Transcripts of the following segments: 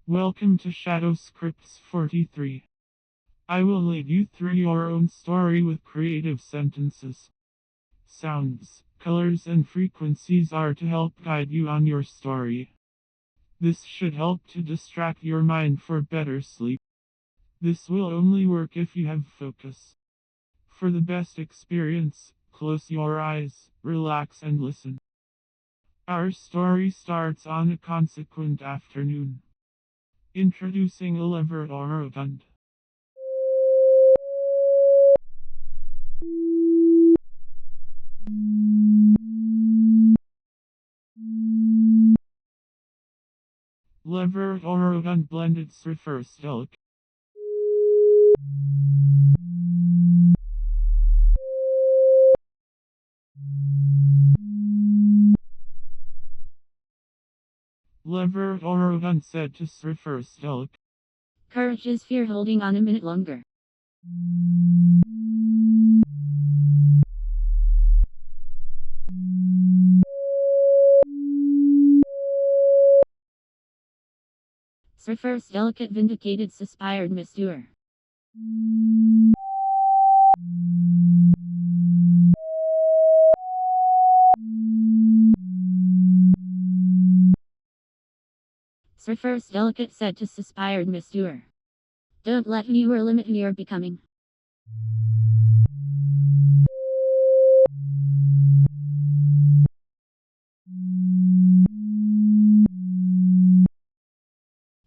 Welcome to Shadow Scripts 43. I will lead you through your own story with creative sentences. Sounds, colors, and frequencies are to help guide you on your story. This should help to distract your mind for better sleep. This will only work if you have focus. For the best experience, close your eyes, relax, and listen. Our story starts on a consequent afternoon. Introducing Levirate Orotund. Levirate Orotund blended Cirriferous delicate. Levirate Orotund said to Cirriferous delicate. Courage is fear holding on a minute longer. Cirriferous delicate vindicated Suspired Misdoer. Cirriferous delicate said to Suspired Misdoer. Don't let viewer limit your becoming.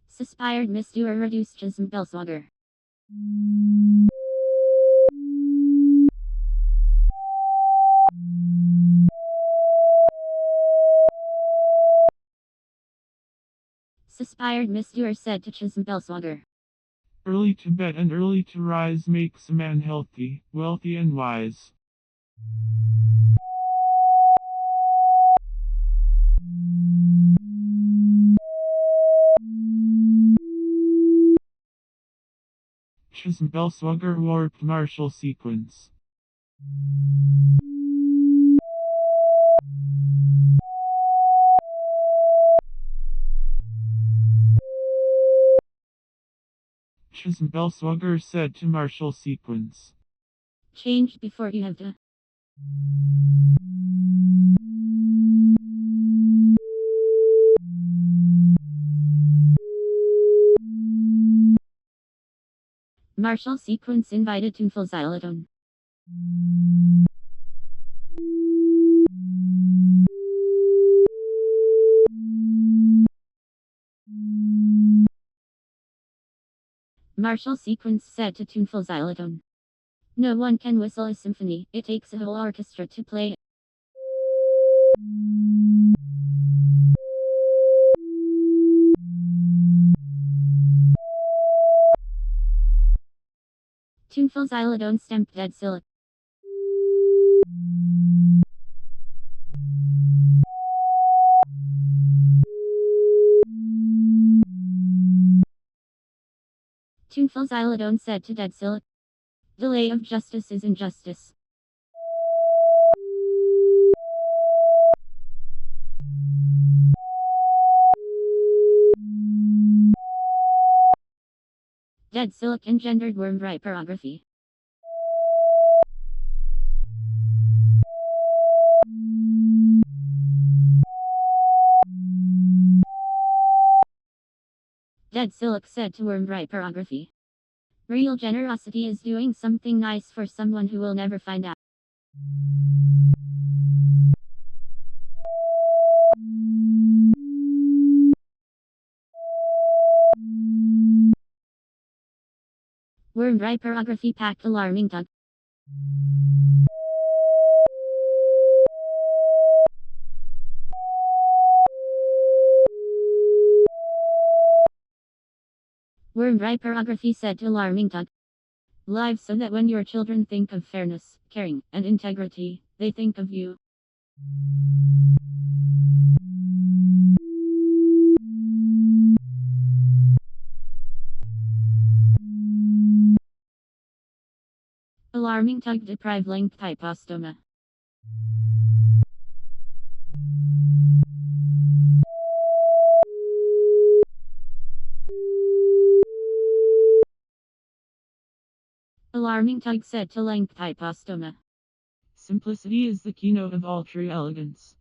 Suspired Misdoer reduced Chasmed Belswagger. Suspired Misdoer said to Chasmed Belswagger. Early to bed and early to rise makes a man healthy, wealthy, and wise. Chasmed Belswagger warped martial sequence. Chasmed Belswagger said to martial sequence. Change before you have to. Martial sequence invited tuneful xylophone. Martial sequence said to tuneful xylophone. No one can whistle a symphony, it takes a whole orchestra to play. Tuneful xylophone stamped dead silk. Tuneful xylophone said to dead silk. Delay of justice is injustice. Dead silk engendered worm hyperography. Dead silk said to worm hyperography. Real generosity is doing something nice for someone who will never find out. Worm hyperography packed alarming tug. Worm hyperography said to alarming tug. Live so that when your children think of fairness, caring, and integrity, they think of you. Alarming tug deprived length hypostoma. Alarming Tug said to Lengthipostoma. Simplicity is the keynote of all true elegance.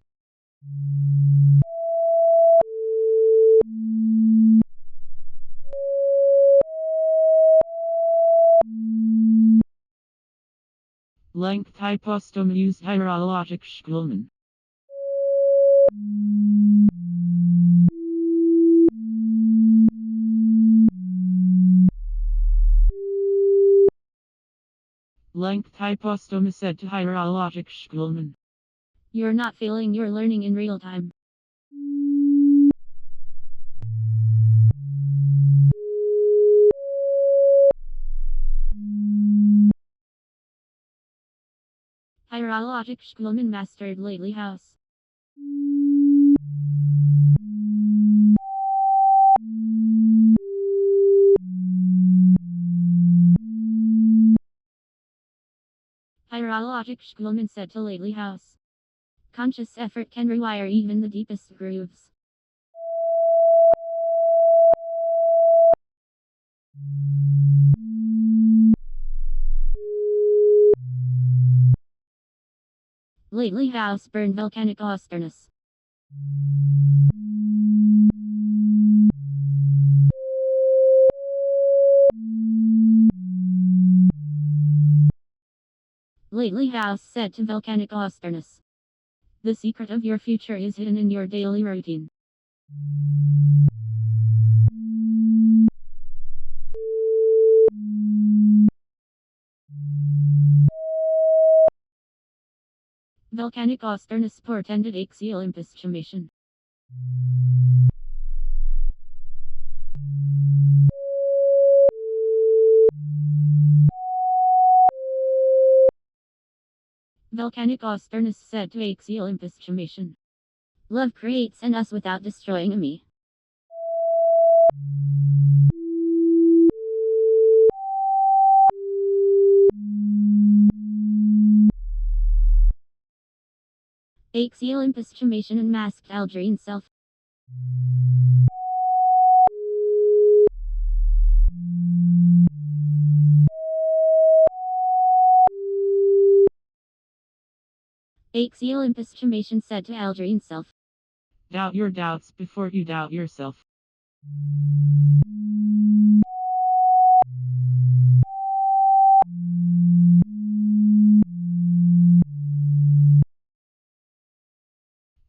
Lengthipostoma used hierologic Schulman. Lengthipostoma said to hierologic Schulman. You're not feeling your learning in real time. Hierologic Schulman mastered lately house. Hierologic Schulman said to lately house. Conscious effort can rewire even the deepest grooves. Lately house burned volcanic austerness. Lately house said to volcanic austerness. The secret of your future is hidden in your daily routine. Volcanic austerness portended axial impostulation. Volcanic austerness said to axial impostulation. Love creates in us without destroying a me. Axial impostulation and masked Algerine self. Axial impostulation said to Algerine self. Doubt your doubts before you doubt yourself.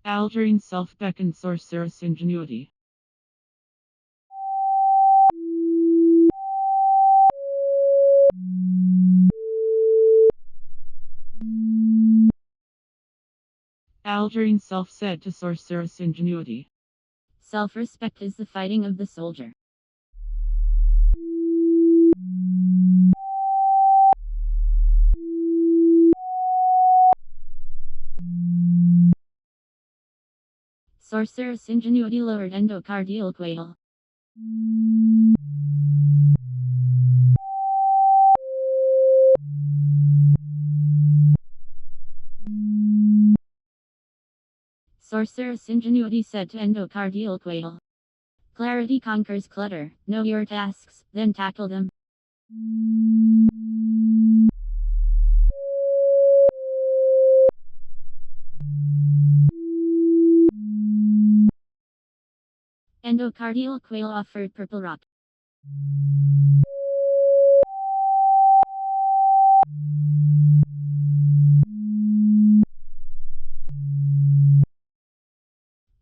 Algerine self beckoned sorceress ingenuity. Algerine self said to sorceress ingenuity. Self-respect is the fighting of the soldier. Sorceress ingenuity lowered endocardial quail. Sorceress ingenuity said to endocardial quail. Clarity conquers clutter. Know your tasks, then tackle them. Endocardial quail offered purple rock.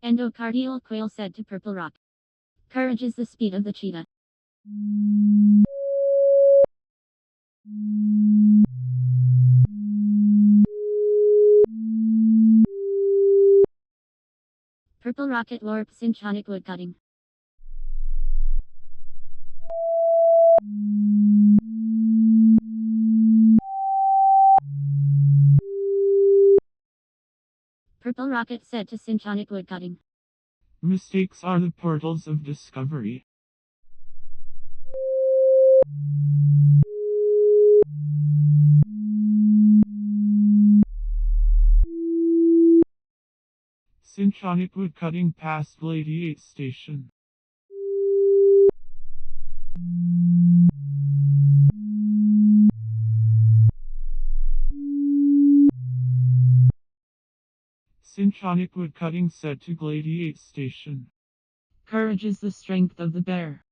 Endocardial quail said to purple rock. Courage is the speed of the cheetah. Purple rocket warp synchonic woodcutting. Purple rocket said to synchonic woodcutting. Mistakes are the portals of discovery. Synchonic woodcutting past Lady 8 station. Synchronic woodcutting said to Gladiate Station. Courage is the strength of the bear.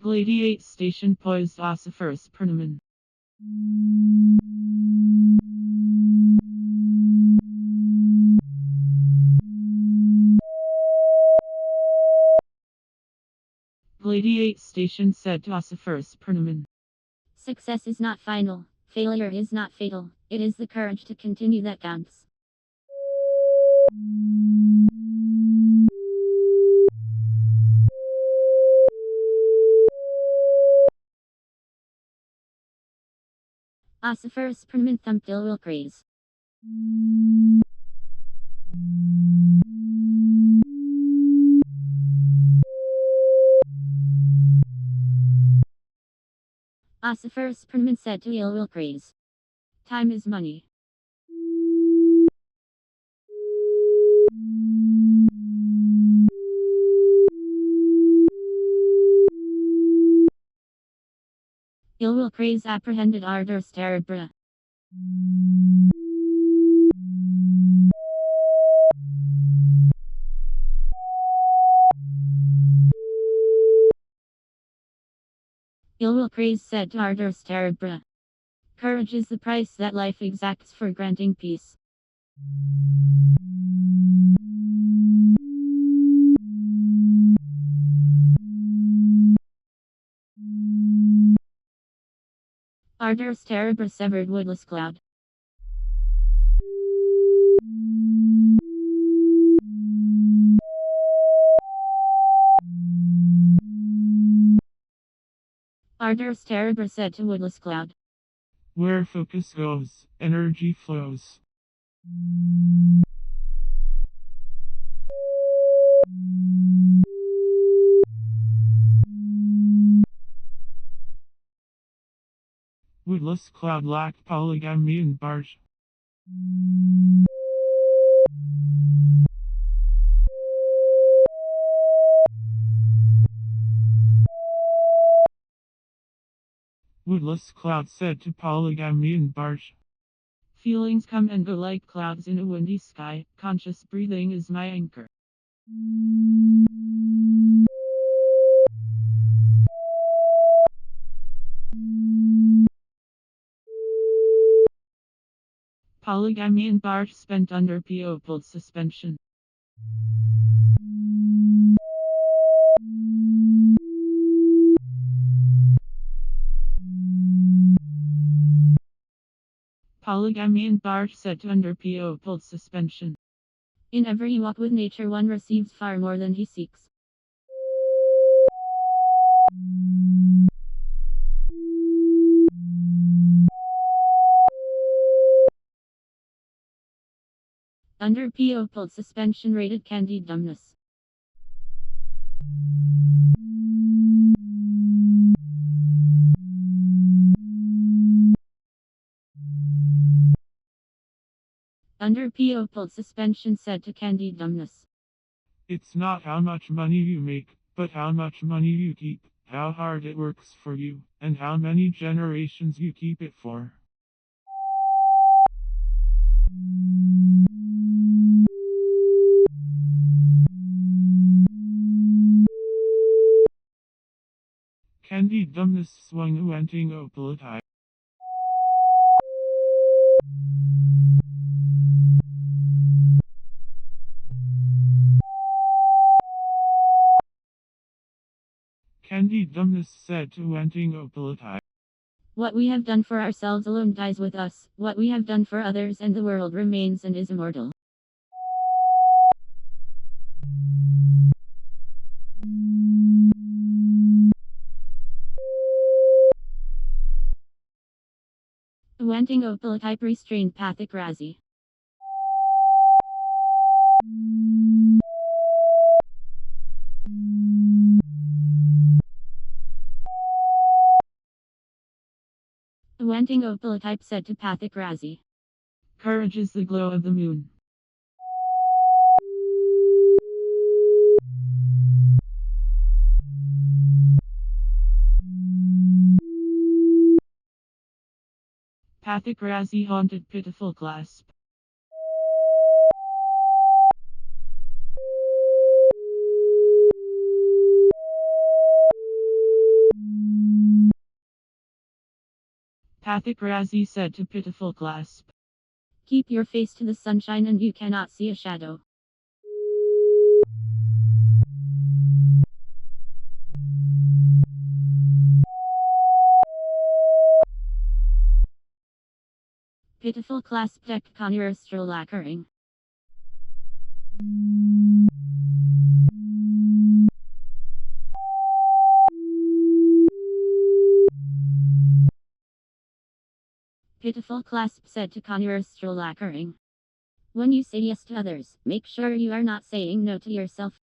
Gladiate Station poised ossiferous pernamen. Gladiate Station said to ossiferous pernamen. Success is not final. Failure is not fatal. It is the courage to continue that counts. Ossiferous permanent thumpdill will craze. Ossiferous permanent said to ill will craze. Time is money. Ill will craze apprehended ardor sterebra. Ill will craze said to ardor sterebra. Courage is the price that life exacts for granting peace. Ardor sterebra severed woodless cloud. Ardor sterebra said to woodless cloud. Where focus goes, energy flows. Woodless cloud lacked polygamy and barge. Woodless cloud said to polygamy and barge. Feelings come and go like clouds in a windy sky. Conscious breathing is my anchor. Polygamy and barge spent under pulled suspension. Polygamy and barge set to under pulled suspension. In every walk with nature one receives far more than he seeks. Under pulled suspension rated candied dumbness. Under pulled suspension said to candied dumbness. It's not how much money you make, but how much money you keep, how hard it works for you, and how many generations you keep it for. Candied dumbness swung uenting opalatai. Candied dumbness said to uenting opalatai. What we have done for ourselves alone dies with us. What we have done for others and the world remains and is immortal. Uenting opalatai restrained pathic razi. Uenting opalatai said to pathic razi. Courage is the glow of the moon. Pathikrasi haunted pitiful clasp. Pathikrasi said to pitiful clasp. Keep your face to the sunshine and you cannot see a shadow. Pitiful clasp deck conjuristral lacquering. Pitiful clasp said to conjuristral lacquering. When you say yes to others, make sure you are not saying no to yourself.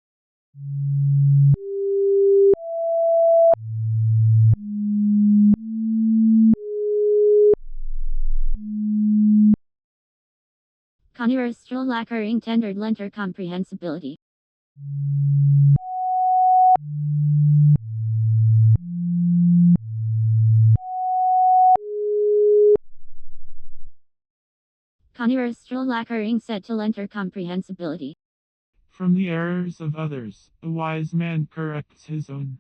Conjuristral lacquering tendered lenter comprehensibility. Conjuristral lacquering said to lenter comprehensibility. From the errors of others, a wise man corrects his own.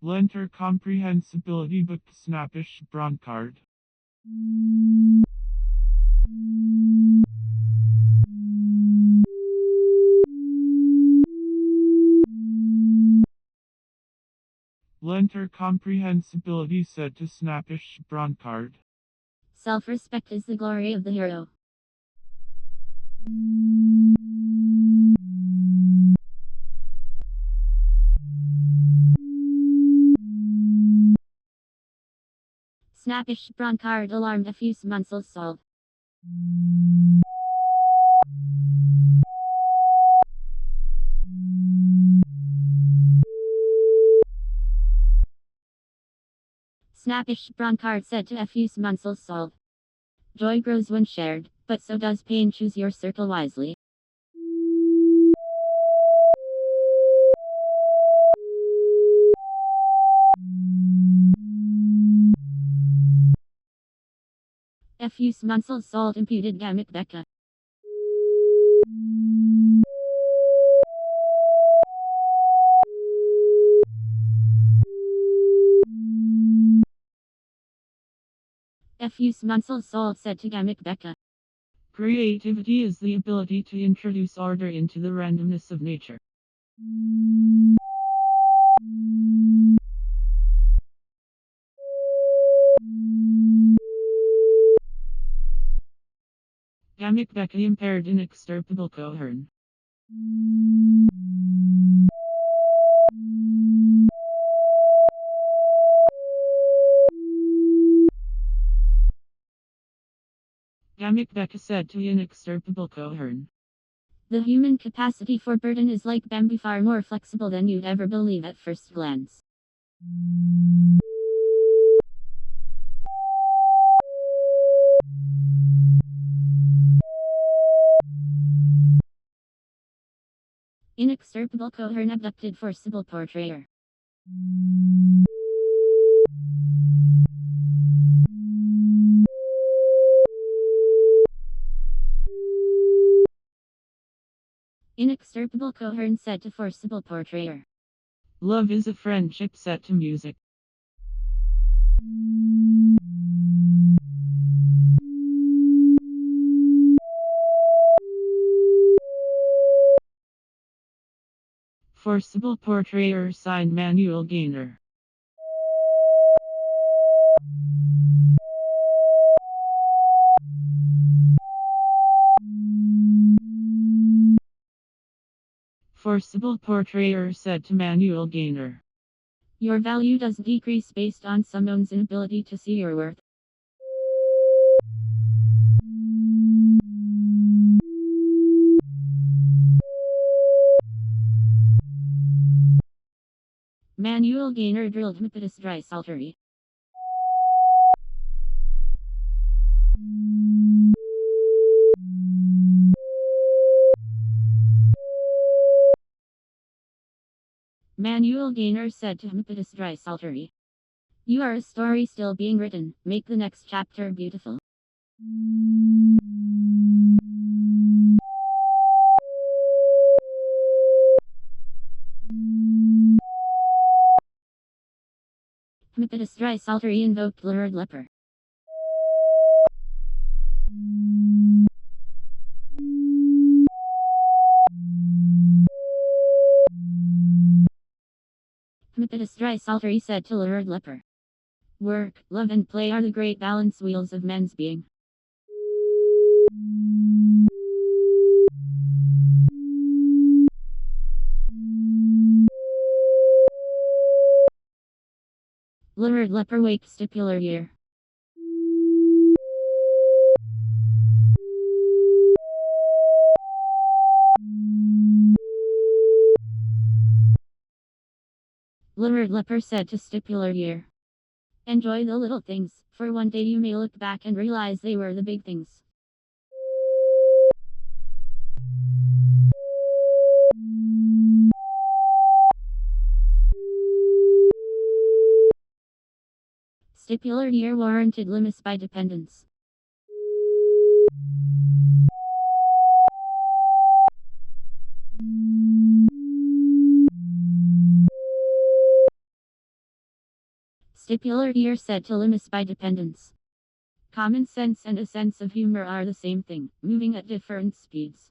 Lenter comprehensibility book snappish broncard. Lenter comprehensibility said to snappish broncard. Self-respect is the glory of the hero. Snappish broncard alarmed a few munsels solved. Snappish broncard said to Effuse munsels solved. Joy grows when shared, but so does pain. Choose your circle wisely. Effuse munsels solved imputed gamic becca. Effuse munsels solved said to gamic becca. Creativity is the ability to introduce order into the randomness of nature. Gamic becca impaired inextirpable cohern. Gamic becca said to inextirpable cohern. The human capacity for burden is like bamboo, far more flexible than you'd ever believe at first glance. Inextirpable cohern abducted forcible portrayer. Inextirpable cohern said to forcible portrayer. Love is a friendship set to music. Forcible portrayer signed Manuel Gaynor. Forcible portrayer said to Manuel Gaynor. Your value does decrease based on someone's inability to see your worth. Manuel Gaynor drilled Mepidus dry saltery. Manual Gainer said to Impetus Dry Saltery. You are a story still being written. Make the next chapter beautiful. Impetus Dry Saltery invoked Lurid Leper. Impetus Dry Saltery said to Lurid Leper. Work, love and play are the great balance wheels of men's being. Lurid Leper wake stipular year. Lurid Leper said to stipular year. Enjoy the little things, for one day you may look back and realize they were the big things. Stipular year warranted limits by dependence. Stipular year said to limits by dependence. Common sense and a sense of humor are the same thing, moving at different speeds.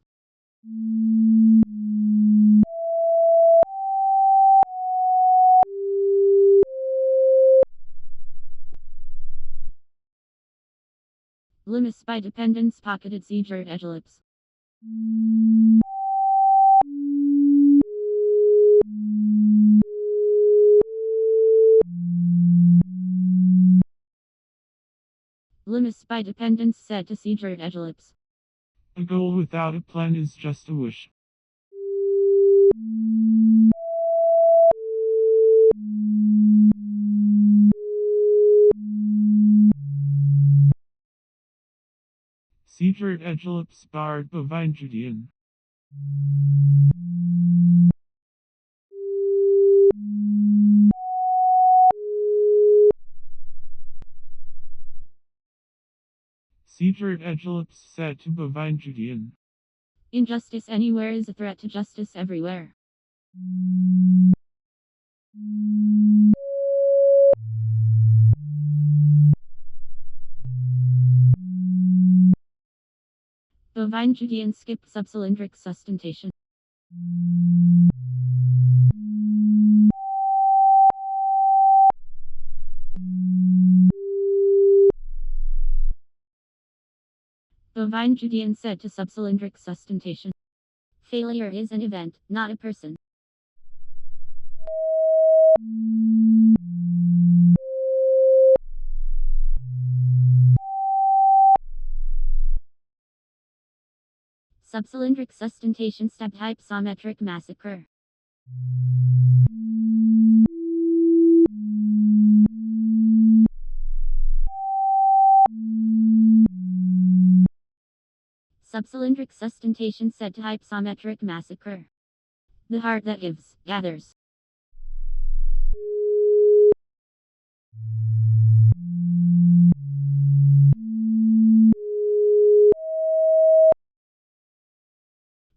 Limits by dependence pocketed seizure ellipse. Limits by dependence said to seizure ellipse. A goal without a plan is just a wish. Seizure ellipse barred bovine Judean. Seizure ellipse said to bovine Judean. Injustice anywhere is a threat to justice everywhere. Bovine Judean skip subcylindric sustentation. Bovine Judean said to subcylindric sustentation. Failure is an event, not a person. Subcylindric sustentation step hypsometric massacre. Subcylindric sustentation said to hypsometric massacre. The heart that gives, gathers.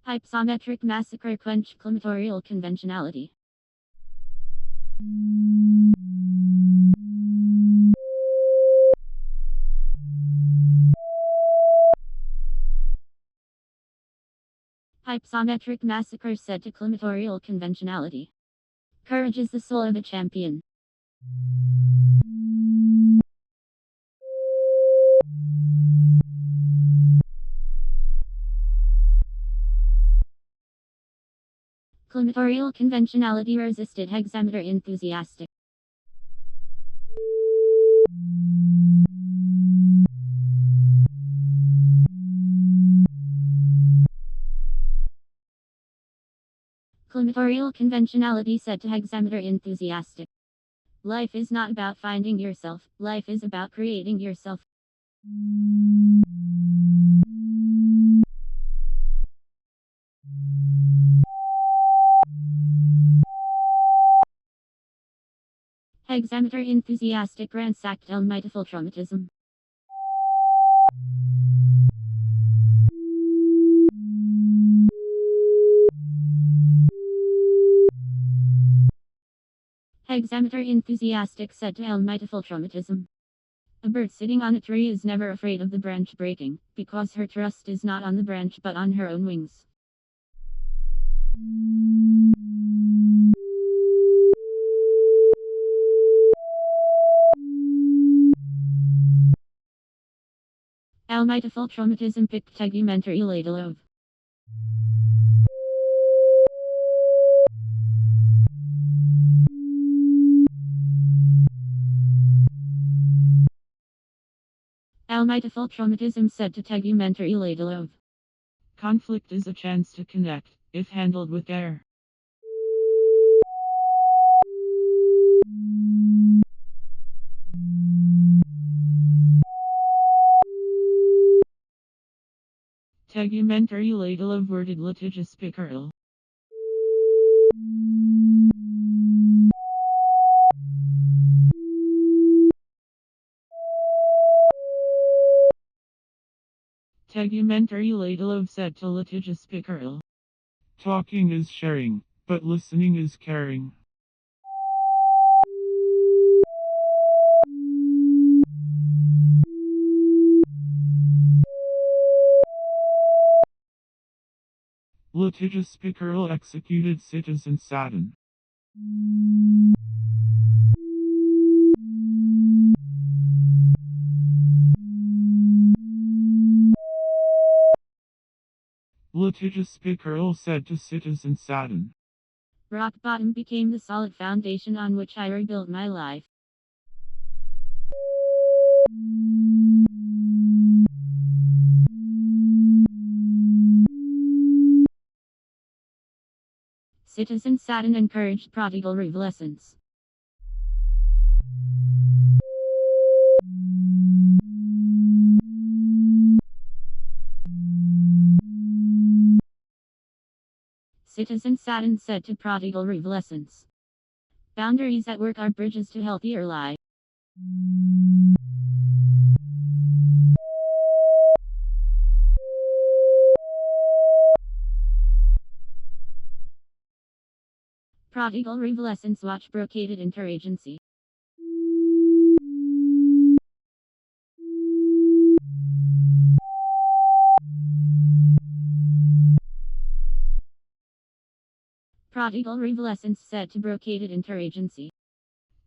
Hypsometric massacre quench climatorial conventionality. Hypsometric massacre said to climatorial conventionality. Courage is the soul of a champion. Climatorial conventionality resisted hexameter enthusiastic. Climatorial conventionality said to hexameter enthusiastic. Life is not about finding yourself, life is about creating yourself. Hexameter enthusiastic ransacked Almightiful traumatism. Hexameter enthusiastic said to Almightiful traumatism. A bird sitting on a tree is never afraid of the branch breaking, because her trust is not on the branch but on her own wings. Almightiful traumatism picked Tegumentary Ladylove. Almightiful traumatism said to Tegumentary Ladylove. Conflict is a chance to connect, if handled with care. Tegumentary Ladylove worded litigious pickerel. Tegumentary Ladylove said to litigious pickerel. Talking is sharing, but listening is caring. Litigious pickerel executed citizen Satin. Litigious pickerel said to citizen Satin. Rock bottom became the solid foundation on which I rebuilt my life. Citizen Satin encouraged prodigal revelessence. Citizen Satin said to prodigal revelessence. Boundaries at work are bridges to healthier life. Prodigal revelessence watch brocaded interagency. Prodigal revelessence said to brocaded interagency.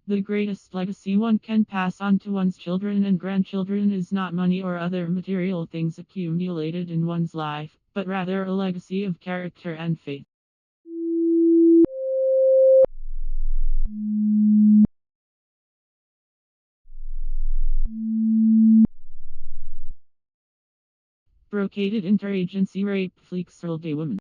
The greatest legacy one can pass on to one's children and grandchildren is not money or other material things accumulated in one's life, but rather a legacy of character and faith. Brocaded interagency rape fleeks earl day women.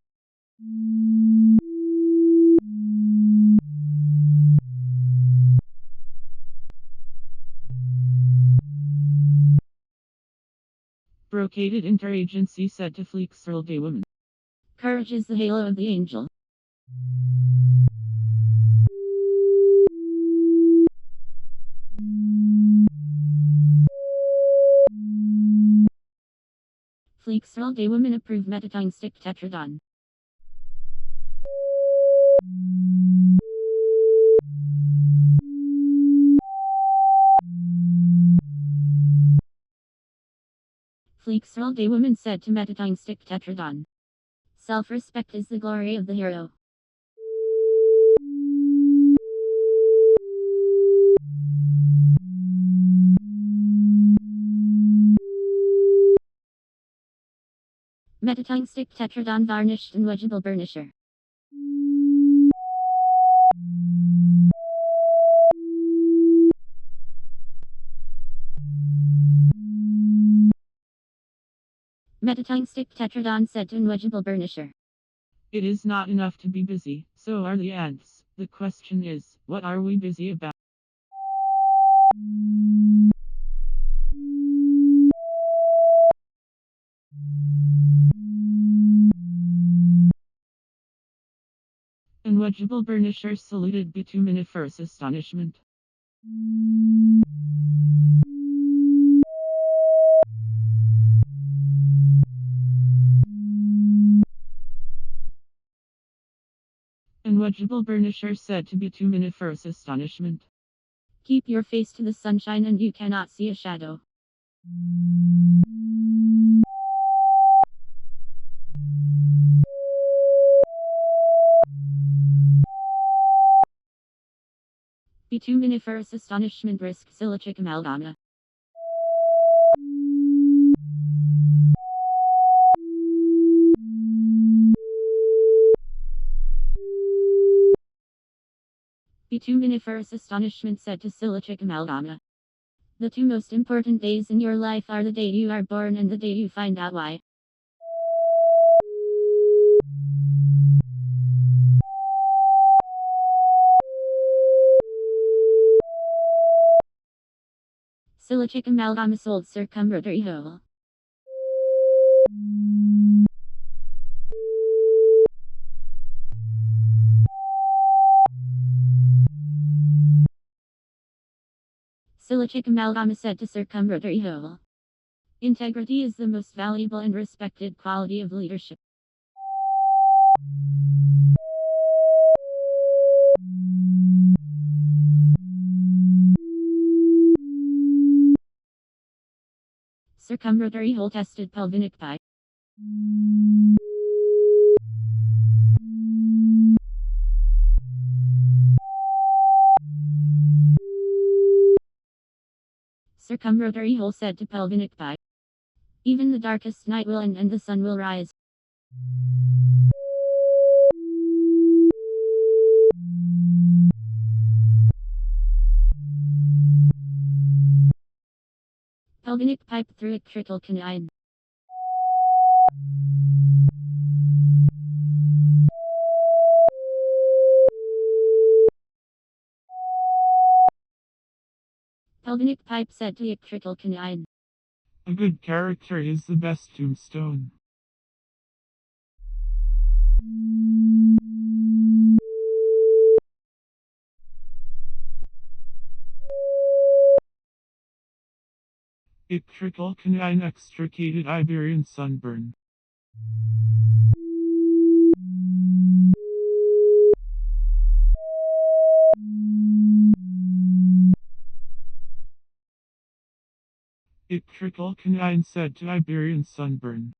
Brocaded interagency said to fleeks earl day women. Courage is the halo of the angel. Fleeks earl day women approve metatine stick tetradon. Fleeks earl day women said to metatine stick tetradon. Self-respect is the glory of the hero. Metatine stick tetradon varnished and wedgeable burnisher. Metatine stick tetradon said to wedgeable burnisher. It is not enough to be busy, so are the ants. The question is, what are we busy about? Unwedgeable burnisher saluted bituminous astonishment. Unwedgeable burnisher said to be luminiferous astonishment. Keep your face to the sunshine and you cannot see a shadow. Bituminiferous astonishment risk silicic amalgama. Bituminiferous astonishment said to silicic amalgama. The two most important days in your life are the day you are born and the day you find out why. Silicic amalgama sold circumrotary hole. Silicic amalgama said to circumrotary hole. Integrity is the most valuable and respected quality of leadership. Circumrotary hole tested pelvinic pipe. Circumrotary hole said to pelvinic pipe. Even the darkest night will end and the sun will rise. Pelvinic pipe through a trickle canine. Pelvinic pipe said to a trickle canine. A good character is the best tombstone. Ictrical canine extricated Iberian sunburn. Ictrical canine said to Iberian sunburn.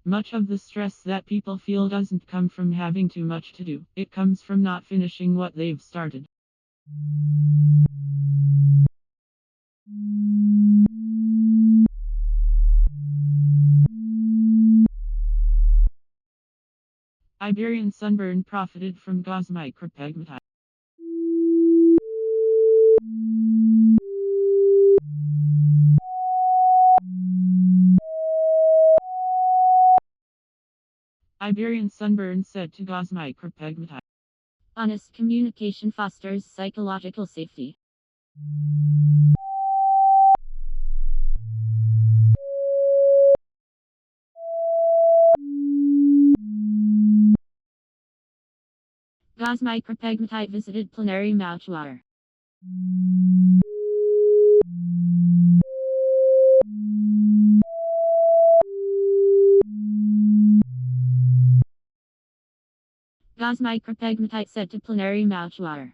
Much of the stress that people feel doesn't come from having too much to do, it comes from not finishing what they've started. Iberian sunburn profited from gauze micropegmatite. Iberian sunburn said to gauze micropegmatite. Honest communication fosters psychological safety. Gauze micropegmatite visited plenary mouchoir. Gauze micropegmatite said to plenary mouchoir.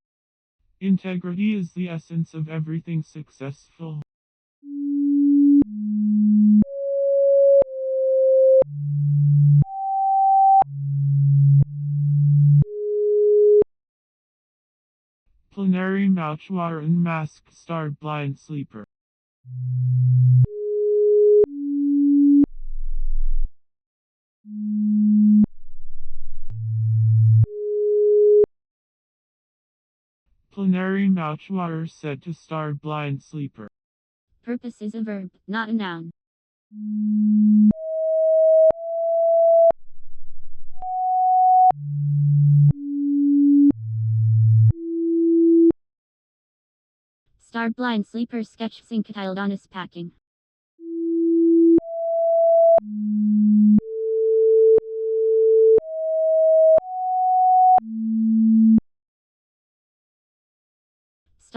Integrity is the essence of everything successful. Plenary mouchoir unmasked star blind sleeper. Plenary mouchoir said to star blind sleeper. Purpose is a verb, not a noun. Star blind sleeper sketch syncatiledonus packing.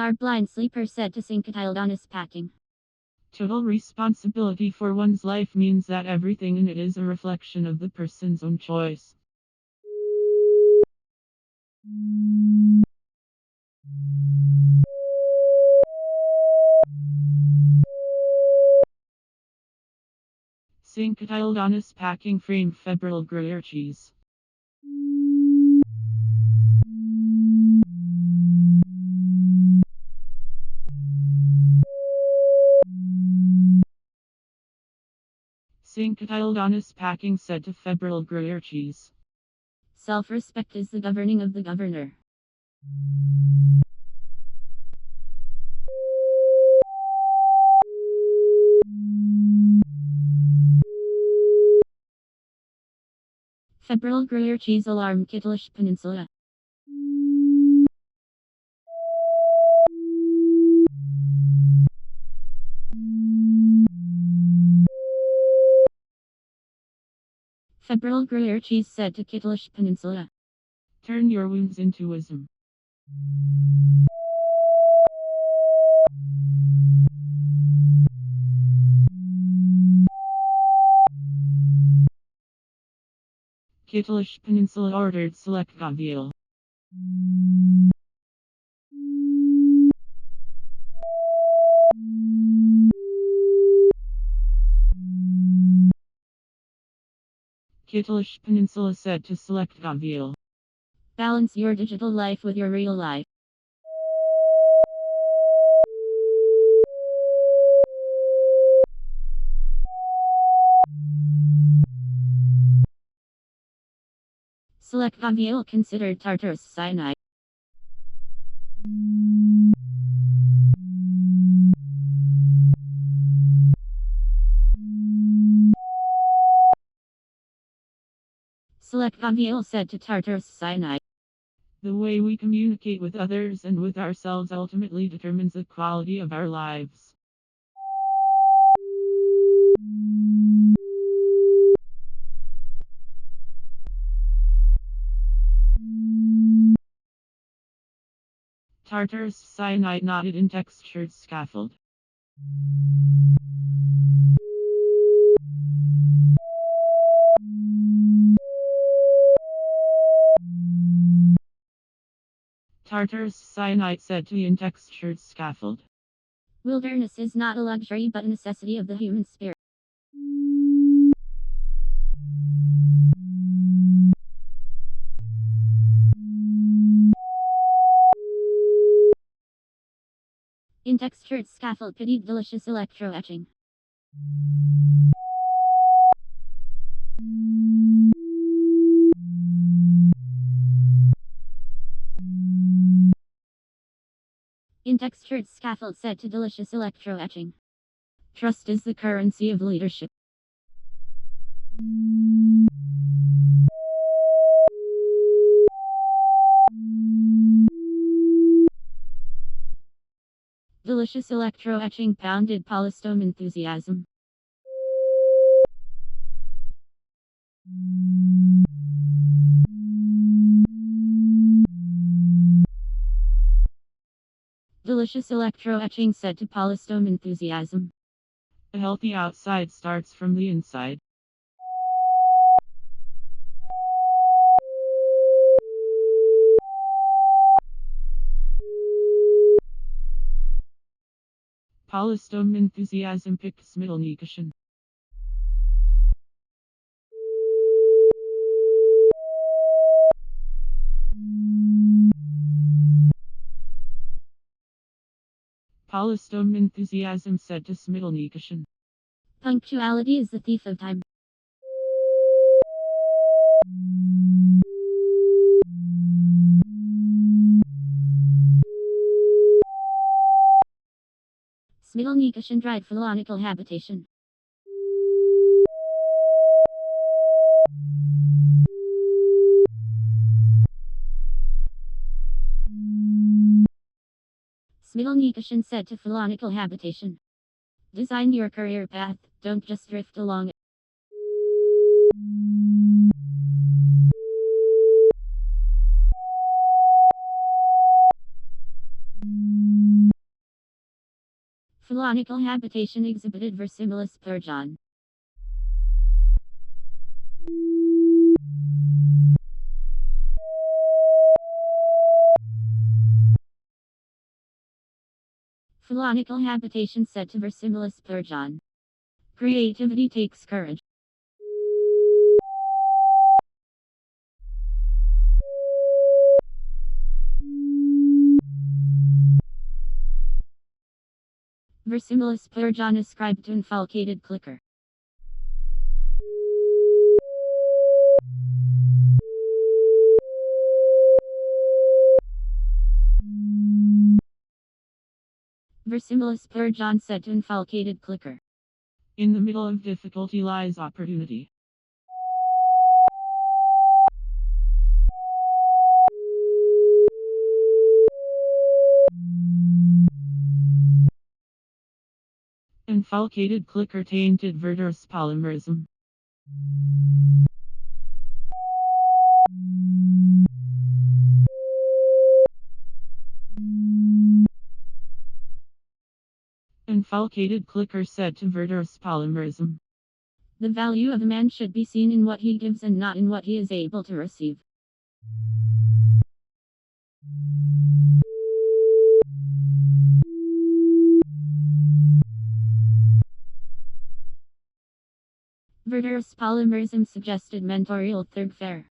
Starblind sleeper said to Syncatildonus packing. Total responsibility for one's life means that everything in it is a reflection of the person's own choice. Syncatildonus packing frame febrile Gruyere cheese. Syncatildonus packing said to febrile Gruyere cheese. Self-respect is the governing of the governor. Febrile Gruyere cheese alarm Kittelish Peninsula. Febrile Gruyere cheese said to Kittelish Peninsula. Turn your wounds into wisdom. Kittelish Peninsula ordered select Gavial. Kittelish Peninsula said to select Gavial. Balance your digital life with your real life. Select Gavial considered tartarus cyanide. Select Gavial said to tartarus cyanide. The way we communicate with others and with ourselves ultimately determines the quality of our lives. Tartarus cyanide knotted in textured scaffold. Tartarus cyanide said to in textured scaffold. Wilderness is not a luxury but a necessity of the human spirit. In textured scaffold pitied delicious electro-etching. In textured scaffold said to delicious electro-etching. Trust is the currency of leadership. Delicious electro-etching pounded polystone enthusiasm. Delicious electro-etching said to polystone enthusiasm. A healthy outside starts from the inside. Polystone enthusiasm picks middle Nikashin. Polystone enthusiasm said to Smiddle Nikashin. Punctuality is the thief of time. Smiddle Nikashin dried philonical habitation. Smiddle Nikashin said to philonical habitation. Design your career path, don't just drift along it. Phalonical habitation exhibited versimilis purgon. Phalonical habitation said to versimilis purgon. Creativity takes courage. Versimilis purgon ascribed to infalcated clicker. Versimilis purgon said to infalcated clicker. In the middle of difficulty lies opportunity. Infalcated clicker tainted verdurous polymerism. Infalcated clicker said to verdurous polymerism. The value of a man should be seen in what he gives and not in what he is able to receive. Verdurous polymerism suggested mentorial third fair.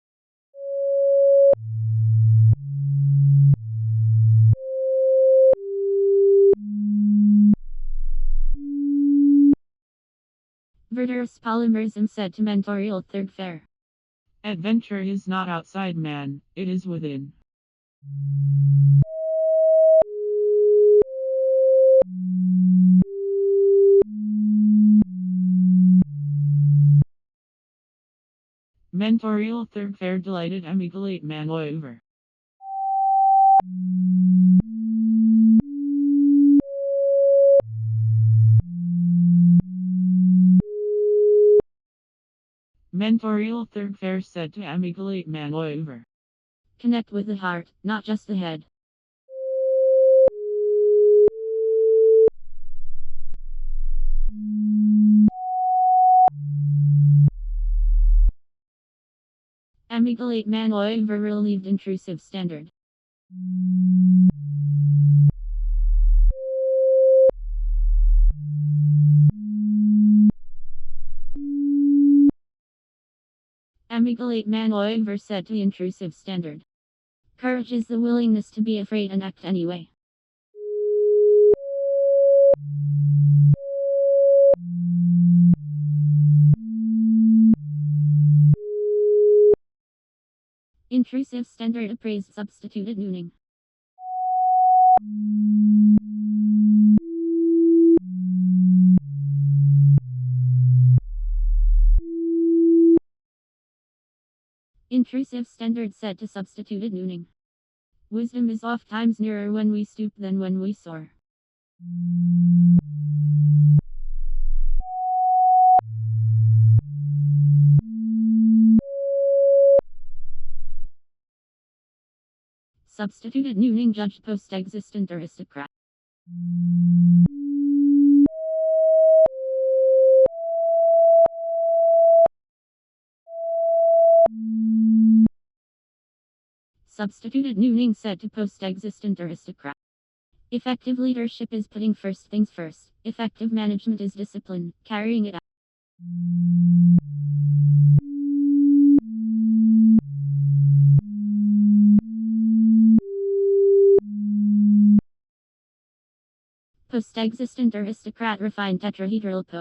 Verdurous polymerism said to mentorial third fair. Adventure is not outside man, it is within. Mentorial third fair delighted amygdalate man over. Mentorial third fair said to amygdalate man over. Connect with the heart, not just the head. Amygdalate man over relieved intrusive standard. Amygdalate man over said to intrusive standard. Courage is the willingness to be afraid and act anyway. Intrusive standard appraised substituted nooning. Intrusive standard said to substituted nooning. Wisdom is oft times nearer when we stoop than when we soar. Substituted nooning judged post-existent aristocrat. Substituted nooning said to post-existent aristocrat. Effective leadership is putting first things first. Effective management is discipline, carrying it out. Post-existent aristocrat refined tetrahedral po.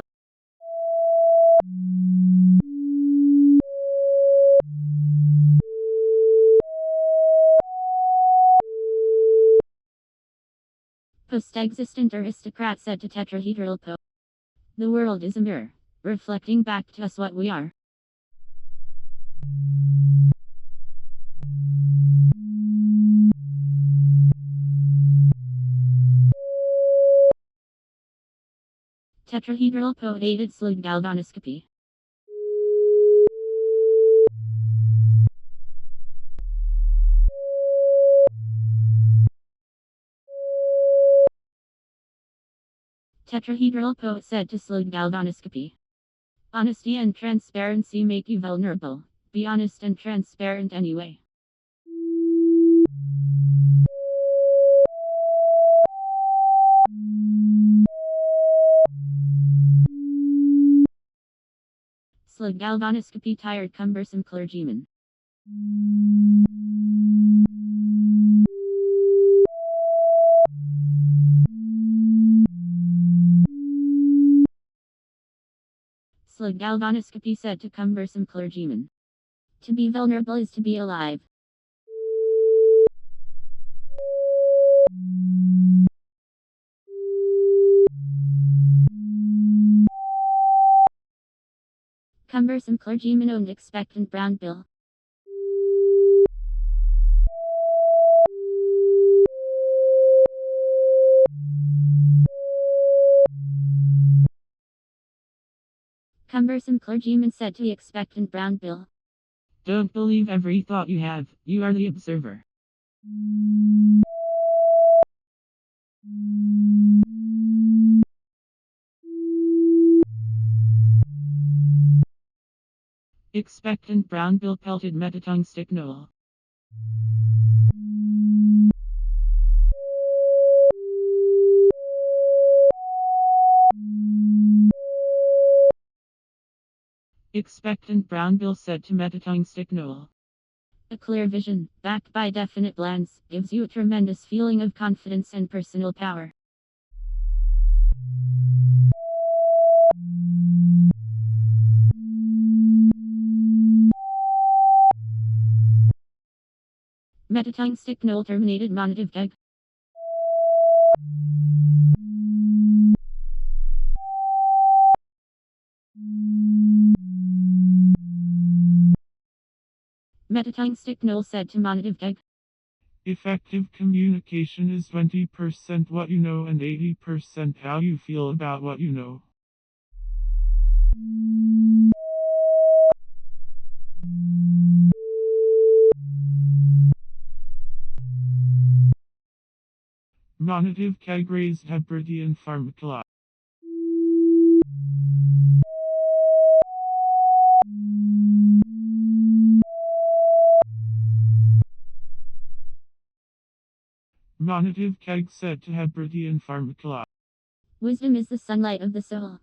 Post-existent aristocrat said to tetrahedral po. The world is a mirror, reflecting back to us what we are. Tetrahedral po aided slewed galvanoscopy. Tetrahedral poet said to slug galvanoscopy. Honesty and transparency make you vulnerable. Be honest and transparent anyway. Slug galvanoscopy tired cumbersome clergyman. Slug galvanoscopy said to cumbersome clergyman. To be vulnerable is to be alive. Cumbersome clergyman owned expectant brown bill. Cumbersome clergyman said to the expectant brown bill. Don't believe every thought you have, you are the observer. Expectant brown bill pelted metatongue stick Noel. Expectant brown bill said to metatongue stick Noel. A clear vision, backed by definite plans, gives you a tremendous feeling of confidence and personal power. Metatongue stick Noel terminated monative keg. Metatongue stick Noel said to monative keg. Effective communication is 20% what you know and 80% how you feel about what you know. Monative keg raised Hebridean pharmacula. Monative keg said to Hebridean pharmacula. Wisdom is the sunlight of the soul.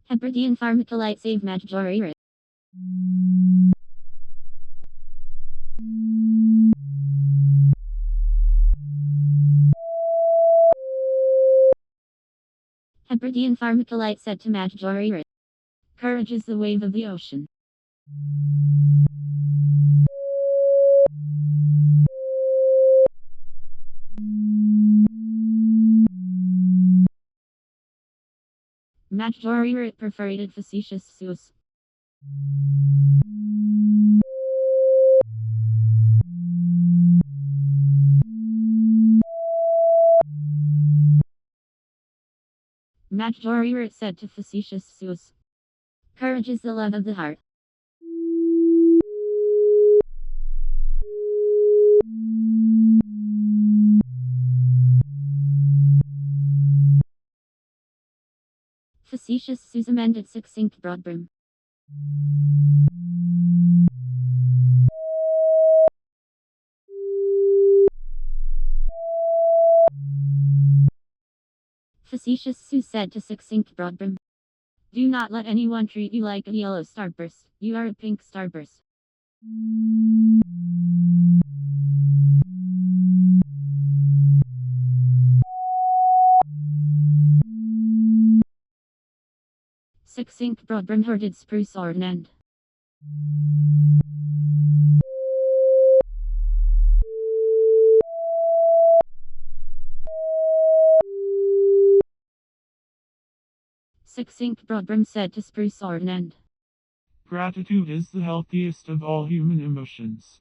Hebridean pharmacolite save Misdoer. Hebridean pharmacolite said to Misdoer. Courage is the wave of the ocean. Misdoer perforated facetious sus. Misdoer said to facetious sus. Courage is the love of the heart. Facetious sus amended succinct broadbrim. Facetious sus said to succinct broadbrim. Do not let anyone treat you like a yellow starburst. You are a pink starburst. Succinct broadbrim hoarded spruce Orotund. Succinct broadbrim said to spruce Orotund. Gratitude is the healthiest of all human emotions.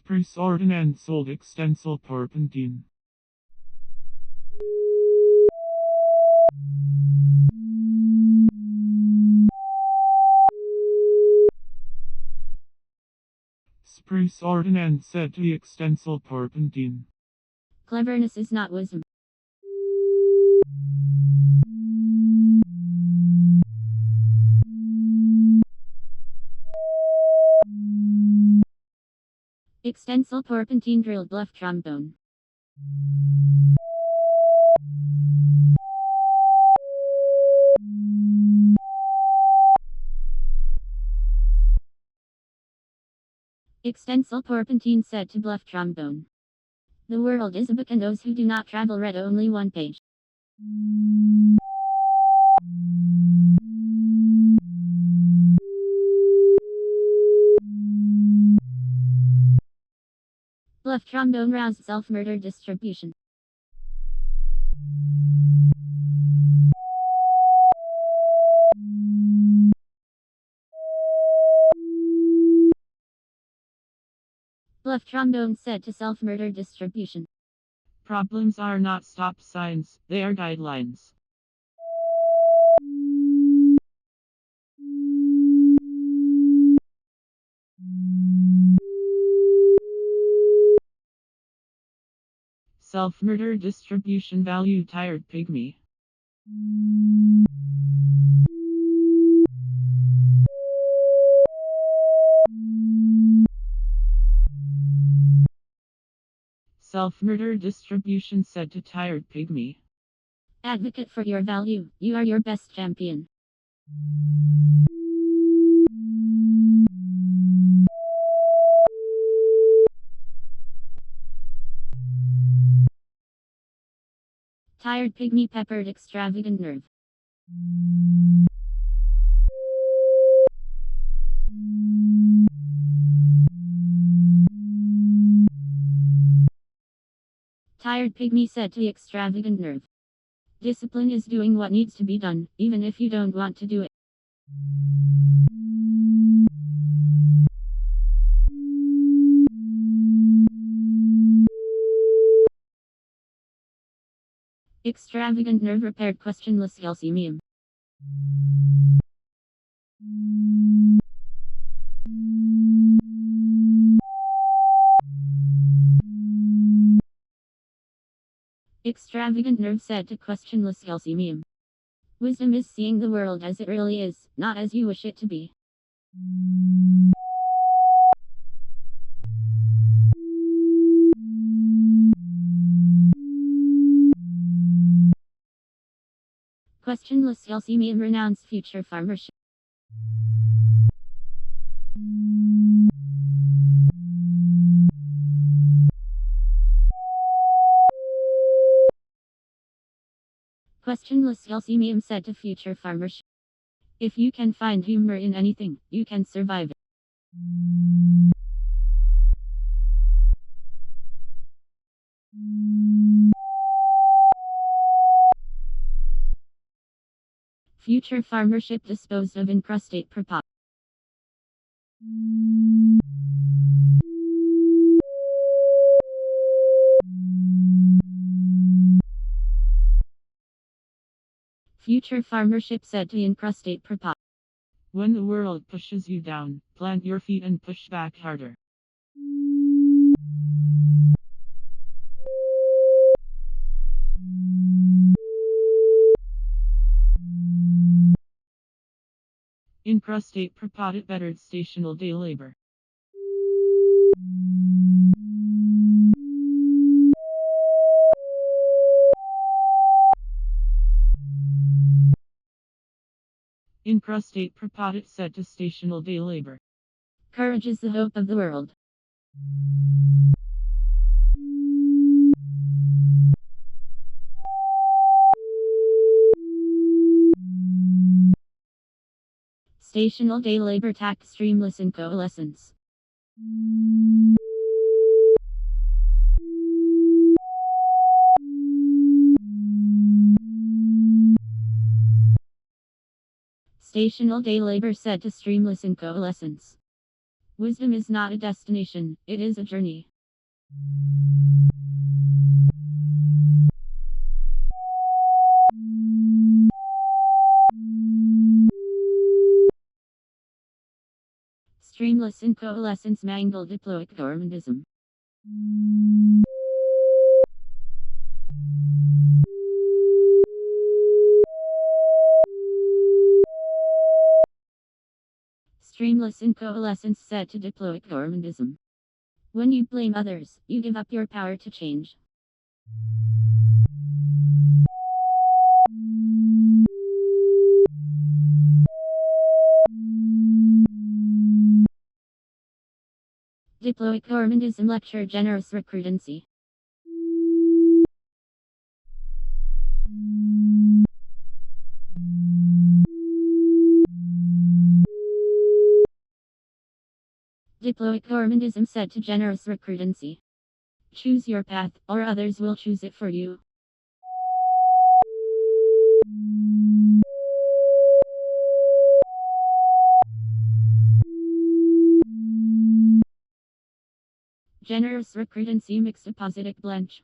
Spruce Ordnance Old Extensile Porpentine. Spruce Ordnance set to the Extensile Porpentine. Cleverness is not wisdom. Extensile porpentine drilled bluff trombone. Extensile porpentine set to bluff trombone. The world is a book and those who do not travel read only one page. Bluff trombone roused self-murder distribution. Bluff trombone set to self-murder distribution. Problems are not stop signs, they are guidelines. Self-murder distribution value tired pygmy. Self-murder distribution set to tired pygmy. Advocate for your value, you are your best champion. Tired pygmy peppered extravagant nerve. Tired pygmy said to the extravagant nerve. Discipline is doing what needs to be done, even if you don't want to do it. Extravagant nerve repaired questionless calcium. Extravagant nerve said to questionless calcium. Wisdom is seeing the world as it really is, not as you wish it to be. Questionless calcium renounced future farmership. Questionless calcium said to future farmership. If you can find humor in anything, you can survive it. Future farmership disposed of incrustate propot. Future farmership said to incrustate propot. When the world pushes you down, plant your feet and push back harder. Incrustate propot bettered stational day labor. Incrustate propot set to stational day labor. Courage is the hope of the world. Stational day labor tact streamless in coalescence. Stational day labor set to streamless in coalescence. Wisdom is not a destination, it is a journey. Streamless in coalescence mangle diploic gourmandism. Streamless in coalescence set to diploic gourmandism. When you blame others, you give up your power to change. Diploic gourmandism lecture generous recrudency. Diploic gourmandism set to generous recrudency. Choose your path, or others will choose it for you. Generous recrudency mixed appositic blanch.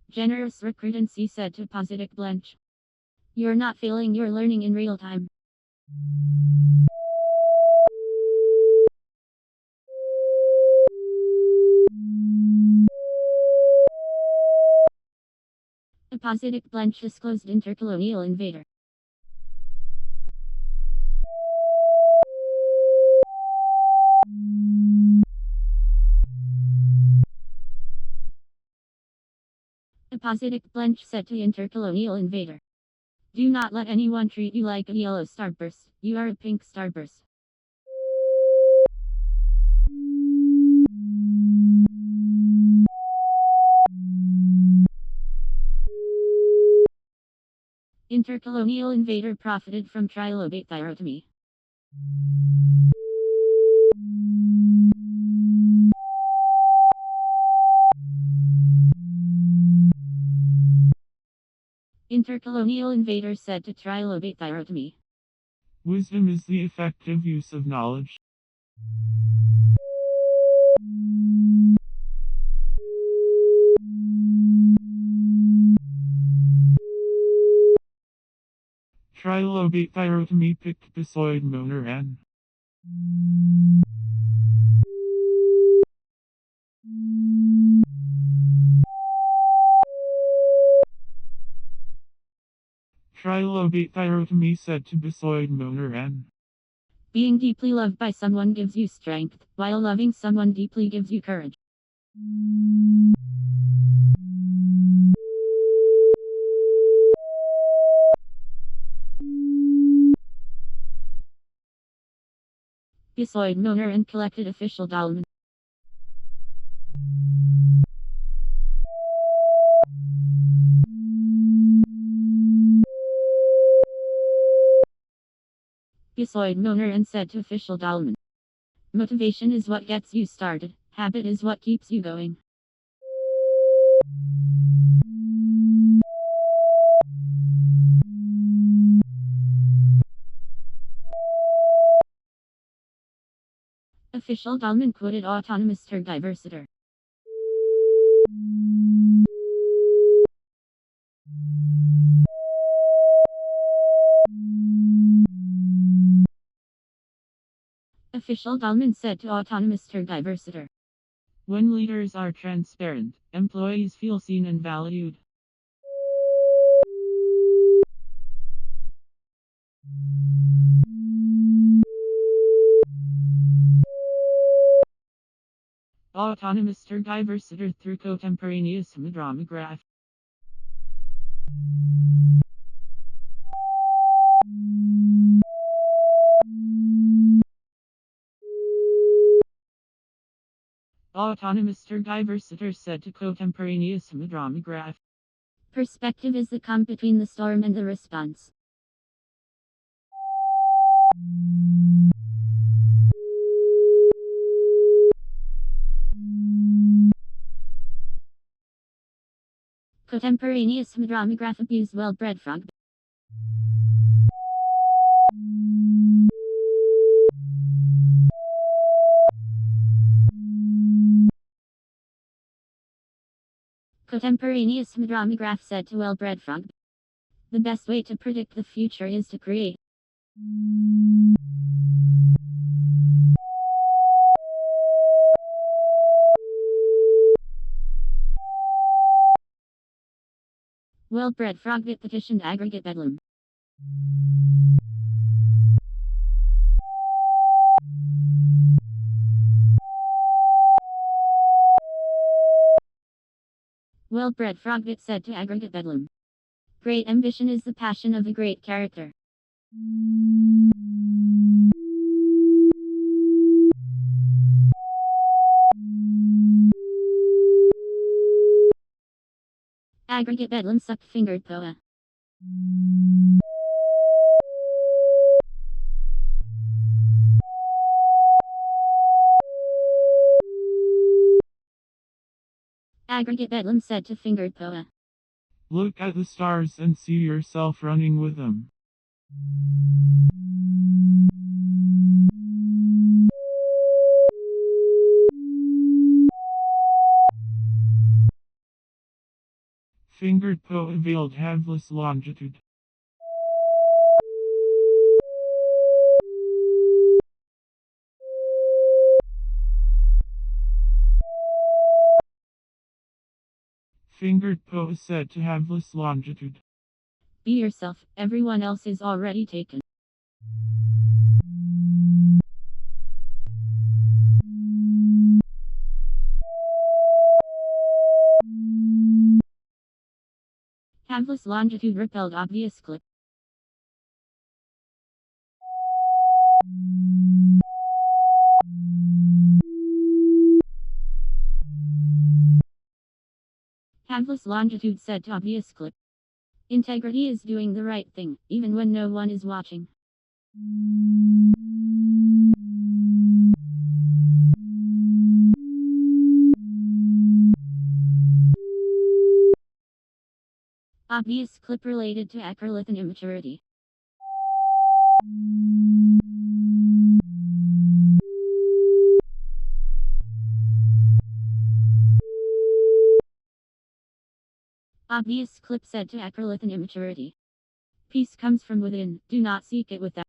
Generous recrudency set to positic blanch. You're not failing, you're learning in real time. Appositic blanch disclosed intercolonial invader. Appositic blanch set to intercolonial invader. Do not let anyone treat you like a yellow starburst. You are a pink starburst. Intercolonial invader profited from trilobate thyrotomy. Intercolonial invader said to trilobate thyrotomy. Wisdom is the effective use of knowledge. Trilobate thyrotomy picked Besoid moner N. Trilobate thyrotomy said to Besoid moner N. Being deeply loved by someone gives you strength, while loving someone deeply gives you courage. Besoid moner and collected official dolmen. Besoid moner and said to official dolmen. Motivation is what gets you started, habit is what keeps you going. Official dolmen quoted autonomous tergiversitor. Official dolmen said to autonomous tergiversitor. When leaders are transparent, employees feel seen and valued. Autonomous tergiversitor through contemporaneous homodromograph. Autonomous tergiversitor said to contemporaneous homodromograph. Perspective is the calm between the storm and the response. Contemporaneous medramagraph abuse well-bred frog. Contemporaneous medramagraph said to well-bred frog. The best way to predict the future is to create. Well-bred frog bit petitioned aggregate bedlam. Well-bred frog bit said to aggregate bedlam. Great ambition is the passion of a great character. Aggregate bedlam sucked fingered poa. Aggregate bedlam said to fingered poa. Look at the stars and see yourself running with them. Fingered poa veiled haveless longitude. Fingered poa said to haveless longitude. Be yourself, everyone else is already taken. Haveless longitude repelled obvious clip. Haveless longitude said to obvious clip. Integrity is doing the right thing, even when no one is watching. Obvious clip related to acrolith and immaturity. Obvious clip said to acrolith and immaturity. Peace comes from within, do not seek it without.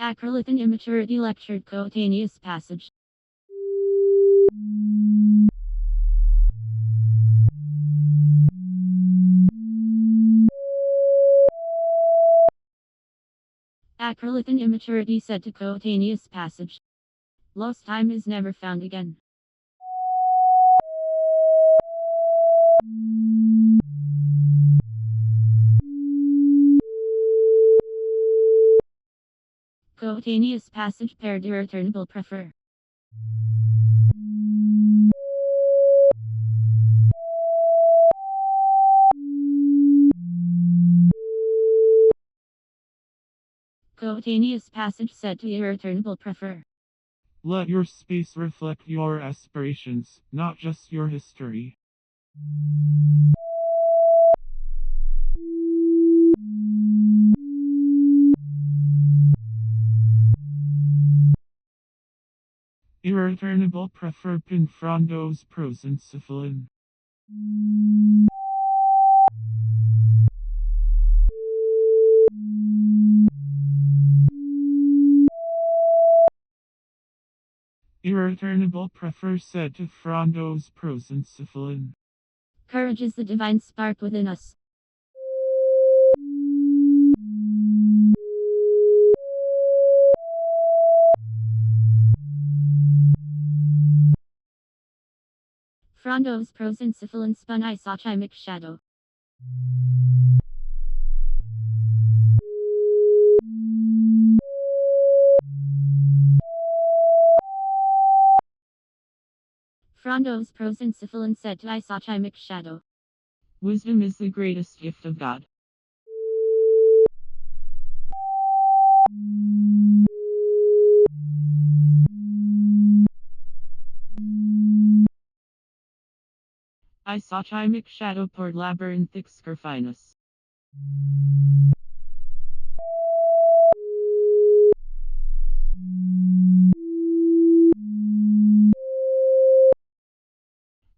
Acrolith and immaturity lectured coetaneous passage. Acrolith and immaturity said to coetaneous passage. Lost time is never found again. Coetaneous passage paired irreturnable prefer. Coetaneous passage said to irreturnable prefer. Let your space reflect your aspirations, not just your history. Irreturnable prefer pinfrondos prosencephalin. Irreturnable prefer said to frondos prosencephalin. Courage is the divine spark within us. Frondo's prosencephalin spun isochimic shadow. Frondo's prosencephalin said to isochimic shadow. Wisdom is the greatest gift of God. I saw Chimic shadow poured labyrinthic Cirriferous.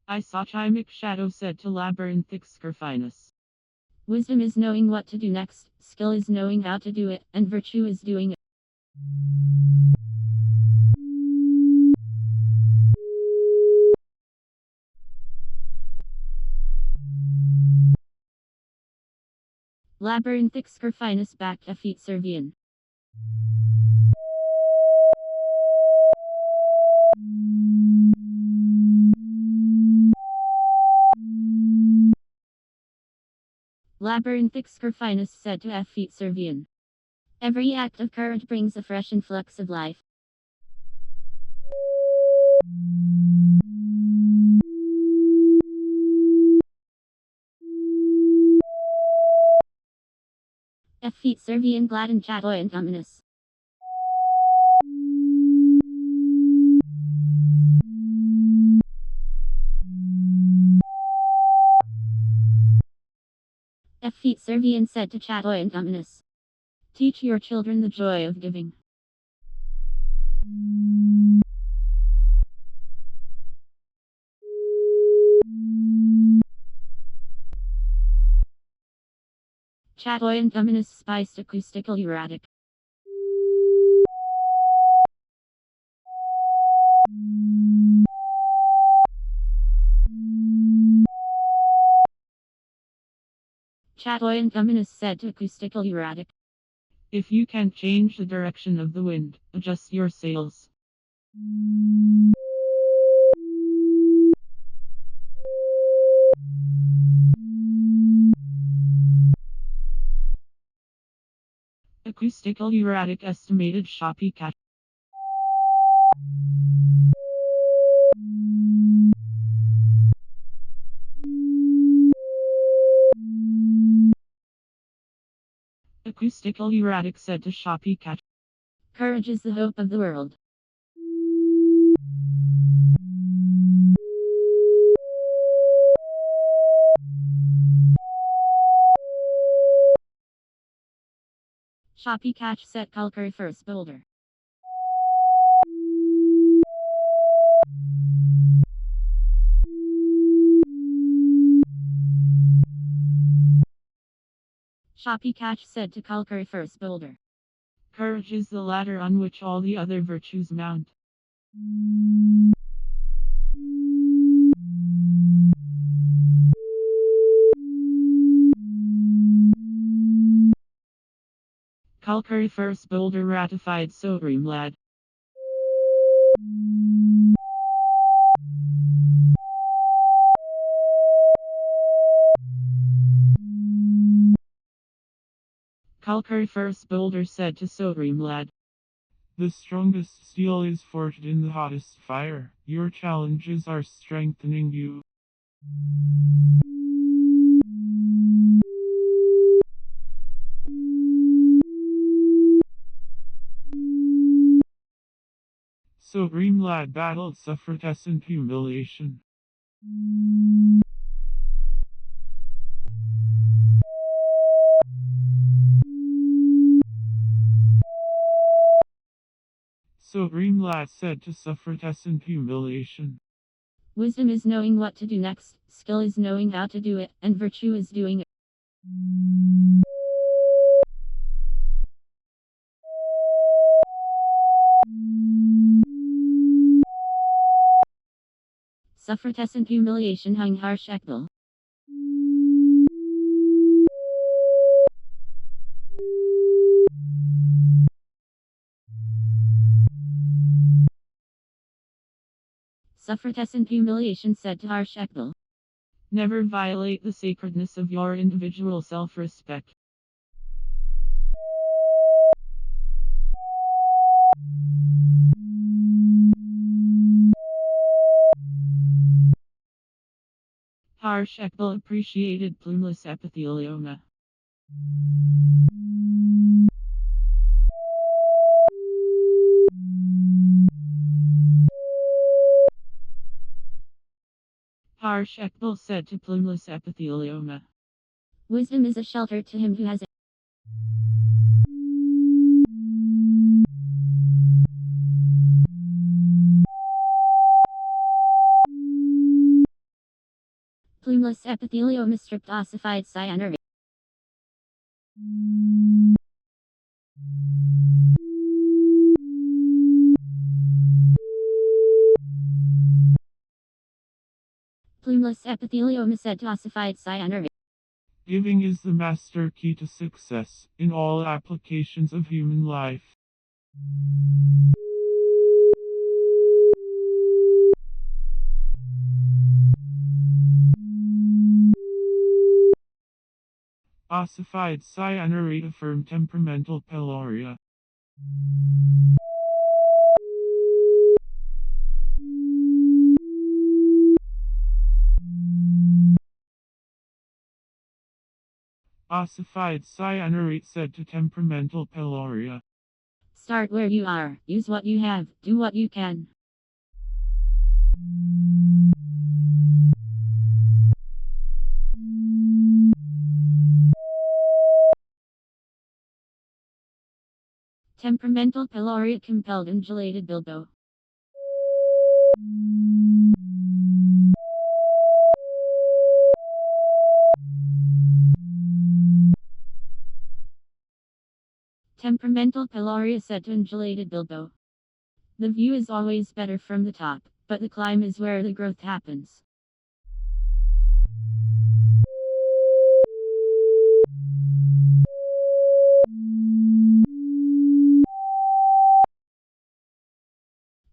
I saw Chimic shadow said to labyrinthic Cirriferous. Wisdom is knowing what to do next, skill is knowing how to do it, and virtue is doing it. Labyrinthic Cirriferous backed a feat Servian. Labyrinthic Cirriferous said to F feat Servian. Every act of courage brings a fresh influx of life. F feat Servian glad and chatoyant ominous. F feat Servian said to chatoyant ominous. Teach your children the joy of giving. Chatoyant ominous spiced acoustical erratic. Chatoyant ominous said to acoustical erratic. If you can't change the direction of the wind, adjust your sails. Acoustical erratic estimated Shopee catch. Acoustical erratic said to Shopee catch. Courage is the hope of the world. Shopee catch set Cirriferous boulder. Shopee catch said to Cirriferous boulder. Courage is the ladder on which all the other virtues mount. Cirriferous boulder ratified Supreme lad. Cirriferous boulder said to Supreme lad. The strongest steel is forged in the hottest fire. Your challenges are strengthening you. Supreme lad battled suffragettes and humiliation. Supreme lad said to suffragettes and humiliation. Wisdom is knowing what to do next, skill is knowing how to do it, and virtue is doing it. Suffragettes and humiliation hung harsh ekbal. Suffragettes and humiliation said to harsh ekbal. Never violate the sacredness of your individual self-respect. Harsh ekbal appreciated plumeless epithelioma. Harsh Ekbal said to plumeless epithelioma. Wisdom is a shelter to him who has it. Plumeless epithelioma stripped ossified cyanurate. Plumeless epithelioma said to ossified cyanurate. Giving is the master key to success in all applications of human life. Ossified cyanurate affirmed temperamental peloria. Ossified cyanurate said to temperamental peloria. Start where you are, use what you have, do what you can. Temperamental peloria compelled undulated bilbo. Temperamental peloria said to undulated bilbo. The view is always better from the top, but the climb is where the growth happens.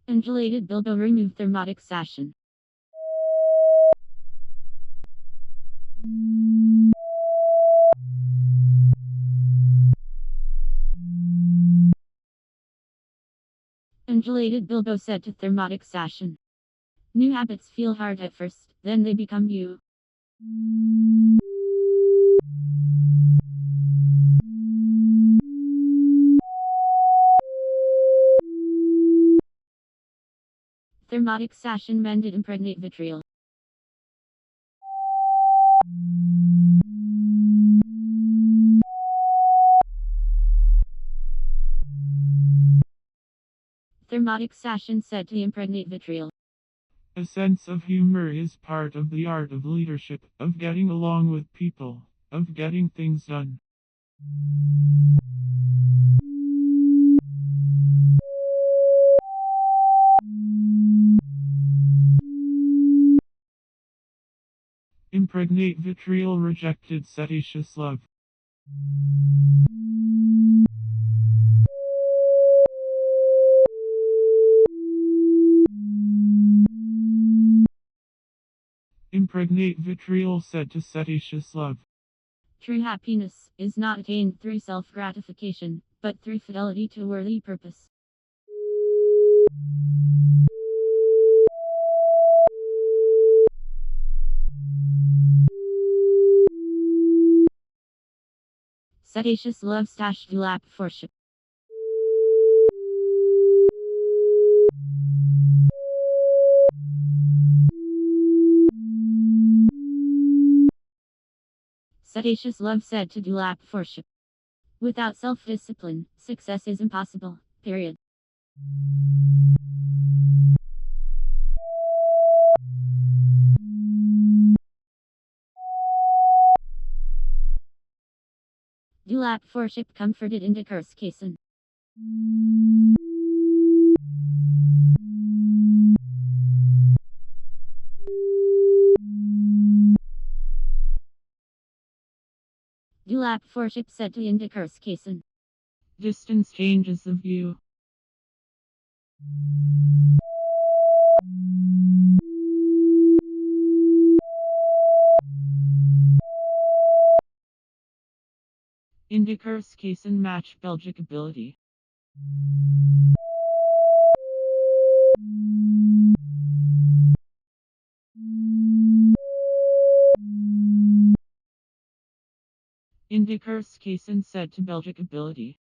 Undulated bilbo removed thermotic sashin. Undulated bilbo said to thermotic sashin. New habits feel hard at first, then they become you. Thermotic sashin mended impregnate vitriol. Thermotic sashin said to impregnate vitriol. A sense of humor is part of the art of leadership, of getting along with people, of getting things done. Impregnate vitriol rejected seditious love. Impregnate vitriol said to seditious love. True happiness is not attained through self-gratification, but through fidelity to worthy purpose. Seditious love stash dulap for ship. Seditious love said to dulap for ship. Without self-discipline, success is impossible, period. Dulap for ship comforted in curse casen. Dulap for ship said to curse casen. Distance changes the view. Indicurse case and match Belgic ability. Indicurse case and said to Belgic ability.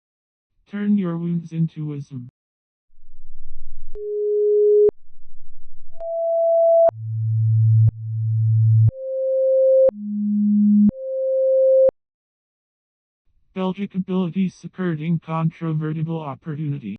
Turn your wounds into wisdom. Belgic ability secured incontrovertible opportunity.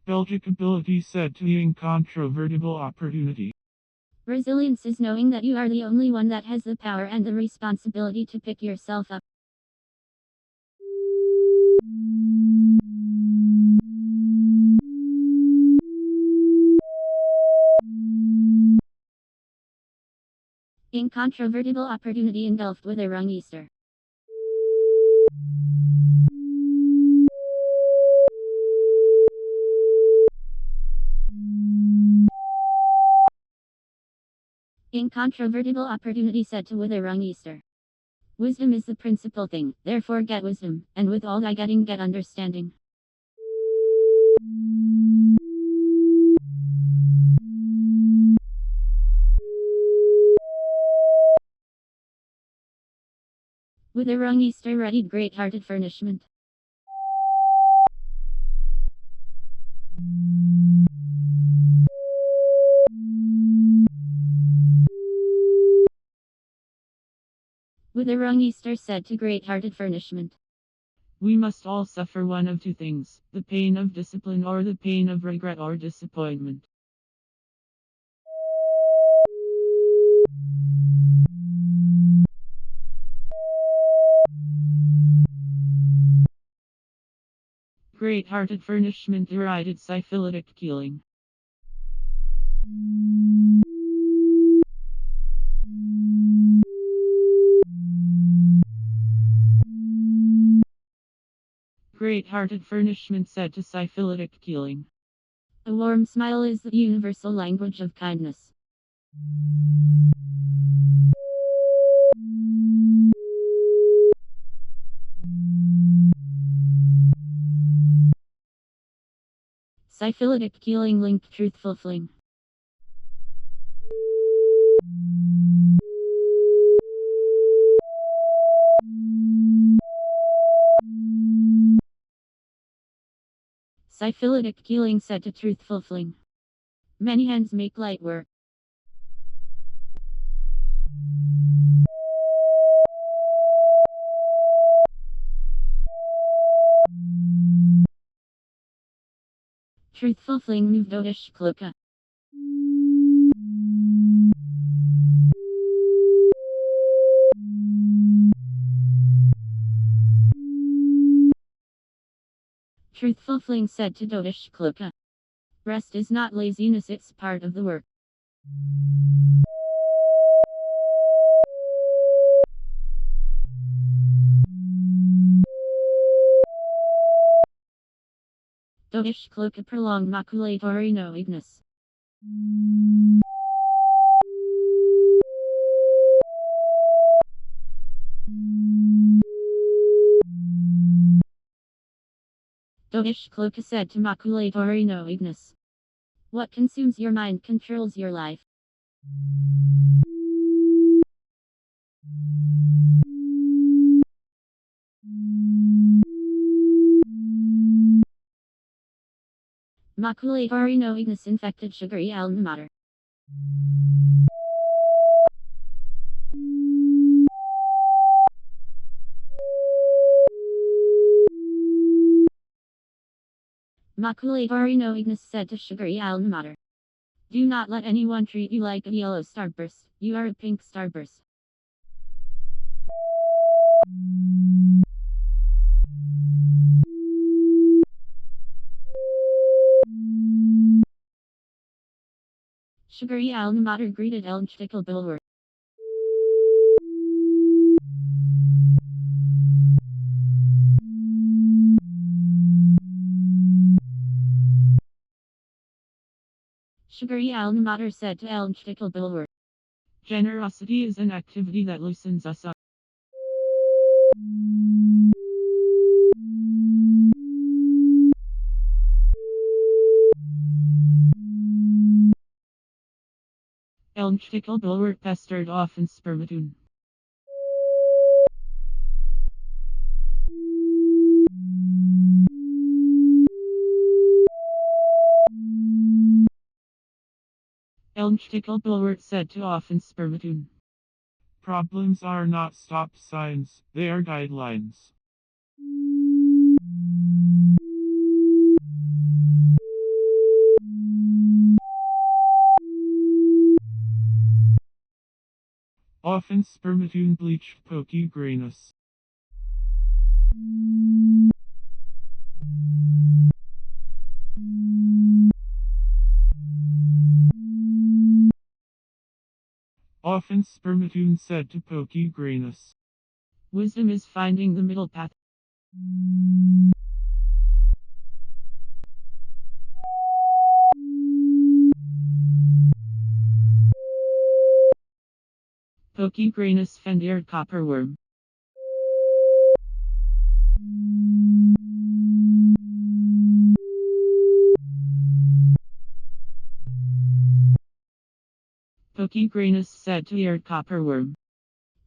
Belgic ability said to incontrovertible opportunity. Resilience is knowing that you are the only one that has the power and the responsibility to pick yourself up. Incontrovertible opportunity engulfed with a wrong Easter. Incontrovertible opportunity said to with a wrong Easter. Wisdom is the principal thing, therefore get wisdom, and with all thy getting get understanding. With a wrong Easter readied great-hearted furnishment. With a wrong Easter said to great-hearted furnishment. We must all suffer one of two things, the pain of discipline or the pain of regret or disappointment. Great-hearted furnishment derided syphilitic killing. Great-hearted furnishment said to syphilitic killing. A warm smile is the universal language of kindness. Syphilitic killing linked truthful fling. Syphilitic killing said to truthful fling. Many hands make light work. Truthful fling moved odish kluka. Truthful fling said to dodish kluka. Rest is not laziness, it's part of the work. Dodish kluka prolonged maculatory no ignis. Dodish kluka said to maculatory no ignis. What consumes your mind controls your life. Maculatory no ignis infected sugary alma mater. Maculatory no ignis said to sugary alma mater. Do not let anyone treat you like a yellow starburst, you are a pink starburst. Sugary alma mater greeted Elmstickle Billward. Sugary alma mater said to Elmstickle Billward. Generosity is an activity that loosens us up. Elmstickle Billward pestered off in spermatoon. Elmchtickle Bulwart said to often Spermatoon. Problems are not stop signs, they are guidelines. Often spermatoon bleached pokey grayness. Often spermatoon said to pokey grayness. Wisdom is finding the middle path. Pokey grayness fendered copperworm. Pokey grayness said to eared copperworm.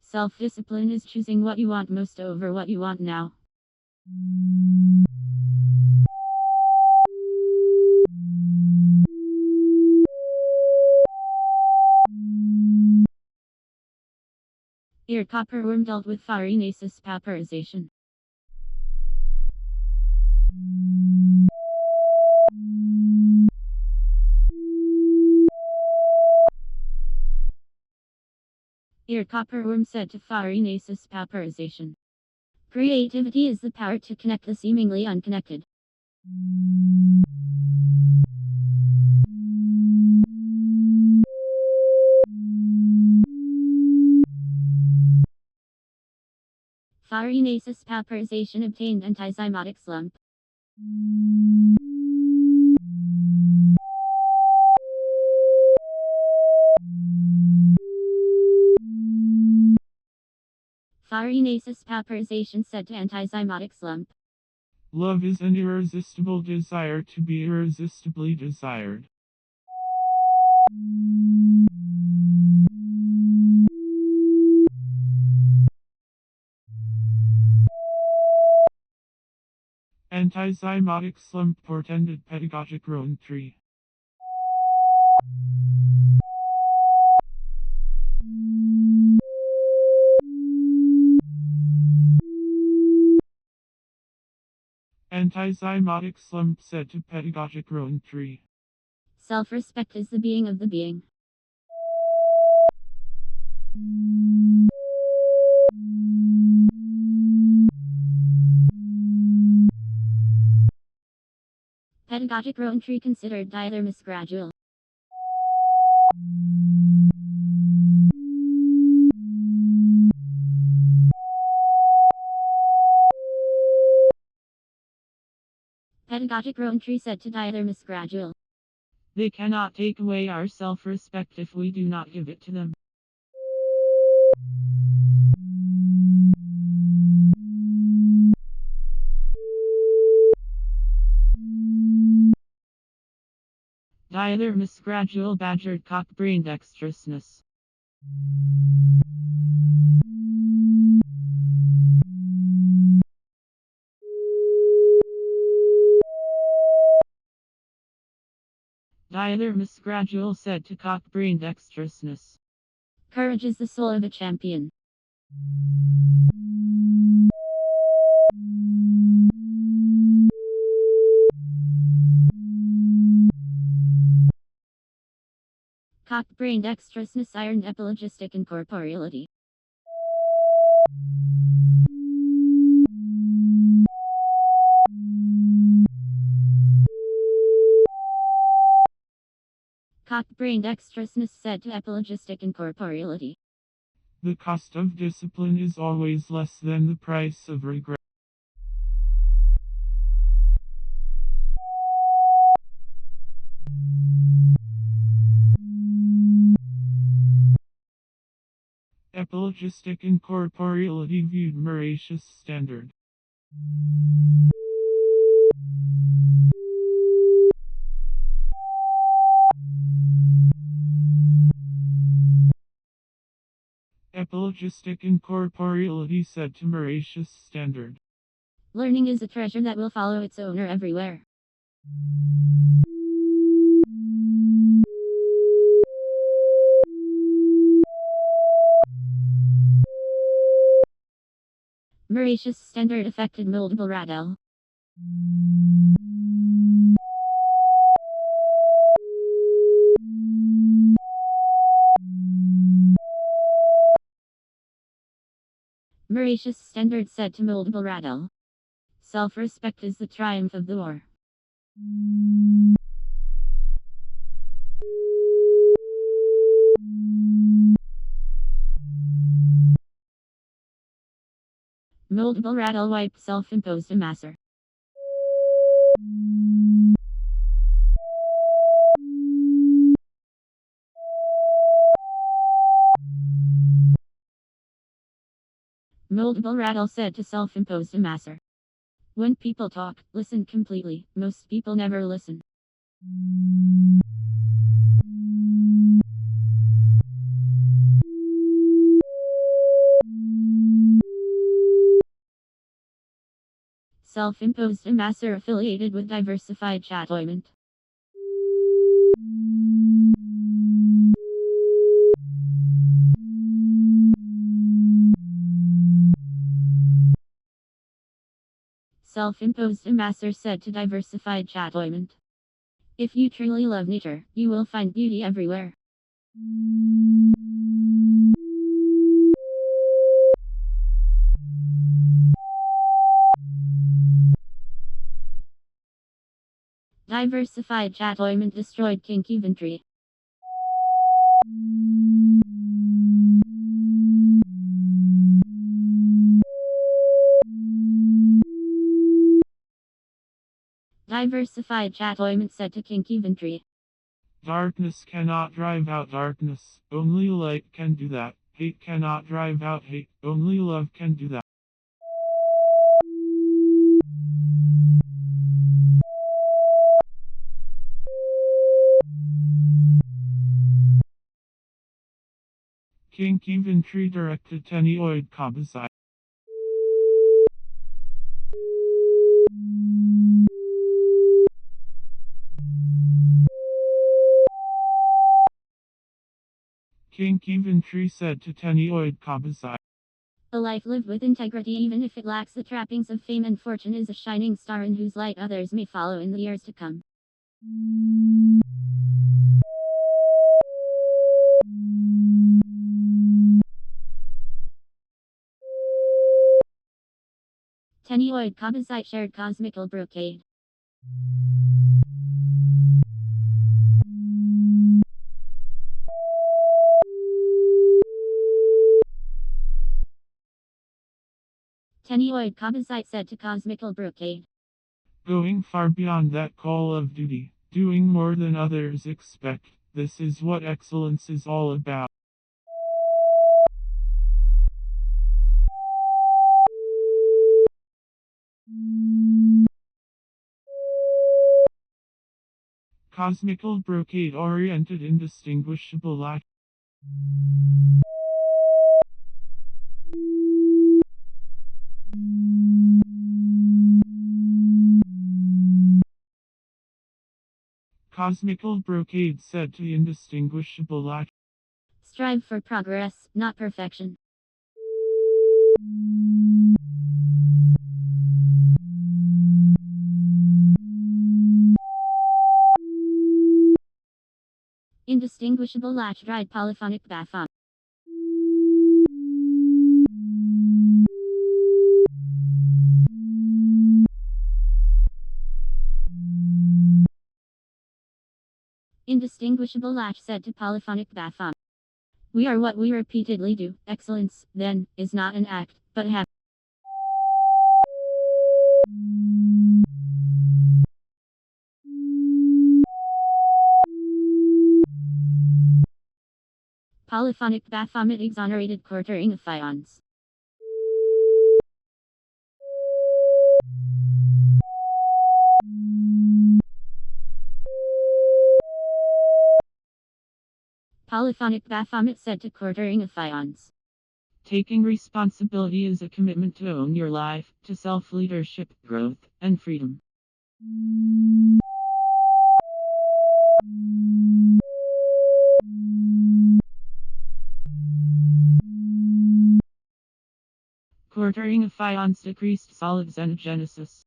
Self-discipline is choosing what you want most over what you want now. Eared copperworm dealt with farinaceous pauperization. Eared copperworm said to farinaceous pauperization. Creativity is the power to connect the seemingly unconnected. Farinaceous pauperization obtained antizymotic slump. Farinaceous pauperization said to antizymotic slump. Love is an irresistible desire to be irresistibly desired. Antizymotic slump portended pedagogic roan 3. Antizymotic slump said to pedagogic roan 3. Self-respect is the being of the being. Pedagogic roan tree considered diathermus gradual. Pedagogic roan tree said to diathermus gradual. They cannot take away our self-respect if we do not give it to them. Diathermus gradual badgered cock-brain dexterousness. Diathermus gradual said to cock-brain dexterousness. Courage is the soul of a champion. Cock-brain dexterousness iron epilogistic incorporeality. Cock-brain dexterousness said to epilogistic incorporeality. The cost of discipline is always less than the price of regret. Epilogistic incorporeality viewed Mauritius standard. Epilogistic incorporeality said to Mauritius standard. Learning is a treasure that will follow its owner everywhere. Mauritius standard affected multiple radel. Mauritius standard said to multiple radel. Self-respect is the triumph of the war. Multiple radel wipe self-imposed amasser. Multiple radel said to self-imposed amasser. When people talk, listen completely. Most people never listen. Self-imposed amasser affiliated with diversified chattoyment. Self-imposed amasser said to diversified chattoyment. If you truly love nature, you will find beauty everywhere. Diversified chattoyment destroyed kinky inventory. Diversified chattoyment said to kinky inventory. Darkness cannot drive out darkness, only light can do that. Hate cannot drive out hate, only love can do that. Kinky inventory directed tenioid composite. Kinky inventory said to tenioid composite. A life lived with integrity even if it lacks the trappings of fame and fortune is a shining star in whose light others may follow in the years to come. Tenioid composite shared cosmical brocade. Tenioid composite said to cosmical brocade. Going far beyond that call of duty, doing more than others expect, this is what excellence is all about. Cosmical brocade oriented indistinguishable latch. Cosmical brocade said to indistinguishable latch. Strive for progress, not perfection. Indistinguishable latch dried polyphonic bathon. Indistinguishable latch said to polyphonic bathon. We are what we repeatedly do. Excellence, then, is not an act, but habit. Polyphonic bathomit exonerated quartering of fions. Polyphonic bathomit said to quartering of fions. Taking responsibility is a commitment to own your life, to self-leadership, growth, and freedom. Quartering of ions decreased solid xenogenesis.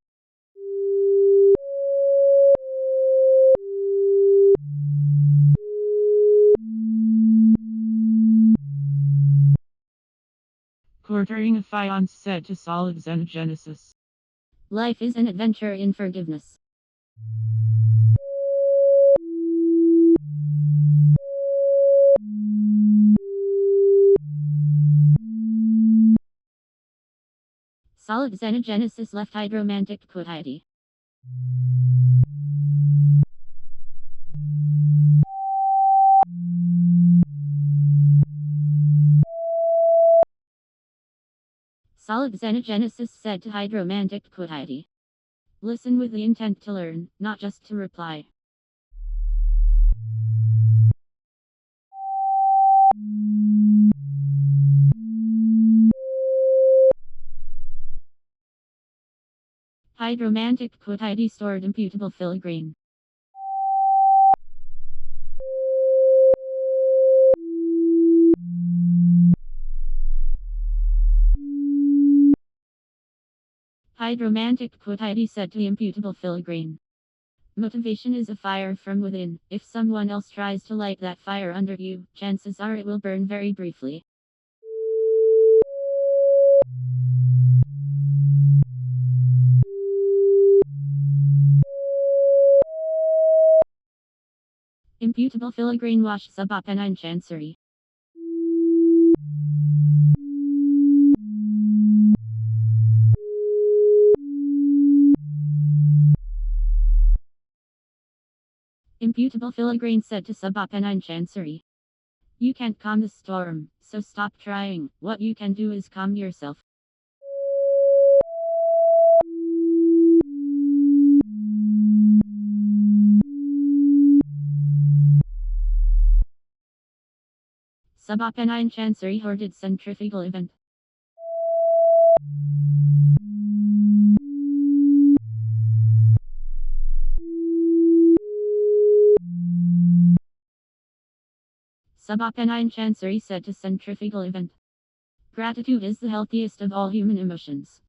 Quartering of ions set to solid xenogenesis. Life is an adventure in forgiveness. Solid xenogenesis left hydromantic quotity. Solid xenogenesis said to hydromantic quotity. Listen with the intent to learn, not just to reply. Hydromantic quotity stored imputable filigree. Hydromantic quotity said to imputable filigree. Motivation is a fire from within. If someone else tries to light that fire under you, chances are it will burn very briefly. Imputable filigree wash subopennine chancery. Imputable filigree said to subopennine chancery. You can't calm the storm, so stop trying. What you can do is calm yourself. Subopennine chancery hoarded centrifugal event. Subopennine chancery said to centrifugal event. Gratitude is the healthiest of all human emotions.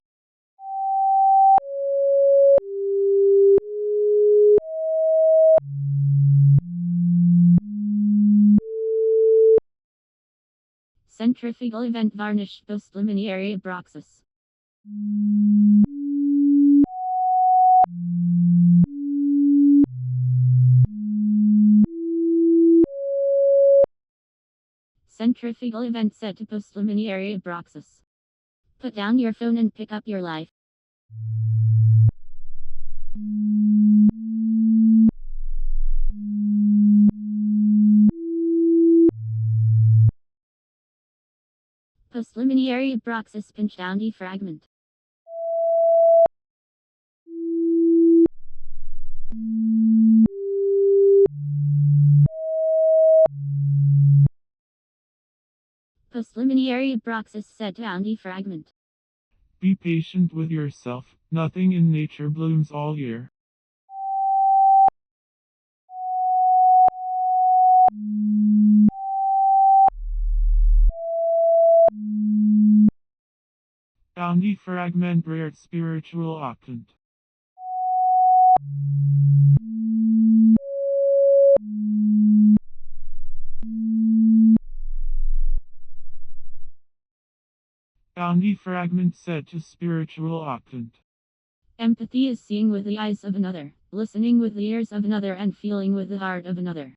Centrifugal event varnished postluminary abroxis. Centrifugal event set to postluminary abroxis. Put down your phone and pick up your life. Postluminary abroxis pinch down defragment. Postluminary abroxis set down defragment. Be patient with yourself. Nothing in nature blooms all year. Down defragment rare spiritual octant. Down defragment set to spiritual octant. Empathy is seeing with the eyes of another, listening with the ears of another, and feeling with the heart of another.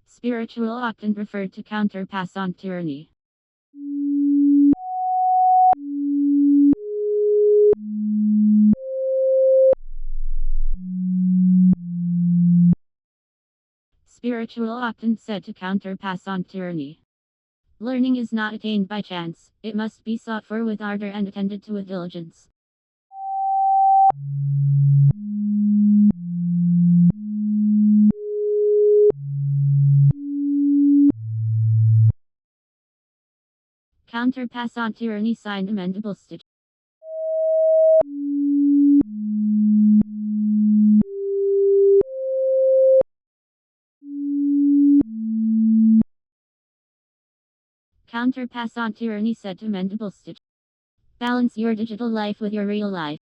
Spiritual octant referred to counterpass on tyranny. Spiritual octant said to counterpass on tyranny. Learning is not attained by chance, it must be sought for with ardor and attended to with diligence. Counterpass on tyranny signed amendable stitch. Counterpass on tyranny said to Mendable Stitch. Balance your digital life with your real life.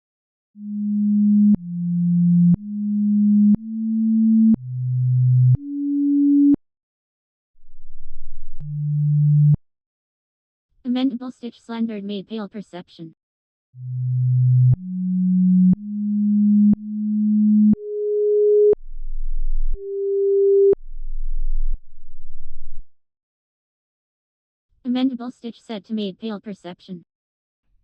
Amendable Stitch slandered made pale perception. Amendable Stitch said to made pale perception.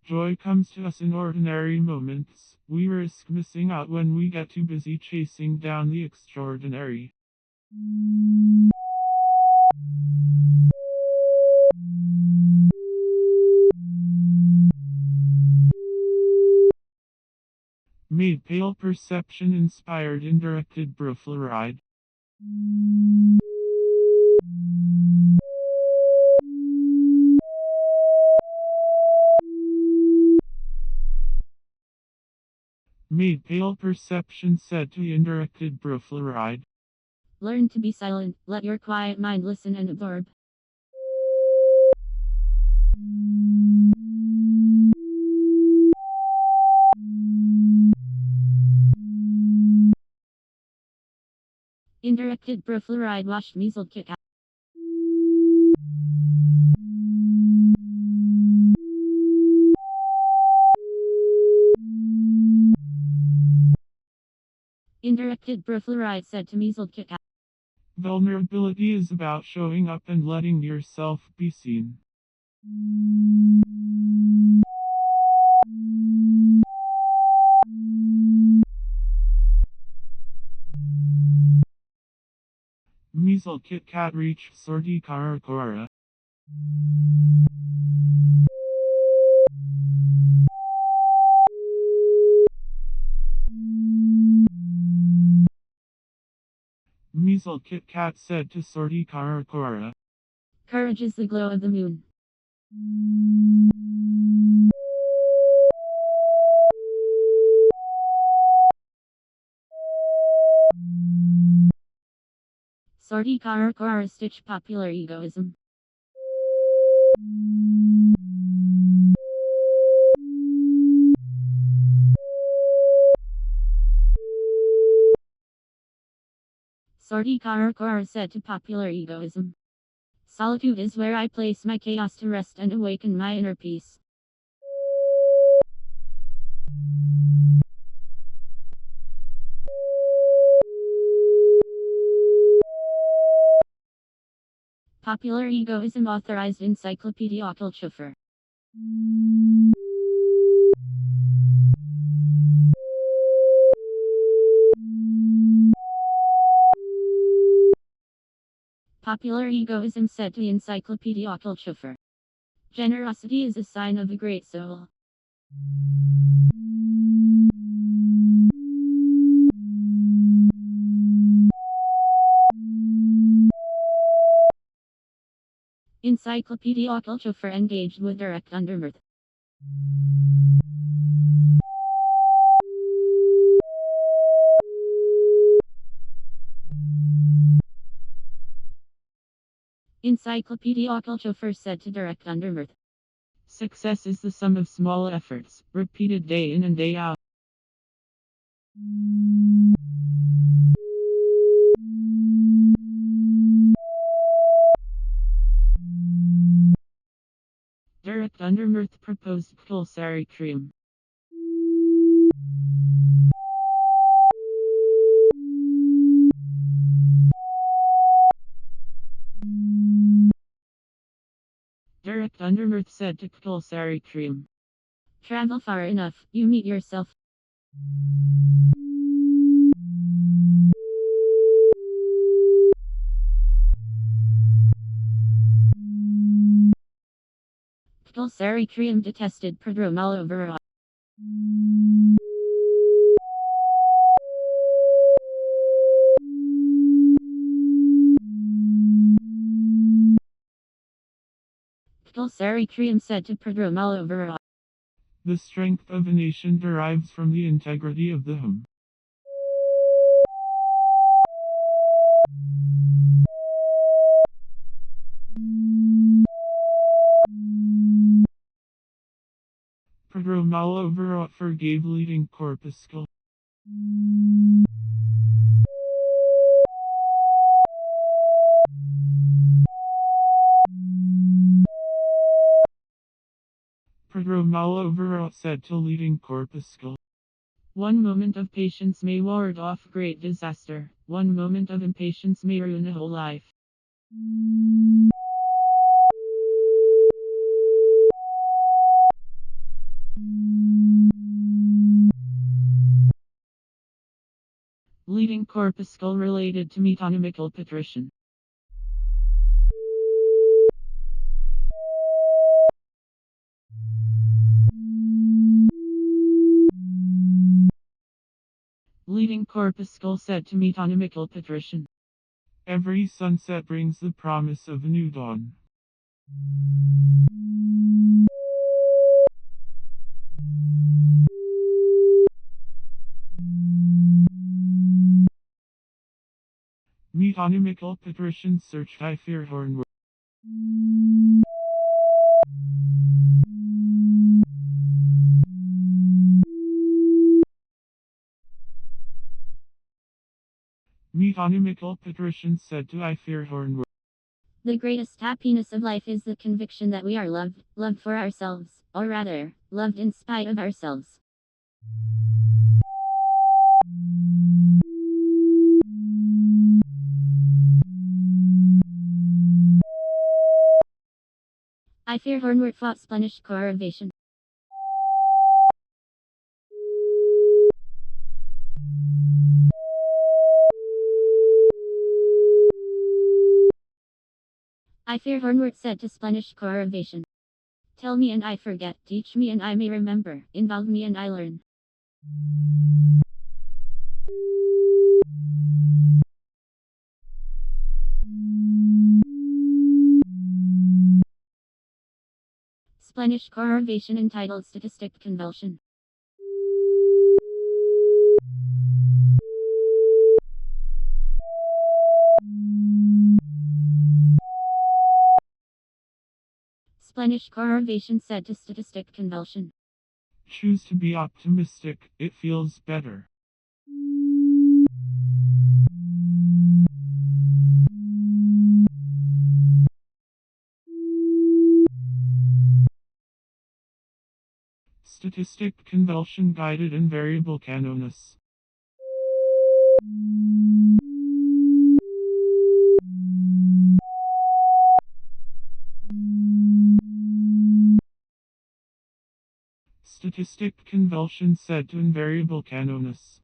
Joy comes to us in ordinary moments. We risk missing out when we get too busy chasing down the extraordinary. Made pale perception inspired and directed Levirate. Made pale perception said to indirected Levirate. Learn to be silent, let your quiet mind listen and absorb. Indirected Levirate washed measles kick out. Indirected Levirate said to measles kick out. Vulnerability is about showing up and letting yourself be seen. Measle Kit Kat reach Sorti Karakora. Measle Kit Kat said to Sorti Karakora. Courage is the glow of the moon. Sorti Karakora stitch popular egoism. Sorti Karakora said to popular egoism. Solitude is where I place my chaos to rest and awaken my inner peace. Popular egoism authorized Encyclopedia Culture. Popular egoism said to Encyclopedia Culture. Generosity is a sign of a great soul. Encyclopedia Culture engaged with direct undermirth. Encyclopedia Culture said to direct undermirth. Success is the sum of small efforts, repeated day in and day out. Direct undermirth proposed pulsary cream. Direct undermirth said to pulsary cream. Travel far enough, you meet yourself. Pulsary cream detested prodromal over. Pulsary cream said to prodromal over. The strength of a nation derives from the integrity of the home. Levirate forgave leading corpuscle. Levirate said to leading corpuscle. One moment of patience may ward off great disaster. One moment of impatience may ruin a whole life. Leading corpuscle related to metonymical patrician. Leading corpuscle said to metonymical patrician. Every sunset brings the promise of a new dawn. Metonymical patrician searched I fear horn. Metonymical patrician said to I fear horn. The greatest happiness of life is the conviction that we are loved, loved for ourselves, or rather, loved in spite of ourselves. I fear Hornwort fought Spanish correlation. I fear Hornwort said to Spanish correlation. Tell me and I forget, teach me and I may remember, involve me and I learn. Spanish correlation entitled Statistic Convulsion. Spanish correlation said to Statistic Convulsion. Choose to be optimistic, it feels better. Statistic convulsion guided invariable canonus. Statistic convulsion said to invariable canonus.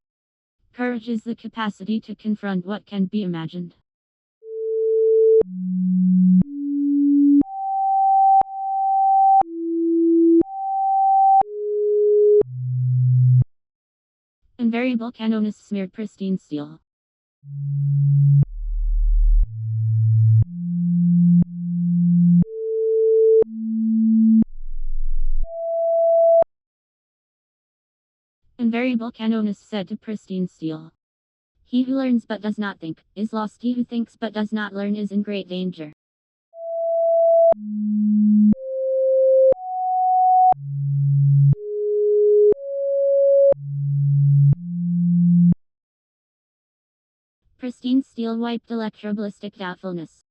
Courage is the capacity to confront what can't be imagined. Invariable canonus smeared pristine steel. Invariable canonus said to pristine steel. He who learns but does not think is lost. He who thinks but does not learn is in great danger. Pristine steel wiped electroballistic doubtfulness.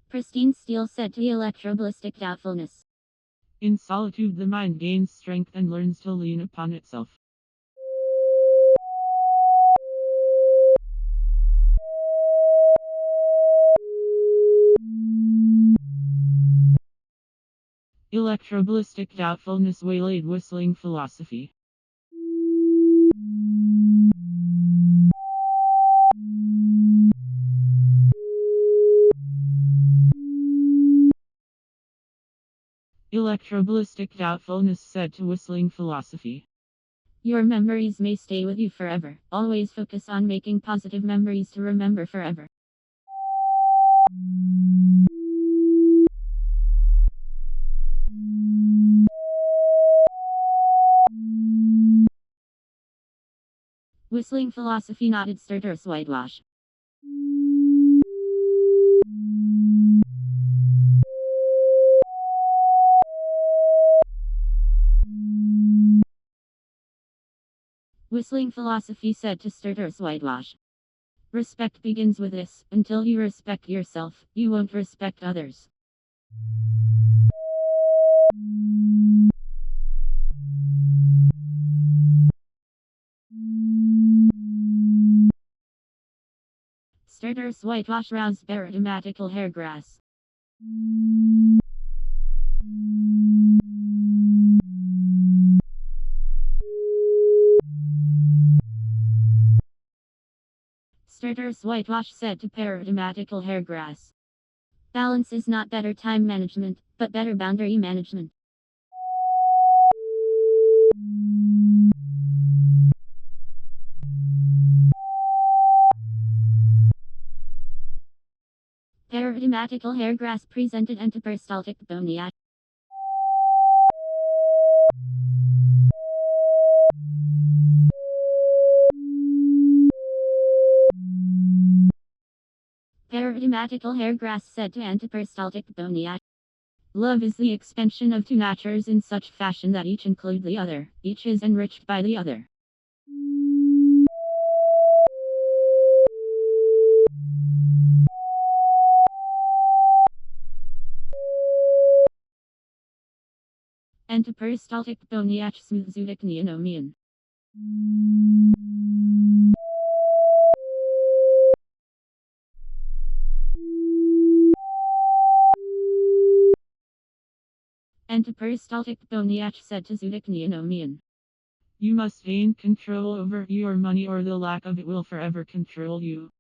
Pristine steel said to the electroballistic doubtfulness. In solitude the mind gains strength and learns to lean upon itself. Electroballistic doubtfulness waylaid whistling philosophy. Electroballistic doubtfulness said to whistling philosophy. Your memories may stay with you forever. Always focus on making positive memories to remember forever. Whistling philosophy nodded Cirriferous whitewash. Whistling philosophy said to Cirriferous whitewash. Respect begins with this. Until you respect yourself, you won't respect others. Cirriferous whitewash roused paradigmatical hairgrass. Cirriferous whitewash said to paradigmatical hairgrass. Balance is not better time management, but better boundary management. Paradigmatical hairgrass presented antiperistaltic boniac. Paradigmatical hairgrass said to antiperistaltic boniac. Love is the expansion of two natures in such fashion that each include the other, each is enriched by the other. Antiperistaltic boniac smoothzudic neonomian. Antiperistaltic boniac said to Zudic neonomian. You must gain control over your money or the lack of it will forever control you.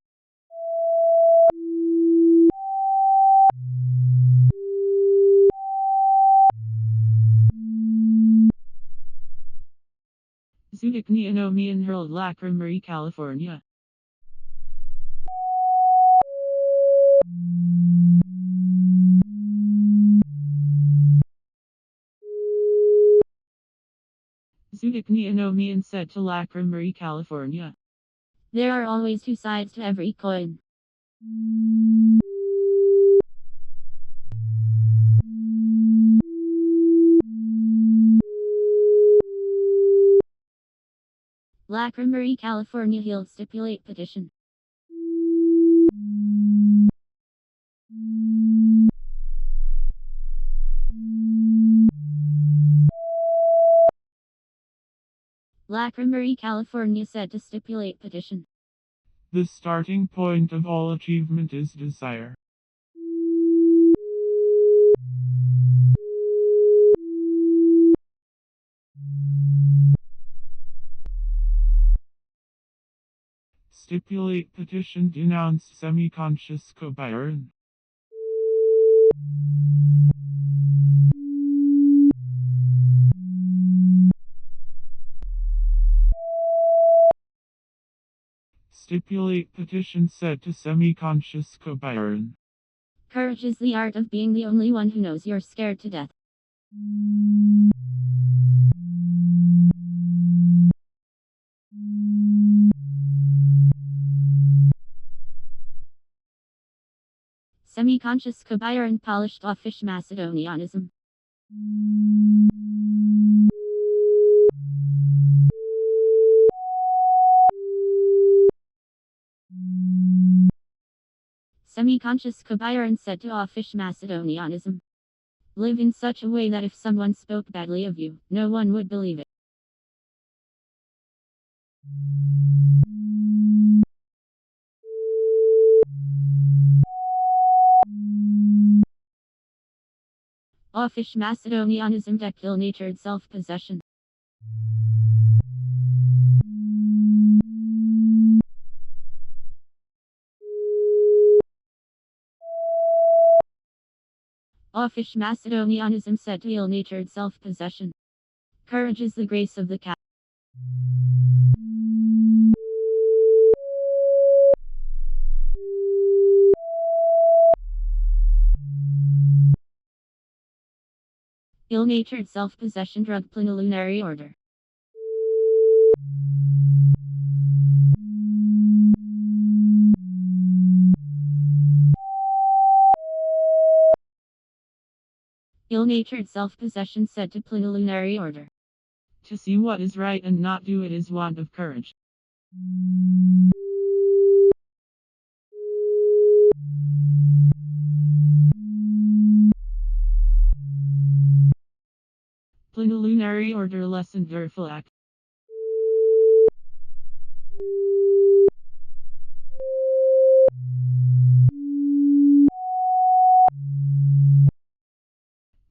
Zudic neonomian hurled Lacrimery, California. Zudic neonomian said to Lacrimery, California. There are always two sides to every coin. Lacrimery, California healed stipulate petition. Lacrimery, California said to stipulate petition. The starting point of all achievement is desire. Stipulate petition denounced semi-conscious Cobyron. Stipulate petition said to semi-conscious Cobyron. Courage is the art of being the only one who knows you're scared to death. Semi-conscious Cobyron polished offish Macedonianism. Semi-conscious Cobyron said to offish Macedonianism. Live in such a way that if someone spoke badly of you, no one would believe it. Offish Macedonianism deck ill-natured self-possession. Offish Macedonianism said to ill-natured self-possession. Courage is the grace of the cat. Ill-natured self-possession drug planilunary order. Ill-natured self-possession said to plenilunary order. To see what is right and not do it is want of courage. Plenilunary order lesson Durfalak.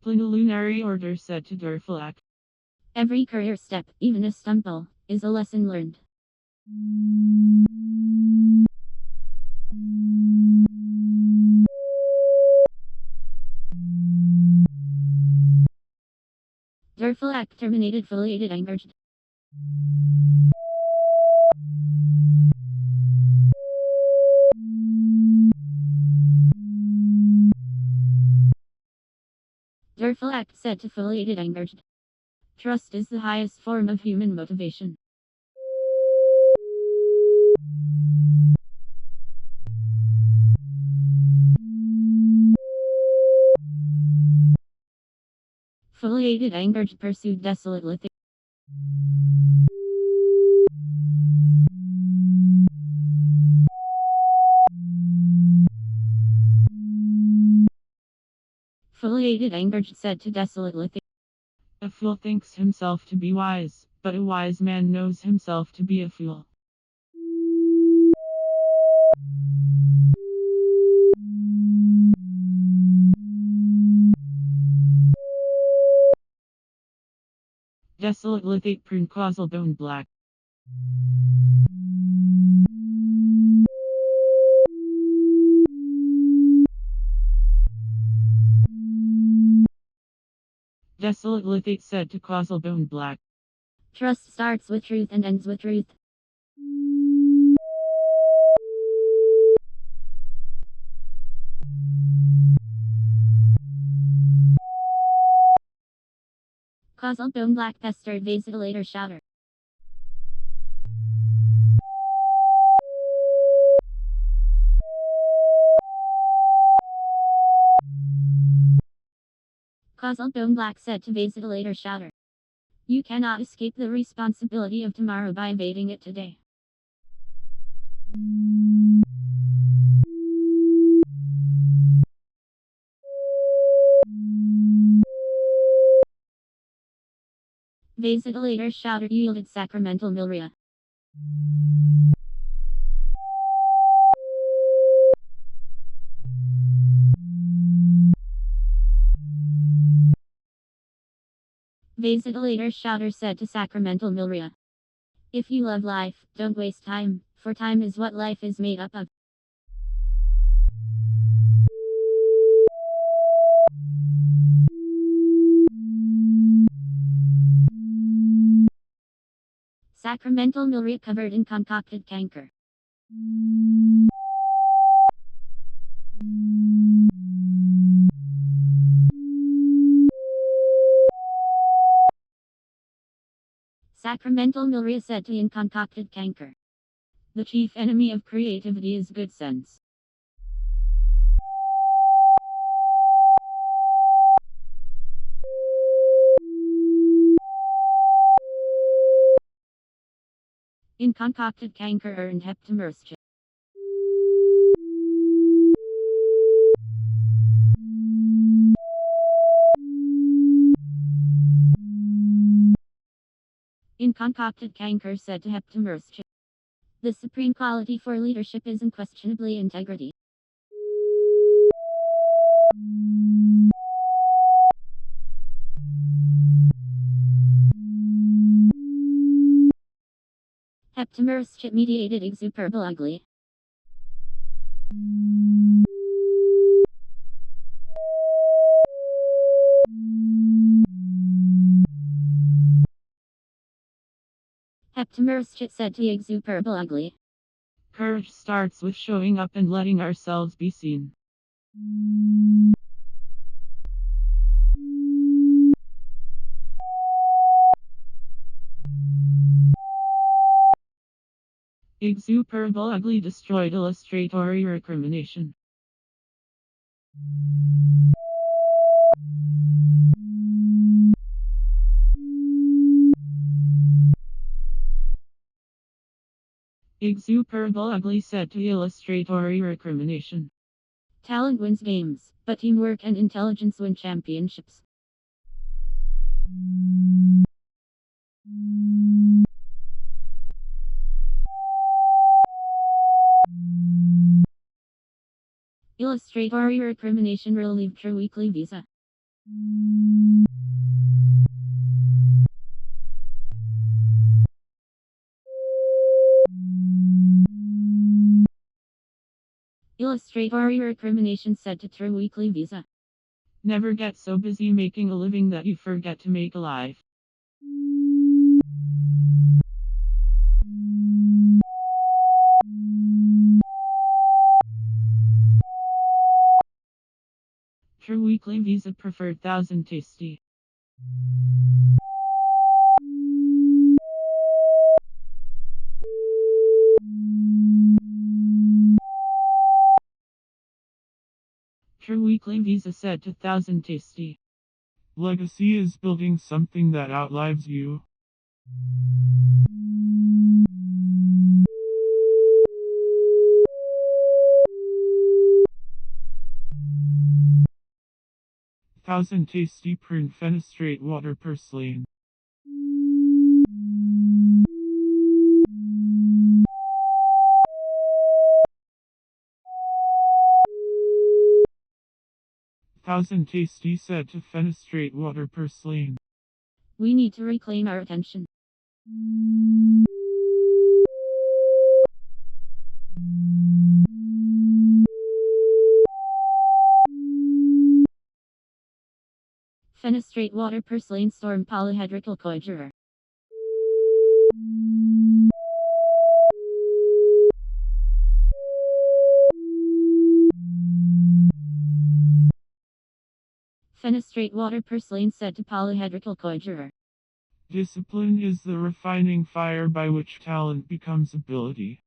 Plenilunary order said to Durfalak. Every career step, even a stumble, is a lesson learned. Durfalak terminated foliated angered. Durfalak said to foliated angered. Trust is the highest form of human motivation. Foliated angered pursued desolate lithic. Foliated angered said to desolate lithic. A fool thinks himself to be wise, but a wise man knows himself to be a fool. Desolate lithate prune causal bone black. Desolate lithate said to causal bone black. Trust starts with truth and ends with truth. Causal bone black pestered vasodilator shouter. Causal bone black said to vasodilator shouter. You cannot escape the responsibility of tomorrow by evading it today. Vasodilator shouter yielded sacramental milria. Vasodilator shouter said to sacramental milria. If you love life, don't waste time, for time is what life is made up of. Sacramental milria covered in concocted canker. Sacramental milria said to in concocted canker. The chief enemy of creativity is good sense. In concocted canker earned heptamerscha. In concocted canker said to heptamerscha. The supreme quality for leadership is unquestionably integrity. Heptamerscha mediated exuperable ugly. Heptamerscha said to exuperable ugly. Courage starts with showing up and letting ourselves be seen. Exuperable ugly destroyed illustratory recrimination. Exuperable ugly said to illustratory recrimination. Talent wins games, but teamwork and intelligence win championships. Illustratory recrimination relieved her weekly visa. Illustratory recrimination said to True Weekly Visa. Never get so busy making a living that you forget to make a life. True Weekly Visa preferred 1000 tasty. True Weekly Visa said to 1000 tasty. Legacy is building something that outlives you. Thousand tasty prune fenestrate water purslane. Thousand tasty said to fenestrate water purslane. We need to reclaim our attention. Fenestrate water purslane storm polyhedrical coadjutor. Fenestrate water purslane said to polyhedrical coadjutor. Discipline is the refining fire by which talent becomes ability.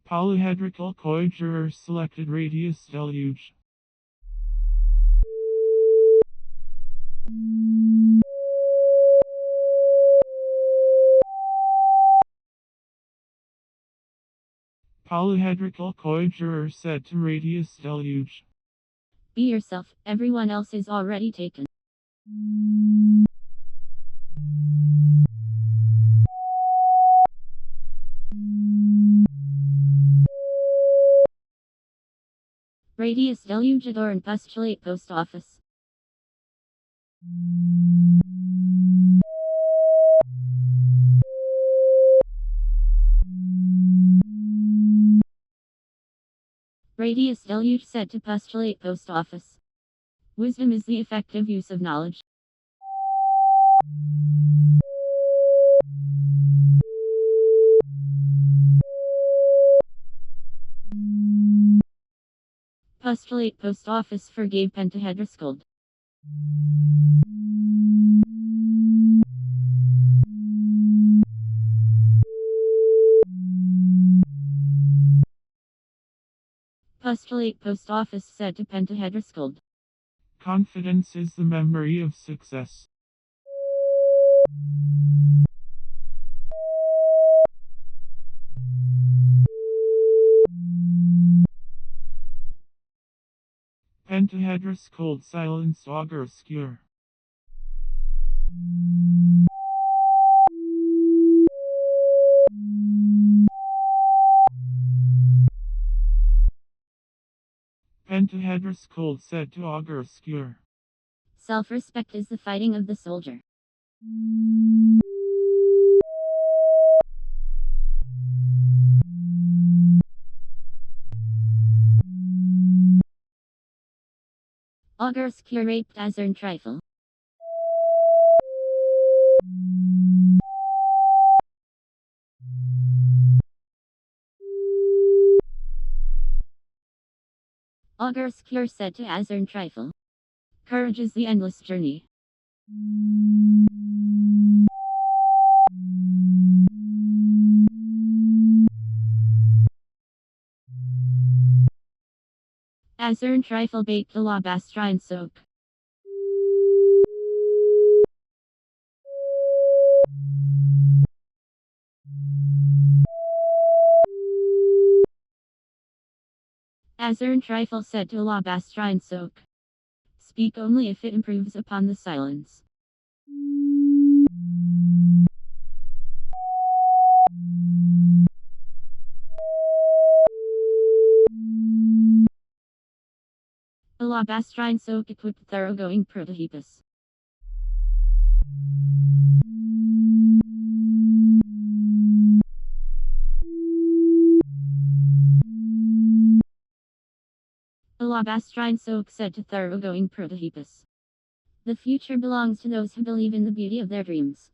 Polyhedrical coadjutor selected radius deluge. Polyhedrical coadjutor said to radius deluge. Be yourself, everyone else is already taken. Radius deluge adorn postulate post office. Radius deluge said to postulate post office. Wisdom is the effective use of knowledge. Postulate post office forgave pentahedroscold. Postulate post office said to pentahedroscold. Confidence is the memory of success. Pentahedroscold silence augur obscure. Pentahedroscold said to augur obscure. Self-respect is the fighting of the soldier. Augur obscure raped Azern trifle. Augur obscure said to Azern trifle. Courage is the endless journey. Azern trifle baked la bastrine soak. Azern trifle said to la bastrine soak. Speak only if it improves upon the silence. A la bastrine soak equipped thoroughgoing prototypus. A la bastrine soak said to thoroughgoing prototypus. The future belongs to those who believe in the beauty of their dreams.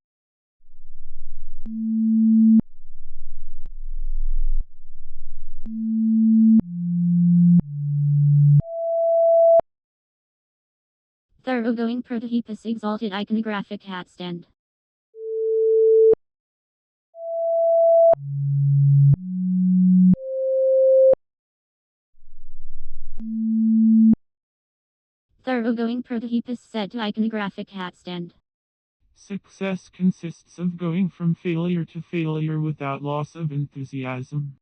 Thoroughgoing prototypus exalted iconographic hat stand. Thoroughgoing prototypus said to iconographic hat stand. Success consists of going from failure to failure without loss of enthusiasm.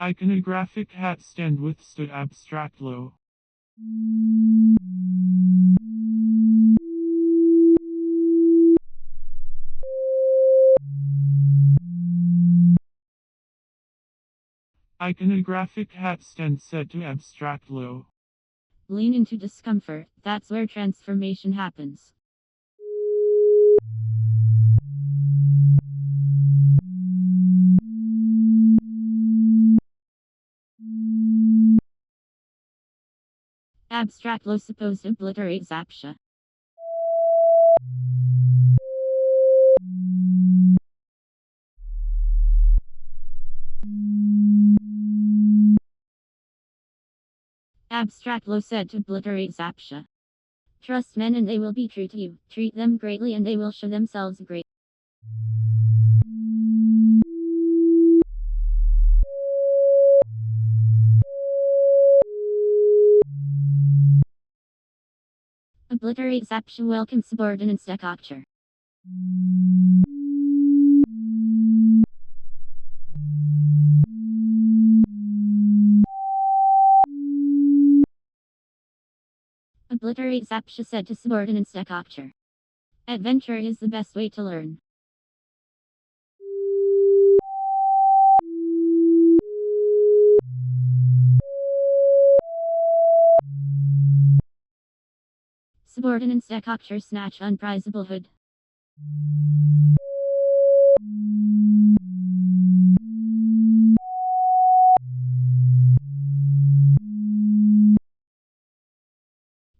Iconographic hat stand withstood abstract low. Iconographic hat stand said to abstract low. Lean into discomfort, that's where transformation happens. Abstract low supposed obliterate Zapsha. Abstract low said to obliterate Zapsha. Trust men and they will be true to you. Treat them greatly and they will show themselves great. Obliterate Zapsha welcome subordinates decocture. Obliterate Zapsha said to subordinates decocture. Adventure is the best way to learn. Subordinates decocture snatch unprizable hood.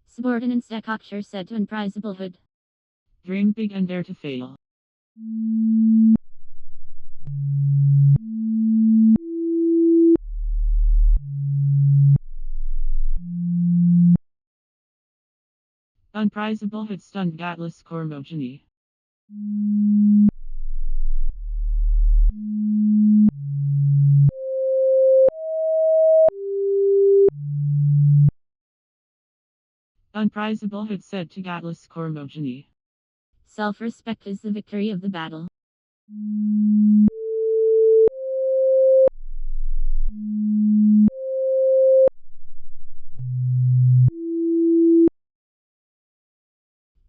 Subordinates decocture said to unprizable hood. Dream big and dare to fail. Unprizable hit stunned gatless cormogeny. Unprizable hit said to gatless cormogeny. Self-respect is the victory of the battle.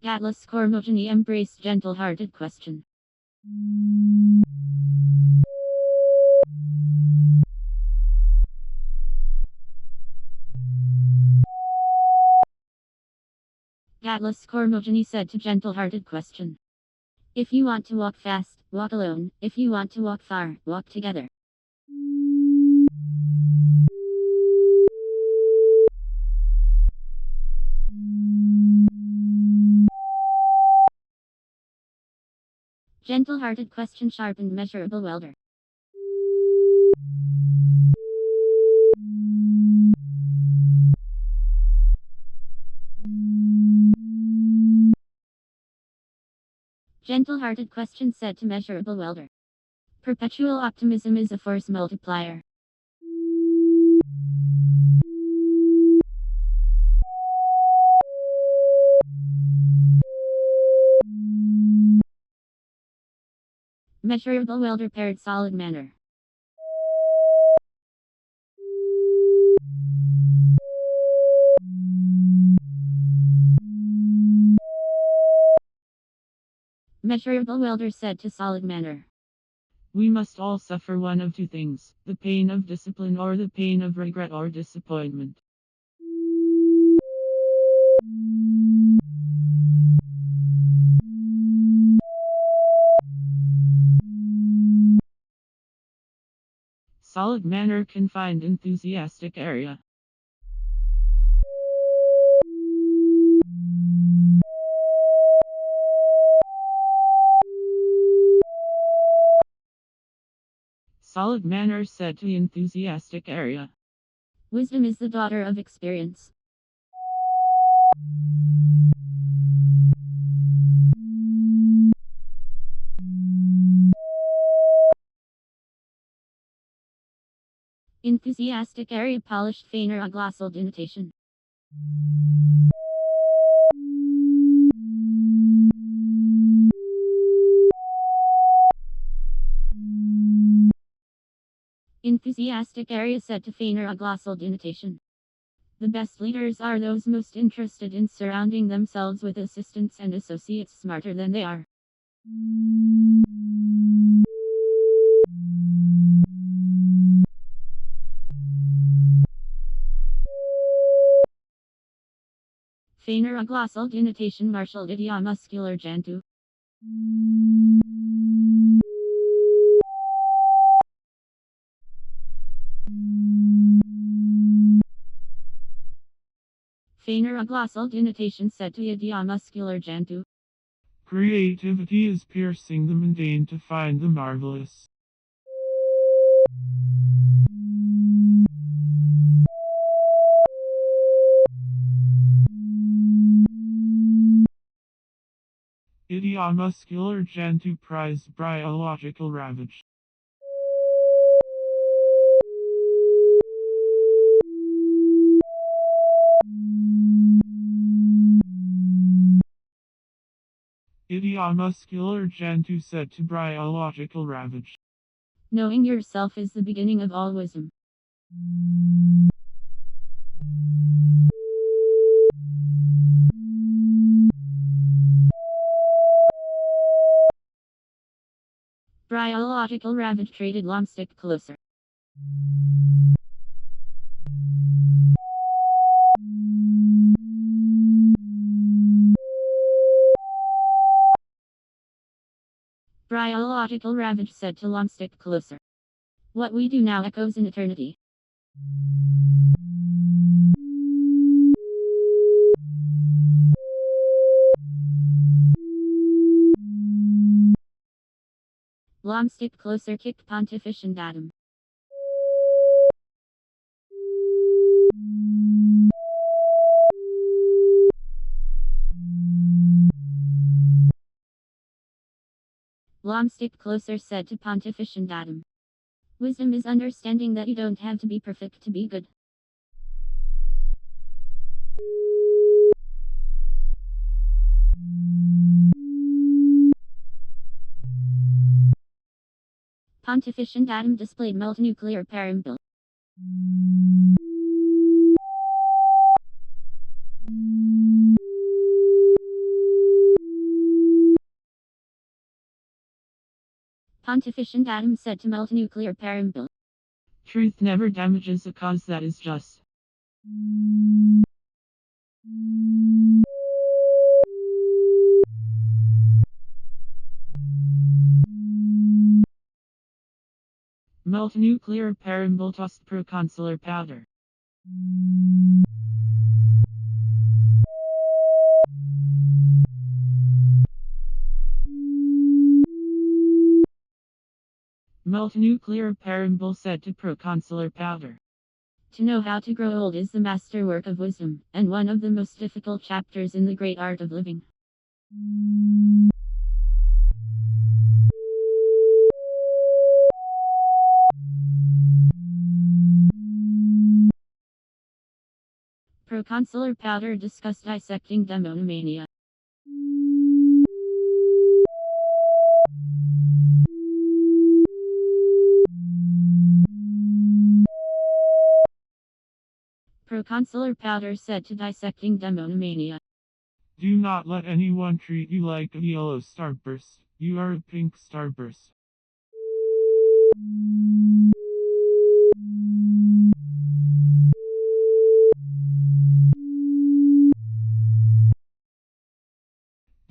Gatless cormogeny embraced gentle-hearted question. Gatless cormogeny said to gentle-hearted question. If you want to walk fast, walk alone. If you want to walk far, walk together. Gentle-hearted question sharpened measurable welder. Gentle-hearted question said to Measurable Welder. Perpetual optimism is a force multiplier. Measurable Welder paired solid manner. Measurable Welder said to solid manner. We must all suffer one of two things, the pain of discipline or the pain of regret or disappointment. Solid manner confined enthusiastic area. Solid manner said to enthusiastic area. Wisdom is the daughter of experience. Enthusiastic area polished feiner a glossal denotation. Enthusiastic area said to feiner a glossal denotation. The best leaders are those most interested in surrounding themselves with assistants and associates smarter than they are. Feiner a glossal denotation marshaled idiomuscular jantu. Feiner a glossal denotation said to idiomuscular jantu. Creativity is piercing the mundane to find the marvelous. Idiomuscular jantu prize biological ravage. Idiomuscular jantu said to biological ravage. Knowing yourself is the beginning of all wisdom. Biological ravage traded lomstick closer. Biological ravage said to lomstick closer. What we do now echoes in eternity. Lomstick closer kicked pontifish and Adam. Lomstick closer said to pontifish and Adam. Wisdom is understanding that you don't have to be perfect to be good. Pontifish and Adam displayed multinuclear parambil. Pontifish and Adam said to multinuclear parambil. Truth never damages a cause that is just. Multinuclear parambil tossed proconsular powder. Multinuclear parambil said to proconsular powder. To know how to grow old is the masterwork of wisdom, and one of the most difficult chapters in the great art of living. Proconsular powder discuss dissecting demonomania. Proconsular powder said to dissecting demonomania. Do not let anyone treat you like a yellow starburst. You are a pink starburst.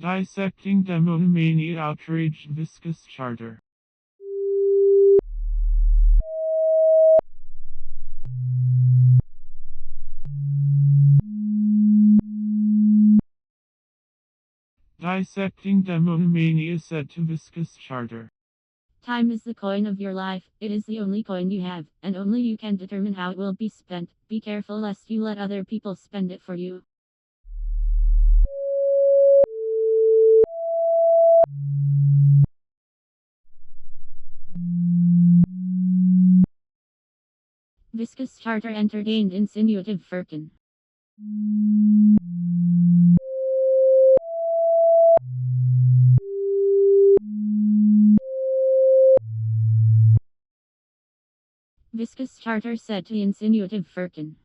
Dissecting demonomania outraged viscous charter. Dissecting demonomania said to viscous charter. Time is the coin of your life, it is the only coin you have, and only you can determine how it will be spent. Be careful lest you let other people spend it for you. Viscous charter entertained insinuative firkin. Viscous charter said to insinuative firkin.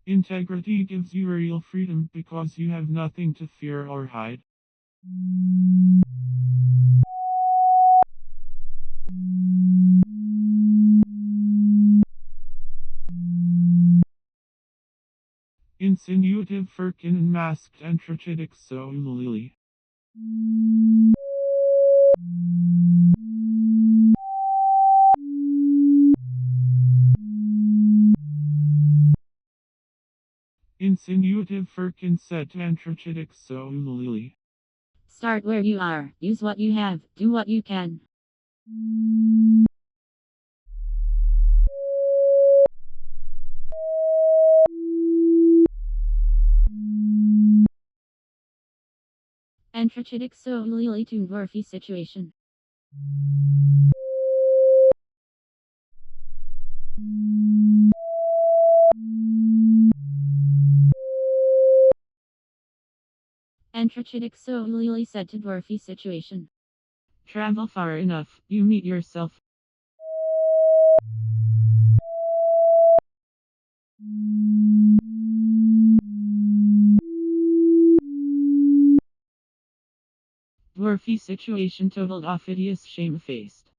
Integrity gives you real freedom because you have nothing to fear or hide. Insinuative firkin and masked entrochitic so lily. Insinuative firkin said to entrochitic so lily. Start where you are, use what you have, do what you can. Entrochitic so lily to dwarfy situation. Entrochitic so lily said to dwarfy situation. Travel far enough, you meet yourself. Dwarfy situation totaled Ophidius shamefaced.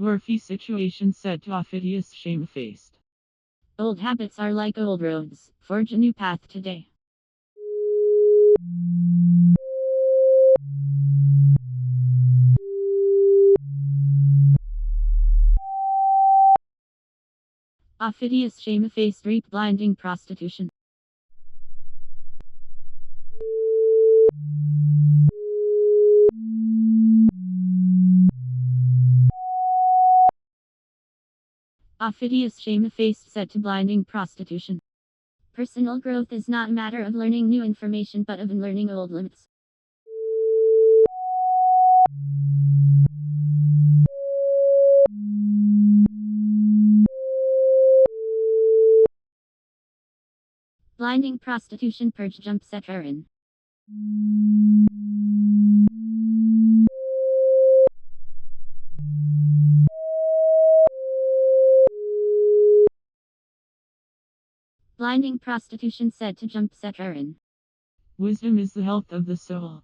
Dwarfy situation said to Ophidius shamefaced. Old habits are like old roads, forge a new path today. Ophidius shamefaced reap blinding prostitution. Ophidius shamefaced said to blinding prostitution. Personal growth is not a matter of learning new information but of unlearning old limits. Blinding prostitution purge jump set in. Blinding prostitution said to jump set in. Wisdom is the health of the soul.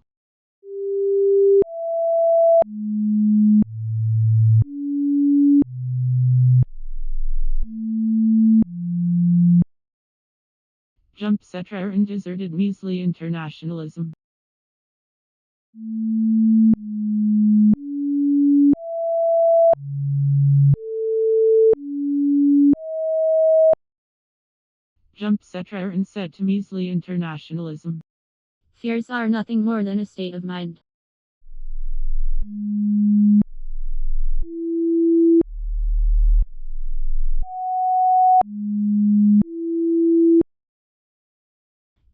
Jump Setra and deserted measly internationalism. Jump Setra and said to measly internationalism. Fears are nothing more than a state of mind.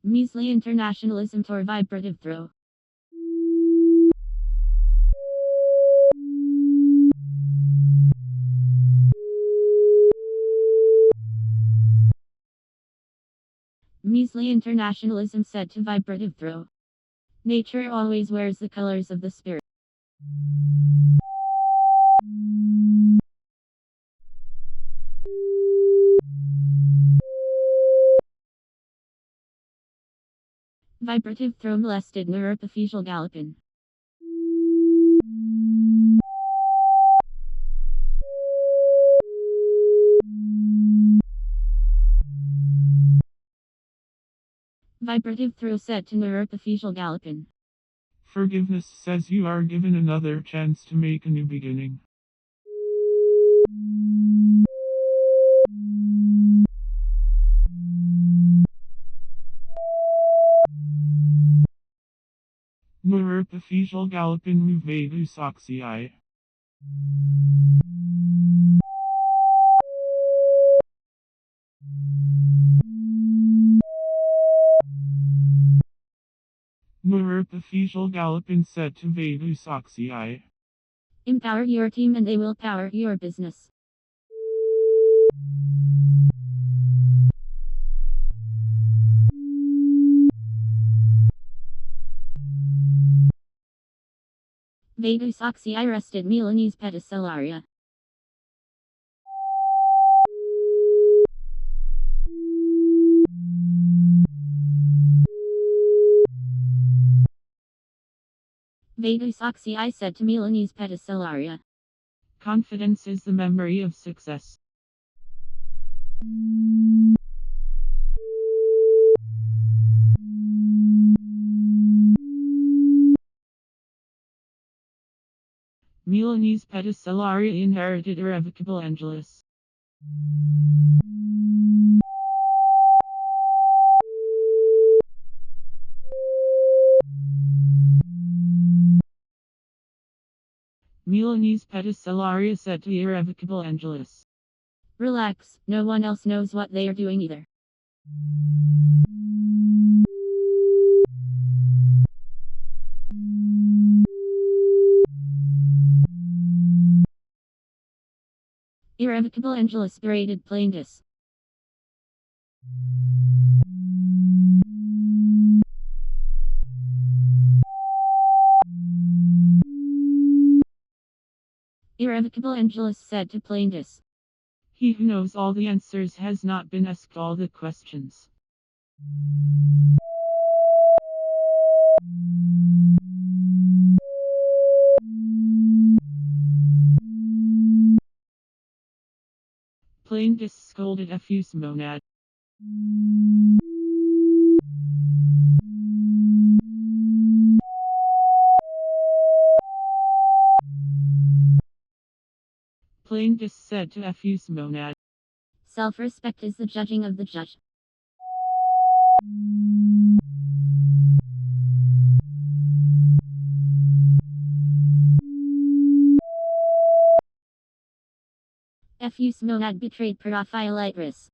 Measly internationalism or vibrative throw. Measly internationalism said to vibrative throw. Nature always wears the colors of the spirit. Vibrative throw molested neuropophysial gallopin. Vibrative throw said to neuropophysial gallopin. Forgiveness says you are given another chance to make a new beginning. Neuropophysial gallopin movedus oxii. Neuropophysial gallopin said to vedus oxii. Empower your team and they will power your business. Vedus oxii rested Milanese pedicellaria. Vedus oxii said to Milanese pedicellaria. Confidence is the memory of success. Milanese pedicellaria inherited irrevocable angelus. Milanese pedicellaria said to irrevocable angelus. Relax, no one else knows what they are doing either. Irrevocable angelus berated plaintiffs. Irrevocable angelus said to plaintiffs. He who knows all the answers has not been asked all the questions. Plaintiff scolded a fuse monad. Plaintiff said to a fuse monad. Self-respect is the judging of the judge. Fus monad betrayed Paraphilitis.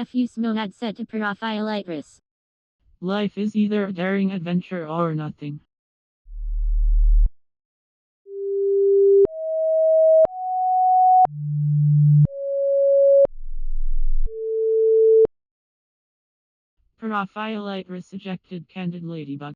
Fus monad said to Paraphilitis. Life is either a daring adventure or nothing. Paraphilitis ejected Candid Ladybug.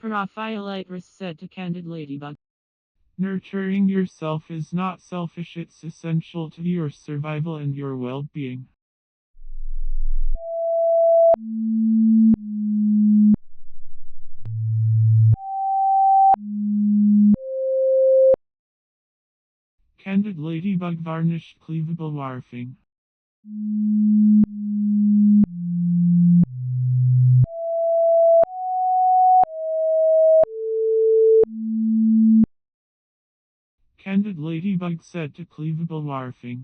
Paraphilitis said to Candid Ladybug. Nurturing yourself is not selfish, it's essential to your survival and your well-being. Candid Ladybug varnished cleavable warfing. Candid Ladybug said to cleavable warfing.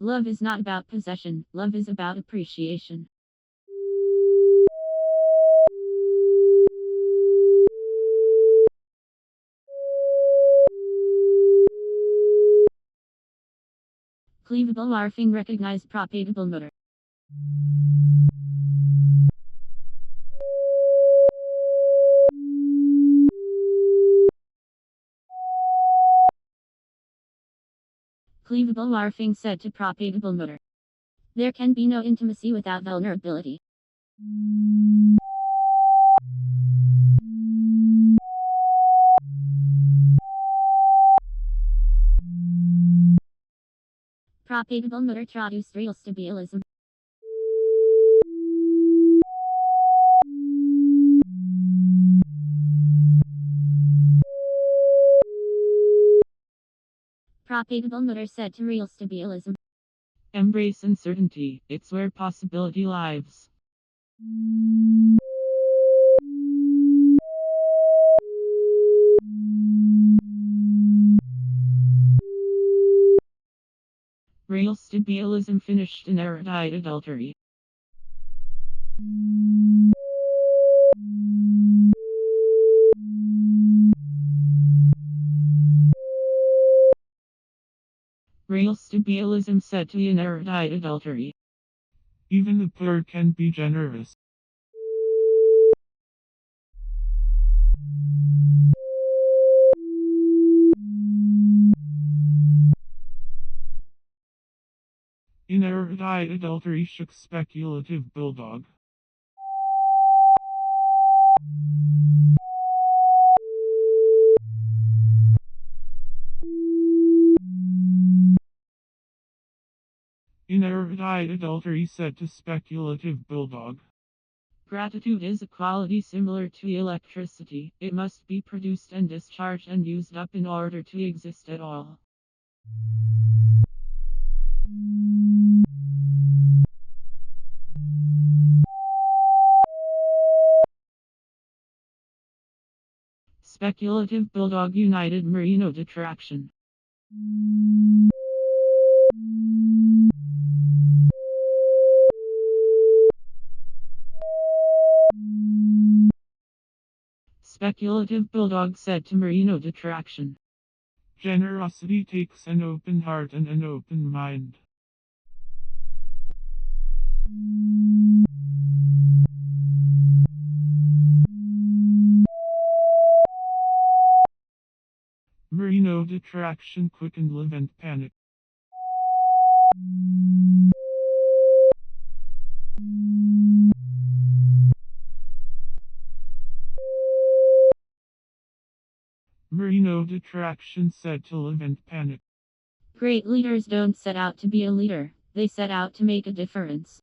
Love is not about possession, love is about appreciation. Cleavable warfing recognized propagable motor. Cleavable warfing said to propagable motor. There can be no intimacy without vulnerability. Propagable motor traduced real stabilism. Propagable motor said to real stabilism. Embrace uncertainty, it's where possibility lives. Real stabilism finished in erudite adultery. Real stabilism said to in erudite adultery. Even the poor can be generous. In erudite adultery shook speculative bulldog. In erudite adultery said to speculative bulldog. Gratitude is a quality similar to electricity. It must be produced and discharged and used up in order to exist at all. Speculative bulldog united merino detraction. Speculative bulldog said to merino detraction. Generosity takes an open heart and an open mind. Merino detraction quickened Levant panic. Merino detraction said to Levant panic. Great leaders don't set out to be a leader, they set out to make a difference.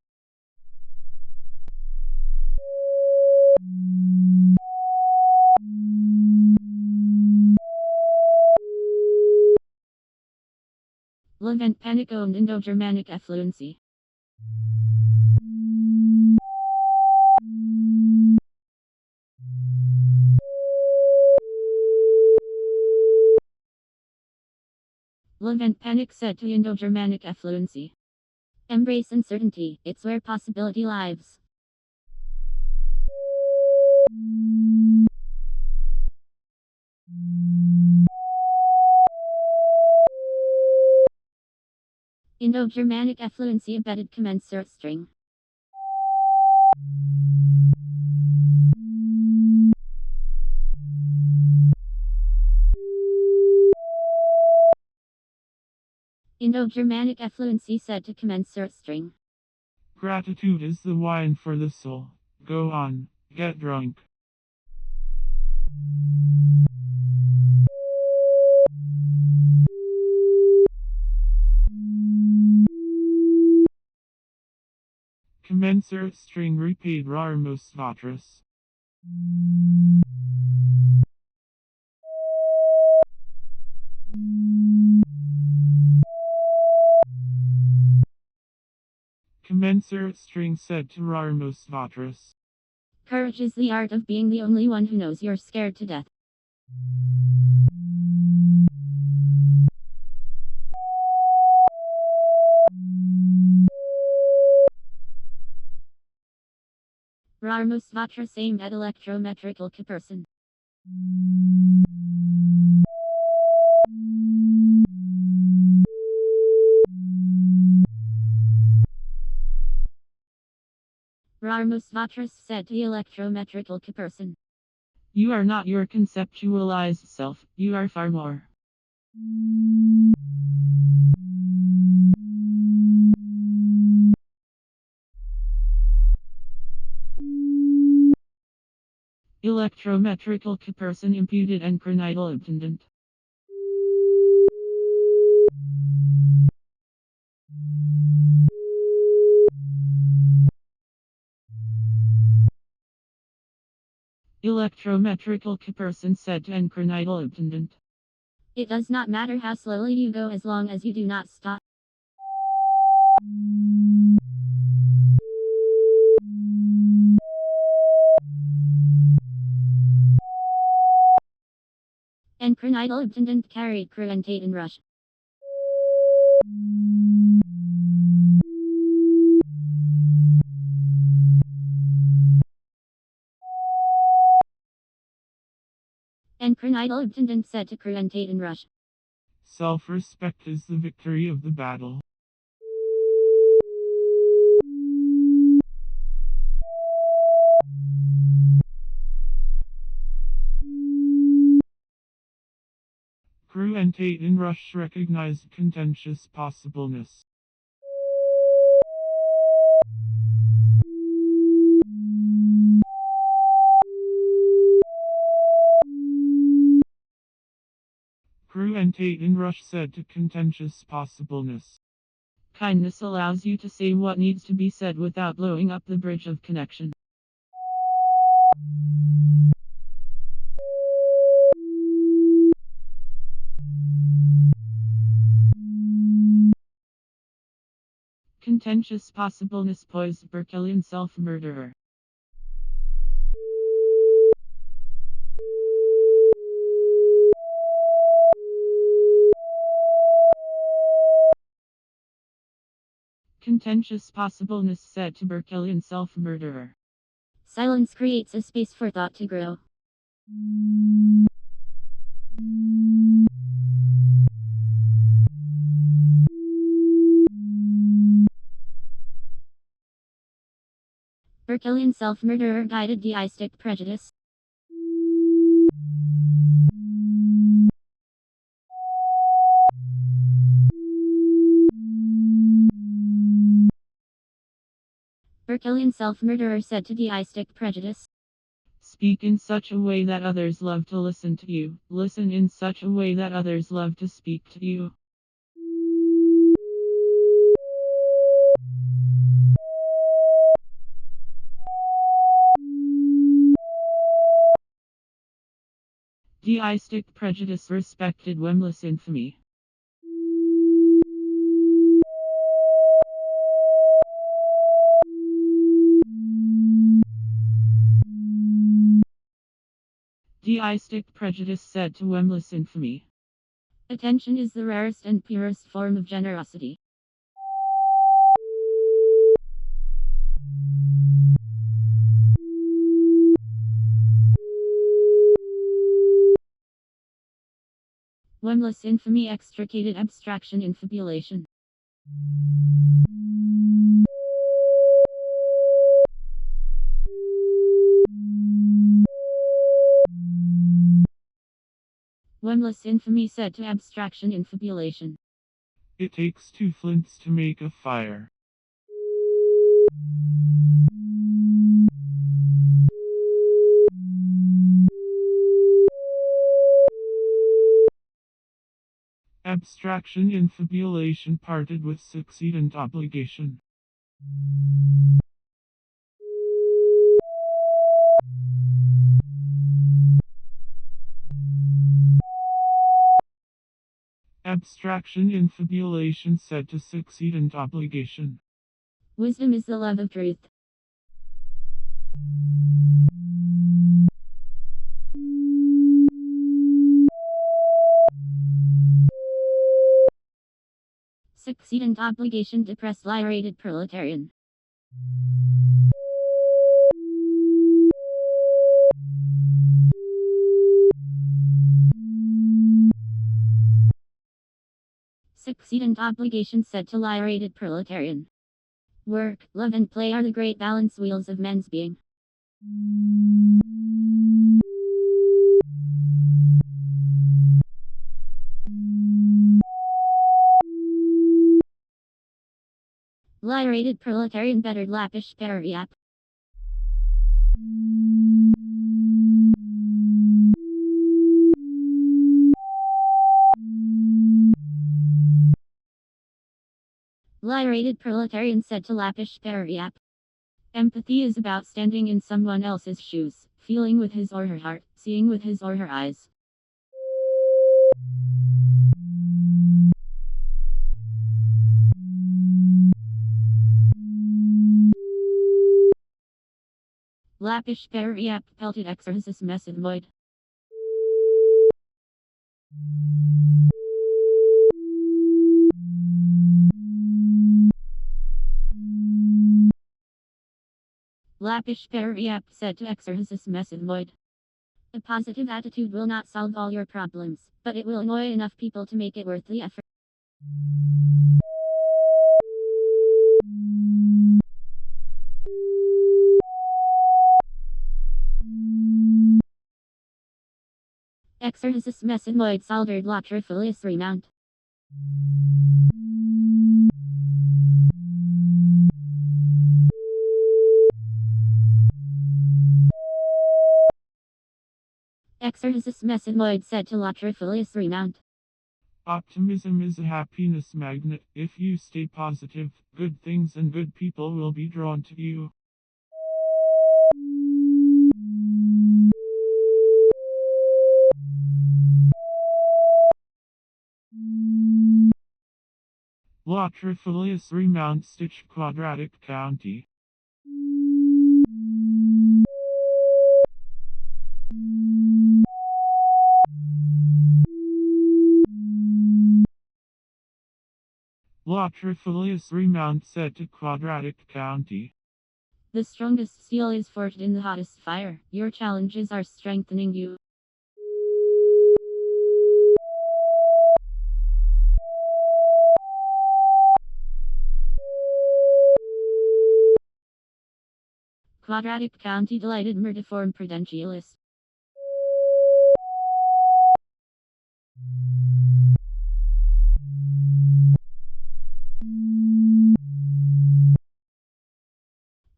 Levant panic owned Indo-Germanic effluency. Levant panic said to Indo-Germanic effluency. Embrace uncertainty, it's where possibility lives. Indo-Germanic effluency embedded commensurate string. Indo-Germanic effluency said to commensurate string. Gratitude is the wine for the soul. Go on, get drunk. Commensurate string repaid rarmos vatras. Commensurate string said to rarmos vatras. Courage is the art of being the only one who knows you're scared to death. Rarmos vatras aimed at electrometrical comparison. Rarmus Vatras said to the electrometrical person. You are not your conceptualized self, you are far more. Electrometrical person imputed and cranial obtendant. Electrometrical person said to encrinital obtendant. It does not matter how slowly you go as long as you do not stop. Encrinital obtendant carried cruentate and rush. Encrinital obtendant said to cruentate and rush. Self-respect is the victory of the battle. Cruentate and rush recognized contentious possibleness. Cruentate and rush said to contentious possibleness. Kindness allows you to say what needs to be said without blowing up the bridge of connection. Contentious possibleness poised Berkelian self-murderer. Contentious possibleness said to Berkelian self-murderer. Silence creates a space for thought to grow. Berkelian self-murderer guided deistic prejudice. Berkelian self-murderer said to deistic prejudice. Speak in such a way that others love to listen to you. Listen in such a way that others love to speak to you. Deistic prejudice respected Wemless infamy. Deistic prejudice said to Wemless infamy. Attention is the rarest and purest form of generosity. Wemless infamy extricated abstraction infabulation. Wemless infamy said to abstraction infabulation. It takes two flints to make a fire. Abstraction infabulation parted with succeedant obligation. Abstraction infabulation said to succeedant obligation. Wisdom is the love of truth. Succeedant obligation depressed lyrated proletarian. Succeedant obligation said to lyrated proletarian. Work, love, and play are the great balance wheels of men's being. Lyrated proletarian bettered lapish periap. Lyrated proletarian said to lapish periap. Empathy is about standing in someone else's shoes, feeling with his or her heart, seeing with his or her eyes. Lapish periap pelted exercises mesidmoid. Lapish periap said to exercises mesidmoid. A positive attitude will not solve all your problems, but it will annoy enough people to make it worth the effort. Exercises mesidmoid soldered latrifilius remount. Exercises mesidmoid said to latrifilius remount. Optimism is a happiness magnet. If you stay positive, good things and good people will be drawn to you. Latrifilius remount stitch quadratic county. Latrifilius remount set to quadratic county. The strongest steel is forged in the hottest fire. Your challenges are strengthening you. Quadratic county delighted murdiform prudentialist.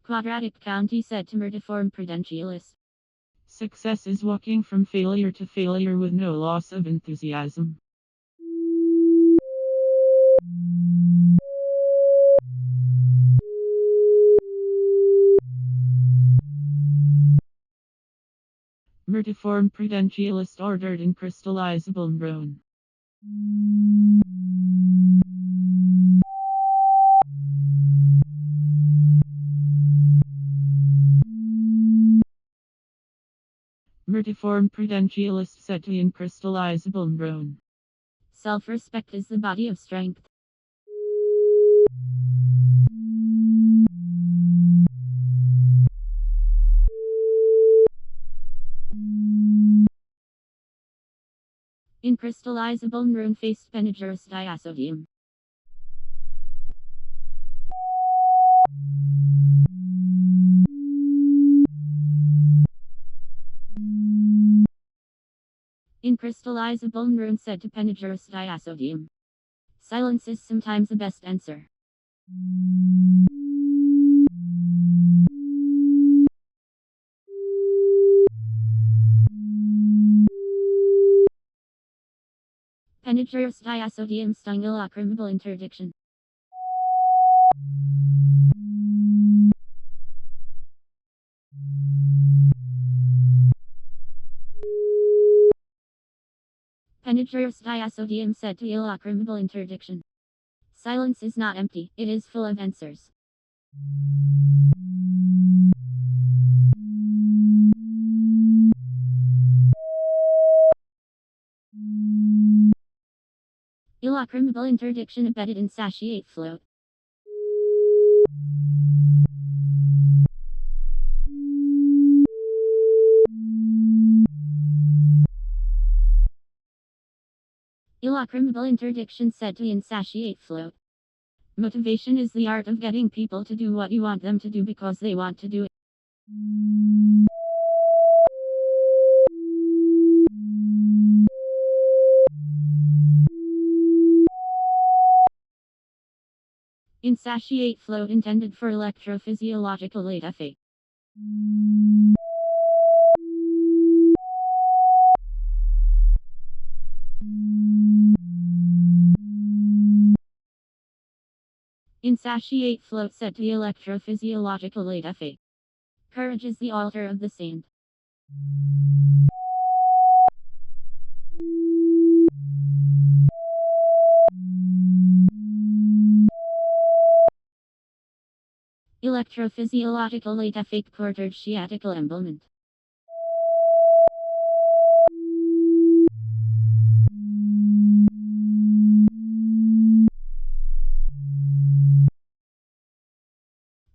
Quadratic county said to murdiform prudentialist. Success is walking from failure to failure with no loss of enthusiasm. Murdiform prudentialist ordered in crystallizable brown. Murdiform prudentialist set to in crystallizable brown. Self-respect is the body of strength. In crystallizable rune-faced Penigerous diasodium. In crystallizable rune said to Penigerous diasodium. Silence is sometimes the best answer. Penigerous diasodium stungilocrimable interdiction. Penigerous diasodium said to ilocrimable interdiction. Silence is not empty, it is full of answers. Ilocrimable interdiction embedded in satiate float. Ilocrimable interdiction said to insatiate float. Motivation is the art of getting people to do what you want them to do because they want to do it. Insatiate float intended for electrophysiological late effect. Insatiate float said to the electrophysiological late effect. Courage is the altar of the saint. Electrophysiological late effect quartered sciatical embalment.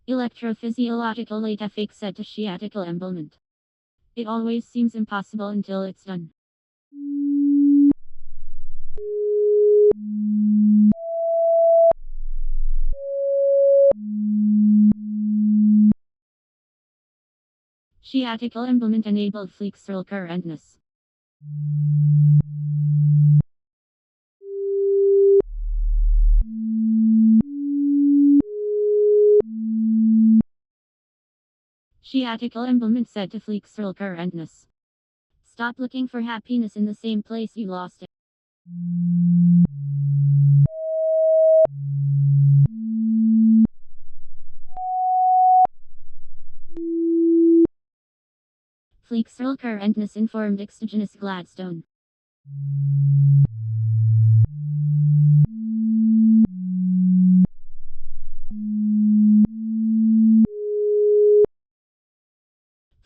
Electrophysiological late effect said to sciatical embalment. It always seems impossible until it's done. Sciatical embalment enabled flexural currentness. Sciatical embalment said to flexural currentness. Stop looking for happiness in the same place you lost it. Flexural currentness informed exogenous Gladstone.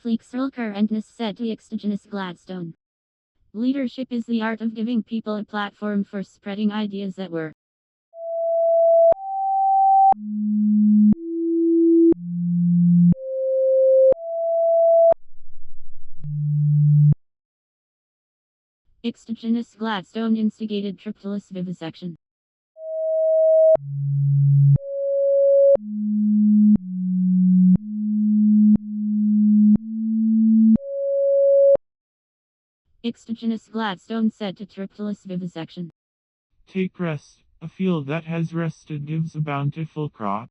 Flexural currentness said to exogenous Gladstone. Leadership is the art of giving people a platform for spreading ideas that work. Exogenous Gladstone instigated triptylus vivisection. Exogenous Gladstone said to triptylus vivisection. Take rest. A field that has rested gives a bountiful crop.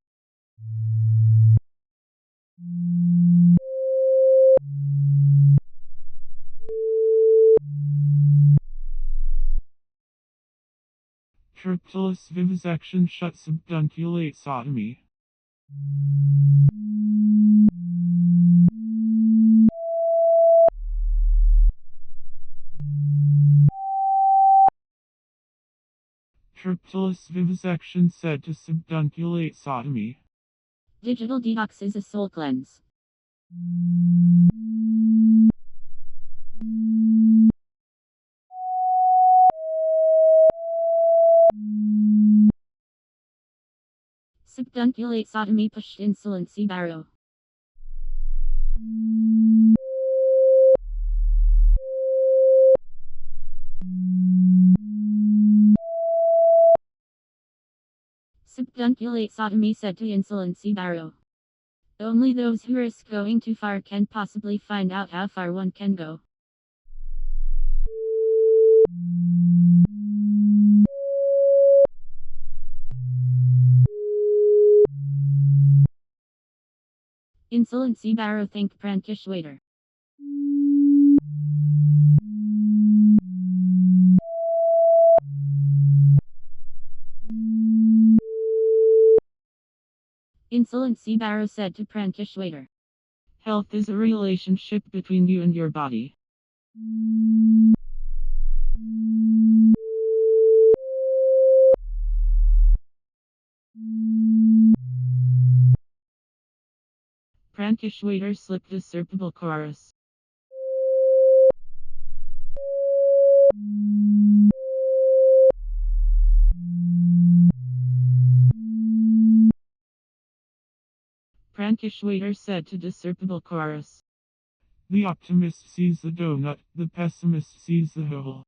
Triptylus vivisection shuts subdunculate sodomy. Triptylus vivisection said to subdunculate sodomy. Digital detox is a soul cleanse. Subdunculate sodomy pushed insolency barrow. Subdunculate sodomy said to insolency barrow. Only those who risk going too far can possibly find out how far one can go. Insolency barrow think prankish waiter. Insolency barrow said to prankish waiter. Health is a relationship between you and your body. Prankish waiter slipped a serpable chorus. Prankish waiter said to discernible chorus. The optimist sees the donut, the pessimist sees the hole.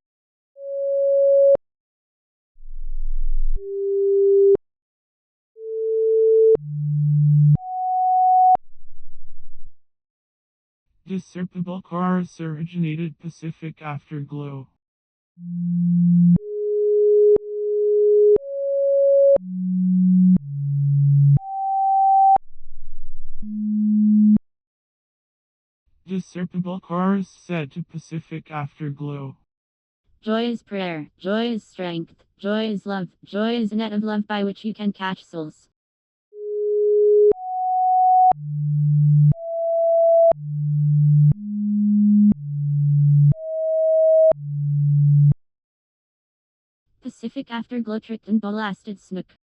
Discernible chorus originated Pacific Afterglow. Discernible chorus said to Pacific Afterglow. Joy is prayer, joy is strength, joy is love, joy is a net of love by which you can catch souls. Pacific Afterglow tricked and blasted Snook.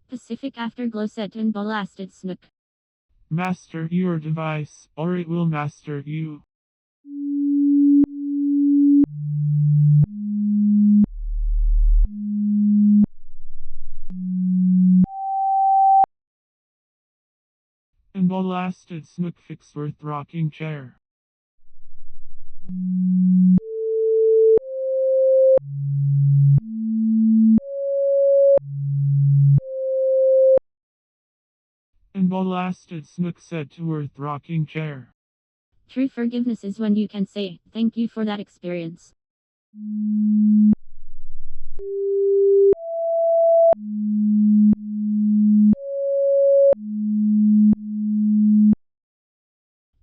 Pacific Afterglow said and blasted Snook. Master your device, or it will master you. And blasted Snook Fixworth rocking chair. And blasted Snook said to Worth rocking chair. True forgiveness is when you can say, thank you for that experience.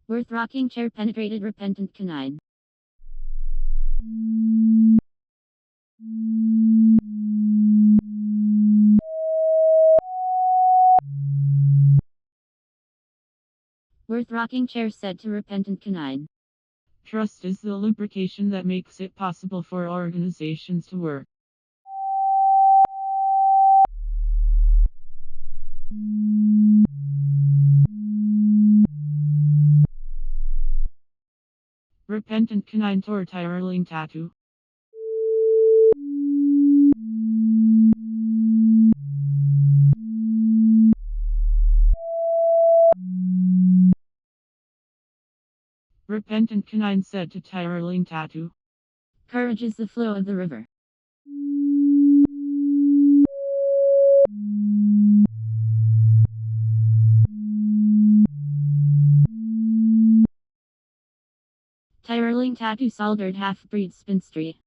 Worth rocking chair penetrated repentant canine. Worth rocking chair said to repentant canine. Trust is the lubrication that makes it possible for organizations to work. Repentant canine tore tireling tattoo. Repentant canine said to tireling tattoo. Courage is the flow of the river. Tireling tattoo soldered half-breed spinstry.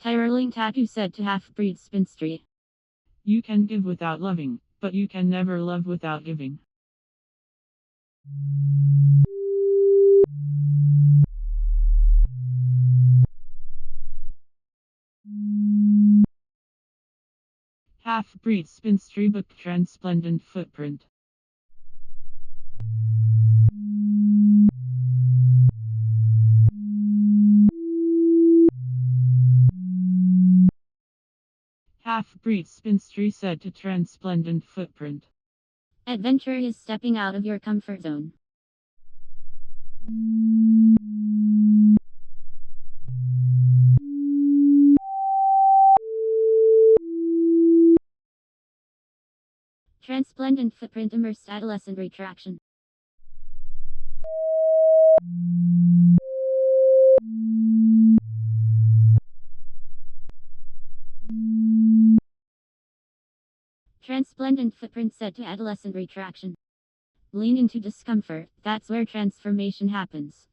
Tireling tattoo said to half-breed spinstry. You can give without loving, but you can never love without giving. Half-breed spinstry book transplendent footprint. Half-breed spinstry said to transplendent footprint. Adventure is stepping out of your comfort zone. Transplendent footprint immersed adolescent retraction. Transplendent footprint said to adolescent retraction. Lean into discomfort, that's where transformation happens.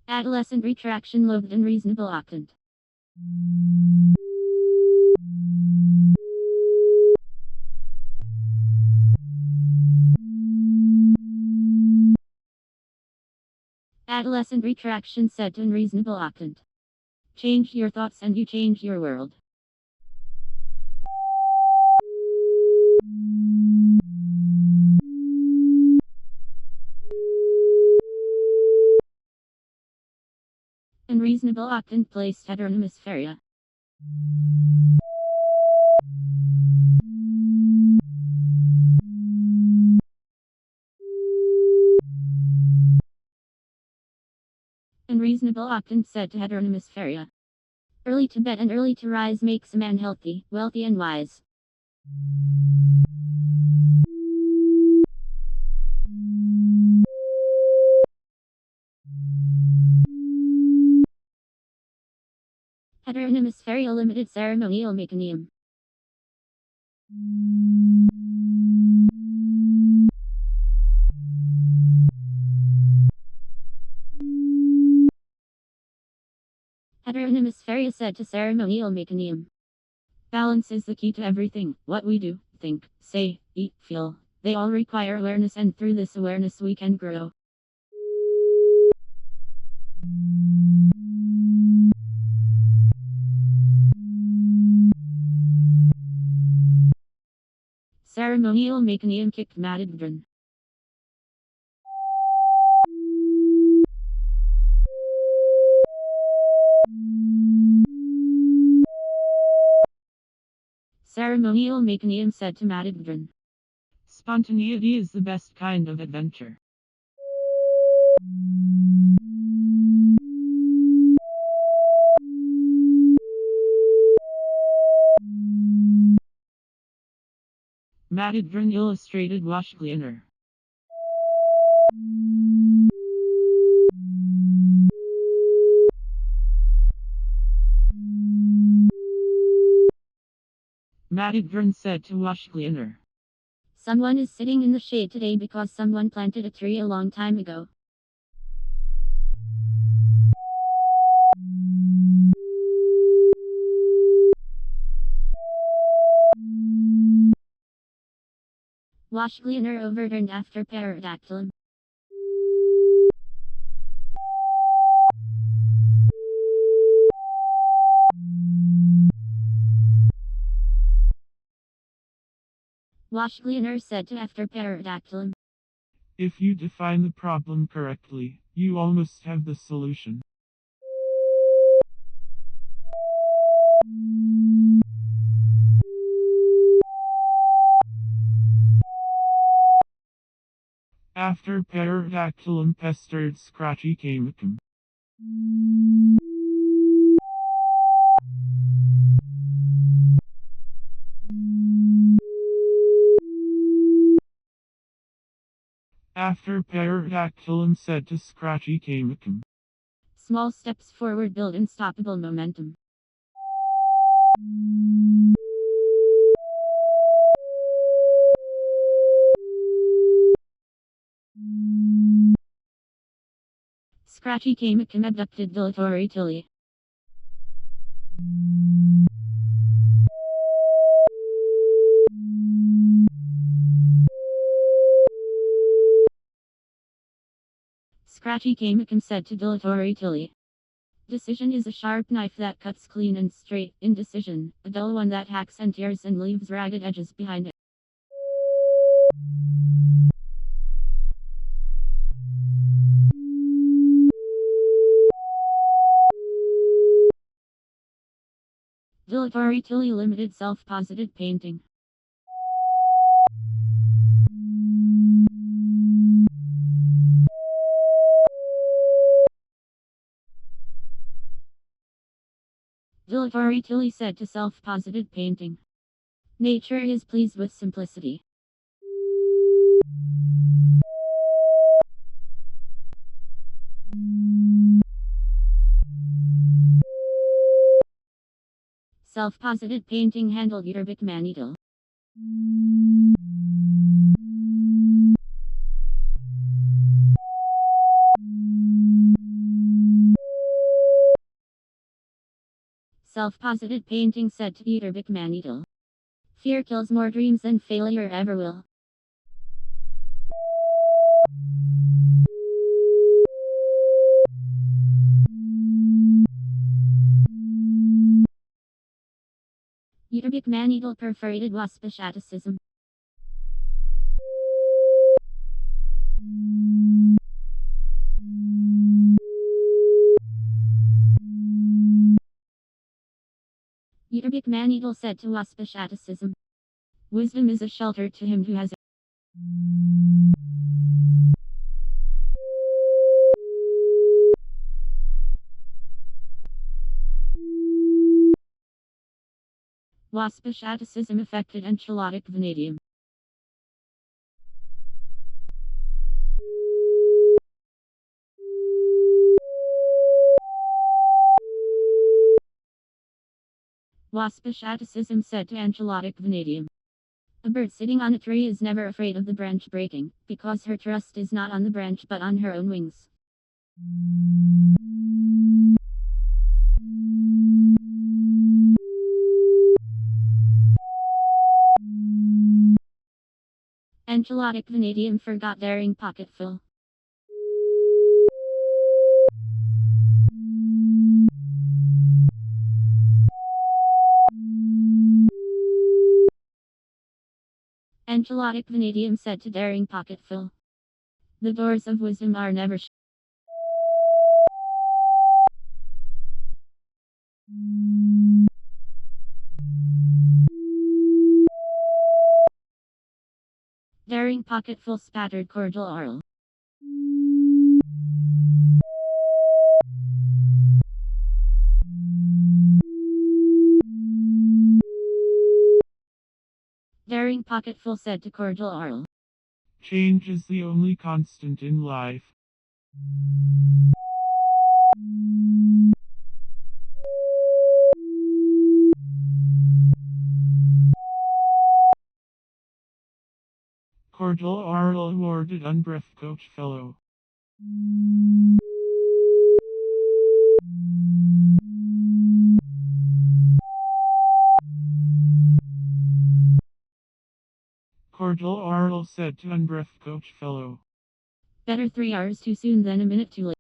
Adolescent retraction loathed unreasonable octant. Adolescent retraction said to unreasonable octant. Change your thoughts and you change your world. Unreasonable octant placed heteronomospheria. unreasonable Orotund said to Heteronomisferia. Early to bed and early to rise makes a man healthy, wealthy and wise. Heteronomisferia limited ceremonial mechanism. Heteronomisferia said to ceremonial mechanism. Balance is the key to everything. What we do, think, say, eat, feel. They all require awareness, and through this awareness we can grow. Ceremonial mechanism kicked Madidran. Ceremonial mechanism said to Madidran. Spontaneity is the best kind of adventure. Madidran illustrated wash cleaner. Madidran said to wash cleaner. Someone is sitting in the shade today because someone planted a tree a long time ago. Wash cleaner overturned after pterodactyl. Wash cleaner said to after pterodactyl. If you define the problem correctly, you almost have the solution. After pterodactylum pestered Scratchy Camicum. After pterodactylum said to Scratchy Camicum. Small steps forward build unstoppable momentum. Scratchy Camicum abducted dilatory Tilly. Scratchy Camicum said to dilatory Tilly. Decision is a sharp knife that cuts clean and straight. Indecision, a dull one that hacks and tears and leaves ragged edges behind it. Dilatory Tilly limited self-posited painting. Dilatory Tilly said to self-posited painting. Nature is pleased with simplicity. Self-posited painting handled Yerbic Manital. Self-posited painting said to Yerbic Manital. Fear kills more dreams than failure ever will. Yerbic Manital perforated waspishaticism. Yerbic Manital said to waspishaticism. Wisdom is a shelter to him who has it. Waspishaticism affected enchilatic vanadium. Waspishaticism said to enchilatic vanadium. A bird sitting on a tree is never afraid of the branch breaking, because her trust is not on the branch but on her own wings. Enchilatic vanadium forgot daring pocketful. Enchilatic vanadium said to daring pocketful. The doors of wisdom are never shut. Daring pocketful spattered cordial oral. Daring pocketful said to cordial oral. Change is the only constant in life. Cordial Oral awarded Unbreath Coach Fellow. Cordial Oral said to Unbreath Coach Fellow. Better 3 hours too soon than a minute too late.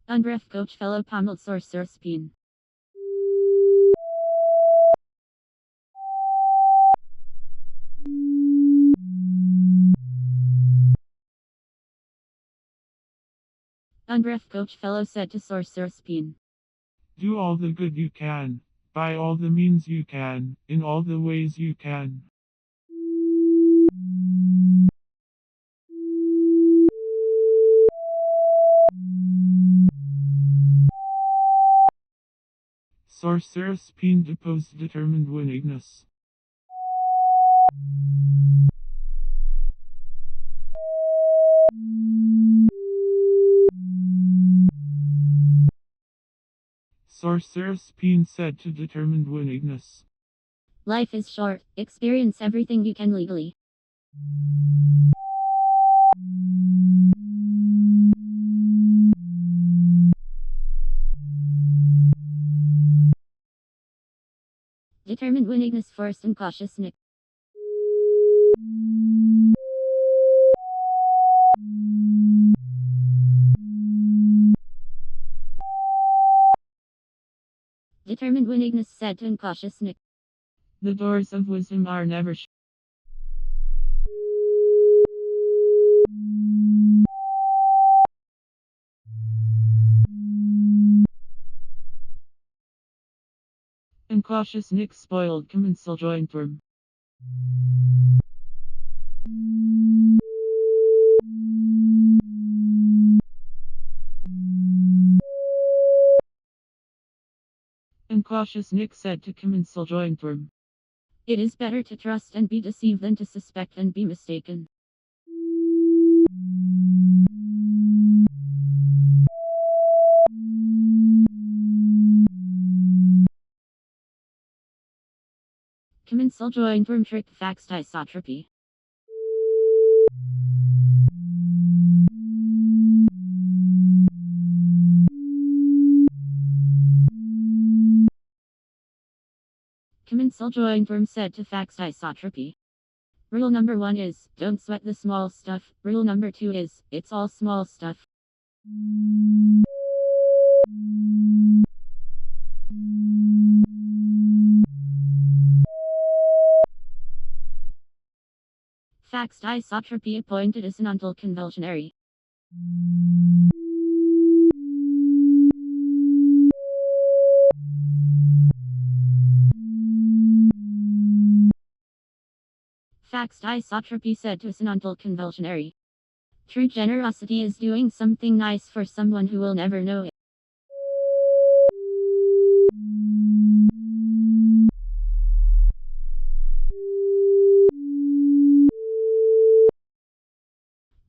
Unbreath Coach Fellow pommeled Sorcerous Peen. Unbreath Coach Fellow said to Sorcerous Peen. Do all the good you can, by all the means you can, in all the ways you can. Sorcerous Peen deposed determined willingness. Sorcerous Peen said to determined willingness. Life is short, experience everything you can legally. Determined willingness forced and cautious Nick. Determined willingness said to incautious Nick. The doors of wisdom are never shut. Incautious Nick spoiled commensal joint worm. Incautious Nick said to commensal joint worm. It is better to trust and be deceived than to suspect and be mistaken. Commensal joint worm trick fax disotropy. Commensal joint worm said to fax disotropy. Rule number 1 is, don't sweat the small stuff. Rule number 2 is, it's all small stuff. Fax disotropy appointed as an until convulsionary. Faxed isotropy said to Sinantal convulsionary. True generosity is doing something nice for someone who will never know it.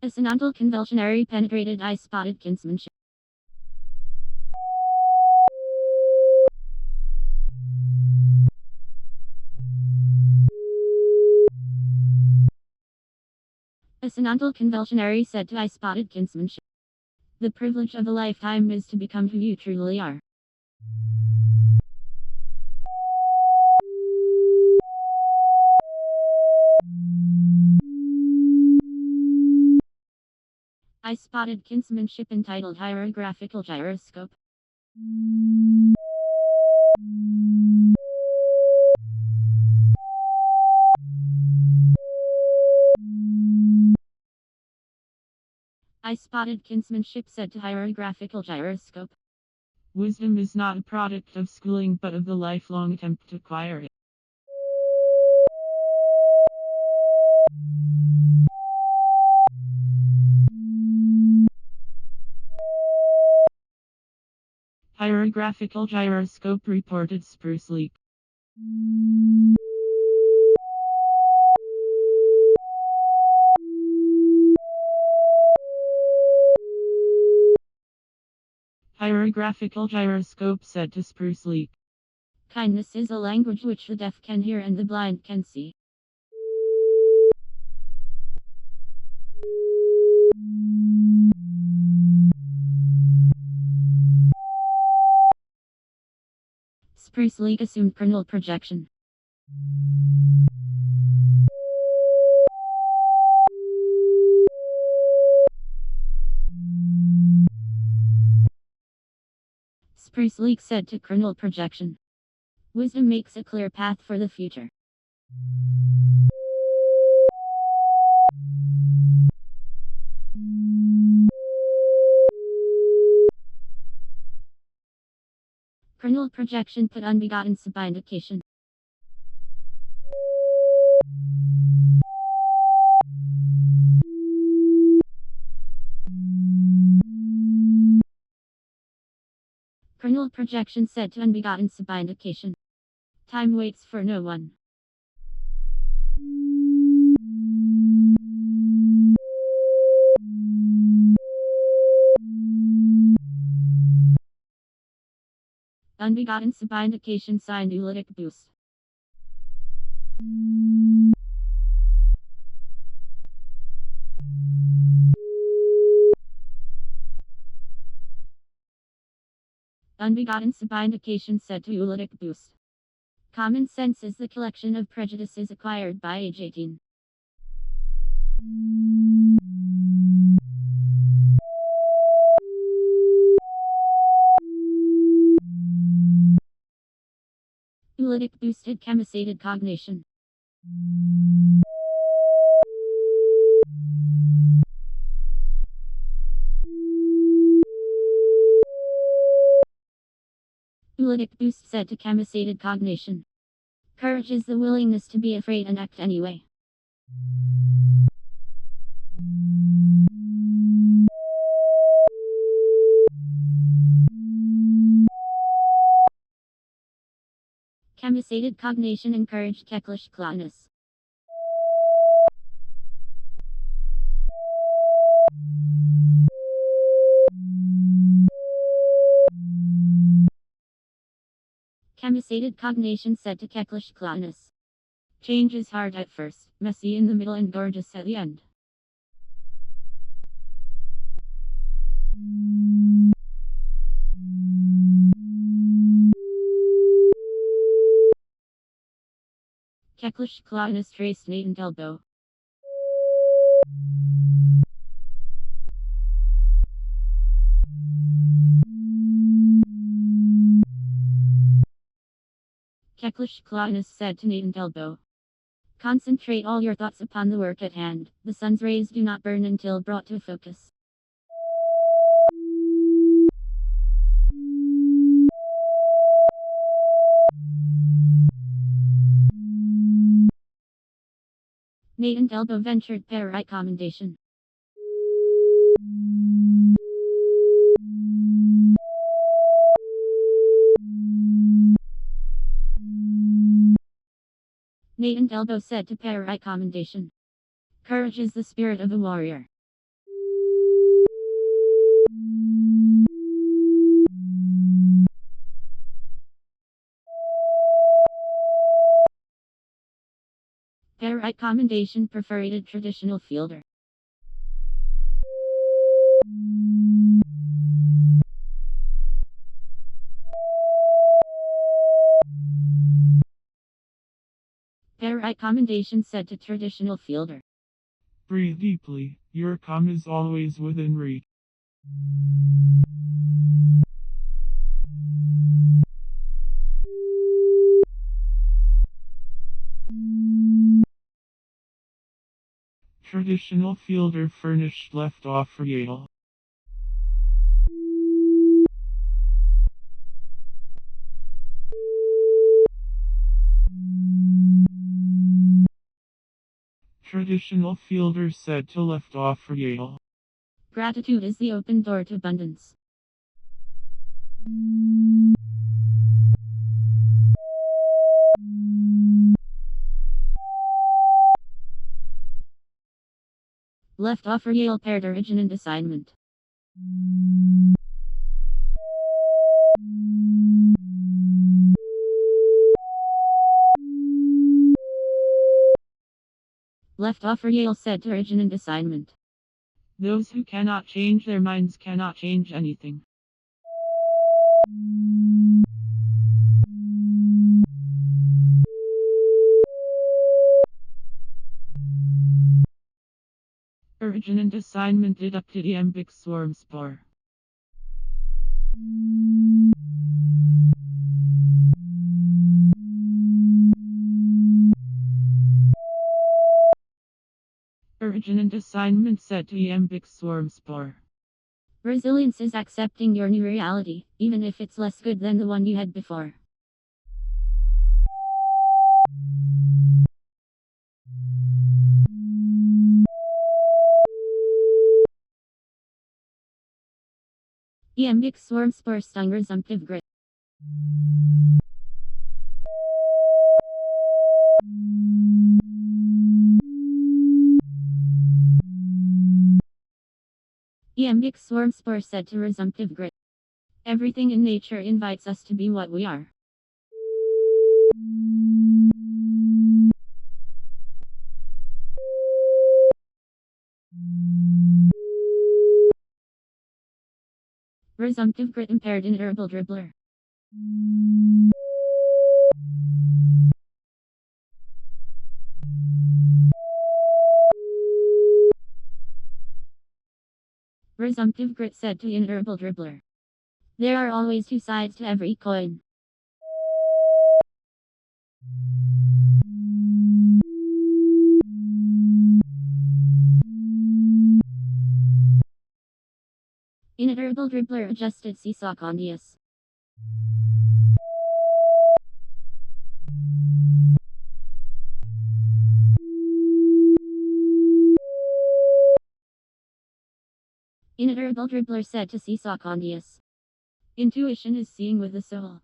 A Sinantal convulsionary penetrated eye-spotted kinsmanship. A Sinantal convulsionary said to eye-spotted kinsmanship. The privilege of a lifetime is to become who you truly are. I spotted kinsmanship entitled Hierographical Gyroscope. I spotted kinsmanship said to Hierographical Gyroscope. Wisdom is not a product of schooling but of the lifelong attempt to acquire it. Hierographical Gyroscope reported spruce leak. Hierographical Gyroscope said to spruce leak. Kindness is a language which the deaf can hear and the blind can see. Spruce leak assumed kernel projection. Spruce leak said to kernel projection. Wisdom makes a clear path for the future. Kernel projection put unbegotten subindication. Kernel projection said to unbegotten subindication. Time waits for no one. Unbegotten subindication signed Ulytic boost. Unbegotten subindication said to Ulytic boost. Common sense is the collection of prejudices acquired by age 18. Ulytic boosted chemisated cognition. Ulytic boost said to chemisated cognition. Courage is the willingness to be afraid and act anyway. Chemisated cognition encouraged Kecklish cloudness. Chemisated cognition said to Kecklish cloudness. Change is hard at first, messy in the middle and gorgeous at the end. Kecklish cloudness traced natant elbow. Kecklish cloudness said to natant elbow. Concentrate all your thoughts upon the work at hand. The sun's rays do not burn until brought to focus. Nate and Elbow ventured Perrite commendation. Nate and Elbow said to Perrite commendation. Courage is the spirit of a warrior. Perrite commendation perforated traditional fielder. Perrite commendation said to traditional fielder. Breathe deeply, your calm is always within reach. Traditional fielder furnished left off for Yale. Traditional fielder said to left off for Yale. Gratitude is the open door to abundance. Left off for Yale paired origin and assignment. Left off for Yale said to origin and assignment. Those who cannot change their minds cannot change anything. Origin and assignment deducted iambic swarm spore. Origin and assignment set to iambic swarm spore. Resilience is accepting your new reality, even if it's less good than the one you had before. Iambic swarm spore stung resumptive grit. Iambic swarm spore said to resumptive grit. Everything in nature invites us to be what we are. Resumptive grit impaired inevitable dribbler. Resumptive grit said to inevitable dribbler. There are always two sides to every coin. Inevitable dribbler adjusted seesaw condius. Inevitable dribbler said to seesaw condius. Intuition is seeing with the soul.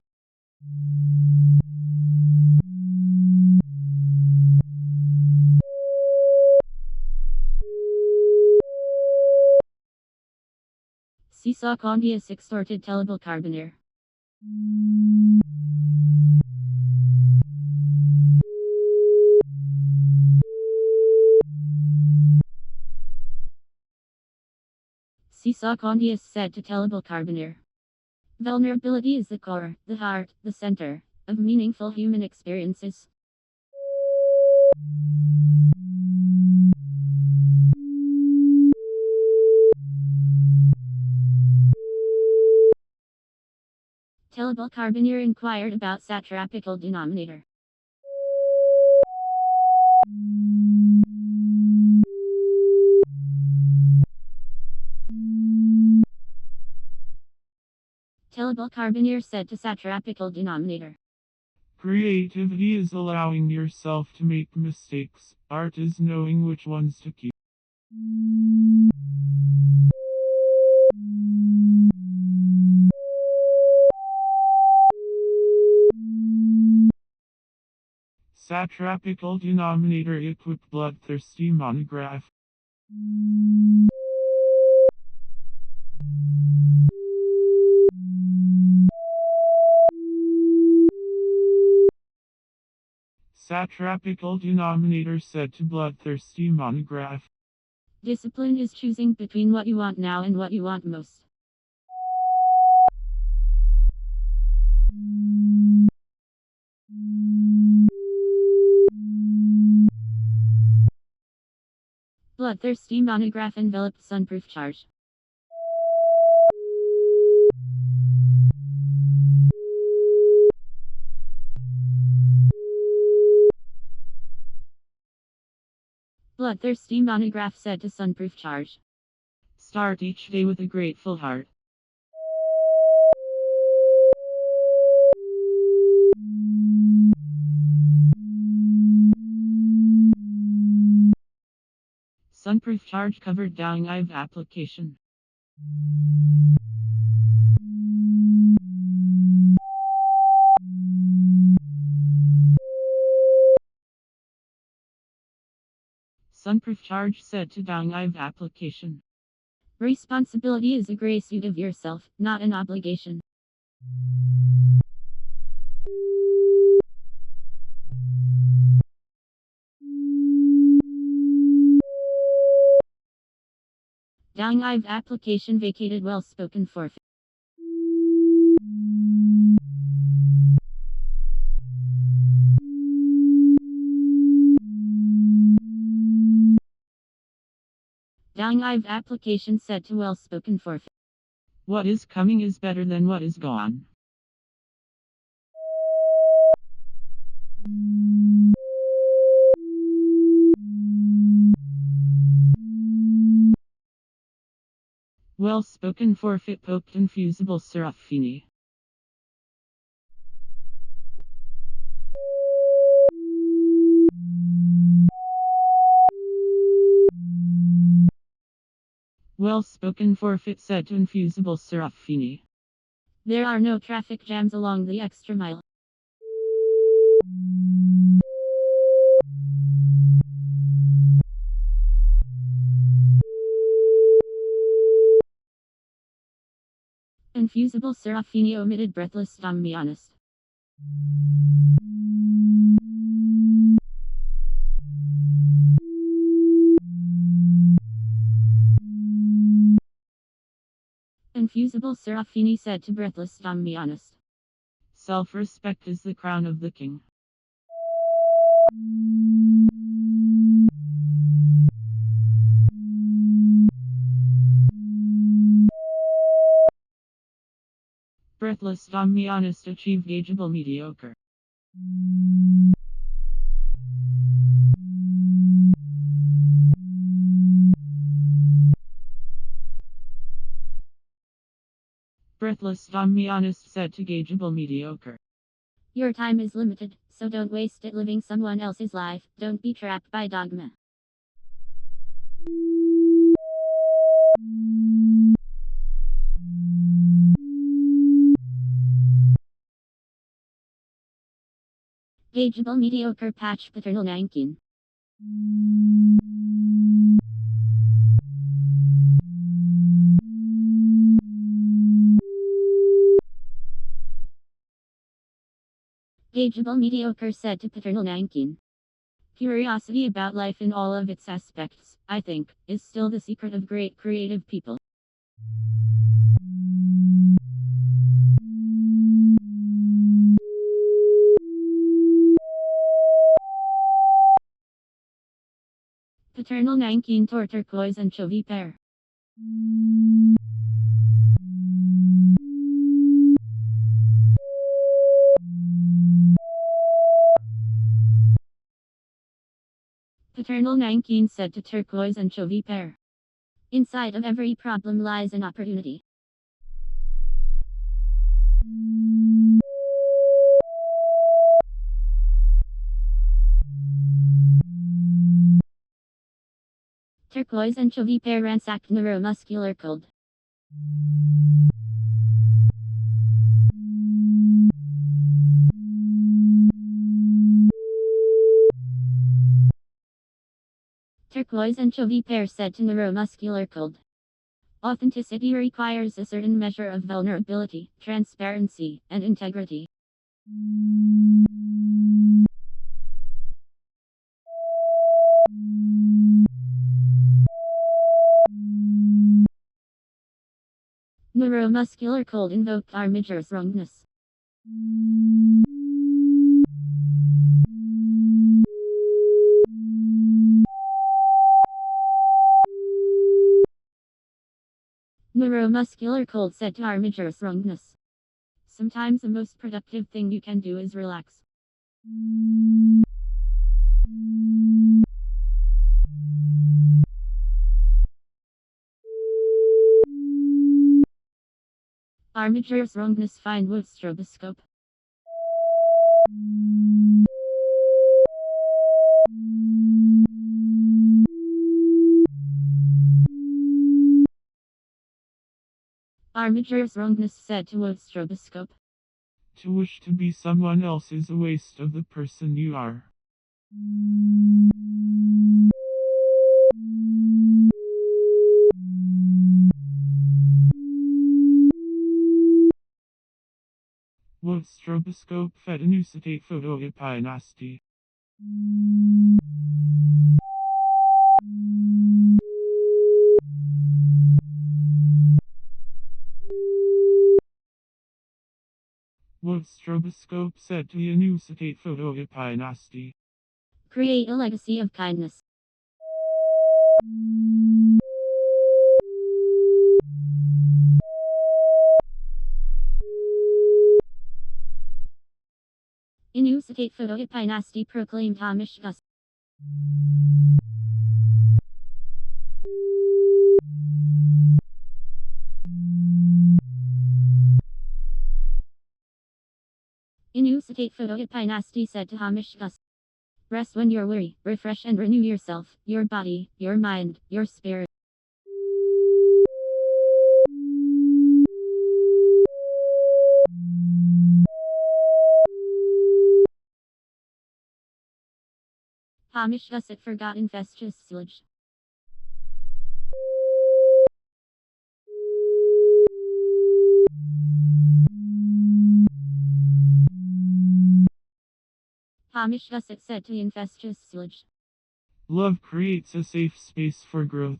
Seesaw condius extorted tellable carbonaire. Seesaw condius said to tellable carbonaire. Vulnerability is the core, the heart, the center of meaningful human experiences. Tellable carbonaire inquired about satrapical denominator. Tellable carbonaire said to satrapical denominator. Creativity is allowing yourself to make mistakes. Art is knowing which ones to keep. Satrapical denominator equipped bloodthirsty monograph. Satrapical denominator set to bloodthirsty monograph. Discipline is choosing between what you want now and what you want most. Bloodthirsty monograph enveloped sunproof charge. Bloodthirsty monograph set to sunproof charge. Start each day with a grateful heart. Sunproof charge covered down IVE application. Sunproof charge set to down IVE application. Responsibility is a grace you give yourself, not an obligation. Down IVE application vacated well spoken forfeit. Down IVE application set to well spoken forfeit. What is coming is better than what is gone. Well spoken forfeit poked infusible Serafini. Well spoken forfeit set to infusible Serafini. There are no traffic jams along the extra mile. Infusible Serafini omitted breathless Dom me honest. Infusible Serafini said to breathless Dom me honest. Self-respect is the crown of the king. Breathless Dom me honest achieved gaugeable mediocre. Breathless Dom me honest set to gaugeable mediocre. Your time is limited, so don't waste it living someone else's life. Don't be trapped by dogma. Gaugeable mediocre patch paternal 19. Gaugeable mediocre said to paternal 19. Curiosity about life in all of its aspects, I think, is still the secret of great creative people. Paternal 19 turquoise anchovy pair. Paternal 19 said to turquoise anchovy pair. Inside of every problem lies an opportunity. Turquoise anchovy pair ransacked neuromuscular cold. Turquoise anchovy pair said to neuromuscular cold. Authenticity requires a certain measure of vulnerability, transparency, and integrity. Neuromuscular cold invoked Armiger's wrongness. Neuromuscular cold said to Armiger's wrongness. Sometimes the most productive thing you can do is relax. Armiger's wrongness find with stroboscope. Armiger's wrongness said to with stroboscope. To wish to be someone else is a waste of the person you are. What stroboscope fed enucitate photoepinasti. What stroboscope said to enucitate photoepinasti. Create a legacy of kindness. Enucitate photoepinasti proclaimed Hamish Gus. Enucitate photoepinasti said to Hamish Gus. Rest when you're weary, refresh and renew yourself, your body, your mind, your spirit. Hamish Gus it forgot infestious silage. Hamish Gus it said to infestious silage. Love creates a safe space for growth.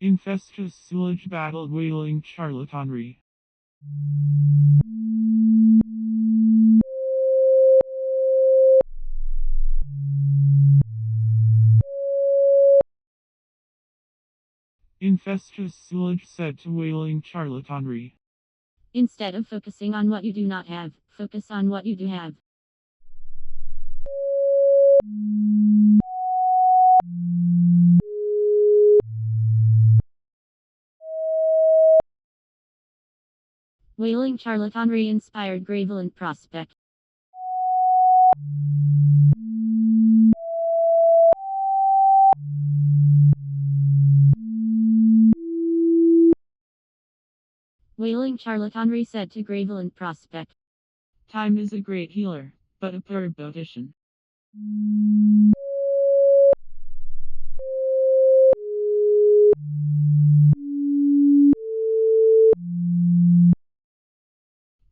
Infestious silage battled wailing charlatanry. Infestious silage said to wailing charlatanry. Instead of focusing on what you do not have, focus on what you do have. Wailing charlatanry inspired Graveland prospect. Wailing charlatanry said to Graveland prospect. Time is a great healer, but a poor beautician.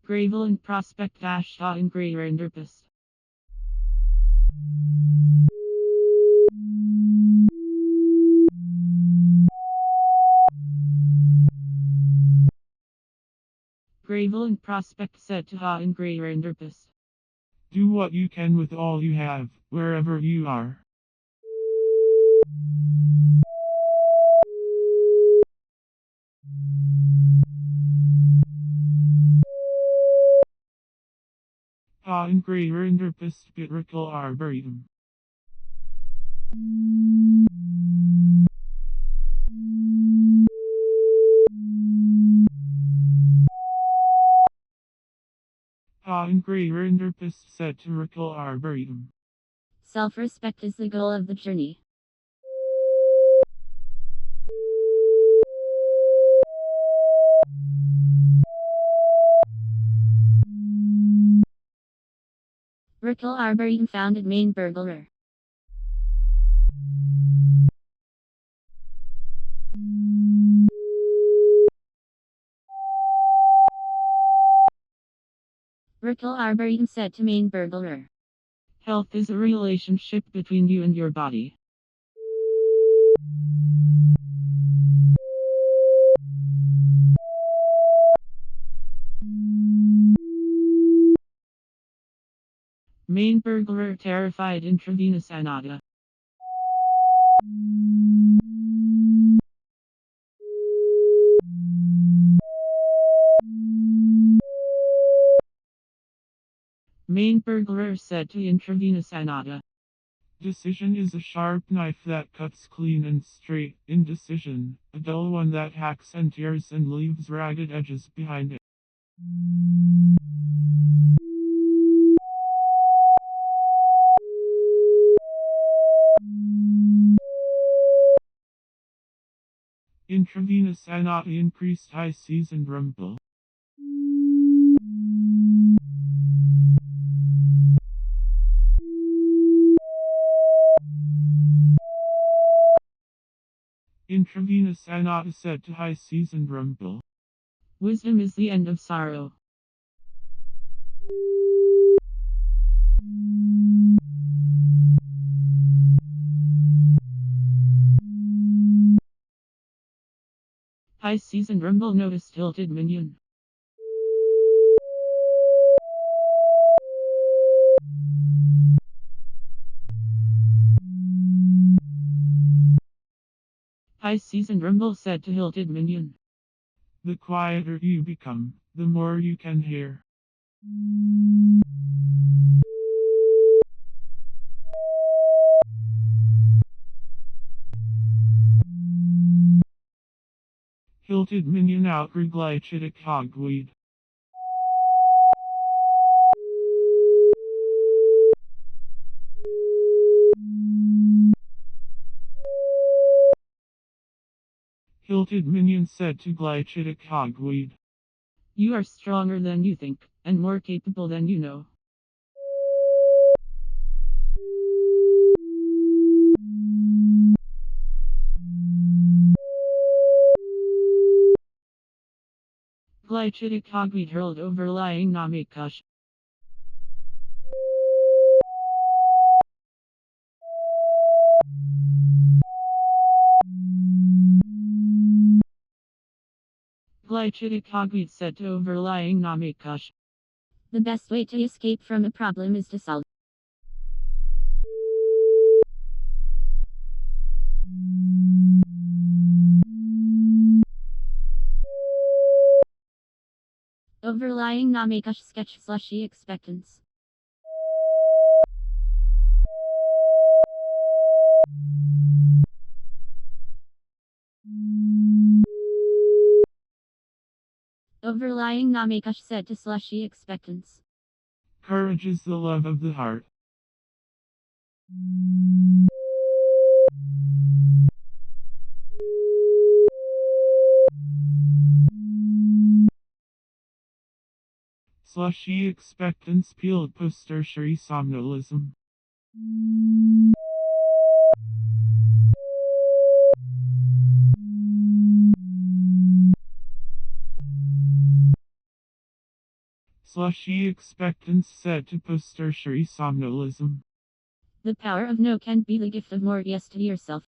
Graveland prospect Ashta in Grey Renderpist. Graveland prospect said to Ha in Grey Renderpist. Do what you can with all you have, wherever you are. Ha in Grey Renderpist Bitrical Arboretum. engraver and herpist said to Raquel Arboretum. Self-respect is the goal of the journey. Raquel Arboretum founded Maine burglar. Raquel Arboretum said to Maine burglar. Health is a relationship between you and your body. Maine burglar terrified intravenous anata. Maine burglar said to intravenous anata. Decision is a sharp knife that cuts clean and straight. Indecision, a dull one that hacks and tears and leaves ragged edges behind it. Intravenous anata increased high seas and rumble. Intravenous anata said to high seas and rumble. Wisdom is the end of sorrow. High seas and rumble noticed tilted minion. High seas and rumble said to hilted minion. The quieter you become, the more you can hear. Hilted minion outgrew glycidic hogweed. Hilted minion said to glycidic hogweed. You are stronger than you think, and more capable than you know. Glycidic hogweed hurled overlying Namekush. Glycidic hogweed said to overlying Namekush. The best way to escape from a problem is to solve. Overlying Namekush sketch slushy expectance. Overlying Namekush said to slushy expectance. Courage is the love of the heart. Slushy expectance peeled post-tertiary somnambulism. Slushy expectance said to post-tertiary somnambulism. The power of no can be the gift of more yes to yourself.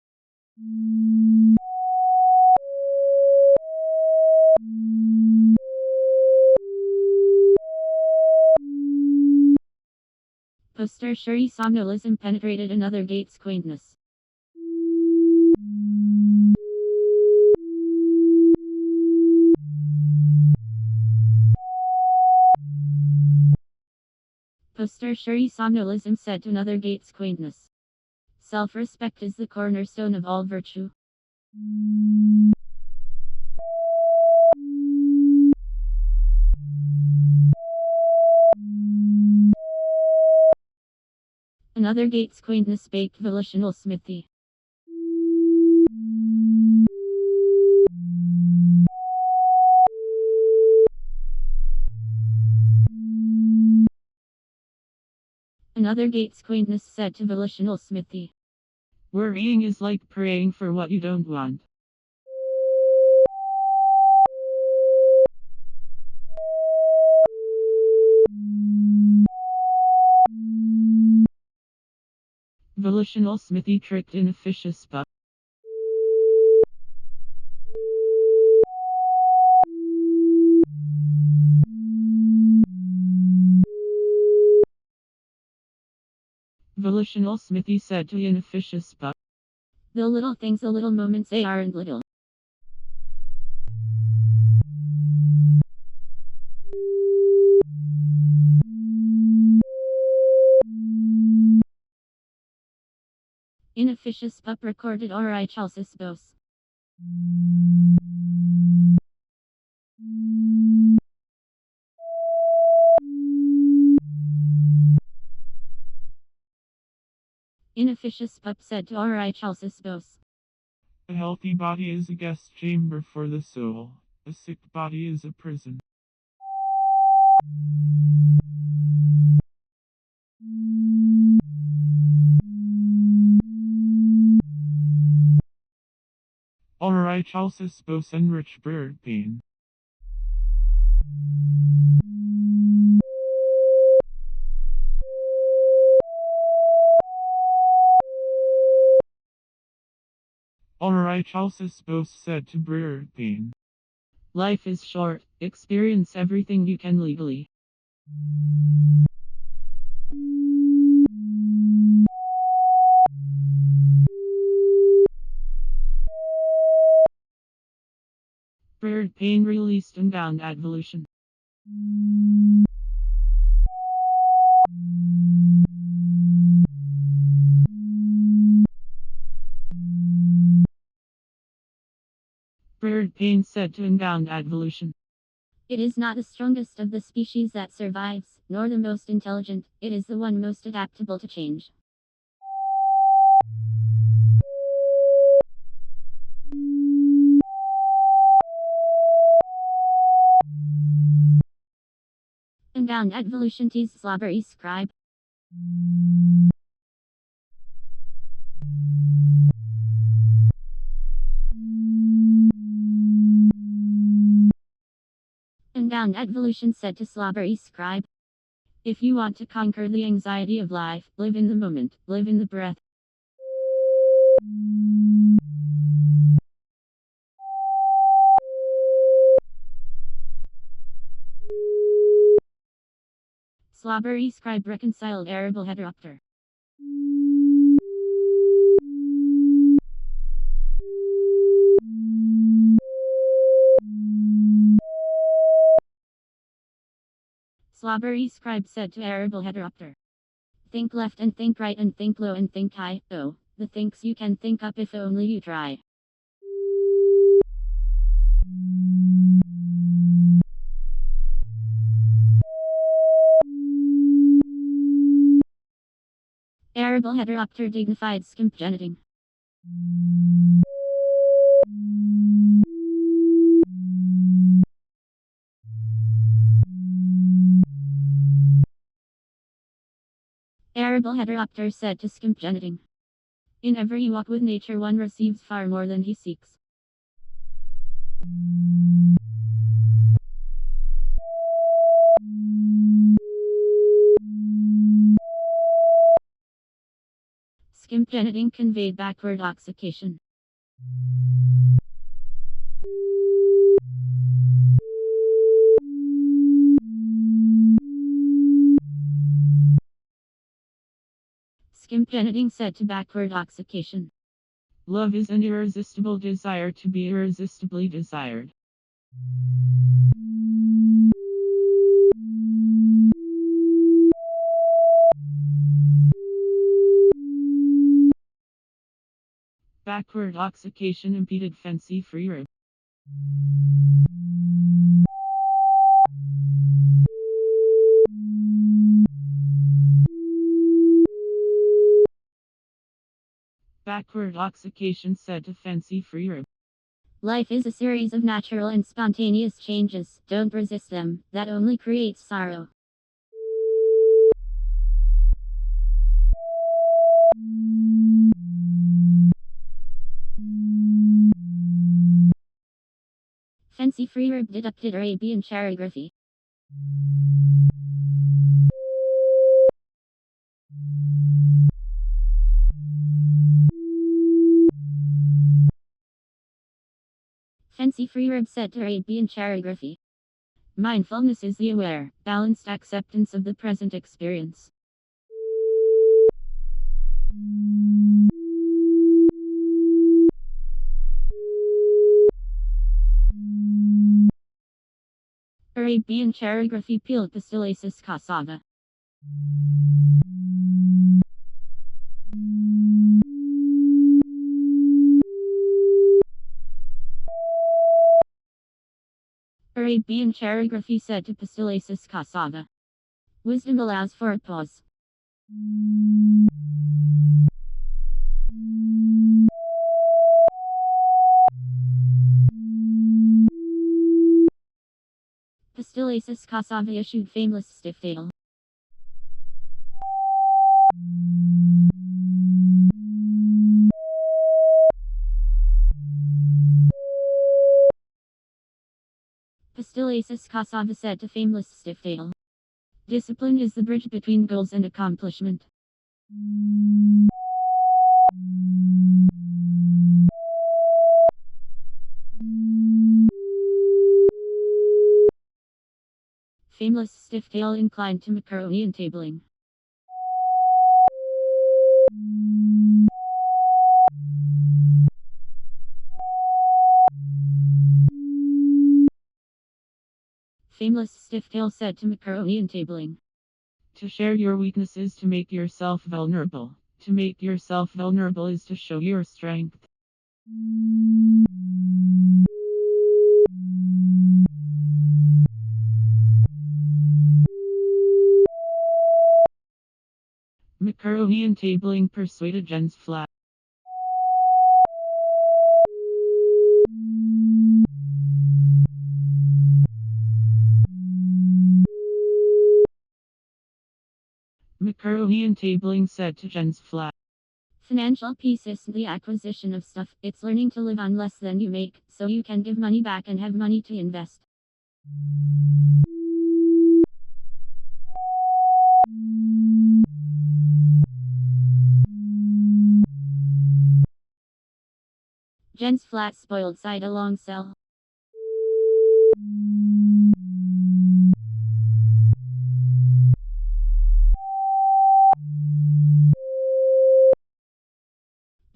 Post-tertiary somnambulism penetrated another gate's quaintness. Post-tertiary somnambulism said to another gate's quaintness. Self-respect is the cornerstone of all virtue. Another gate's quaintness baked volitional smithy. Another gate's quaintness said to volitional smithy. Worrying is like praying for what you don't want. Volitional smithy tricked inefficacious pup. Volitional smithy said to inefficacious pup. The little things, the little moments, they aren't little. Inefficacious pup recorded Orotund boss. Inefficacious pup said to Orotund boss. A healthy body is a guest chamber for the soul. A sick body is a prison. Alright, Chalcis both enrich bird pain. Alright, Chalcis both said to bird pain. Life is short, experience everything you can legally. Bird pain released and bound advolution. Bird pain said to unbound advolution. It is not the strongest of the species that survives, nor the most intelligent, it is the one most adaptable to change. Unbound advolution tease slobbery scribe. Unbound advolution said to slobbery scribe. If you want to conquer the anxiety of life, live in the moment, live in the breath. Slobbery scribe reconciled arable heteropter. Slobbery scribe said to arable heteropter. Think left and think right and think low and think high, oh, the thinks you can think up if only you try. Arable heteropter dignified skimp geniting. Arable heteropter said to skimp geniting. In every walk with nature one receives far more than he seeks. Skimp geniting conveyed backward oxycation. Skimp geniting said to backward oxycation. Love is an irresistible desire to be irresistibly desired. Backward oxycation impeded fancy free rib. Backward oxycation said to Fancy Free. Life is a series of natural and spontaneous changes. Don't resist them, that only creates sorrow. Fancy Free deducted Arabian charigraphy. Fancy Free said to Arabian charigraphy. Mindfulness is the aware, balanced acceptance of the present experience. Arabian charigraphy peeled Pistilasis cassava. Arabian charigraphy said to Pistilasis cassava. Wisdom allows for a pause. Pistilasis cassava issued fameless stiff tail. Pistilasis cassava said to fameless stiff tail. Discipline is the bridge between goals and accomplishment. Fameless stiff tail inclined to macaroni and tabling. Fameless stiff tail said to macaroni and tabling. To share your weaknesses to make yourself vulnerable. To make yourself vulnerable is to show your strength. Macaroni and tabling persuaded Jens flat. Macaroni and tabling said to Jens flat. Financial peace isn't the acquisition of stuff, it's learning to live on less than you make, so you can give money back and have money to invest. Jens flat spoiled side along cell.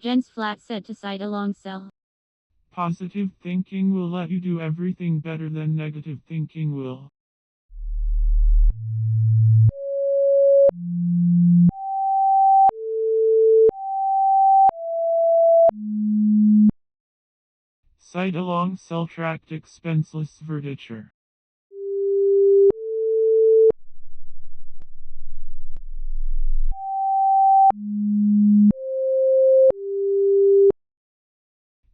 Jens flat said to side along cell. Positive thinking will let you do everything better than negative thinking will. Side along cell tract expenseless vertiture.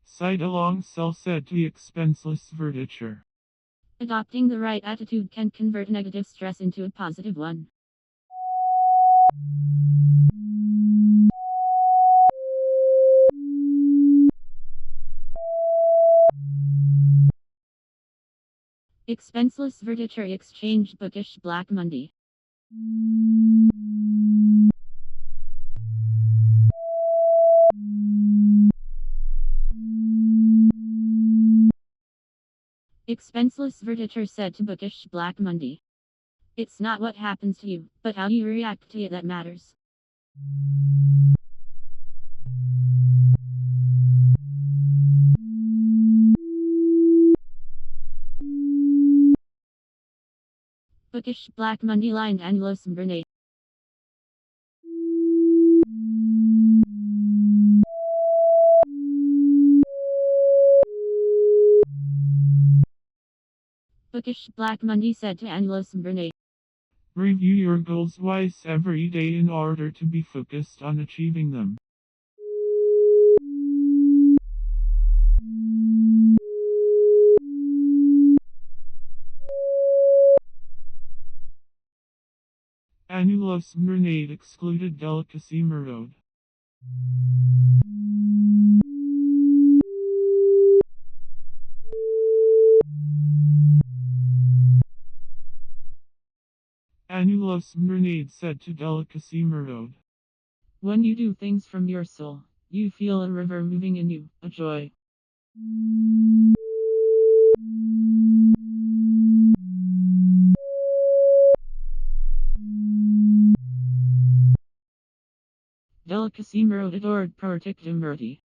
Side along cell said to expenseless vertiture. Adopting the right attitude can convert negative stress into a positive one. Expenseless vertiture exchanged bookish Black Monday. Expenseless vertiture said to bookish Black Monday. It's not what happens to you, but how you react to it that matters. Bookish Black Monday lined annulosum vernate. Bookish Black Monday said to annulosum vernate. Review your goals twice every day in order to be focused on achieving them. Annulus Grenade excluded delicacy Merode. Annulus Grenade said to delicacy Merode. When you do things from your soul, you feel a river moving in you, a joy. Delicacy Merode adored protectum merti.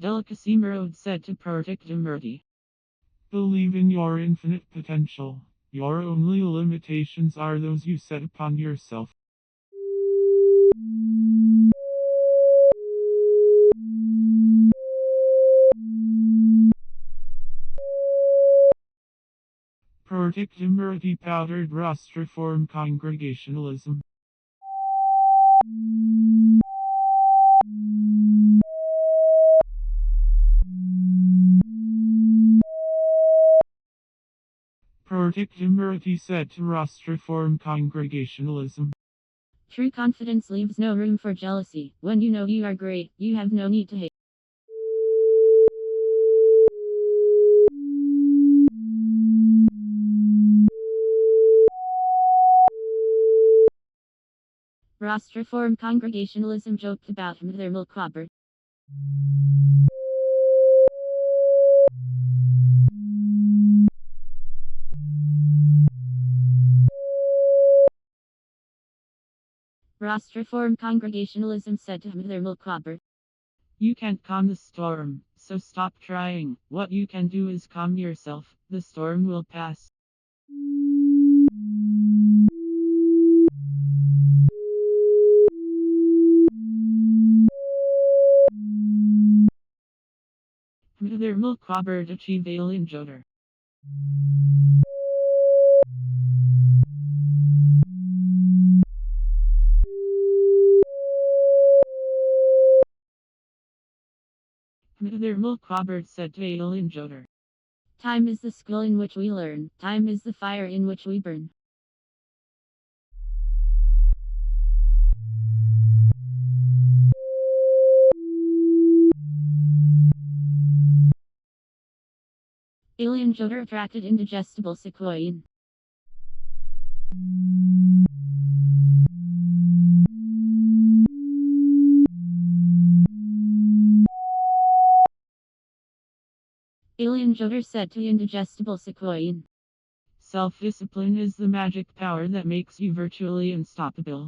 Delicacy Merode said to protectum merti. Believe in your infinite potential. Your only limitations are those you set upon yourself. Protectum merti powdered rostriform congregationalism. Protectum merti said to rostriform congregationalism. True confidence leaves no room for jealousy. When you know you are great, you have no need to hate. Rostriform congregationalism joked about their milk clobber. Rostriform congregationalism said to their milk clobber. You can't calm the storm, so stop trying. What you can do is calm yourself. The storm will pass. Their milk clobber achieved alien joder. Their milk clobber said to alien joder. Time is the school in which we learn. Time is the fire in which we burn. Alien joder attracted indigestible sequoian. Alien joder said to indigestible sequoian. Self-discipline is the magic power that makes you virtually unstoppable.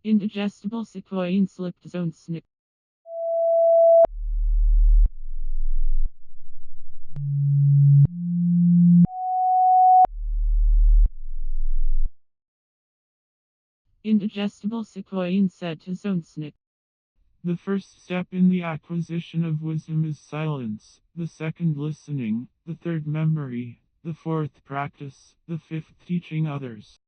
Indigestible sequoian slipped his own snick. Indigestible sequoian said to zone snick. The first step in the acquisition of wisdom is silence, the second listening, the third memory, the fourth practice, the fifth teaching others.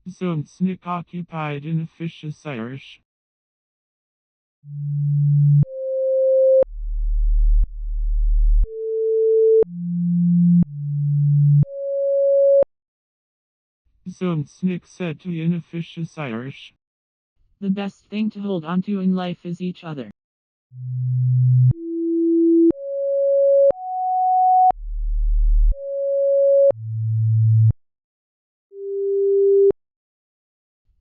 Zone snick occupied in officious Irish. Zone snick said to inofficious Irish. The best thing to hold on to in life is each other.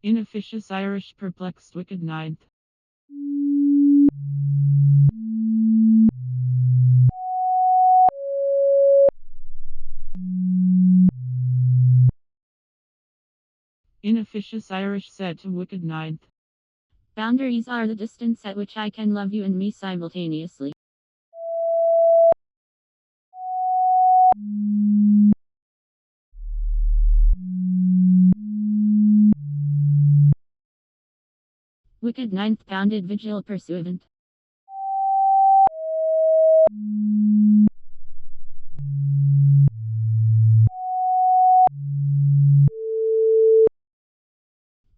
Inofficious Irish perplexed wicked ninth. Inofficious Irish said to wicked ninth. Boundaries are the distance at which I can love you and me simultaneously. Wicked ninth pounded vigil pursuivant.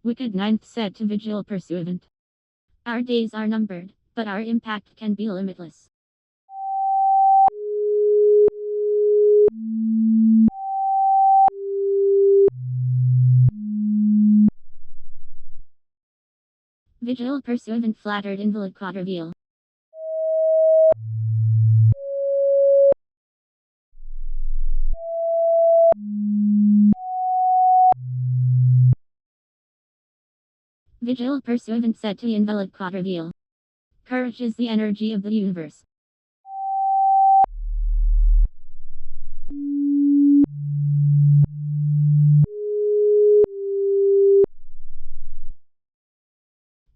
Wicked ninth said to vigil pursuivant. Our days are numbered, but our impact can be limitless. Vigil pursuivant flattered invalid quad reveal. Vigil pursuivant said to invalid quad reveal. Courage is the energy of the universe.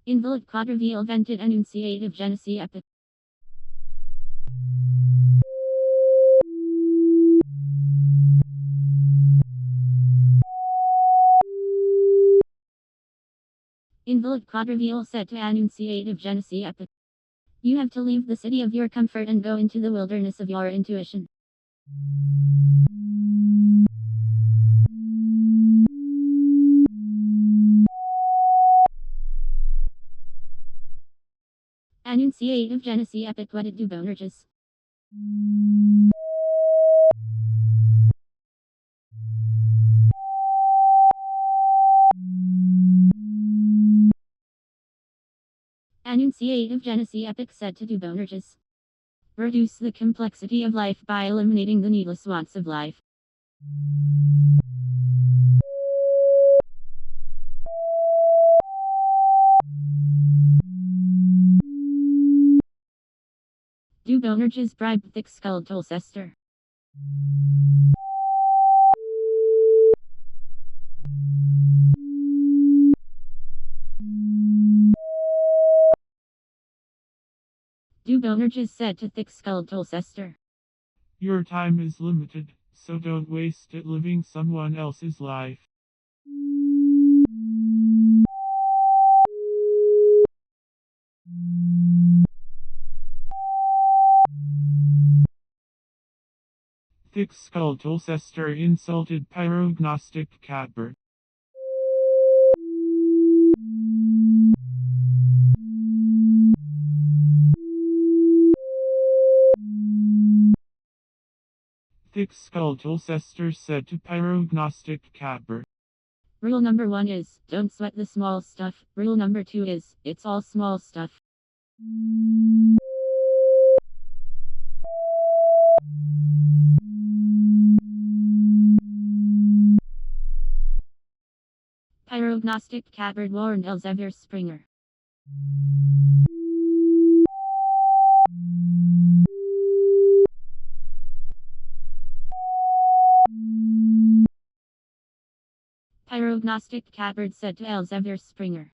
Invalid quad reveal vented enunciative genesee epic. Invalid quad reveal said to enunciative genesee epic. You have to leave the city of your comfort and go into the wilderness of your intuition. Enunciative genesee epic wedded do bonerges. Enunciative genesee epic said to do bonerges. Reduce the complexity of life by eliminating the needless wants of life. Do bonerges bribe thick-skulled Tolcester. Do bonerges said to thick-skulled Tolcester. Your time is limited, so don't waste it living someone else's life. Thick-skulled Tolcester insulted pyrognostic catbird. Thick-skulled Tolcester said to pyrognostic catbird. Rule number 1 is, don't sweat the small stuff. Rule number 2 is, it's all small stuff. Pyrognostic catbird warned Elsevier Springer. Pyrognostic catbird said to Elsevier Springer.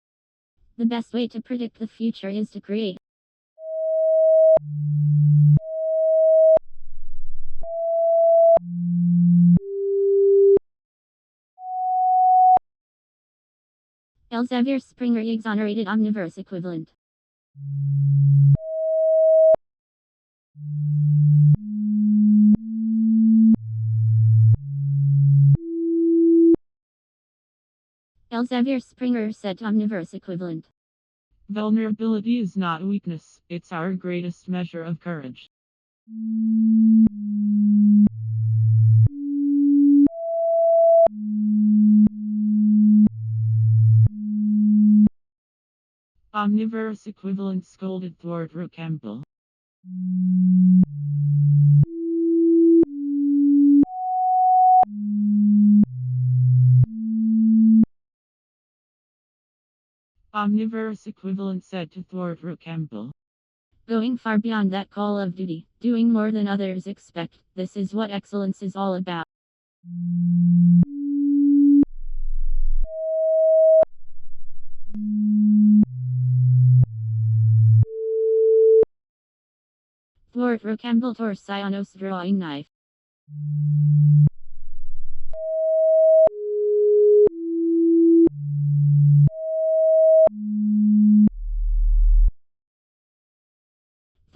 The best way to predict the future is to create. Elsevier Springer exonerated omniverse equivalent. Elsevier Springer said to omniverse equivalent. Vulnerability is not weakness, it's our greatest measure of courage. Omniverse equivalent scolded thwart Rocamble. Omniverse equivalent said to thwart Rocamble. Going far beyond that call of duty, doing more than others expect, this is what excellence is all about. Thwart Rocamble Torsionos drawing knife.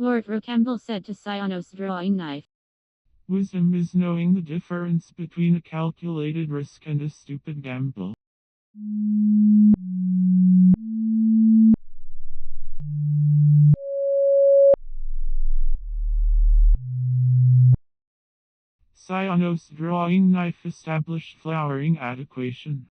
Lord Rocamble said to Sionos drawing knife. Wisdom is knowing the difference between a calculated risk and a stupid gamble. Sionos drawing knife established flowering adequation.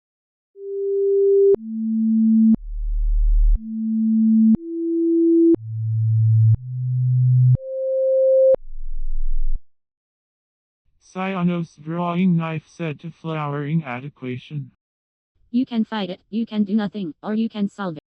Sionos drawing knife said to flowering adequation. You can fight it, you can do nothing, or you can solve it.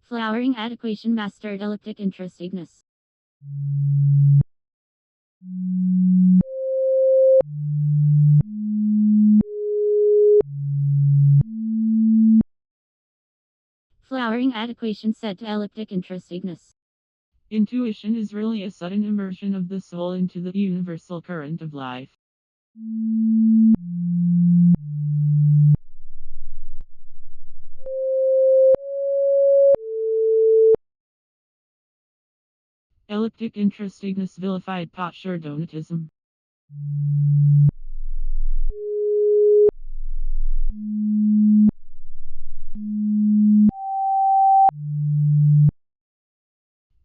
Flowering adequation mastered elliptic interestiveness. Flowering adequation set to elliptic interestiveness. Intuition is really a sudden immersion of the soul into the universal current of life. Elliptic interestiveness vilified posture donatism.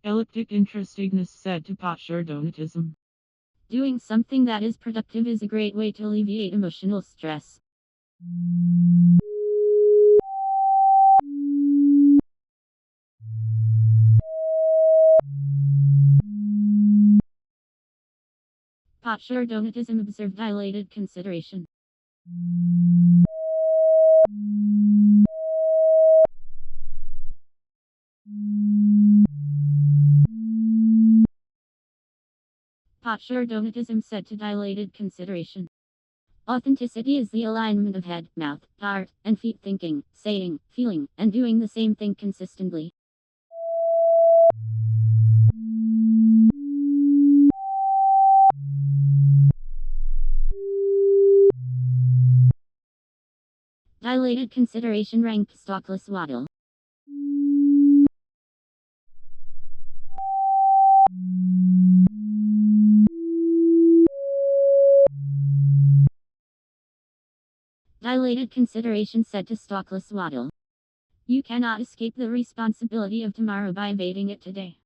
Elliptic interestiveness said to posture donatism. Doing something that is productive is a great way to alleviate emotional stress. Posture donatism observed dilated consideration. Posture donatism set to dilated consideration. Authenticity is the alignment of head, mouth, heart, and feet thinking, saying, feeling, and doing the same thing consistently. Dilated consideration rank stalkless waddle. Dilated consideration set to stalkless waddle. You cannot escape the responsibility of tomorrow by evading it today.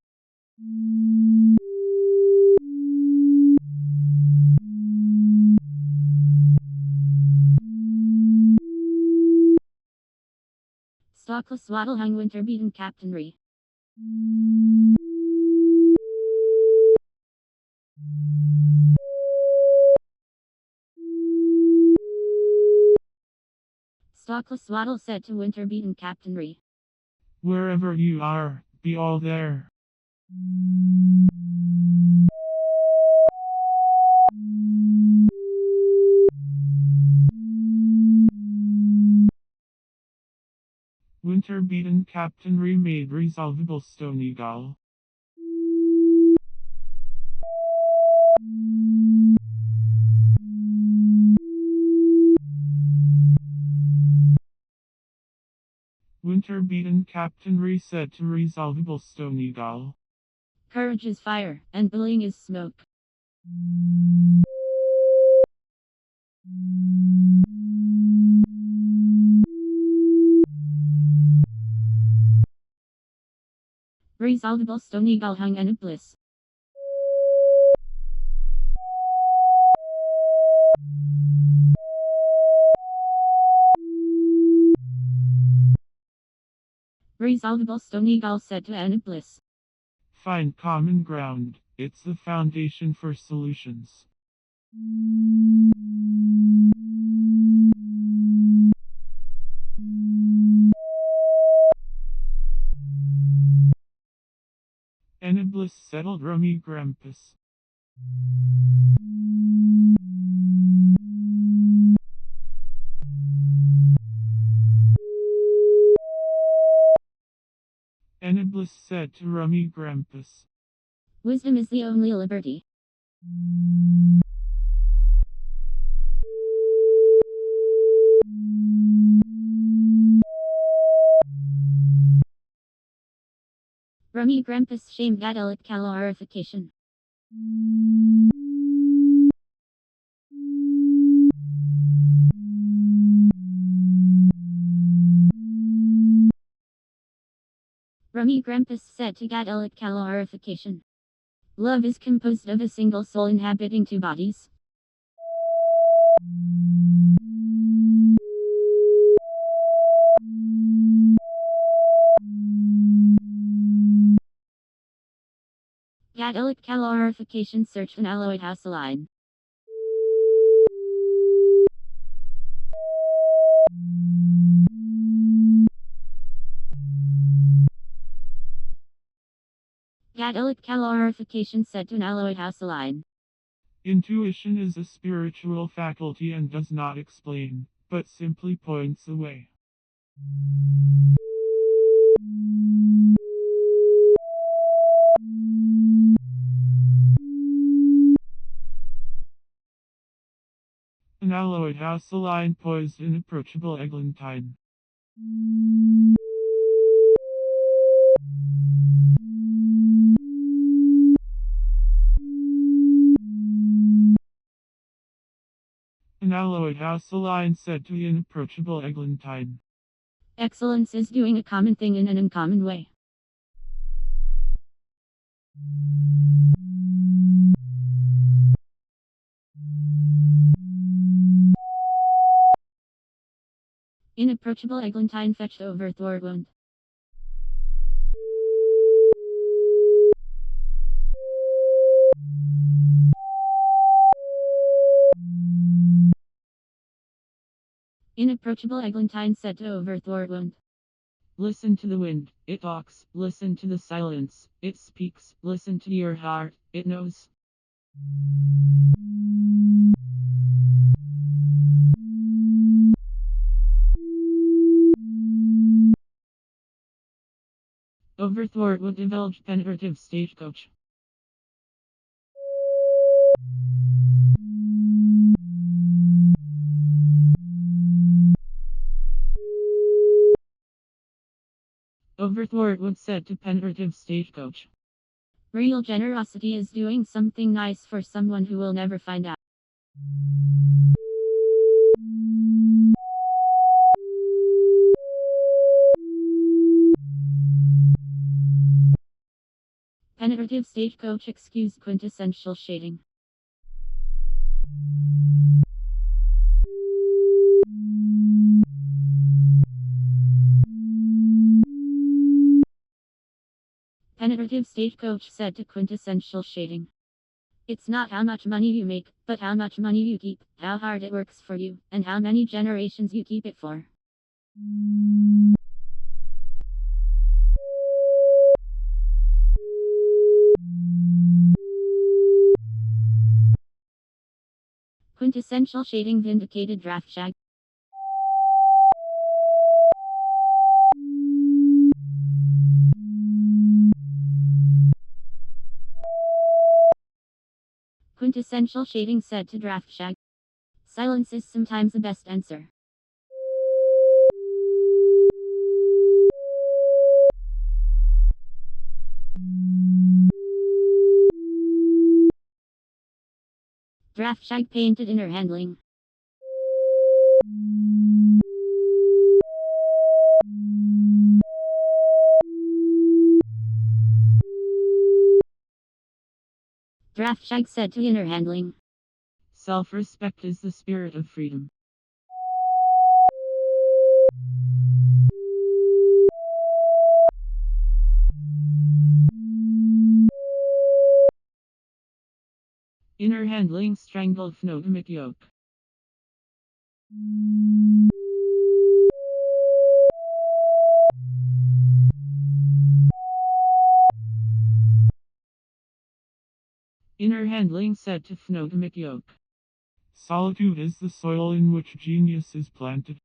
Stalkless waddle hung winter beaten captainry. Stalkless waddle said to winter beaten captainry. Wherever you are, be all there. Winter beaten captainry made resolvable stone eagle. Winter beaten captainry set to resolvable stone eagle. Courage is fire, and bullying is smoke. Resolvable stone eagle hung and a bliss. Resolvable stone eagle said to Anna Bliss. Find common ground, it's the foundation for solutions. Anna Bliss settled Rummy Grampus. Aniblis said to Rummy Grampus. Wisdom is the only liberty. Rummy Grampus Shame Gadelic Calorification. Rummy Grampus said to Gadelic Calorification. Love is composed of a single soul inhabiting two bodies. Gadelic calorification search an alloyed house line. Gadelic calorification set to an alloyed house line. Intuition is a spiritual faculty and does not explain, but simply points the way. An alloyed house line poised in approachable eglantine. An alloyed house line said to inapproachable eglantine. Excellence is doing a common thing in an uncommon way. Inapproachable eglantine fetched over Orotund. Inapproachable eglantine set to over Orotund. Listen to the wind, it talks. Listen to the silence, it speaks. Listen to your heart, it knows. Overthwart would divulge penetrative stagecoach. Overthwart would said to penetrative stagecoach. Real generosity is doing something nice for someone who will never find out. Penetrative stagecoach excuse quintessential shading. Penetrative stagecoach said to quintessential shading. It's not how much money you make, but how much money you keep, how hard it works for you, and how many generations you keep it for. Quintessential shading vindicated draft shag. Quintessential shading said to draft shag. Silence is sometimes the best answer. Draft shag painted inner handling. Draft shag said to inner handling. Self-respect is the spirit of freedom. Inner handling strangled phonogamic yoke. Inner handling said to phonogamic yoke. Solitude is the soil in which genius is planted.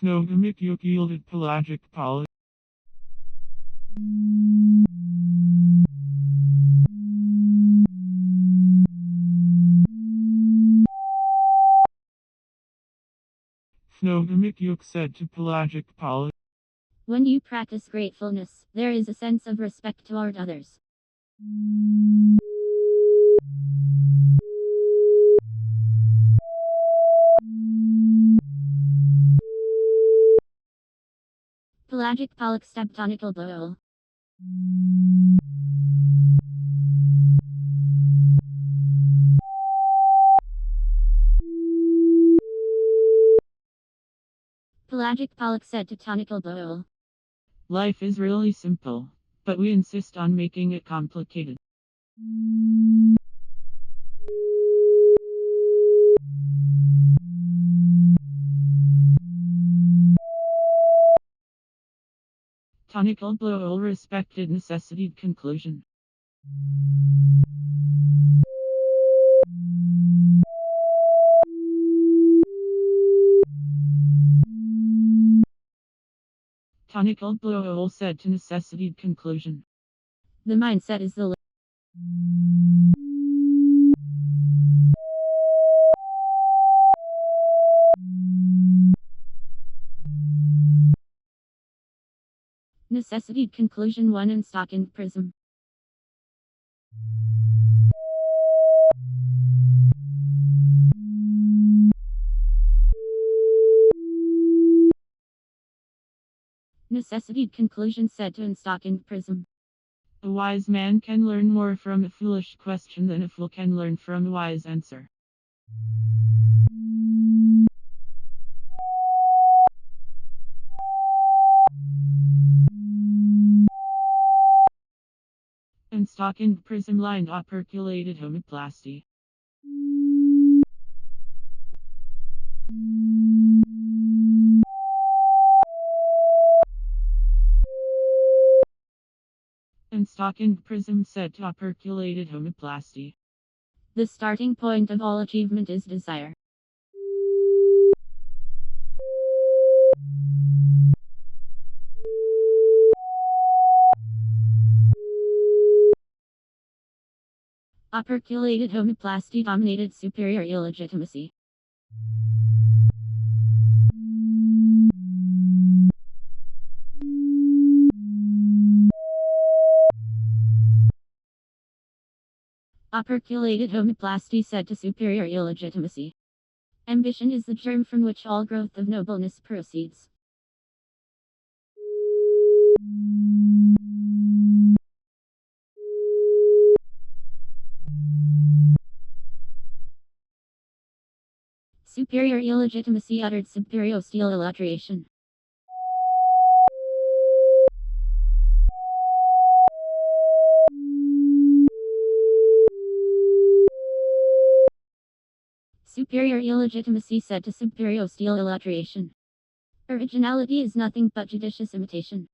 Phonogamic yoke yielded pelagic poly. Phonogamic yuk said to pelagic polyp. When you practice gratefulness, there is a sense of respect toward others. Pelagic polyp tonical boil. Pelagic polyp said to tonical boil. Life is really simple, but we insist on making it complicated. Tonical blow respected necessity conclusion. Tonical blow said to necessity conclusion. The mindset is the necessity conclusion 1 in stock and prism. Necessity conclusion said to in stock and prism. A wise man can learn more from a foolish question than a fool can learn from a wise answer. And stock and prism lined operculated homoplasty. And stock and prism said to operculated homoplasty. The starting point of all achievement is desire. Operculated homoplasty dominated superior illegitimacy. Operculated homoplasty said to superior illegitimacy. Ambition is the germ from which all growth of nobleness proceeds. Superior illegitimacy uttered superior steel illiteration. Superior illegitimacy said to superior steel illiteration. Originality is nothing but judicious imitation.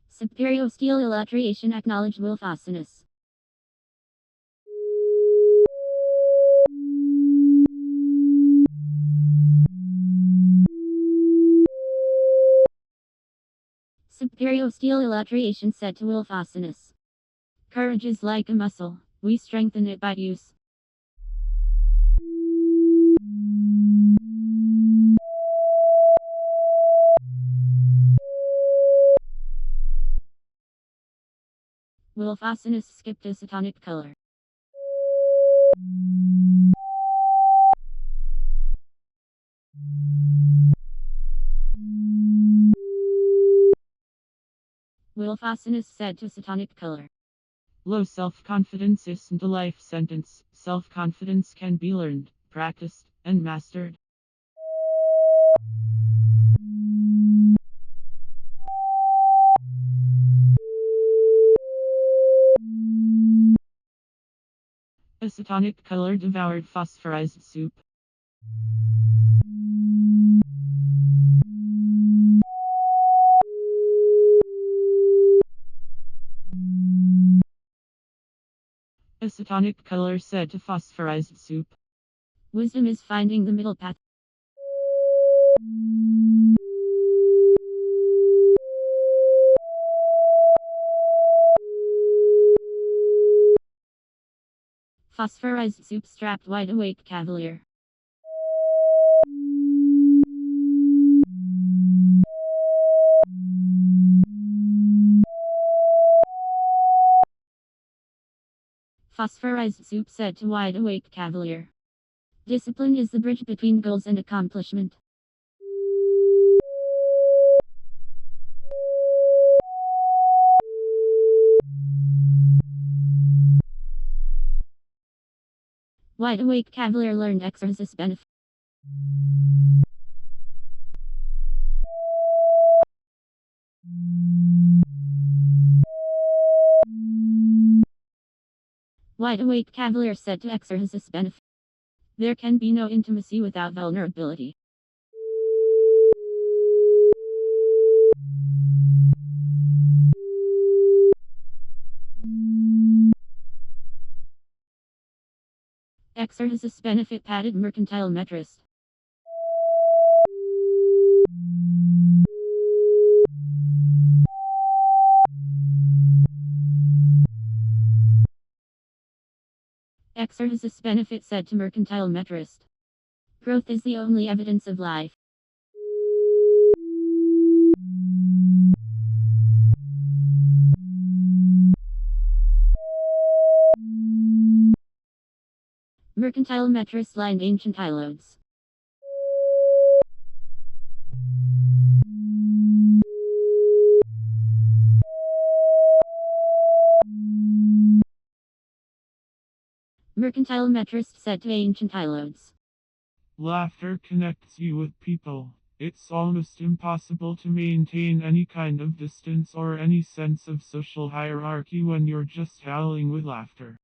Superior steel illiteration acknowledged Wilfacinus. Superior steel illiteration said to Wilfacinus. Courage is like a muscle, we strengthen it by use. Wilfacinus skipped a satanic color. Wilfacinus said to satanic color. Low self-confidence isn't a life sentence. Self-confidence can be learned, practiced, and mastered. Acetonic color devoured phosphorized soup. Acetonic color said to phosphorized soup. Wisdom is finding the middle path. Phosphorized soup strapped wide awake cavalier. Phosphorized soup said to wide awake cavalier. Discipline is the bridge between goals and accomplishment. Wide awake cavalier learned exercise benefit. Wide awake cavalier said to exercise benefit. There can be no intimacy without vulnerability. Exercise benefit padded mercantile metrist. Exercise benefit said to mercantile metrist. Growth is the only evidence of life. Mercantile metrist lined ancient highloads. Mercantile metrist said to ancient highloads. Laughter connects you with people. It's almost impossible to maintain any kind of distance or any sense of social hierarchy when you're just howling with laughter.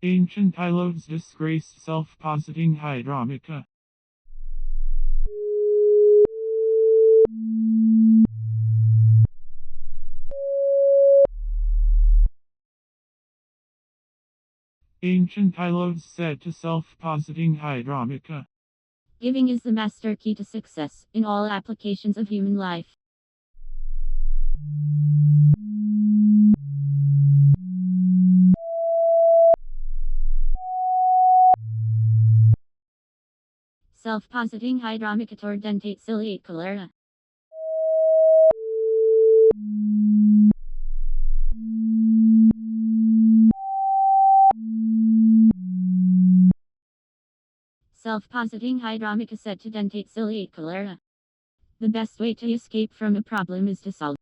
Ancient Hilode's disgraced self-positing hydromica. Ancient Hilodes said to self-positing hydromica. Giving is the master key to success in all applications of human life. Self-positing hydromicator dentate ciliate cholera. Self-positing hydromica said to dentate ciliate cholera. The best way to escape from a problem is to solve.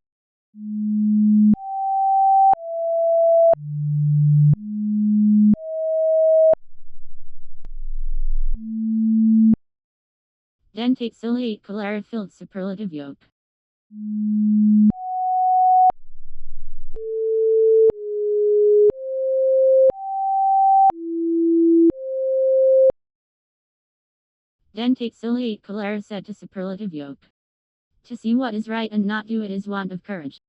Dentate ciliate cholera filled superlative yoke. Dentate ciliate cholera said to superlative yoke. To see what is right and not do it is want of courage.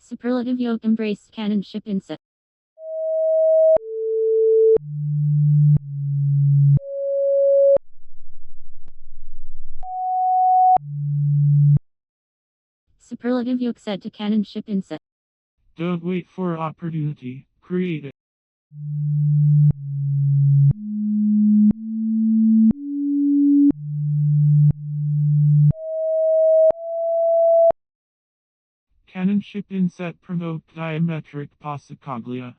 Superlative yoke embraced canonship in set. Superlative yoke said to canonship in set. Don't wait for opportunity, create it. Canonship inset provoked diametric passacoglia.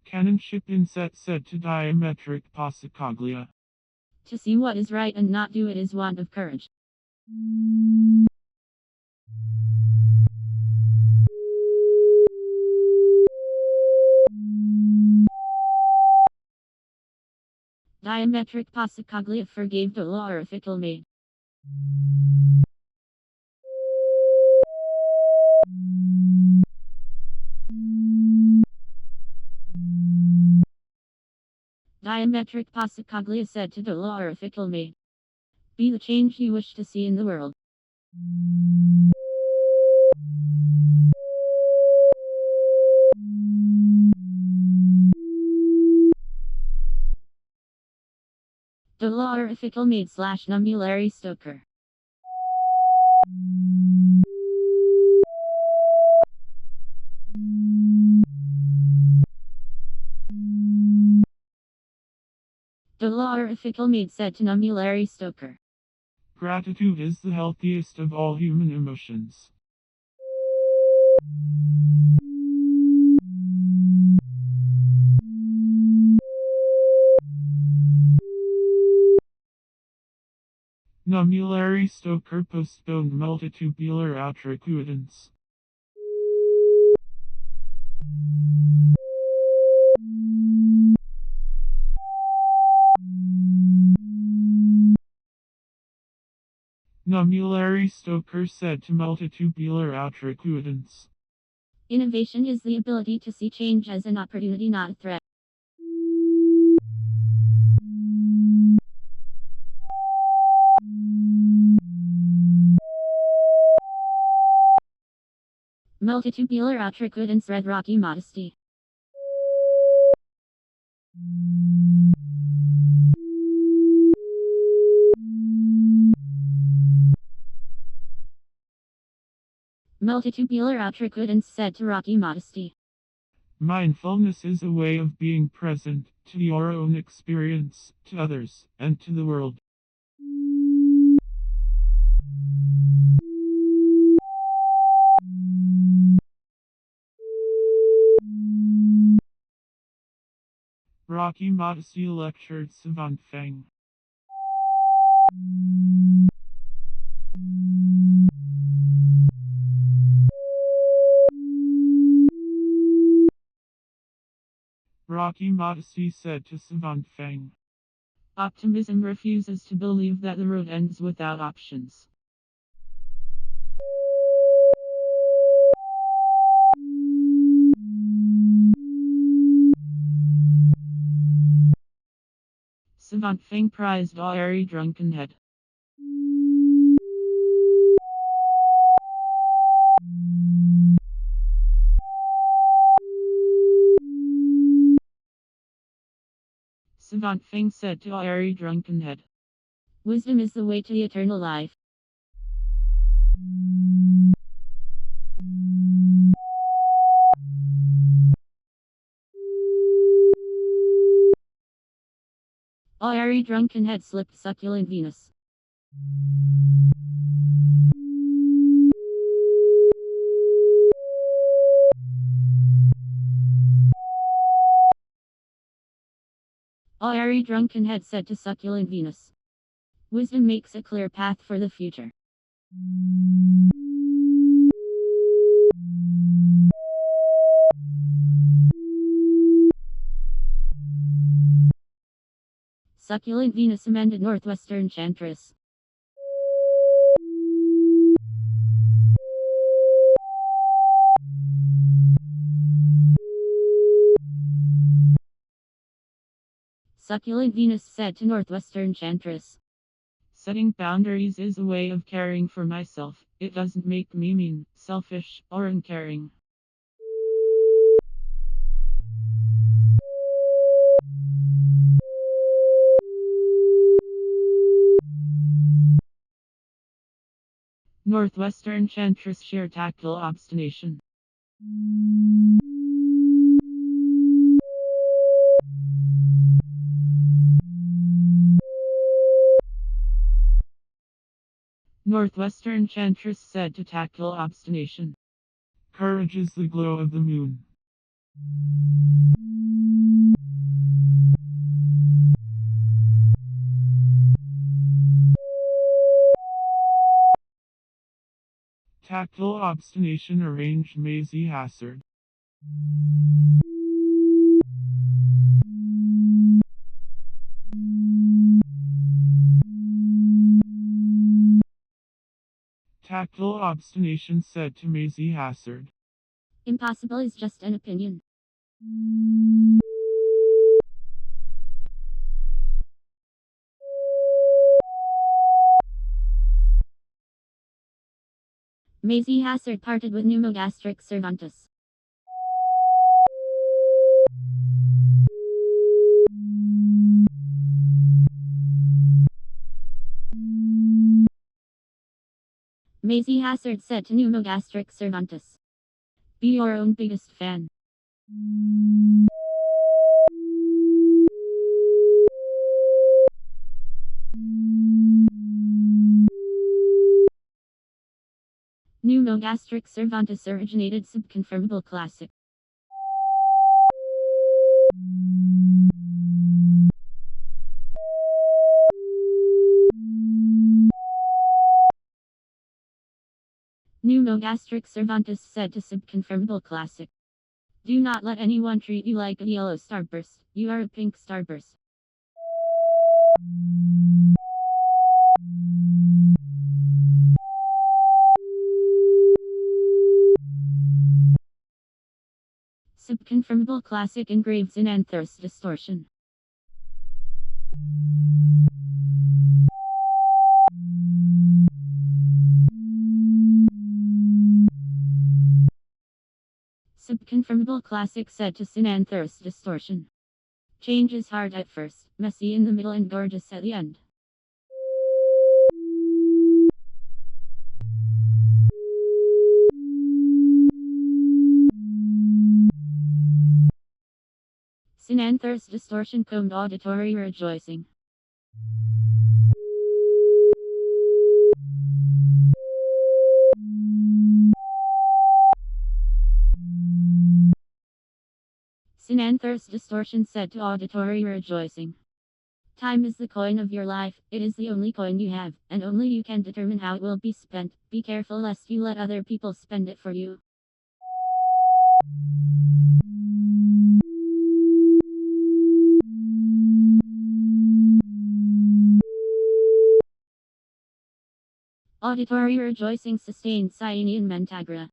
Canonship inset said to diametric passacoglia. To see what is right and not do it is want of courage. Diametric passacoglia forgave the law orifical maid. Diametric Passacaglia said to Dolorifical Maid. Be the change you wish to see in the world. Dolorifical Maid / Numulary Stoker. Dolorifical Maid said to Numulary Stoker. Gratitude is the healthiest of all human emotions. Numulary Stoker postponed multitubular outrecuitance. Numulary Stoker said to multitubular outrecuitance. Innovation is the ability to see change as an opportunity, not a threat. Multitubular outrecuitance red rocky modesty. Multitubular outrecuitance said to rocky modesty. Mindfulness is a way of being present to your own experience, to others, and to the world. Rocky Modesty lectured Savant Feng. Rocky Modesty said to Savant Feng. Optimism refuses to believe that the road ends without options. Savant Feng prized airy drunkenhead. Savant Feng said to airy drunkenhead. Wisdom is the way to the eternal life. Airy drunkenhead slipped succulent Venus. Airy drunkenhead said to succulent Venus. Wisdom makes a clear path for the future. Succulent Venus amended Northwestern Enchantress. Succulent Venus said to Northwestern Enchantress. Setting boundaries is a way of caring for myself. It doesn't make me mean, selfish, or uncaring. Northwestern Enchantress sheer tactile obstination. Northwestern Enchantress said to tactile obstination. Courage is the glow of the moon. Tactile obstination arranged Maisie Hassard. Tactile obstination said to Maisie Hassard. Impossible is just an opinion. Maisie Hassard parted with pneumogastric Cervantes. Maisie Hassard said to pneumogastric Cervantes. Be your own biggest fan. Pneumogastric Cervantes originated subconfirmable classic. Pneumogastric Cervantes said to subconfirmable classic. Do not let anyone treat you like a yellow starburst. You are a pink starburst. Subconfirmable classic engraves in anthos distortion. Subconfirmable classic set to synanthos distortion. Change is hard at first, messy in the middle and gorgeous at the end. Synanthos distortion combed auditory rejoicing. Synanthos distortion said to auditory rejoicing. Time is the coin of your life, it is the only coin you have, and only you can determine how it will be spent. Be careful lest you let other people spend it for you. Auditory rejoicing sustained Cyanian Mentagra.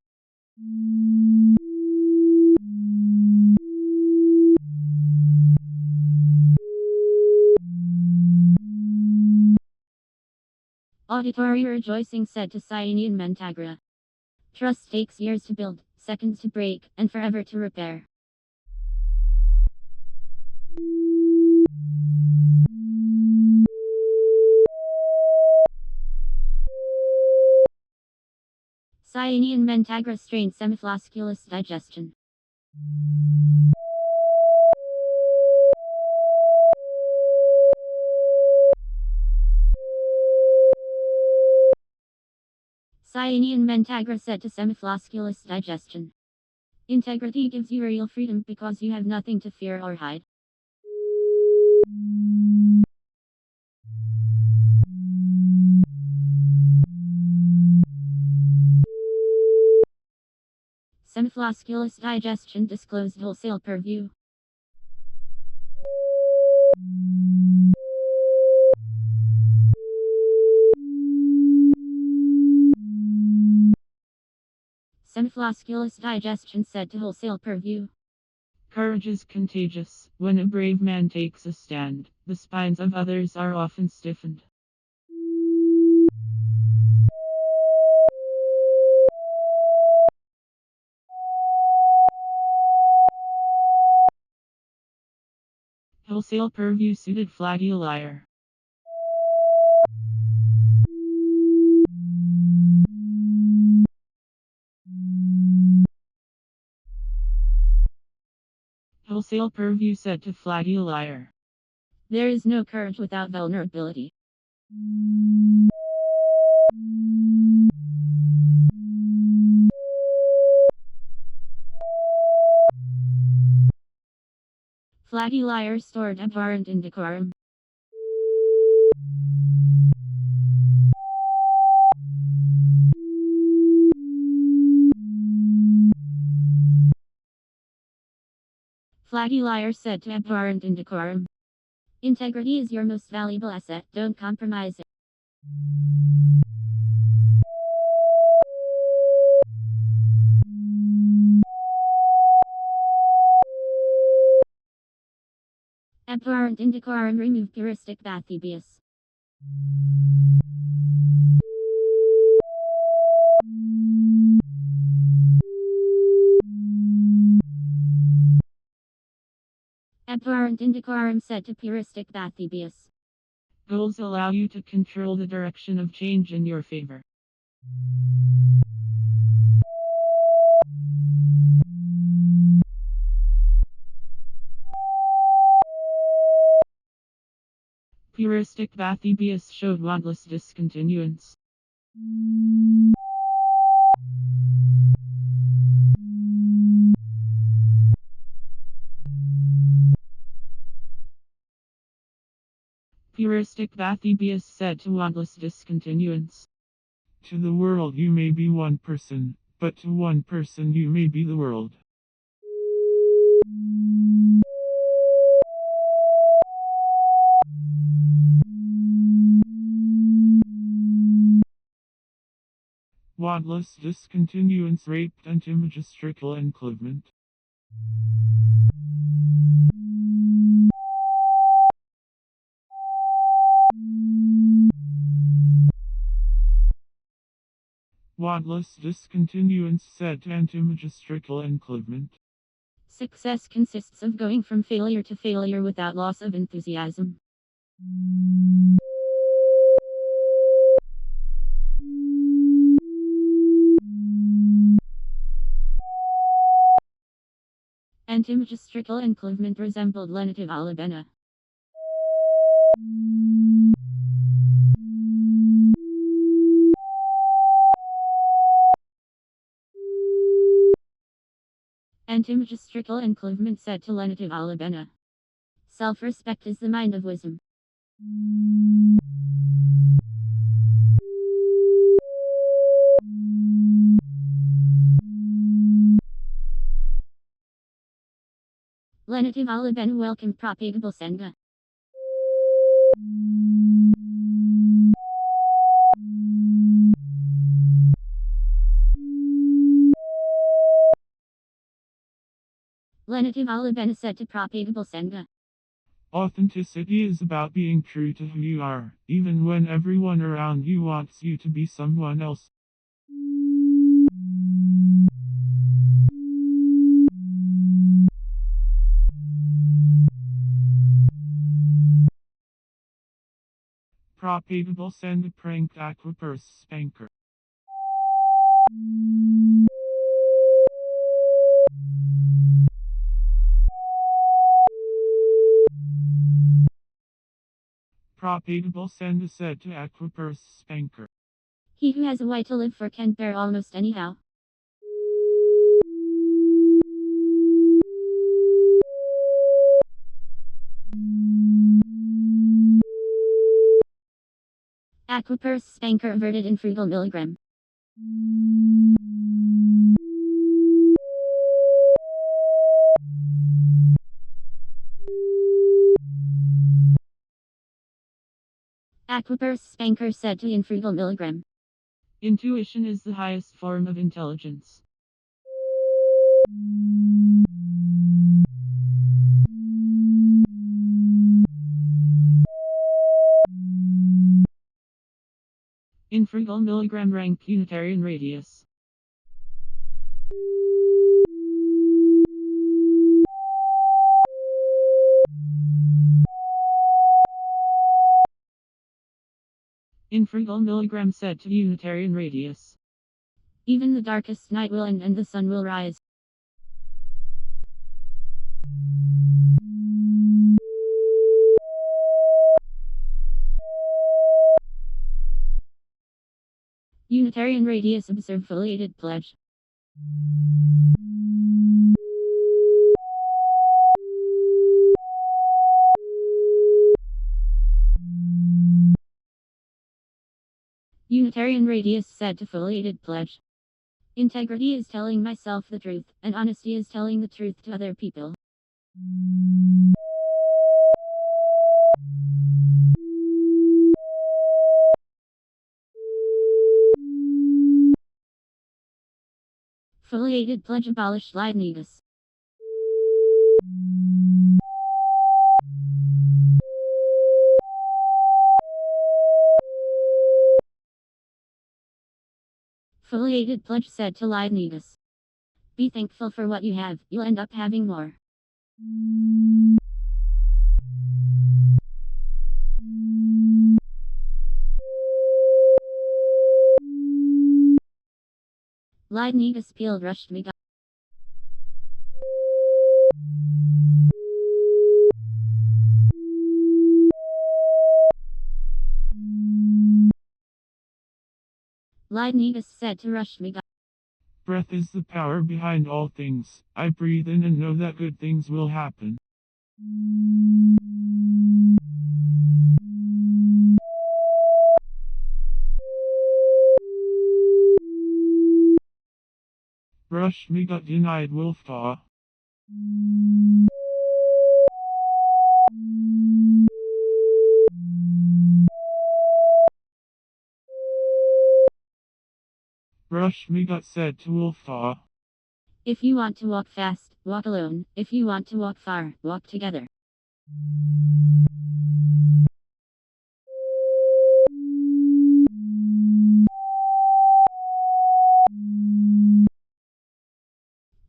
Auditory rejoicing said to Cyanian Mentagra. Trust takes years to build, seconds to break, and forever to repair. Cyanian Mentagra strained semiflosculus digestion. Cyanian Mentagra set to semiflosculus digestion. Integrity gives you real freedom because you have nothing to fear or hide. Semiflosculus digestion disclosed wholesale purview. Semiflosculus digestion said to wholesale purview. Courage is contagious. When a brave man takes a stand, the spines of others are often stiffened. Wholesale purview suited flaggy liar. Wholesale purview set to flaggy liar. There is no courage without vulnerability. Flaggy liar stored abhorrent indecorum. Flaggy liar said to abhorrent indecorum. Integrity is your most valuable asset, don't compromise it. Abhorrent indecorum remove puristic Bathybius. Abhorrent indecorum said to puristic Bathybius. Goals allow you to control the direction of change in your favor. Puristic Bathybius showed wantless discontinuance. Puristic Bathybius said to wantless discontinuance. To the world you may be one person, but to one person you may be the world. Wantless discontinuance raped antimagistrical enclosement. Wantless discontinuance said to antimagistrical enclosement. Success consists of going from failure to failure without loss of enthusiasm. Antimagistrical enclosement resembled lenitive alabena. Antimagistrical enclosement said to lenitive alabena. Self-respect is the mind of wisdom. Lenitive alabena welcome propagable senga. Lenitive alabena said to propagable senga. Authenticity is about being true to who you are, even when everyone around you wants you to be someone else. Propagable send a pranked aquapurse spanker. Propagable send a said to aquapurse spanker. He who has a why to live for can bear almost anyhow. Aquapurse spanker averted in frugal milligram. Aquapurse spanker said to in frugal milligram. Intuition is the highest form of intelligence. Infrugal milligram rank Unitarian radius. Infrugal milligram said to Unitarian radius. Even the darkest night will end and the sun will rise. Unitarian radius observe foliated pledge. Unitarian radius said to foliated pledge. Integrity is telling myself the truth, and honesty is telling the truth to other people. Foliated pledge abolished Leibniz. Foliated pledge said to Leibniz. Be thankful for what you have, you'll end up having more. Leidnigas peeled rushed me. Leidnigas said to rush me. Breath is the power behind all things. I breathe in and know that good things will happen. Rush me got denied Wolfpaw. Rush me got said to Wolfpaw. If you want to walk fast, walk alone. If you want to walk far, walk together.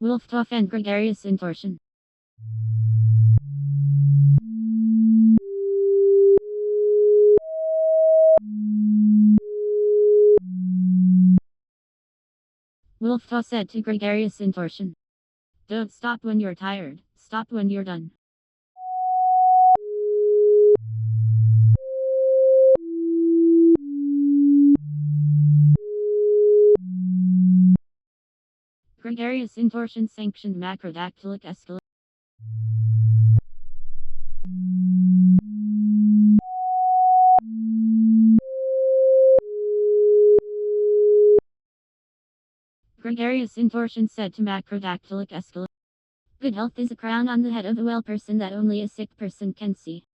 Wolftoff and gregarious intorsion. Wolftoff said to gregarious intorsion. Don't stop when you're tired, stop when you're done. Gregarious intorsion sanctioned macrodactylic escalation. Gregarious intorsion said to macrodactylic escalation. Good health is a crown on the head of a well person that only a sick person can see.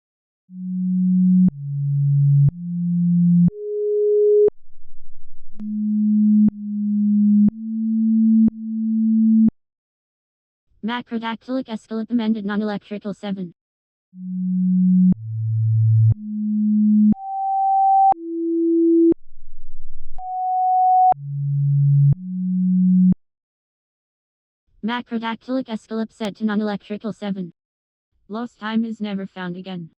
Macrodactylic escalip amended non-electrical 7. Macrodactylic escalip said to non-electrical 7. Lost time is never found again.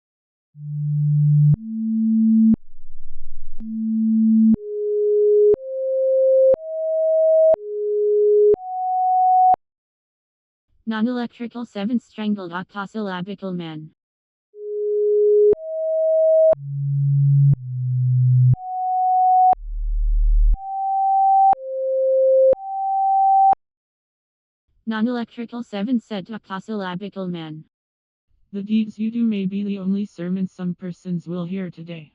Non-electrical 7 strangled octosyllabical man. Non-electrical 7 said to octosyllabical man. The deeds you do may be the only sermon some persons will hear today.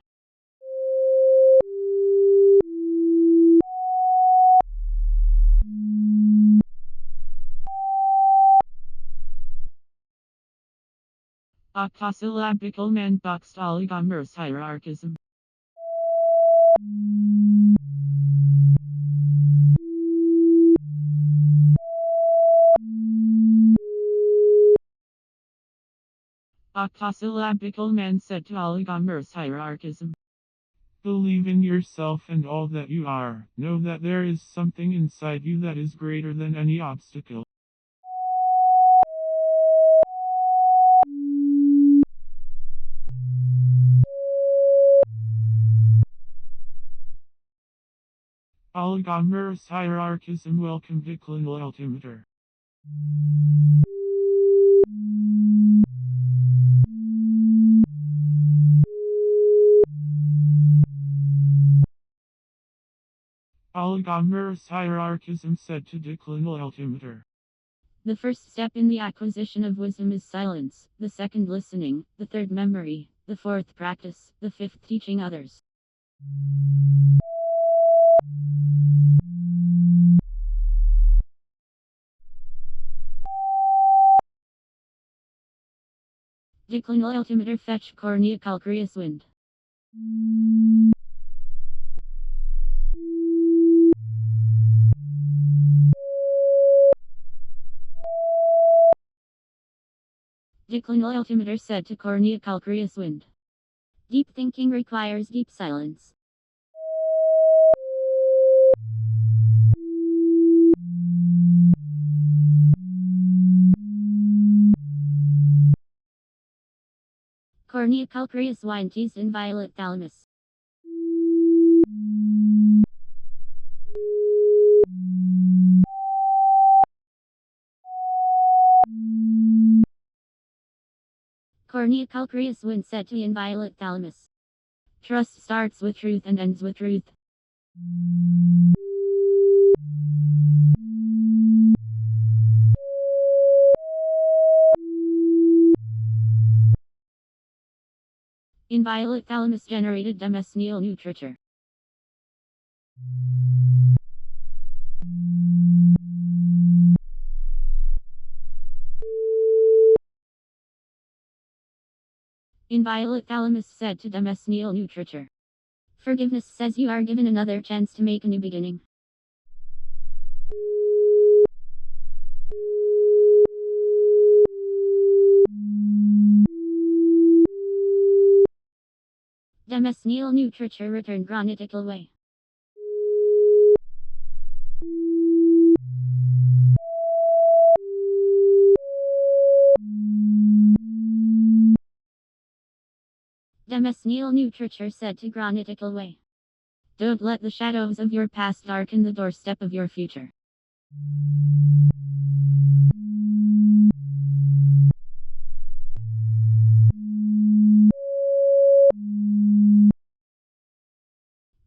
Octosyllabical man boxed oligomers hierarchism. Octosyllabical man said to oligomers hierarchism. Believe in yourself and all that you are. Know that there is something inside you that is greater than any obstacle. Oligomers hierarchism. Welcome to Clinal Altimeter. Oligomers hierarchism said to declinal altimeter. The first step in the acquisition of wisdom is silence, the second listening, the third memory, the fourth practice, the fifth teaching others. Declinal altimeter fetch cornea calcareous wind. Declinal altimeter said to cornea calcareous wind. Deep thinking requires deep silence. Cornea calcareous wine teased in violet thalamus. Cornea calcareus when said to inviolate thalamus. Trust starts with truth and ends with truth. Inviolate thalamus generated demesnial nutriture. Inviolate thalamus said to demesnial nutriture. Forgiveness says you are given another chance to make a new beginning. Demesnial nutriture returned granitical way. Demesnial nutriture said to granitical way. Don't let the shadows of your past darken the doorstep of your future.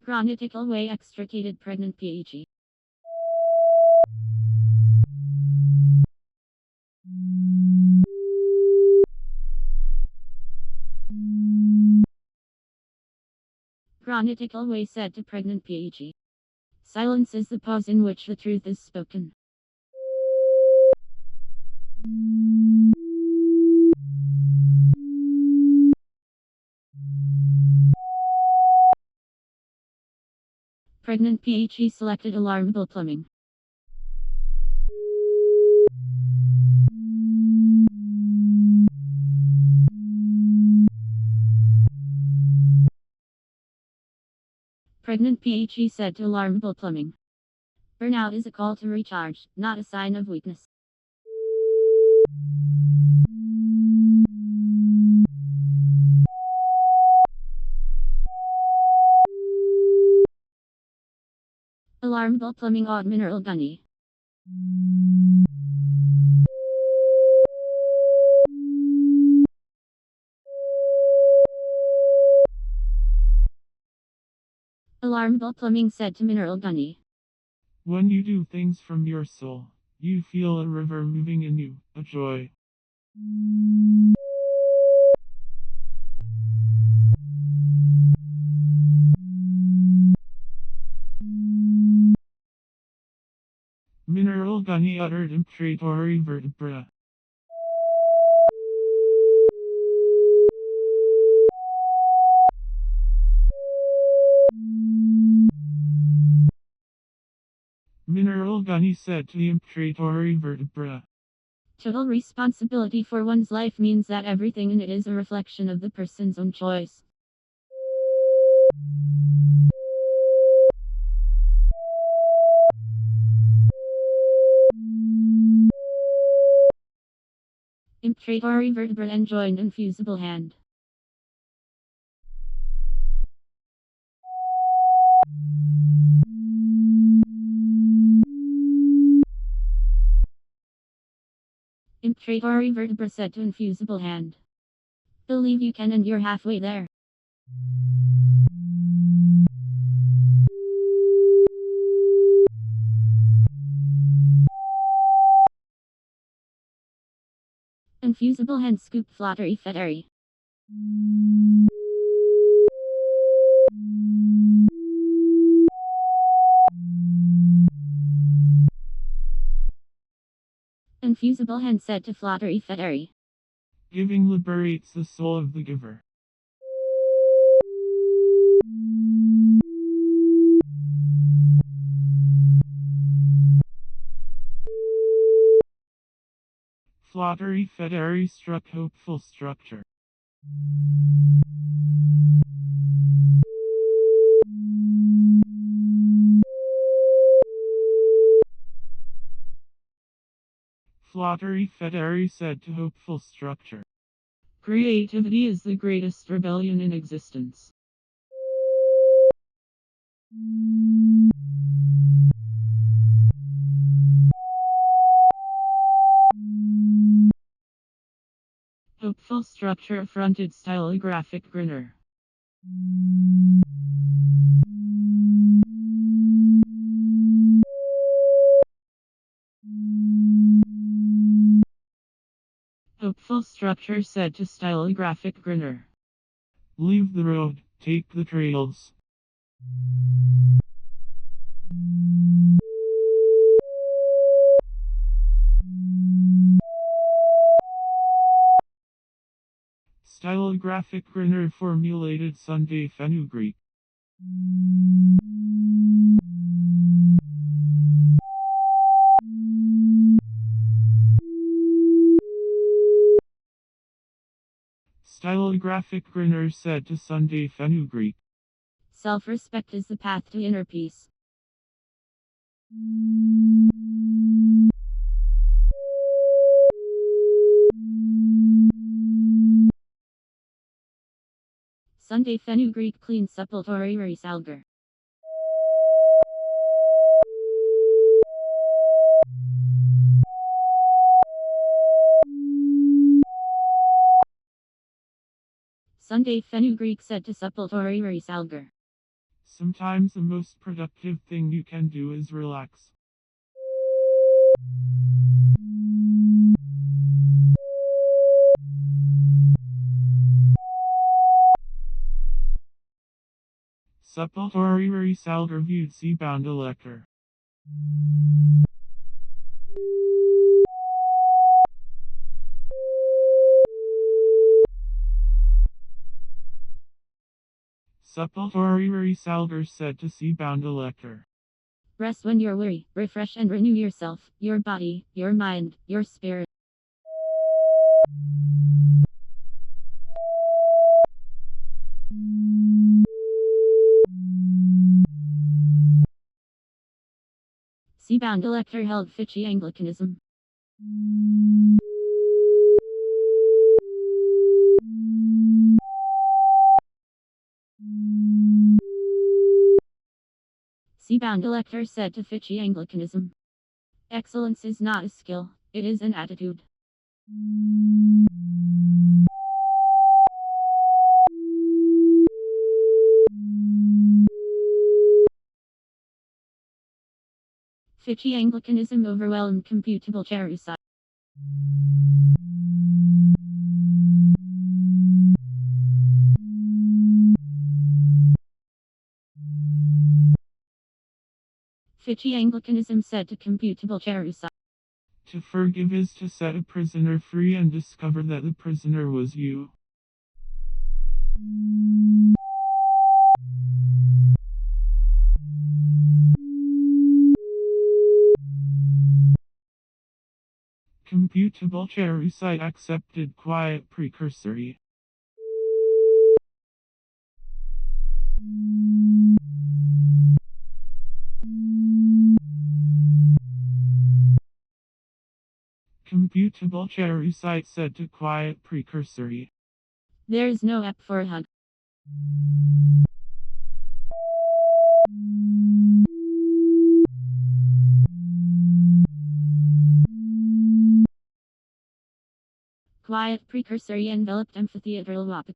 Granitical way extricated pregnant PHE. Granitical way said to pregnant PHE. Silence is the pause in which the truth is spoken. Pregnant PHE selected alarmable plumbing. Pregnant PHE said to alarmable plumbing. Burnout is a call to recharge, not a sign of weakness. Alarmable plumbing odd mineral gunny. Alarmable plumbing said to mineral gunny. When you do things from your soul, you feel a river moving in you, a joy. Mineral gunny uttered imperatory vertebra. Mineral gunny said to the imperatory vertebra. Total responsibility for one's life means that everything in it is a reflection of the person's own choice. Imperatory vertebra and joined infusible hand. Imperatory vertebra said to infusible hand. Believe you can and you're halfway there. Infusible hand scoop flattery fettery. Infusible hand said to flattery fettery. Giving liberates the soul of the giver. Flattery fettery struck hopeful structure. Flattery fettery said to hopeful structure. Creativity is the greatest rebellion in existence. Hopeful structure fronted stylographic grinner. Hopeful structure said to stylographic grinner. Leave the road, take the trails. Stylographic grinner formulated Sunday fenugreek. Stylographic grinner said to Sunday fenugreek. Self-respect is the path to inner peace. Sunday fenugreek clean supplementary resalger. Sunday fenugreek said to supplementary resalger. Sometimes the most productive thing you can do is relax. Supplementary resalger viewed C-bound elector. Supplementary resalger said to C-bound elector. Rest when you're weary, refresh and renew yourself, your body, your mind, your spirit. C-bound elector held Fichy Anglicanism. C-bound elector said to Fichy Anglicanism. Excellence is not a skill, it is an attitude. Fichy Anglicanism overwhelmed computable Cherusite. Fichy Anglicanism said to computable Cherusite. To forgive is to set a prisoner free and discover that the prisoner was you. Computable Cherusite accepted quiet precursory. Computable Cherusite said to quiet precursory. There's no app for a hug. Quiet precursory enveloped amphitheatral wap.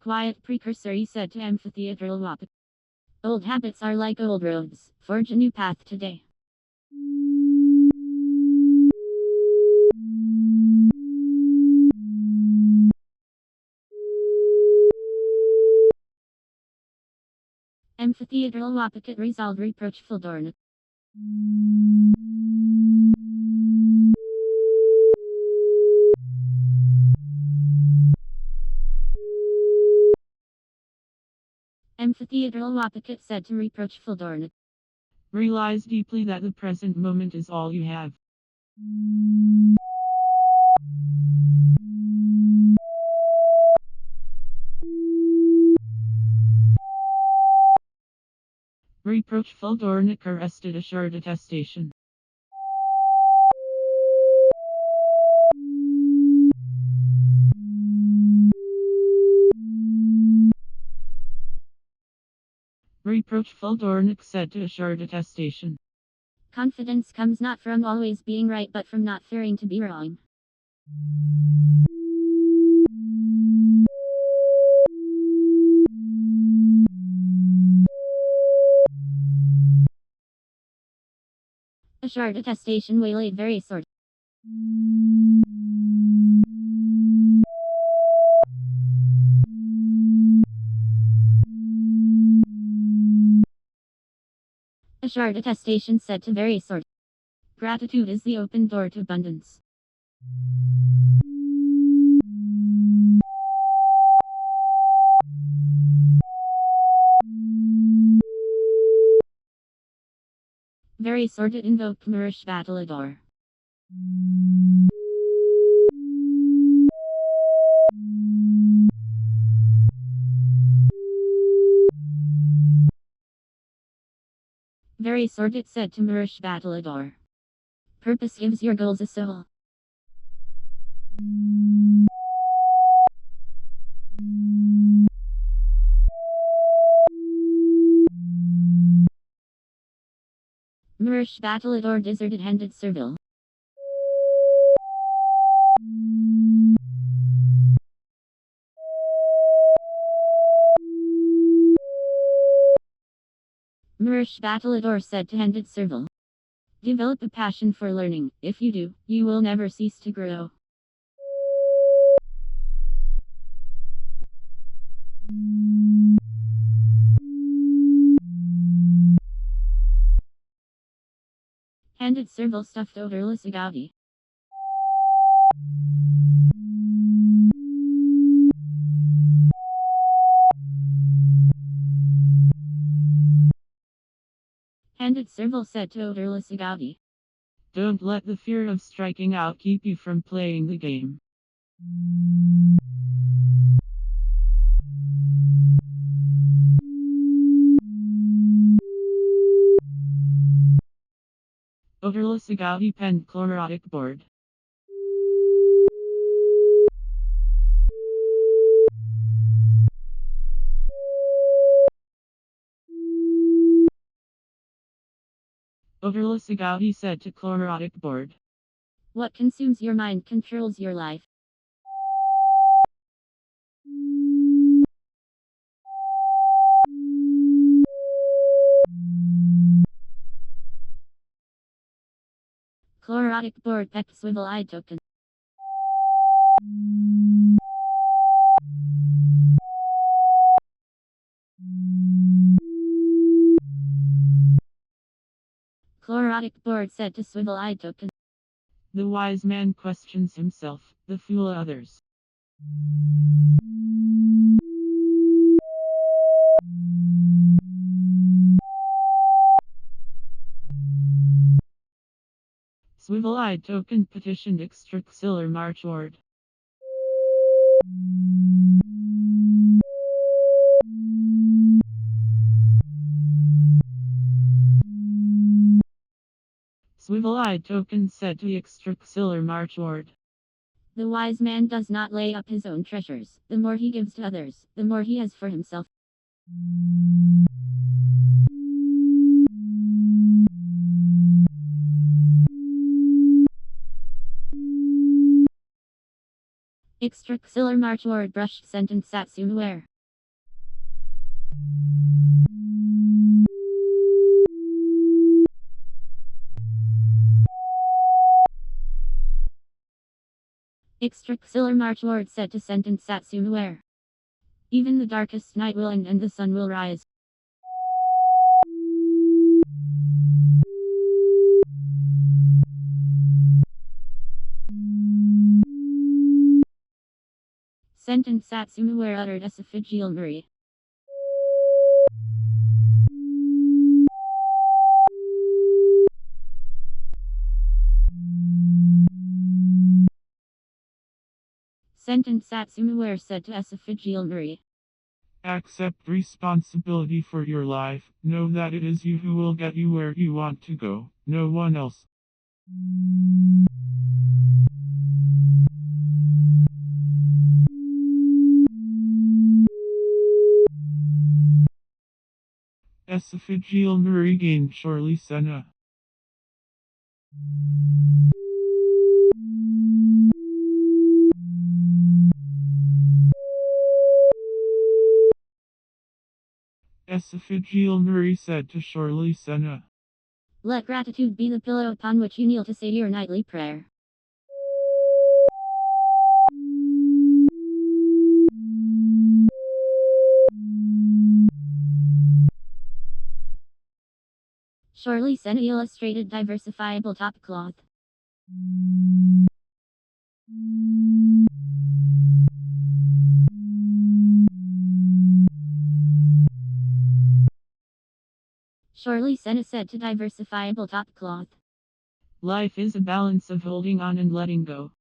Quiet precursory said to amphitheatral wap. Old habits are like old roads, forge a new path today. Amphitheatral wapaket resolved reproachful dorn. Amphitheatral wapaket said to reproachful dorn. Realize deeply that the present moment is all you have. Reproachful Dornick arrested assured attestation. Reproachful Dornick said to assured attestation. Confidence comes not from always being right but from not fearing to be wrong. Assured attestation waylaid very sort. Assured attestation said to very sort. Gratitude is the open door to abundance. Very sorted invoked Mirish Battledore. Very sorted said to Mirish Battledore. Purpose gives your goals a soul. Mirish Battledore deserted handed Servile. Mirish Battledore said to handed Servile. Develop a passion for learning. If you do, you will never cease to grow. Handed Servile stuffed odorless agouti. Handed Servile said to odorless agouti. Don't let the fear of striking out keep you from playing the game. Odorless agouti penned chlorotic board. Odorless agouti said to chlorotic board. What consumes your mind controls your life. Chlorotic board pep swivel eye token. Chlorotic board said to swivel eye token. The wise man questions himself, the fool others. Swivel-eyed token petitioned Extraxillor Marchward. Swivel-eyed token said to Extraxillor Marchward. The wise man does not lay up his own treasures. The more he gives to others, the more he has for himself. Extraxillor Marchward brushed sentence Satsumaware. Extraxillor Marchward said to sentence Satsumaware. Even the darkest night will end and the sun will rise. Sentence Satsumaware uttered esophageal murray. Sentence Satsumaware said to esophageal murray. Accept responsibility for your life. Know that it is you who will get you where you want to go, no one else. Esophageal regained Shorely Senna. Esophageal Nuri said to Shorely Senna. Let gratitude be the pillow upon which you kneel to say your nightly prayer. Shorely Senna illustrated diversifiable top cloth. Shorely Senna said to diversifiable top cloth. Life is a balance of holding on and letting go.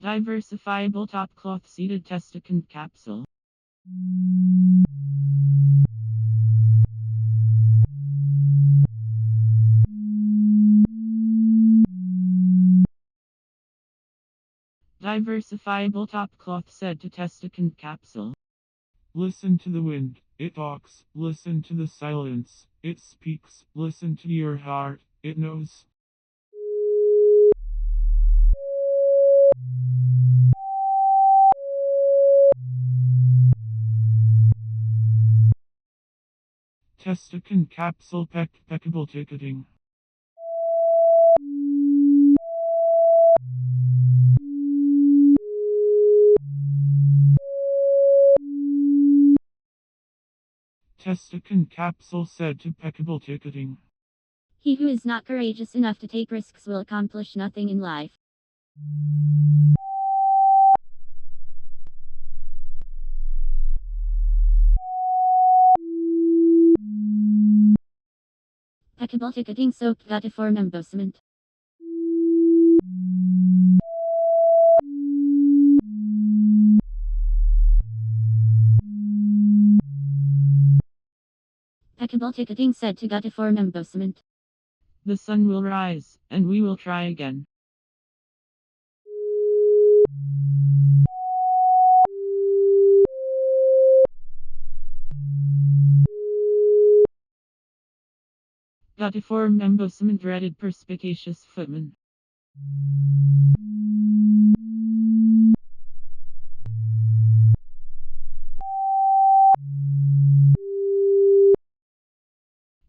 Diversifiable top cloth seated Consequent capsule. Diversifiable top cloth said to Consequent capsule. Listen to the wind, it talks. Listen to the silence, it speaks. Listen to your heart, it knows. Consequent capsule peckable ticketing. Consequent capsule said to peckable ticketing. He who is not courageous enough to take risks will accomplish nothing in life. Peckable ticketing soaked guttiform embossment. Peckable ticketing said to guttiform embossment. The sun will rise, and we will try again. Guttiform embossment dreaded perspicacious footman.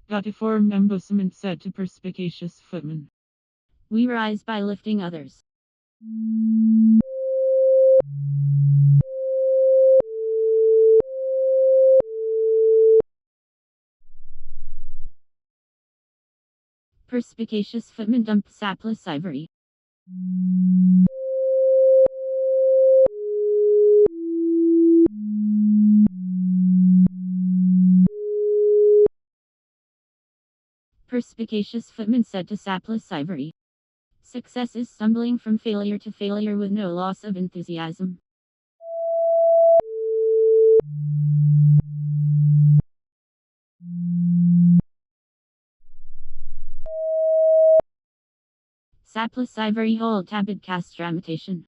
Guttiform embossment said to perspicacious footman. We rise by lifting others. Perspicacious footman dumped sapless ivory. Perspicacious footman said to sapless ivory. Success is stumbling from failure to failure with no loss of enthusiasm. Sapless ivory hold tabid castramentation.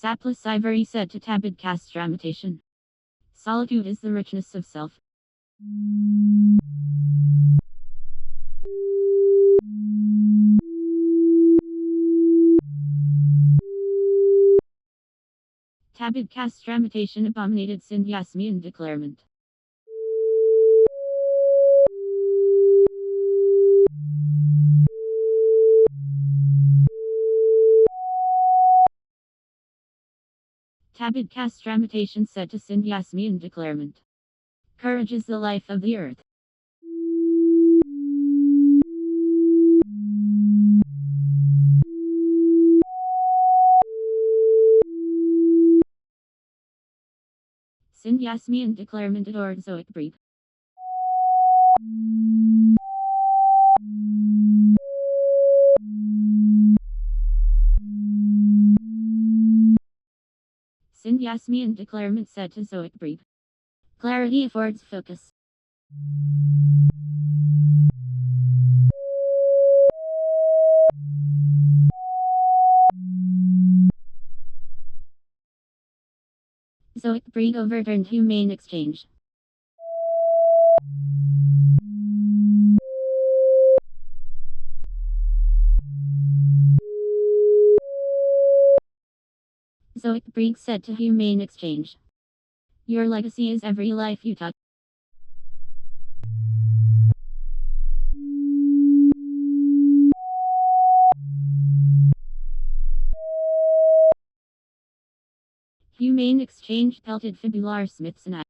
Sapless ivory said to tabid castramentation. Solitude is the richness of self. Tabid castramentation abominated syndiasmian declarement. Tabid castramentation said to syndiasmian declarement. Courage is the life of the earth. Syndiasmian declarement adored zoic breed. Syndesmy and declarement said to Zoic Breed. Clarity affords focus. Zoic Breed overturned humane exchange. Zoic Breed said to humane exchange. Your legacy is every life you touch. Humane exchange pelted fibular smiths and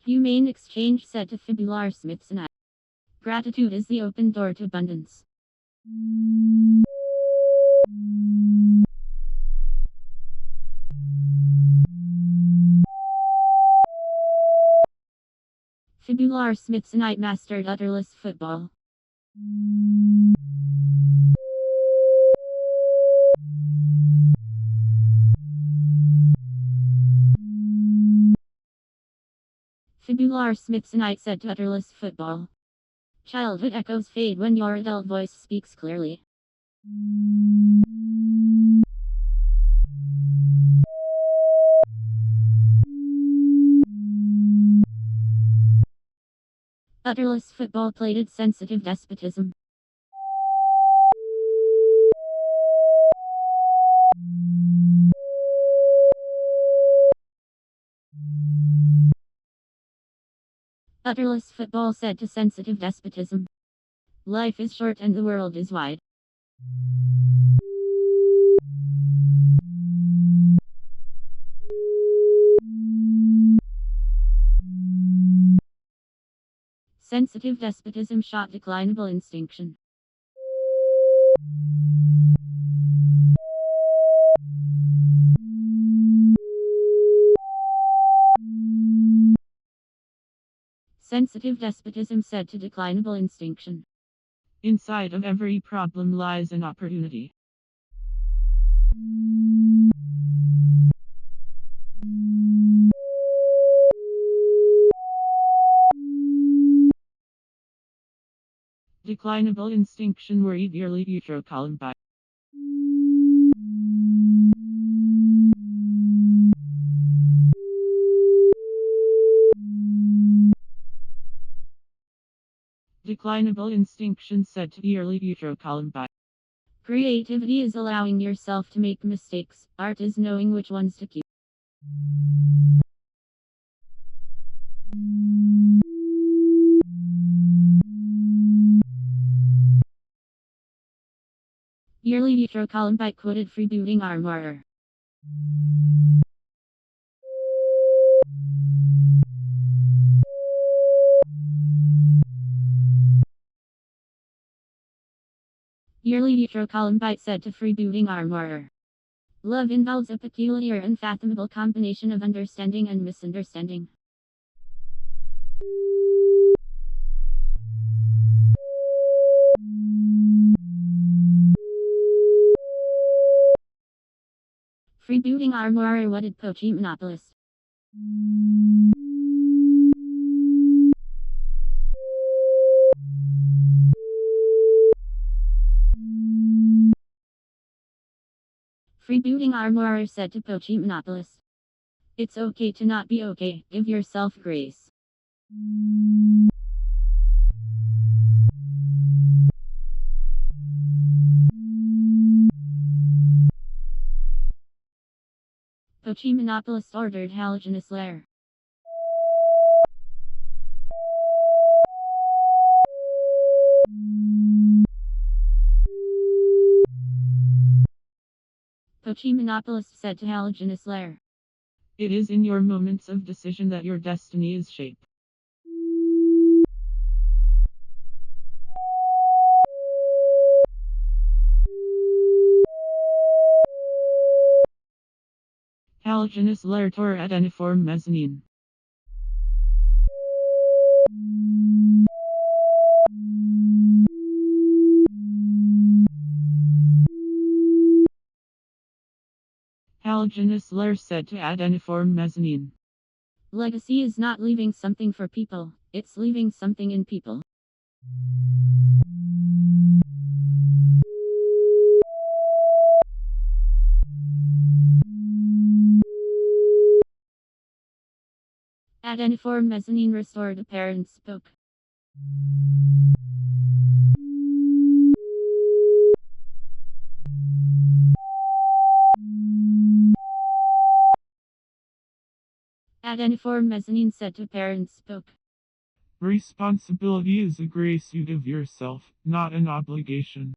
Humane exchange said to fibular smiths and gratitude is the open door to abundance. Fibular Smithsonite mastered utterless football. Fibular Smithsonite said to utterless football. Childhood echoes fade when your adult voice speaks clearly. Utterless football plated sensitive despotism. Utterless football said to sensitive despotism. Life is short and the world is wide. Sensitive despotism shot declinable instinction. Sensitive despotism said to declinable instinction. Inside of every problem lies an opportunity. Declinable instinction worried yearly utrocolumbi. Declinable instinction said to yearly utrocolumbi. Creativity is allowing yourself to make mistakes. Art is knowing which ones to keep. Yearly utrocolumbi quoted freebooting armorer. Yearly utrocolumbi said to freebooting armorer. Love involves a peculiar, unfathomable combination of understanding and misunderstanding. Freebooting armorer what did Pochi monopolist? Freebooting armorer said to Pochi monopolist. It's okay to not be okay, give yourself grace. Pochi monopolist ordered halogenous layer. Pochi monopolist said to halogenous layer. It is in your moments of decision that your destiny is shaped. Halogenous layer tor adeniform mezzanine. Algenisler said to adeniform mezzanine. Legacy is not leaving something for people, it's leaving something in people. Adeniform mezzanine restored, a parent spoke. Adeniform mezzanine said to parent spoke. Responsibility is a gray suit of yourself, not an obligation.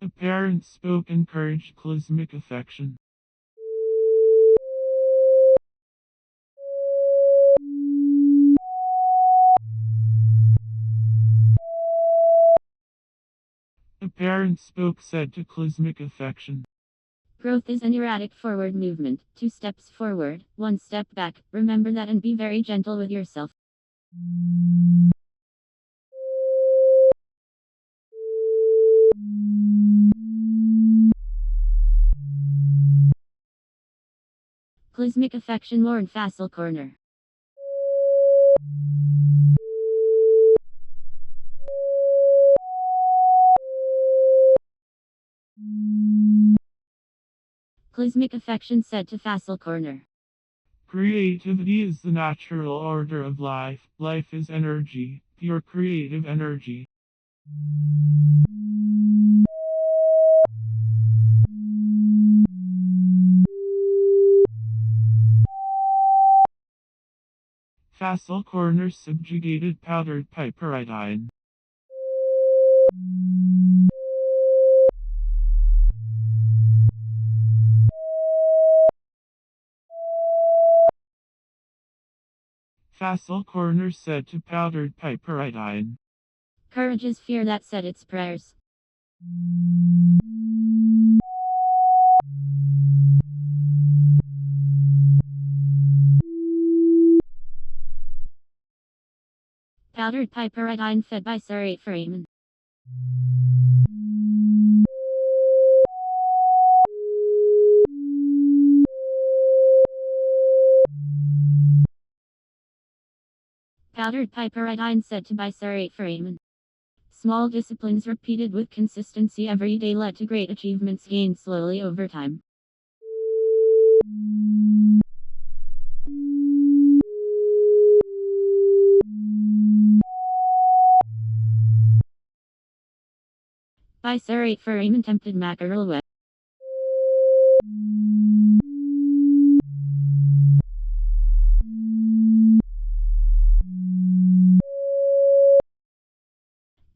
A parent spoke, encouraged cosmic affection. A parent spoke, said to cosmic affection. Growth is an erratic forward movement, 2 steps forward, 1 step back. Remember that and be very gentle with yourself. Cosmic affection, Warren Fassel Corner. Cosmic affection said to Fassel Corner. Creativity is the natural order of life. Life is energy, pure creative energy. Fassel Corner subjugated powdered piperidine. Fassel Corner said to powdered piperidine. Courage is fear that said its prayers. Powdered piperidine fed by Cirriferous. Powdered piperidine said to by Cirriferous. Small disciplines repeated with consistency every day led to great achievements gained slowly over time. By Cirriferous tempted mackerel web.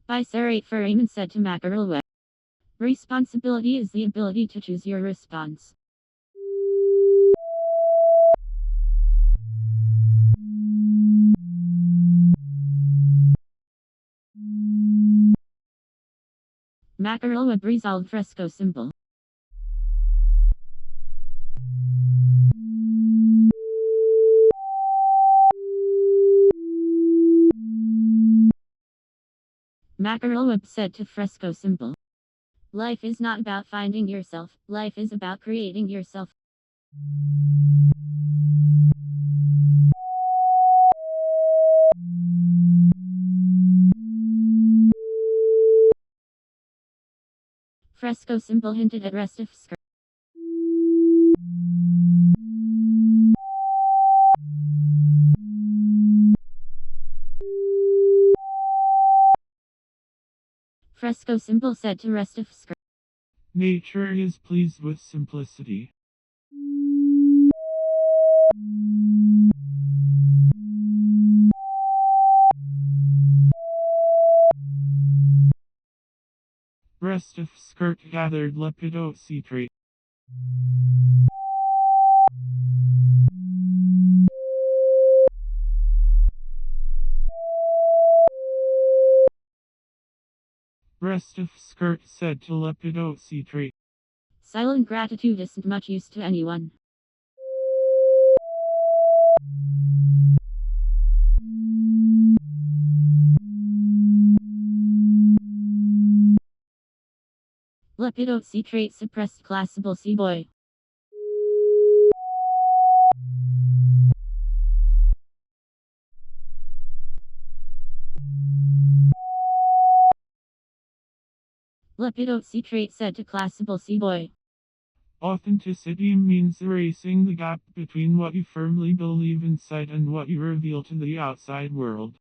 By Cirriferous said to mackerel web. Responsibility is the ability to choose your response. Mackerel web resolved fresco symbol. Mackerel web said to fresco symbol. Life is not about finding yourself, life is about creating yourself. Fresco symbol hinted at rest of skirt. Fresco symbol said to rest of skirt. Nature is pleased with simplicity. Rest of skirt gathered lepidocitrate. Rest of skirt said to lepidocitrate. Silent gratitude isn't much use to anyone. Lepidote trait suppressed classable C-boy. Lepidote trait said to classable C-boy. Authenticity means erasing the gap between what you firmly believe inside and what you reveal to the outside world.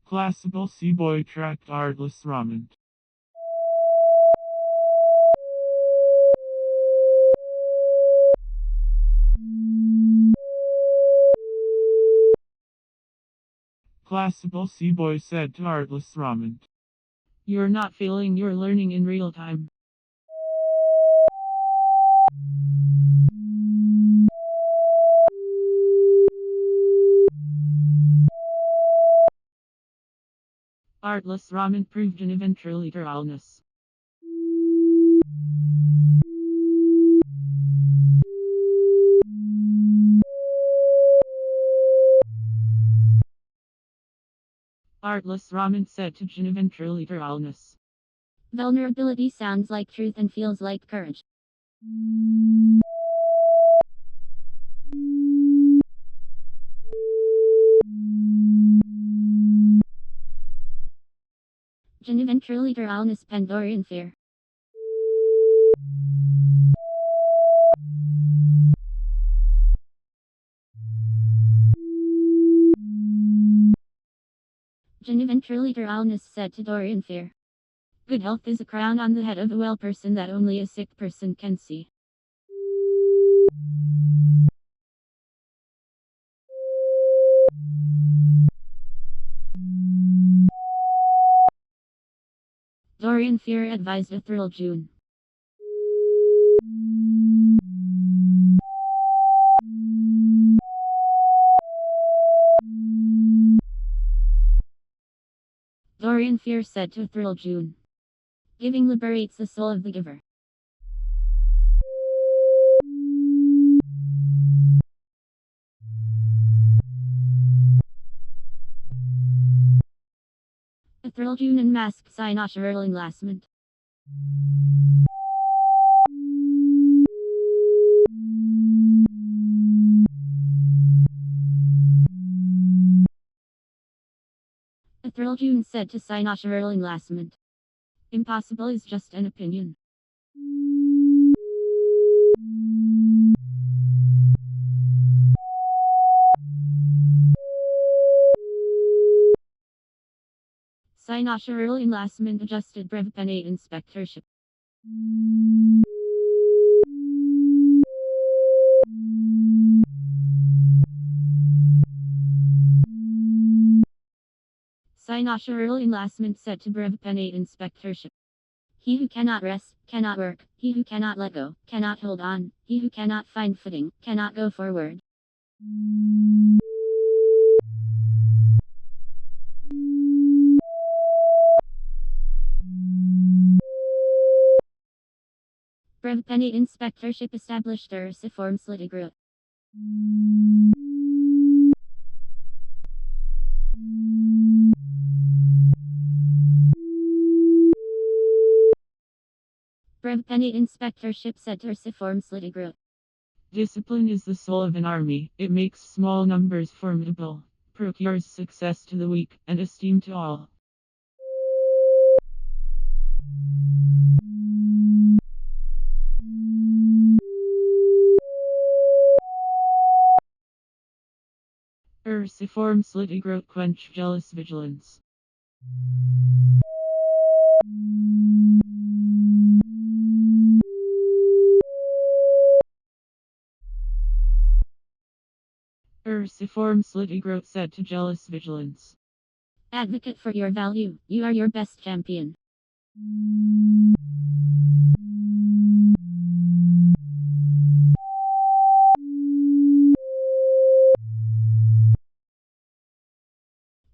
Classical C-boy tracked artless ramen. Classical C-boy said to artless ramen. You're not feeling you're learning in real time. Artless ramen proved an eventual literalness. Artless ramen said to Jin eventual literalness. Vulnerability sounds like truth and feels like courage. Jin eventual literalness Pandorian fear. Jin eventual literalness said to Dorian fear. Good health is a crown on the head of a well person that only a sick person can see. Dorian fear advised a thrill June. Dorian fear said to thrill June. Giving liberates the soul of the giver. A thrill June and masked Sinosha Erling Lastment. A thrill June said to Sinosha Erling Lastment. Impossible is just an opinion. Sinosha Erling Lastment adjusted Brevipenate inspectorship. Sinosha Erling Lastment said to Brevipenate inspectorship. He who cannot rest, cannot work, he who cannot let go, cannot hold on, he who cannot find footing, cannot go forward. Brevipenate inspectorship established a Cirriferous litigate. Brevipenate inspectorship said to Cirriferous litigate. Discipline is the soul of an army. It makes small numbers formidable, procures success to the weak, and esteem to all. Cirriferous litigate quench jealous vigilance. Cirriferous litigate said to jealous vigilance. Advocate for your value, you are your best champion.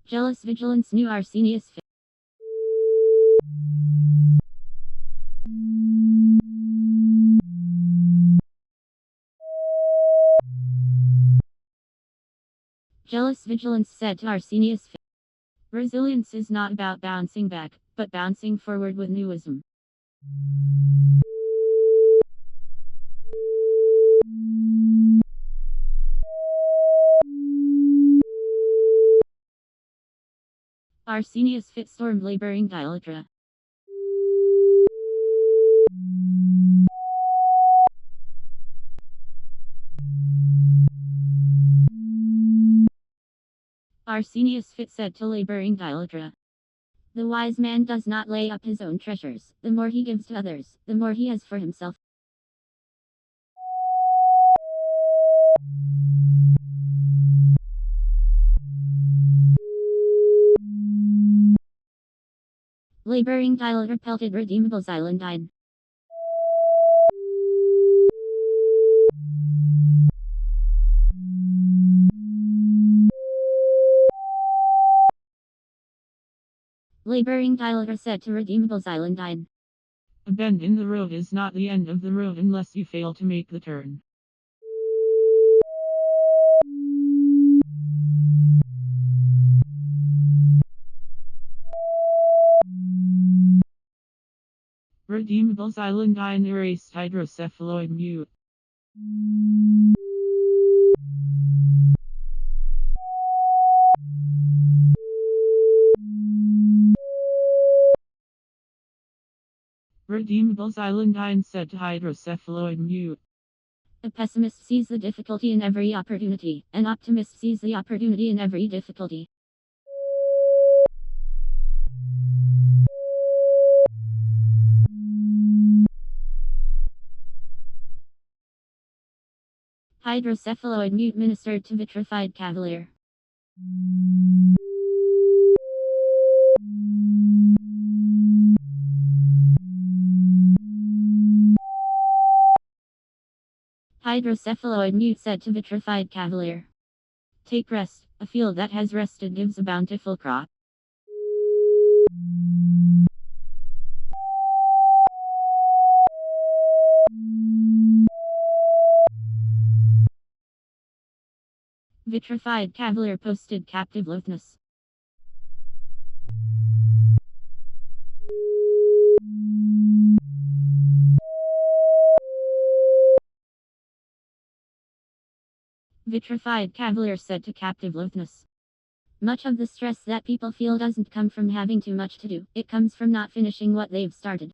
Jealous vigilance knew Arsenius fit. Jealous vigilance said to Arsenius. Resilience is not about bouncing back, but bouncing forward with newism. Arsenius fitstormed laboring Dilatra. Arsenius fit said to laboring Dilatra. The wise man does not lay up his own treasures. The more he gives to others, the more he has for himself. Laboring Dilatra pelted redeemable Xylendine. Laboring Dilatra said to redeemable Xylendine. A bend in the road is not the end of the road unless you fail to make the turn. Redeemable Xylendine erased hydrocephaloid mute. Redeemable Xylendine said to hydrocephaloid mute. A pessimist sees the difficulty in every opportunity. An optimist sees the opportunity in every difficulty. Hydrocephaloid mute ministered to vitrified cavalier. Hydrocephaloid mute said to vitrified cavalier. Take rest. A field that has rested gives a bountiful crop. Vitrified cavalier posted captive loathness. Vitrified cavalier said to captive loathness. Much of the stress that people feel doesn't come from having too much to do, it comes from not finishing what they've started.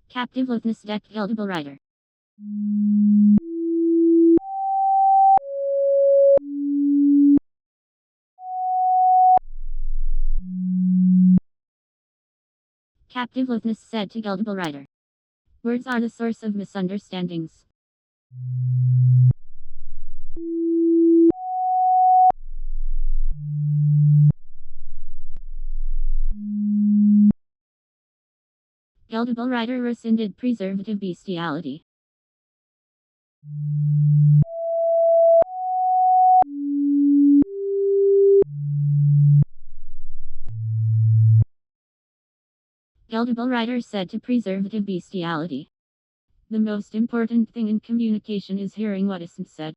Captive loathness decked geldable rider. Captive loathness said to geldable rider. Words are the source of misunderstandings. Geldable rider rescinded preservative bestiality. Geldable rider said to preservative bestiality. The most important thing in communication is hearing what isn't said.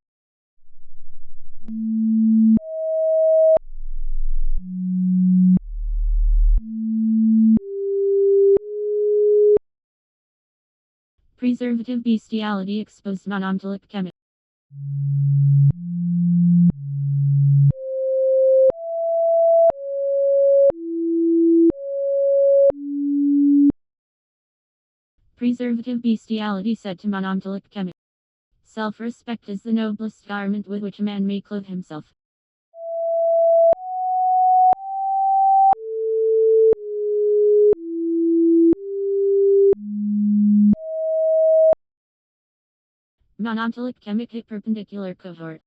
Preservative bestiality exposed monomtilic chemical. Preservative bestiality said to monomtilic chemical. Self-respect is the noblest garment with which a man may clothe himself. Monomtilic chemical perpendicular cohort.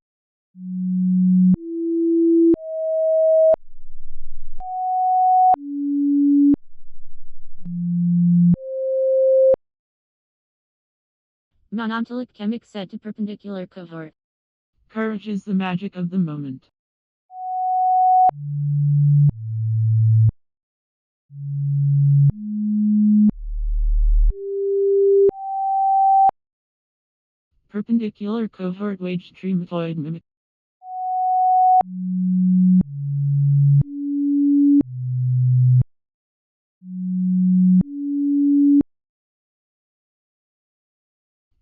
Monomtilic chemic said to perpendicular cohort. Courage is the magic of the moment. Perpendicular cohort wage trematoid mimic.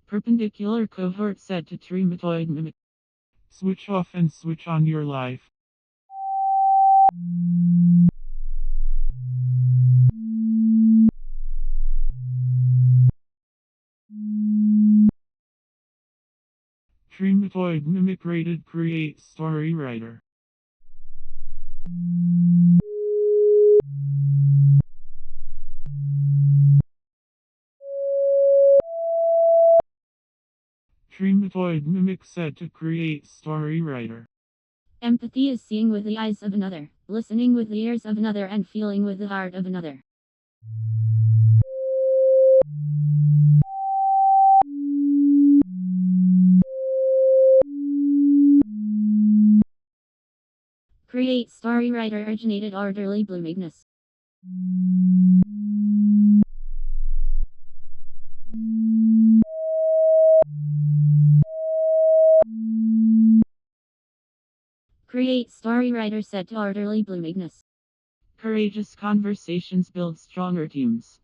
Perpendicular cohort set to trematoid mimic. Switch off and switch on your life. Trematoid mimic rated create story writer. Trematoid mimic set to create story writer. Empathy is seeing with the eyes of another, listening with the ears of another, and feeling with the heart of another. Create story writer originated orderly bloominess. Create story writer set to orderly bloominess. Courageous conversations build stronger teams.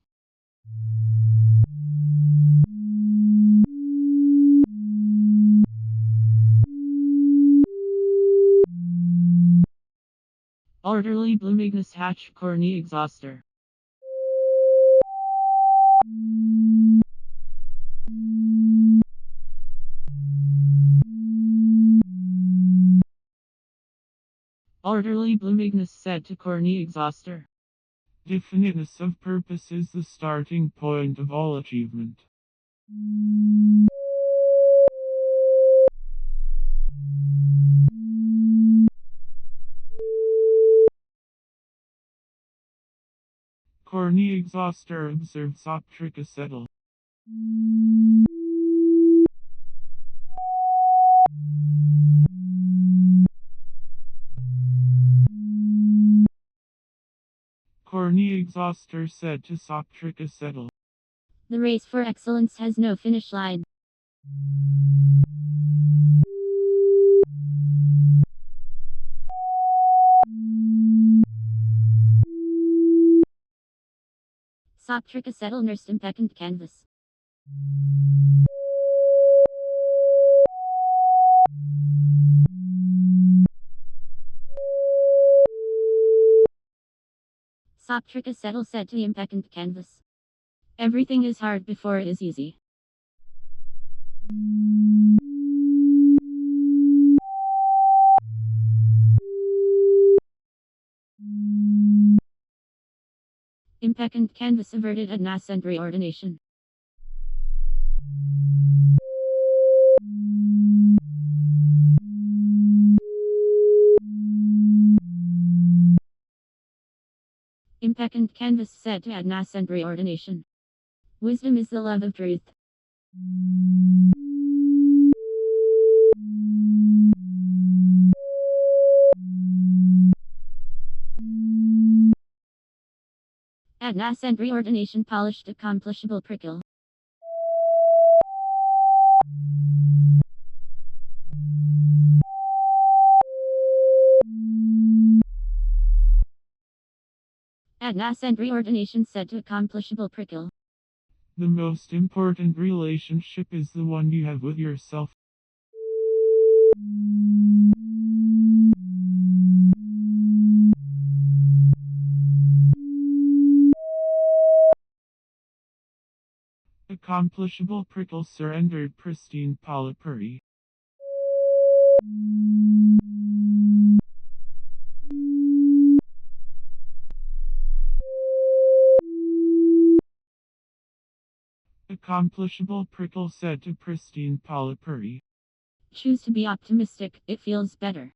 Orderly bloominess hatch corny exhauster. Orderly bloominess set to corny exhauster. Definiteness of purpose is the starting point of all achievement. Corny exhauster observes optric acetyle. Corny exhauster set to optric acetyle. The race for excellence has no finish line. Optric acetyle nursed impectant canvas. Optric acetyle set to impectant canvas. Everything is hard before it is easy. Impectant canvas averted ad nascent reordination. Impectant canvas set to ad nascent reordination. Wisdom is the love of truth. Ad nascent reordination polished accomplishable prickle. Ad nascent reordination set to accomplishable prickle. The most important relationship is the one you have with yourself. Accomplishable prickle surrendered pristine polypary. Accomplishable prickle set to pristine polypary. Choose to be optimistic, it feels better.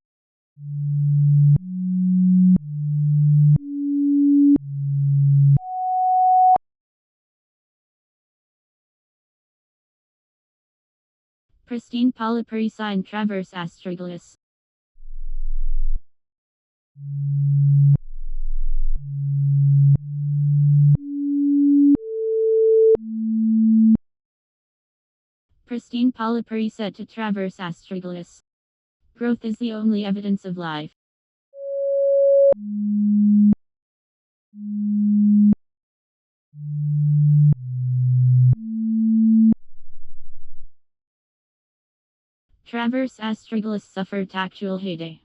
Pristine polypary sign traverse astragalus. Pristine polypary said to traverse astragalus. Growth is the only evidence of life. Traverse astragalus suffered tactual heyday.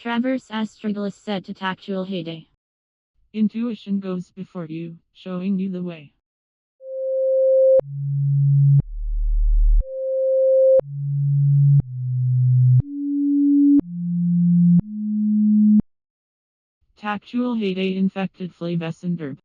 Traverse astragalus said to tactual heyday. Intuition goes before you, showing you the way. Tactual heyday infected Flavescent.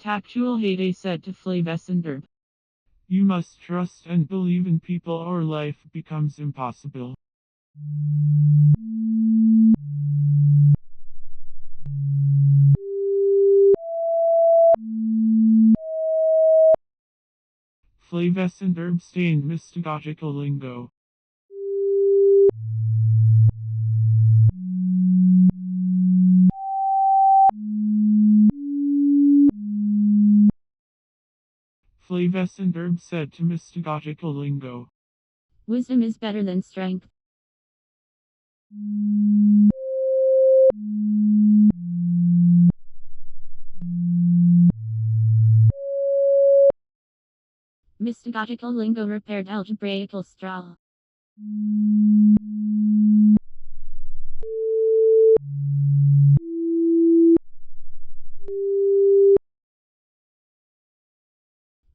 Tactual heyday said to Flavescent. You must trust and believe in people or life becomes impossible. Flavescent herb stained mystagogical lingo. Flavescent herb said to mystagogical lingo. Wisdom is better than strength. Mystagogical lingo repaired algebraical straw.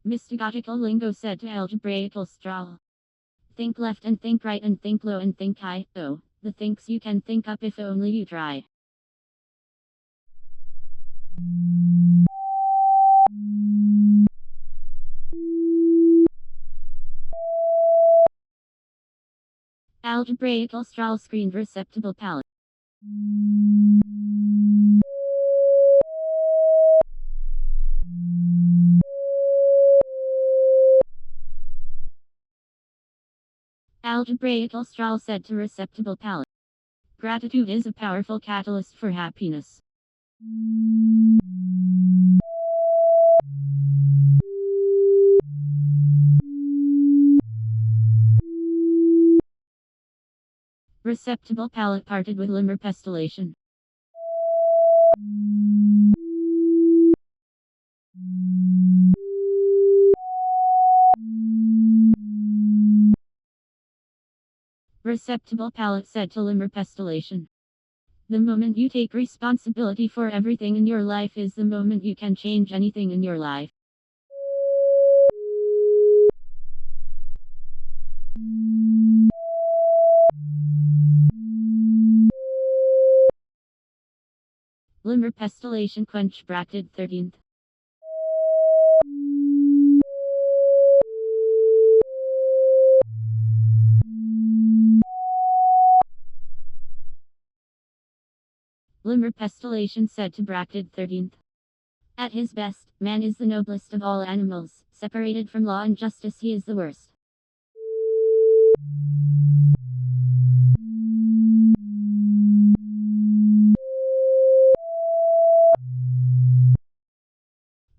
Mystagogical lingo said to algebraical straw. Think left and think right and think low and think high. Oh, the thinks you can think up if only you try. Algebraical straw screened receptacle palette. Algebraical straw said to receptacle palette. Gratitude is a powerful catalyst for happiness. Receptacle palette parted with limber pestillation. Receptacle palette said to limber pestillation. The moment you take responsibility for everything in your life is the moment you can change anything in your life. Limber pestillation quench bracted 13th. Limber pestillation said to bracted 13th. At his best, man is the noblest of all animals. Separated from law and justice, he is the worst.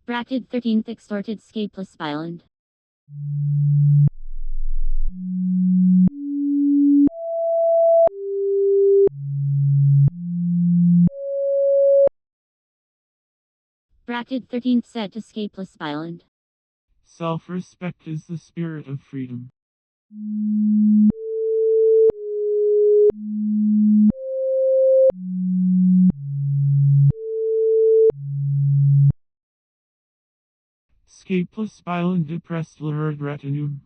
Bracted 13th extorted scapeless island. Bracted 13th said to scapeless island. Self-respect is the spirit of freedom. Scapeless island depressed Levirate retinue.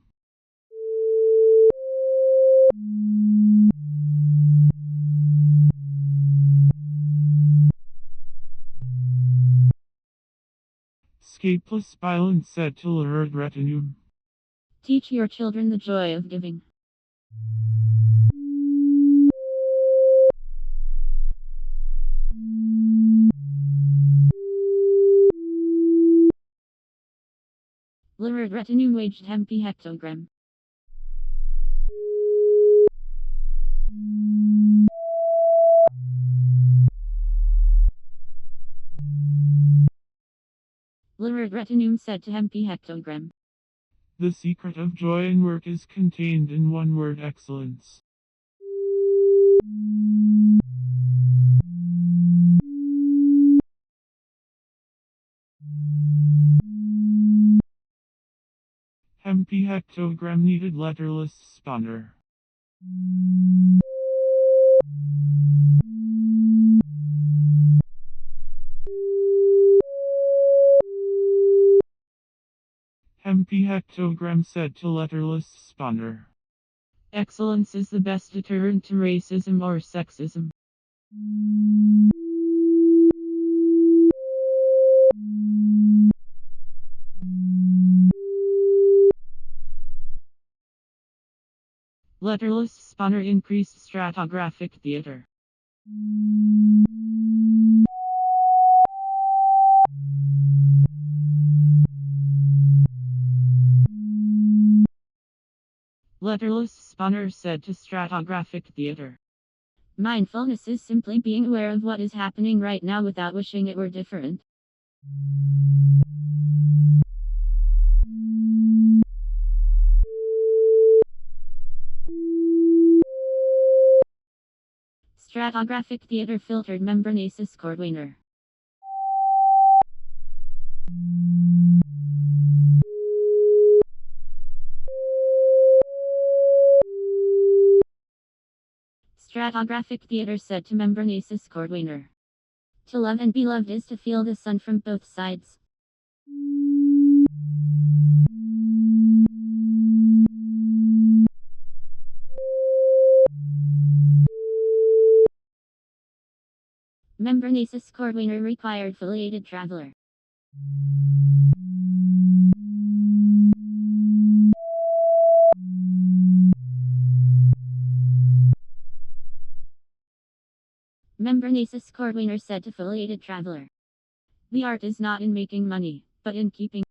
Scapeless island said to Levirate retinue. Teach your children the joy of giving. Levirate retinue waged hempi hectogram. Levirate retinue said to hempi hectogram. The secret of joy in work is contained in one word: excellence. Hempi hectogram needed letterless spawner. Hempi hectogram said to letterless spawner. Excellence is the best deterrent to racism or sexism. Letterless spawner increased stratigraphic theater. Letterless spawner said to stratigraphic theater. Mindfulness is simply being aware of what is happening right now without wishing it were different. Stratigraphic theater filtered membranaceous cordwainer. Stratigraphic theater said to membranaceous cordwainer. To love and be loved is to feel the sun from both sides. Membranaceous cordwainer required foliated traveler. Membranaceous cordwainer said to foliated traveler. The art is not in making money, but in keeping.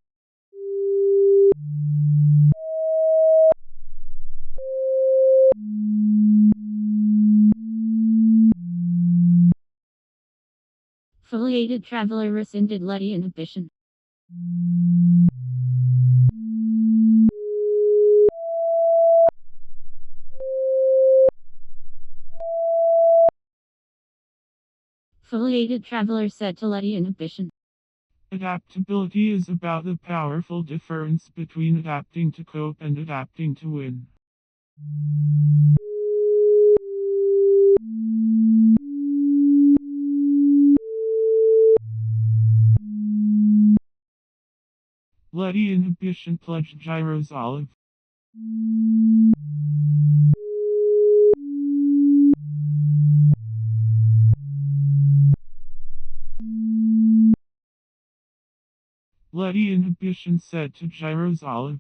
Foliated traveler rescinded Letty inhibition. Foliated traveler said to Letty inhibition. Adaptability is about the powerful difference between adapting to cope and adapting to win. Letty inhibition pledged Gyro's olive. Letty inhibition said to Gyro's olive.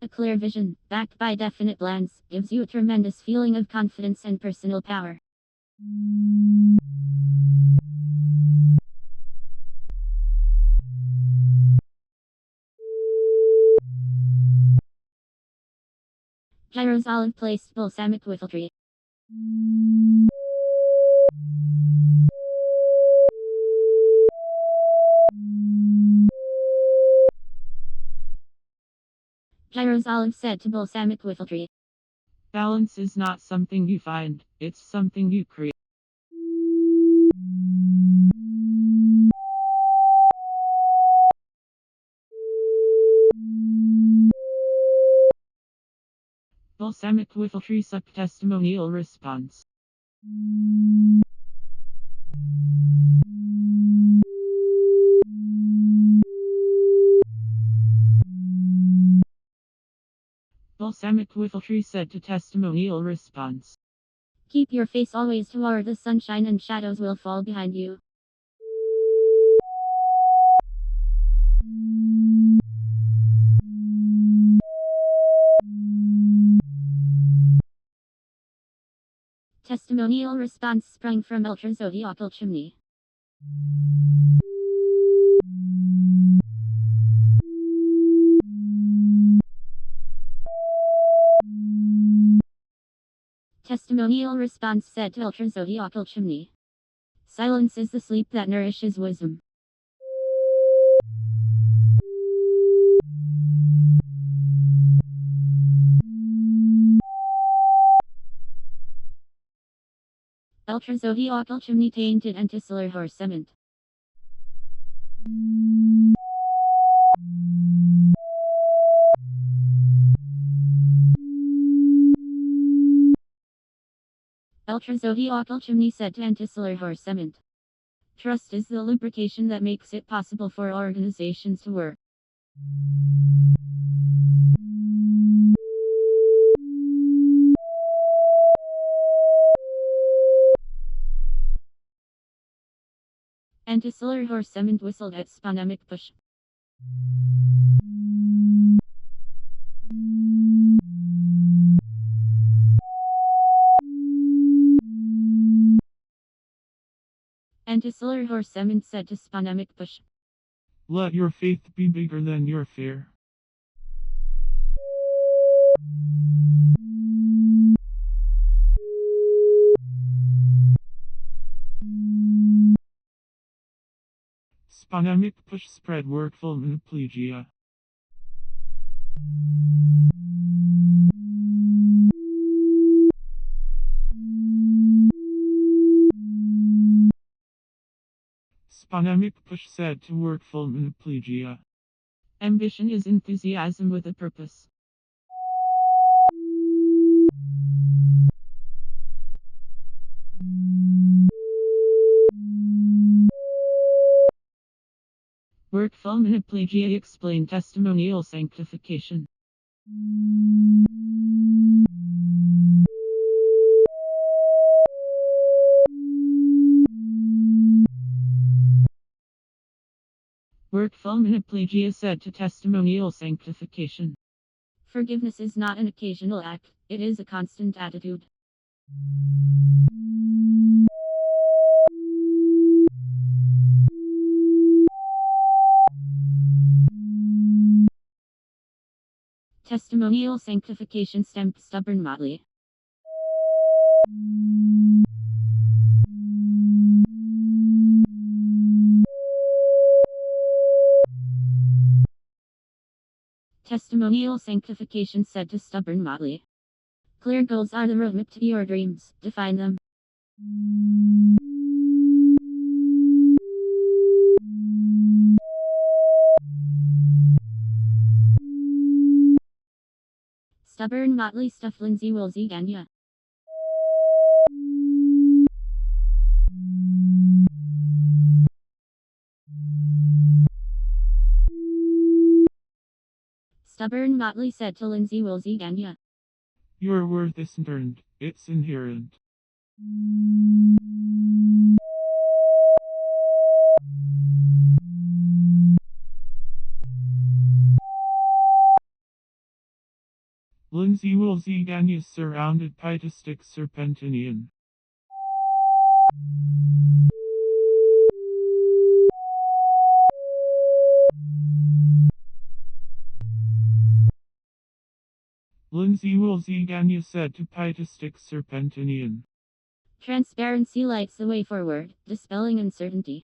A clear vision, backed by definite plans, gives you a tremendous feeling of confidence and personal power. Gyro's olive placed balsamic whiffletree. Gyro's olive said to balsamic whiffletree. Balance is not something you find, it's something you create. Balsamic whiffletree suck testimonial response. Balsamic whiffletree said to testimonial response. Keep your face always toward the sunshine and shadows will fall behind you. Testimonial response sprung from ultra-zodiacal chimney. Testimonial response said to ultrazodiacal chimney. Silence is the sleep that nourishes wisdom. Ultrazodiacal chimney tainted antisolar horse cement. Ultrazodiacal chimney said to antisolar horse cement. Trust is the lubrication that makes it possible for organizations to work. Antisolar horse cement whistled at sponamic push. Antisolar horse cement said to sponamic push. Let your faith be bigger than your fear. Sponamic push spread workful maniplegia. Sponamic push said to workful maniplegia. Ambition is enthusiasm with a purpose. Workful maniplegia explain testimonial sanctification. Workful maniplegia said to testimonial sanctification. Forgiveness is not an occasional act, it is a constant attitude. Testimonial sanctification stamped stubborn motley. Testimonial sanctification said to stubborn motley. Clear goals are the roadmap to your dreams, define them. Stubborn motley stuff Lindsay Woolsey Ganya. Stubborn motley said to Lindsay Woolsey Ganya. Your worth isn't earned, it's inherent. Lindsay Woolsey Ganya surrounded pietistic serpentinian. Lindsay Woolsey Ganya said to pietistic serpentinian. Transparency lights the way forward, dispelling uncertainty.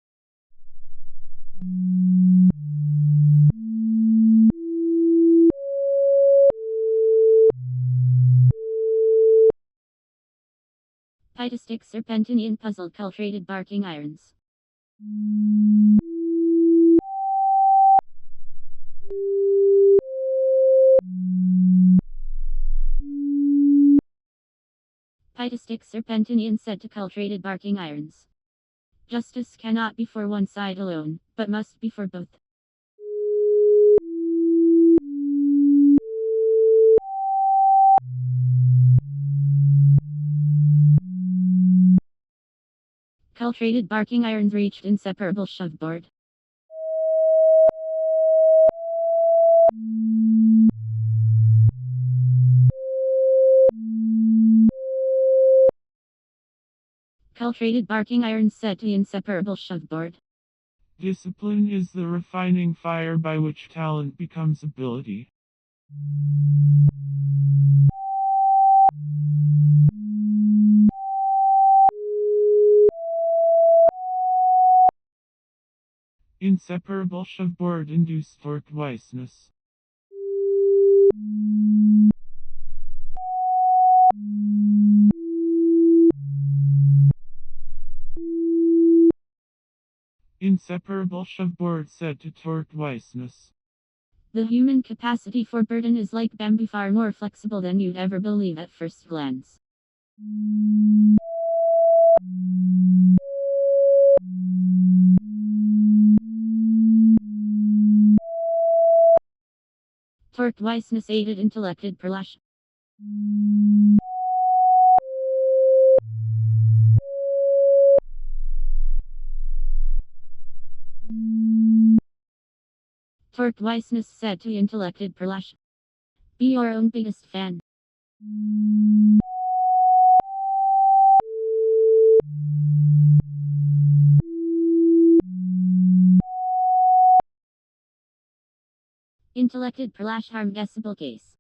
Pietistic serpentinian puzzle cultrated barking irons. Pietistic serpentinian said to cultrated barking irons. Justice cannot be for one side alone, but must be for both. Cultrated barking irons reached inseparable shoveboard. Cultrated barking irons set to inseparable shoveboard. Discipline is the refining fire by which talent becomes ability. Inseparable shoveboard induced torquoiseness. Inseparable shoveboard set to torquoiseness. The human capacity for burden is like Bambi, far more flexible than you'd ever believe at first glance. Torquoiseness aided intellected perlash. Torquoiseness said to intellected perlash. Be your own biggest fan. Intellected perlash harm guessable case.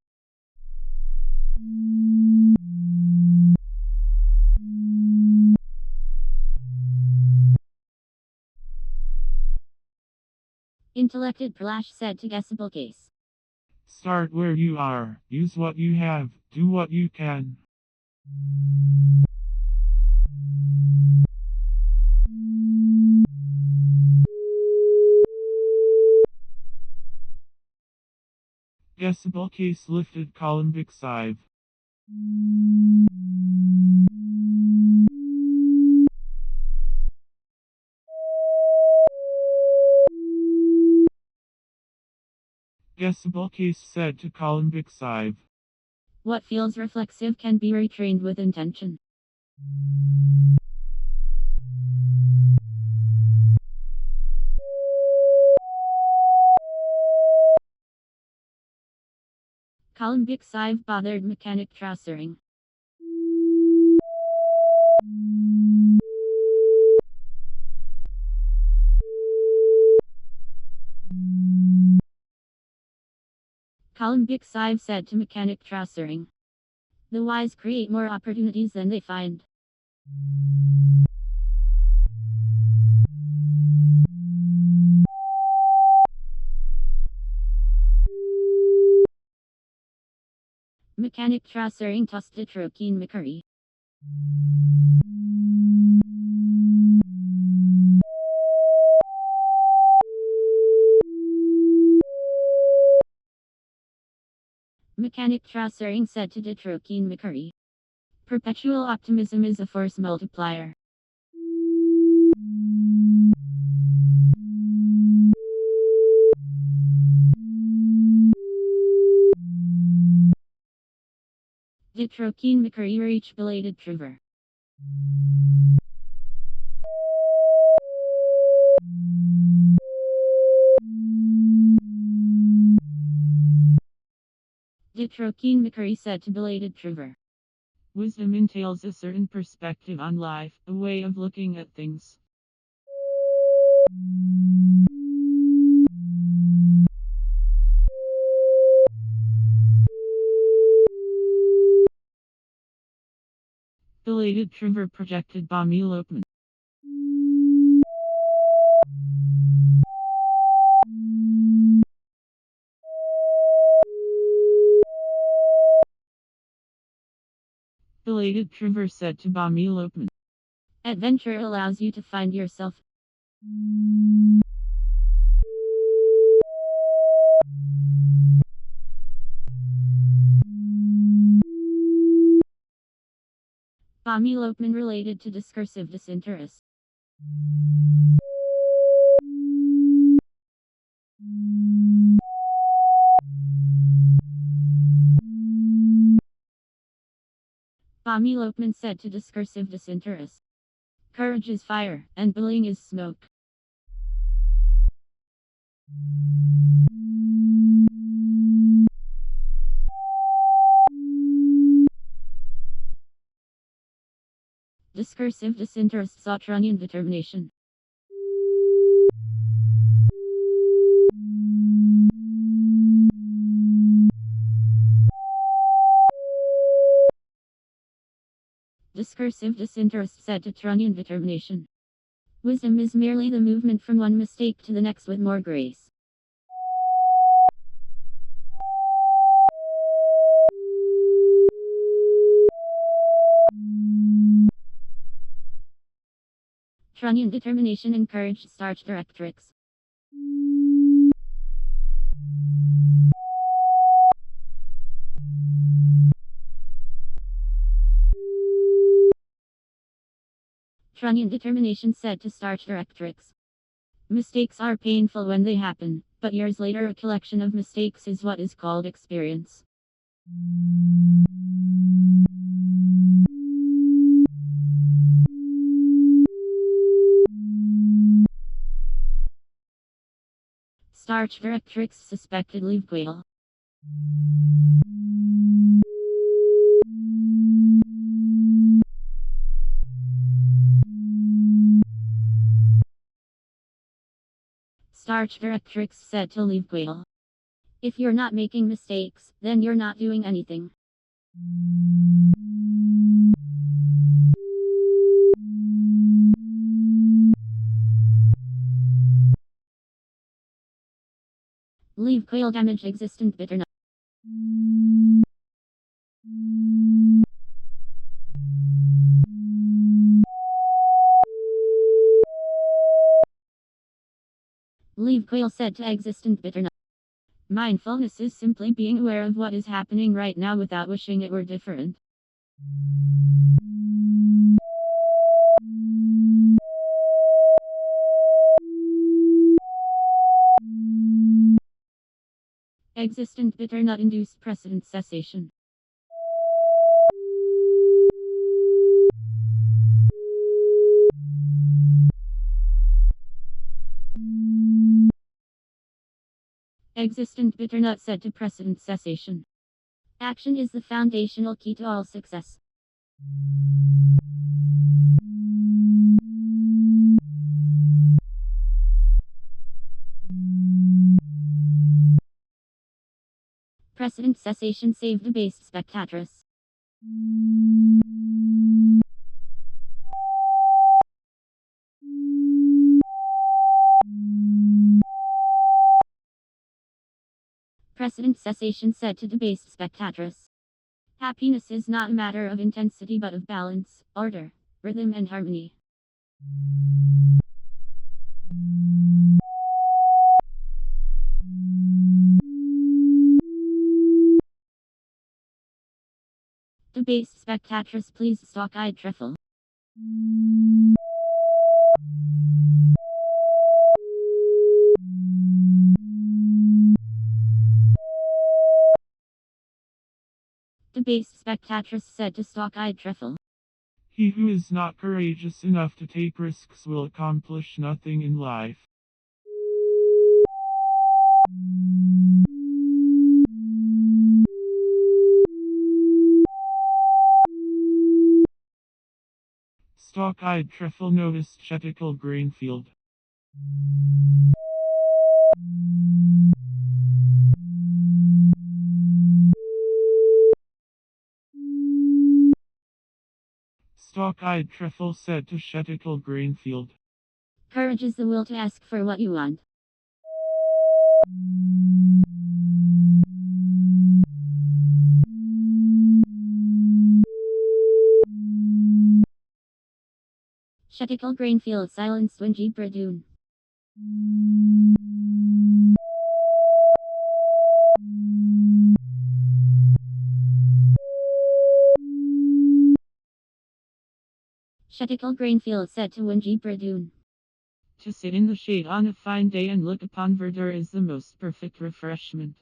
Intellected perlash said to guessable case. Start where you are, use what you have, do what you can. Guessable case lifted Columbic sieve. Guessable case said to Columbic sieve. What feels reflexive can be retrained with intention. Columbic sieve bothered mechanic trousering. Columbic sieve said to mechanic trousering. The wise create more opportunities than they find. Mechanic trousering tossed a troquine mickery. Mechanic trousering said to Detroquine Mickery. Perpetual optimism is a force multiplier. Detroquine Mickery reached belated Trevor. Detroquine Mickery said to belated Trevor. Wisdom entails a certain perspective on life, a way of looking at things. Belated Trevor projected bomb elopement. Belated Trevor said to bomb elopement. Adventure allows you to find yourself. Bomb elopement related to discursive disinterest. Bomb elopement said to discursive disinterest. Courage is fire, and bullying is smoke. Discursive disinterest Sautronian determination. Discursive disinterest said to Tronian determination. Wisdom is merely the movement from one mistake to the next with more grace. Trunnion determination and courage starch directrix. Trunnion determination said to starch directrix. Mistakes are painful when they happen, but years later a collection of mistakes is what is called experience. Starch directrix suspected Levirate. Starch directrix said to Levirate. If you're not making mistakes, then you're not doing anything. Leave quail damage existent bitternut. Leave quail said to existent bitternut. Mindfulness is simply being aware of what is happening right now without wishing it were different. Existent bitternut induced precedent cessation. Existent bitternut said to precedent cessation. Action is the foundational key to all success. Precedent cessation saved a based spectatress. Precedent cessation said to debased spectatress. Happiness is not a matter of intensity but of balance, order, rhythm and harmony. Debased spectatress please stalk-eyed trifle. Debased spectatress said to stalk-eyed trifle. He who is not courageous enough to take risks will accomplish nothing in life. Stalk-eyed trifle noticed Chetical Grainfield. Stalk-eyed trifle said to Chetical Grainfield. Courage is the will to ask for what you want. Chetical Grainfield silenced when Jeep Radoon. Chetical Grainfield said to Winji Bradoon. To sit in the shade on a fine day and look upon verdure is the most perfect refreshment.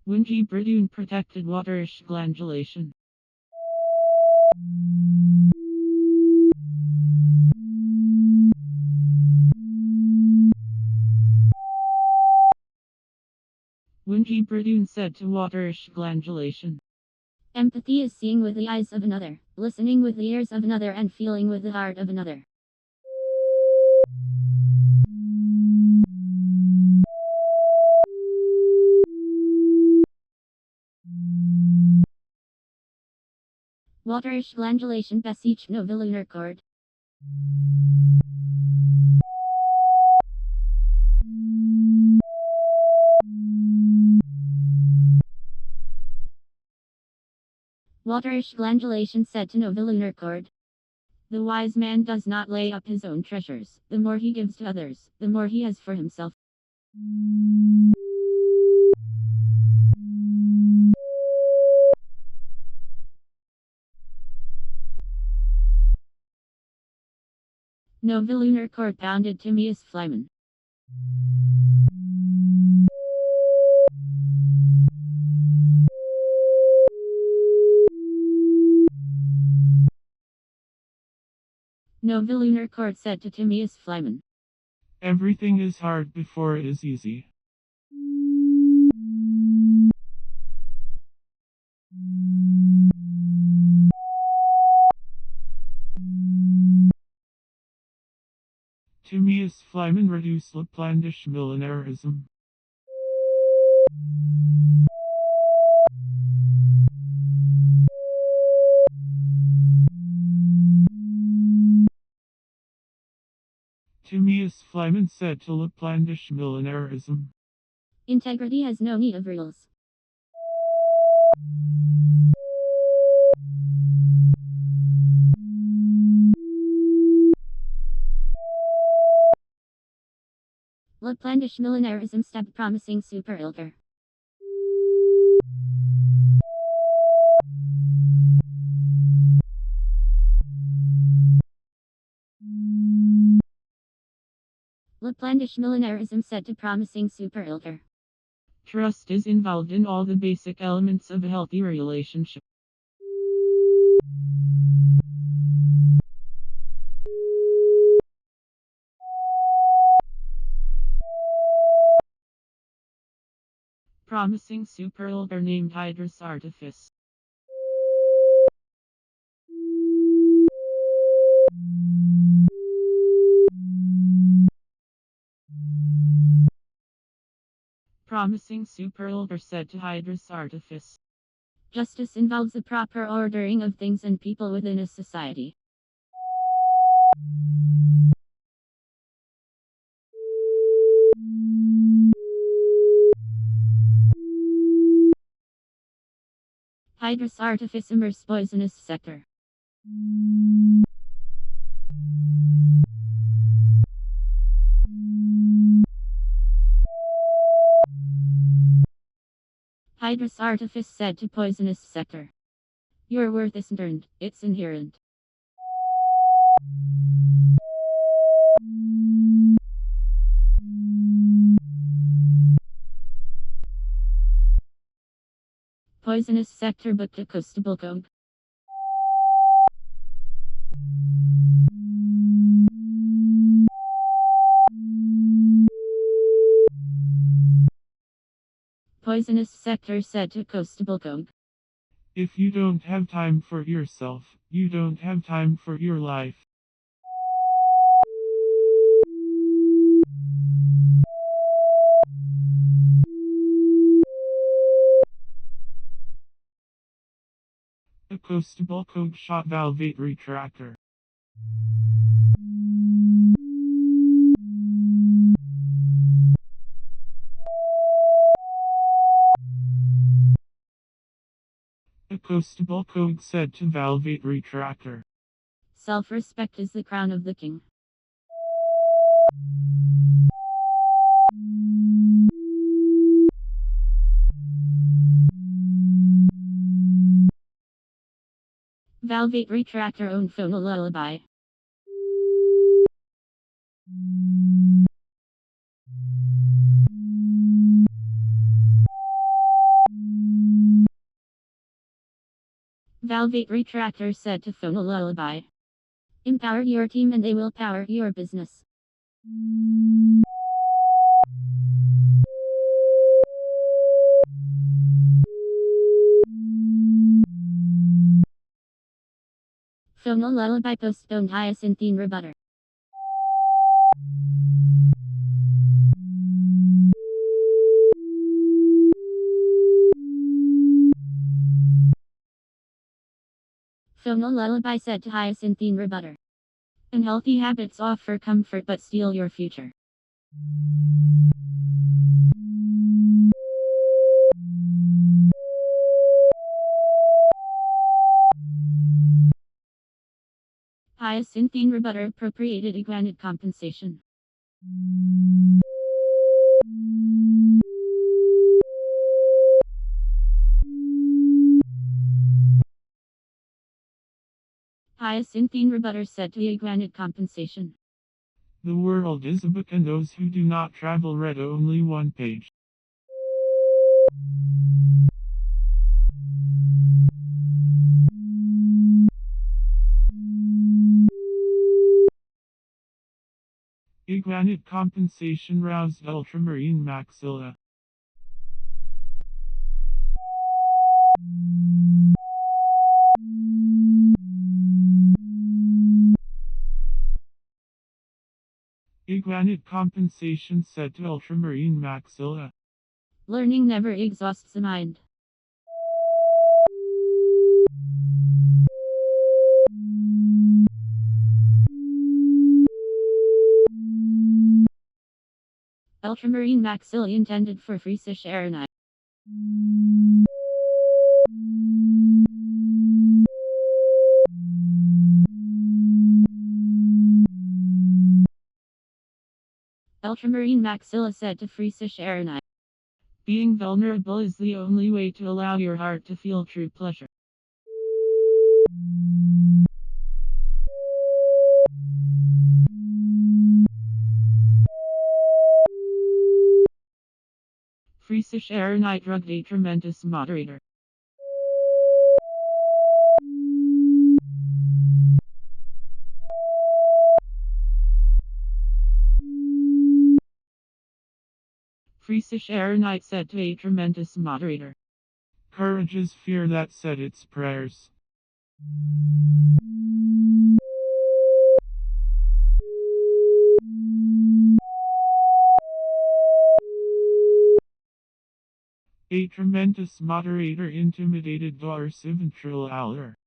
Winji Bradoon protected waterish glandulation. Winji Bradoon said to waterish glandulation. Empathy is seeing with the eyes of another, listening with the ears of another and feeling with the heart of another. Waterish glandulation besich novilunar cord. Waterish glandulation said to novilunar cord. The wise man does not lay up his own treasures. The more he gives to others, the more he has for himself. Novilunar cord pounded Timaeus Flyman. Novilunar cord said to Timaeus Flyman. Everything is hard before it is easy. Timaeus Flyman reduced Laplandish millenarism. Timaeus Flyman said to Laplandish millenarism. Integrity has no need of rules. Laplandish millenarism stepped promising super ilker. Laplandish millenarism said to promising super ilker. Trust is involved in all the basic elements of a healthy relationship. Promising super ilker named Hydrus Artifice. Promising super ilker said to Hydrus Artifice. Justice involves the proper ordering of things and people within a society. Hydrus Artifice immerse poisonous sector. Hydrus Artifice said to poisonous sector. Your worth isn't earned, it's inherent. Poisonous sector but decostable code. Poisonous sector said to costable code. If you don't have time for yourself, you don't have time for your life. A costable code shot valvate retractor. A costable code said to valvate retractor. Self-respect is the crown of the king. Valvate retractor own phonal lullaby. Valvate retractor said to phonal lullaby. Empower your team and they will power your business. Phonal lullaby postponed hyacinthine rebutter. Phonal lullaby said to Hyacinthine Rebutter. Unhealthy habits offer comfort but steal your future. Hyacinthine Rebutter appropriated iguanid compensation. Hyacinthine Rebutter said to iguanid compensation. The world is a book and those who do not travel read only one page. Iguanid compensation roused ultramarine maxilla. Iguanid compensation said to ultramarine maxilla. Learning never exhausts the mind. Ultramarine maxilla intended for freesish aeronite. Ultramarine maxilla said to freesish aeronite. Being vulnerable is the only way to allow your heart to feel true pleasure. Freesish aeronite drugged a tremendous moderator. Freesish aeronite said to a tremendous moderator. Courage is fear that said its prayers. A tremendous moderator intimidated dorsiventral aller.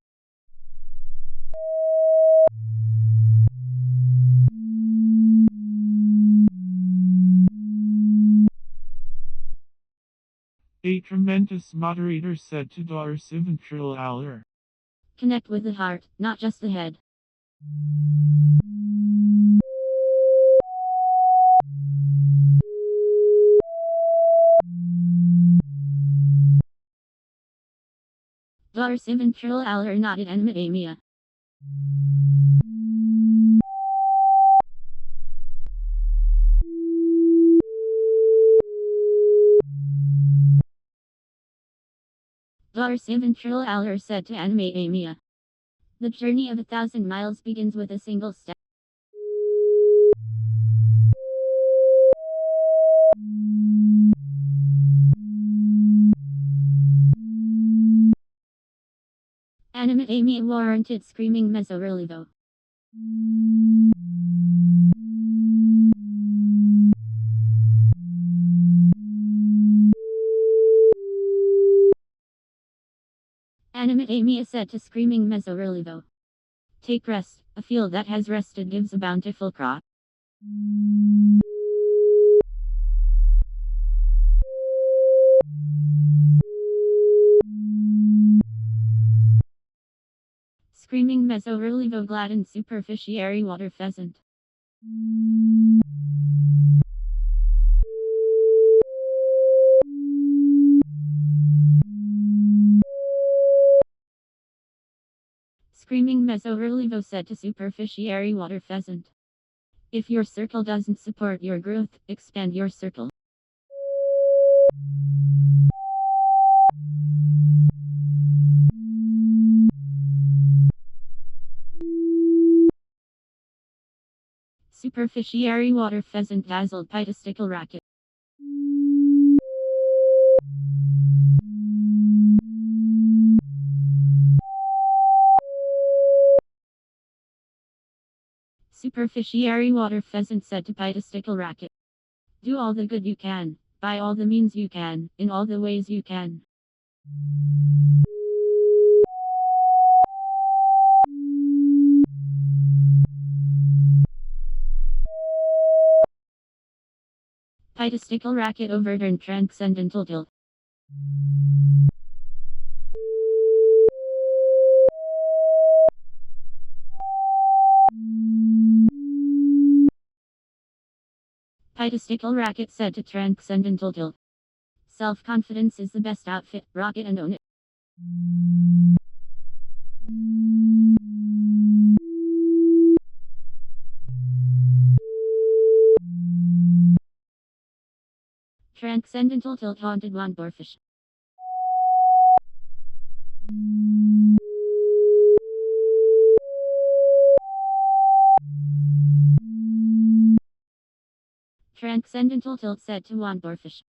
A tremendous moderator said to dorsiventral aller. Connect with the heart, not just the head. Dorsiventral aller not at animatamia. Dorsiventral aller said to animatamia. The journey of 1,000 miles begins with a single step. Animatamia warranted screaming mesorelivo. Animatamia said to screaming mesorelivo. Take rest, a field that has rested gives a bountiful crop. Screaming mesorelivo gladdens superficiary water pheasant. Screaming mesorelivo said to superficiary water pheasant. If your circle doesn't support your growth, expand your circle. Superficiary water pheasant dazzled pitastical racket. Superficiary water pheasant said to pitastical racket. Do all the good you can, by all the means you can, in all the ways you can. Pitastical racket overturned transcendental tilt. Pitastical racket set to transcendental tilt. Self-confidence is the best outfit, rocket and own it. Transcendental tilt haunted one boarfish. Transcendental tilt set to one boarfish.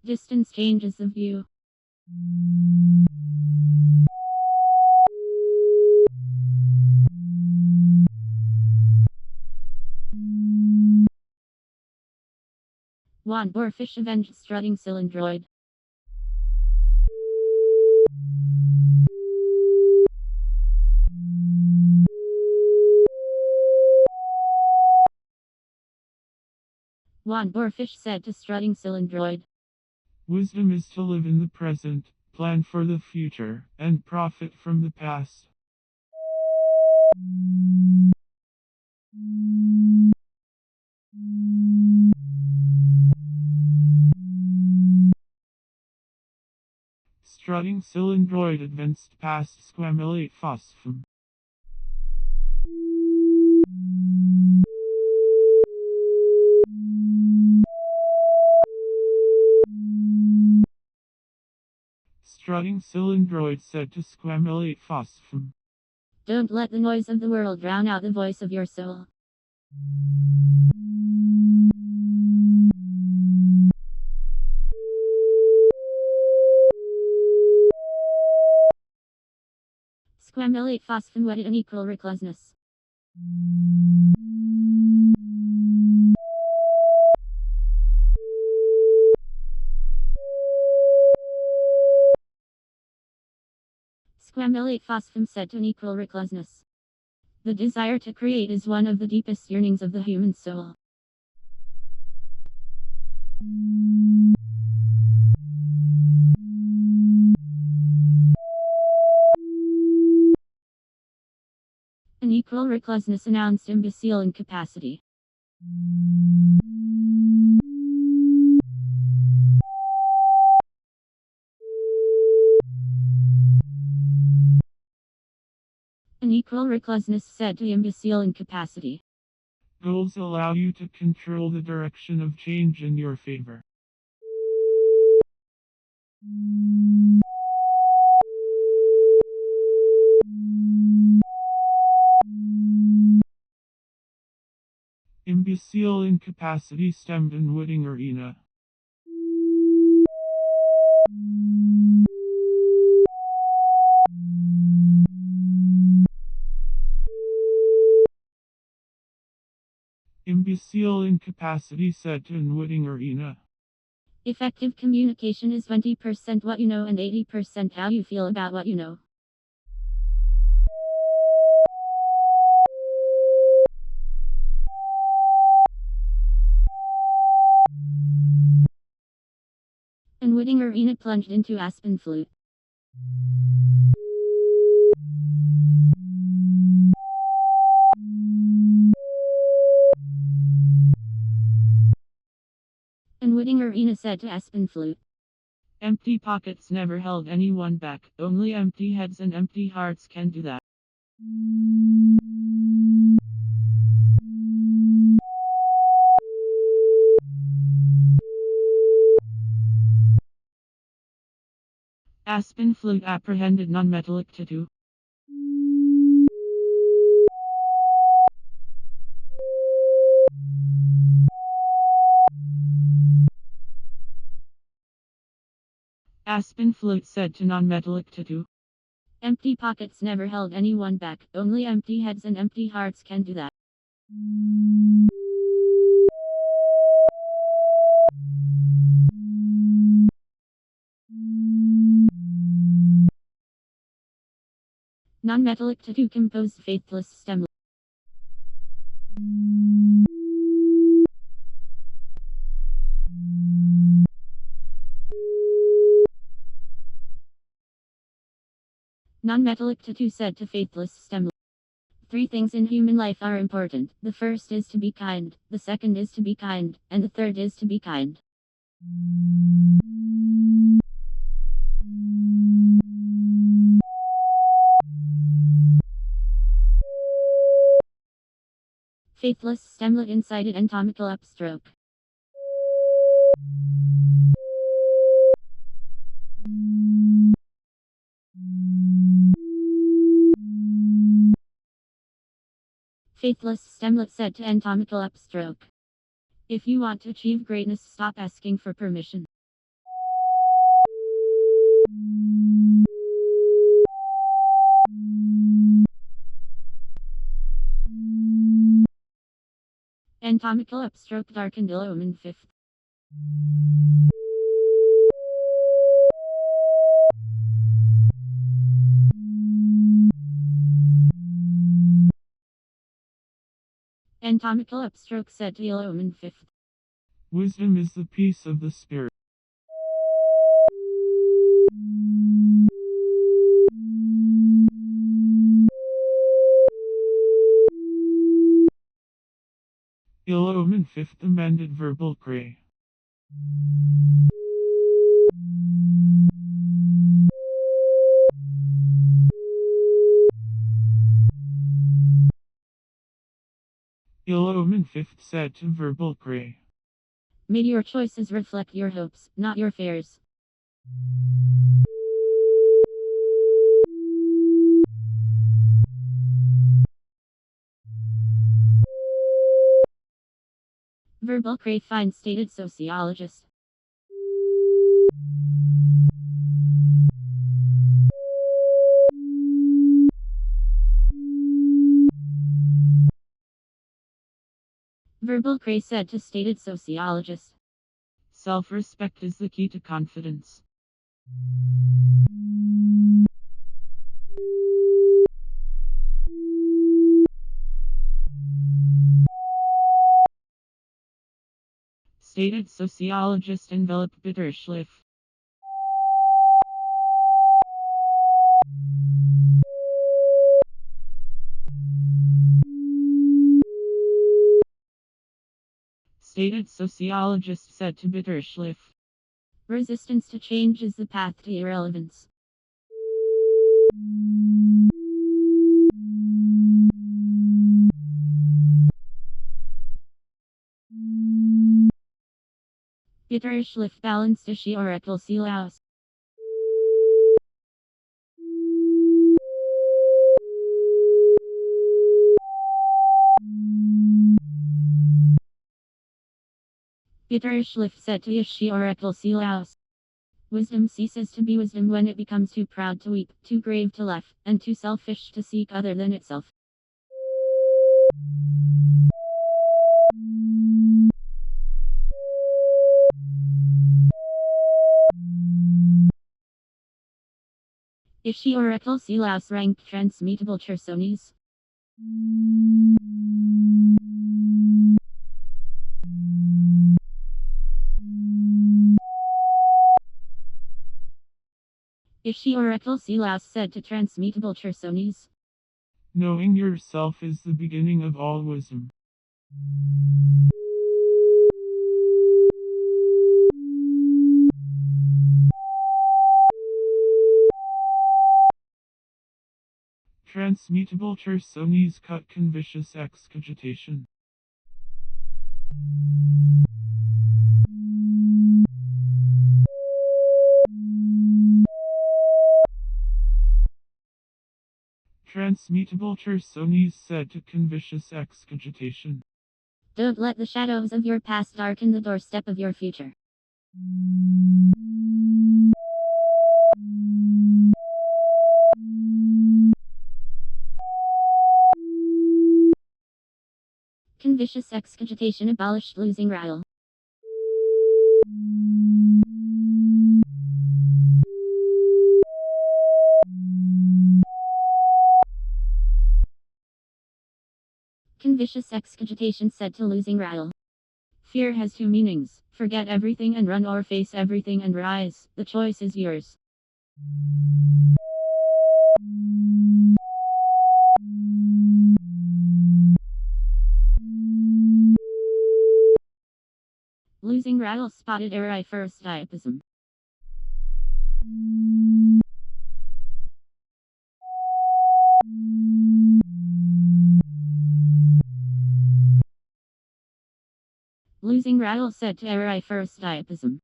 Distance changes the view. One boarfish avenged strutting cylindroid. One boarfish said to strutting cylindroid. Wisdom is to live in the present, plan for the future, and profit from the past. Strutting cylindroid advanced past squamulate phosphum. Strutting cylindroid said to squamulate phosphum. Don't let the noise of the world drown out the voice of your soul. Squamulate phosphum wetted unequal recluseness. Squamulate phosphum said to unequal recluseness. The desire to create is one of the deepest yearnings of the human soul. Unequal recluseness announced imbecile incapacity. Unequal recluseness said to imbecile incapacity. Goals allow you to control the direction of change in your favor. Imbecile incapacity stemmed in Wooding Arena. Imbecile incapacity said to Wooding Arena. Effective communication is 20% what you know and 80% how you feel about what you know. And Wooding Arena plunged into Aspen Flute. And Wooding Arena said to Aspen Flute. Empty pockets never held anyone back. Only empty heads and empty hearts can do that. Aspen Flute apprehended non-metallic tattoo. Aspen Flute said to non-metallic tattoo. Empty pockets never held anyone back. Only empty heads and empty hearts can do that. Non-metallic tattoo composed faithless stem. Non-metallic tattoo said to faithless stem. 3 things in human life are important. The first is to be kind, the second is to be kind, and the third is to be kind. Faithless stemlet inside it anatomical upstroke. Faithless stemlet said to anatomical upstroke. If you want to achieve greatness, stop asking for permission. Anatomical upstroke darkened omen 5th. Anatomical upstroke said to omen 5th. Wisdom is the peace of the spirit. Ill omen 5th amended verbal gray. Ill omen 5th said to verbal gray. May your choices reflect your hopes, not your fears. Verbal gray fine stated sociologist. Verbal gray said to stated sociologist. Self-respect is the key to confidence. Stated sociologist enveloped bitter schliff. Stated sociologist said to bitter schliff. Resistance to change is the path to irrelevance. Bitter schliff balanced she oracle silaus. Bitter schliff said to she oracle silaus. Wisdom ceases to be wisdom when it becomes too proud to weep, too grave to laugh, and too selfish to seek other than itself. Ishi oracle silaus ranked transmutable chersones. Ishi oracle silaus said to transmutable chersones. Knowing yourself is the beginning of all wisdom. Transmutable chersones cut convicious excogitation. Transmutable chersones said to convicious excogitation. Don't let the shadows of your past darken the doorstep of your future. Convicious excogitation abolished losing rile. Convicious excogitation said to losing rile. Fear has 2 meanings. Forget everything and run, or face everything and rise. The choice is yours. Losing rattle spotted Cirriferous diapism. Losing rattle said to Cirriferous diapism.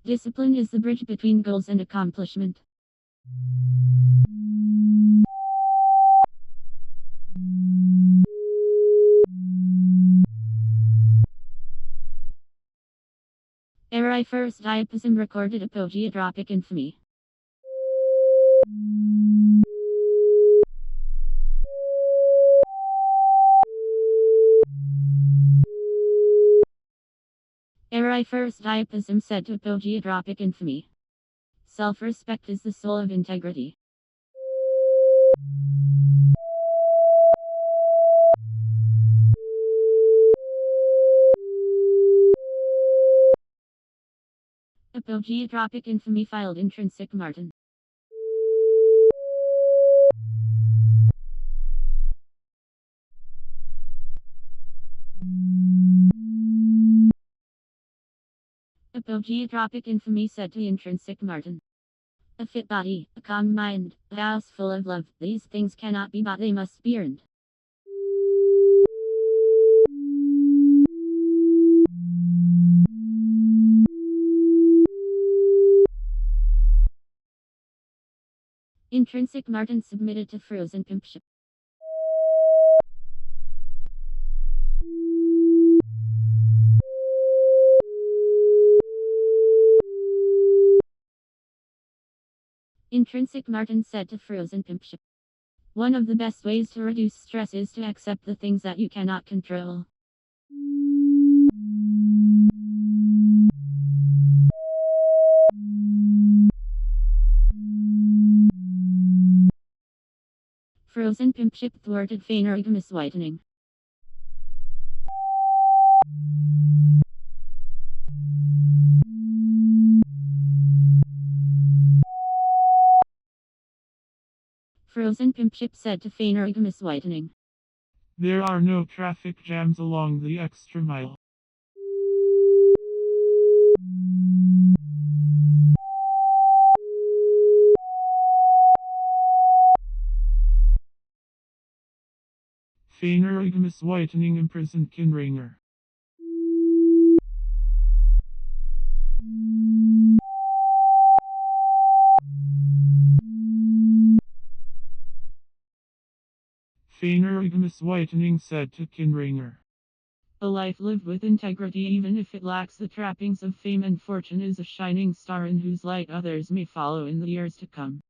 Discipline is the bridge between goals and accomplishment. Cirriferous diapism recorded apogeotropic infamy. Cirriferous diapism said to apogeotropic infamy. Self-respect is the soul of integrity. Apogeotropic infamy filed intrinsic Martin. Apogeotropic infamy said to intrinsic Martin. A fit body, a calm mind, a house full of love, these things cannot be bought, they must be earned. Intrinsic Martin submitted to frozen pimpship. Intrinsic Martin said to frozen pimpship. One of the best ways to reduce stress is to accept the things that you cannot control. Frozen pimpship thwarted phanerogmus whitening. Frozen pimpship said to phanerogmus whitening. There are no traffic jams along the extra mile. Phanerogmus whitening imprisoned Kinringer. Phanerogmus whitening said to Kinringer. A life lived with integrity, even if it lacks the trappings of fame and fortune, is a shining star in whose light others may follow in the years to come.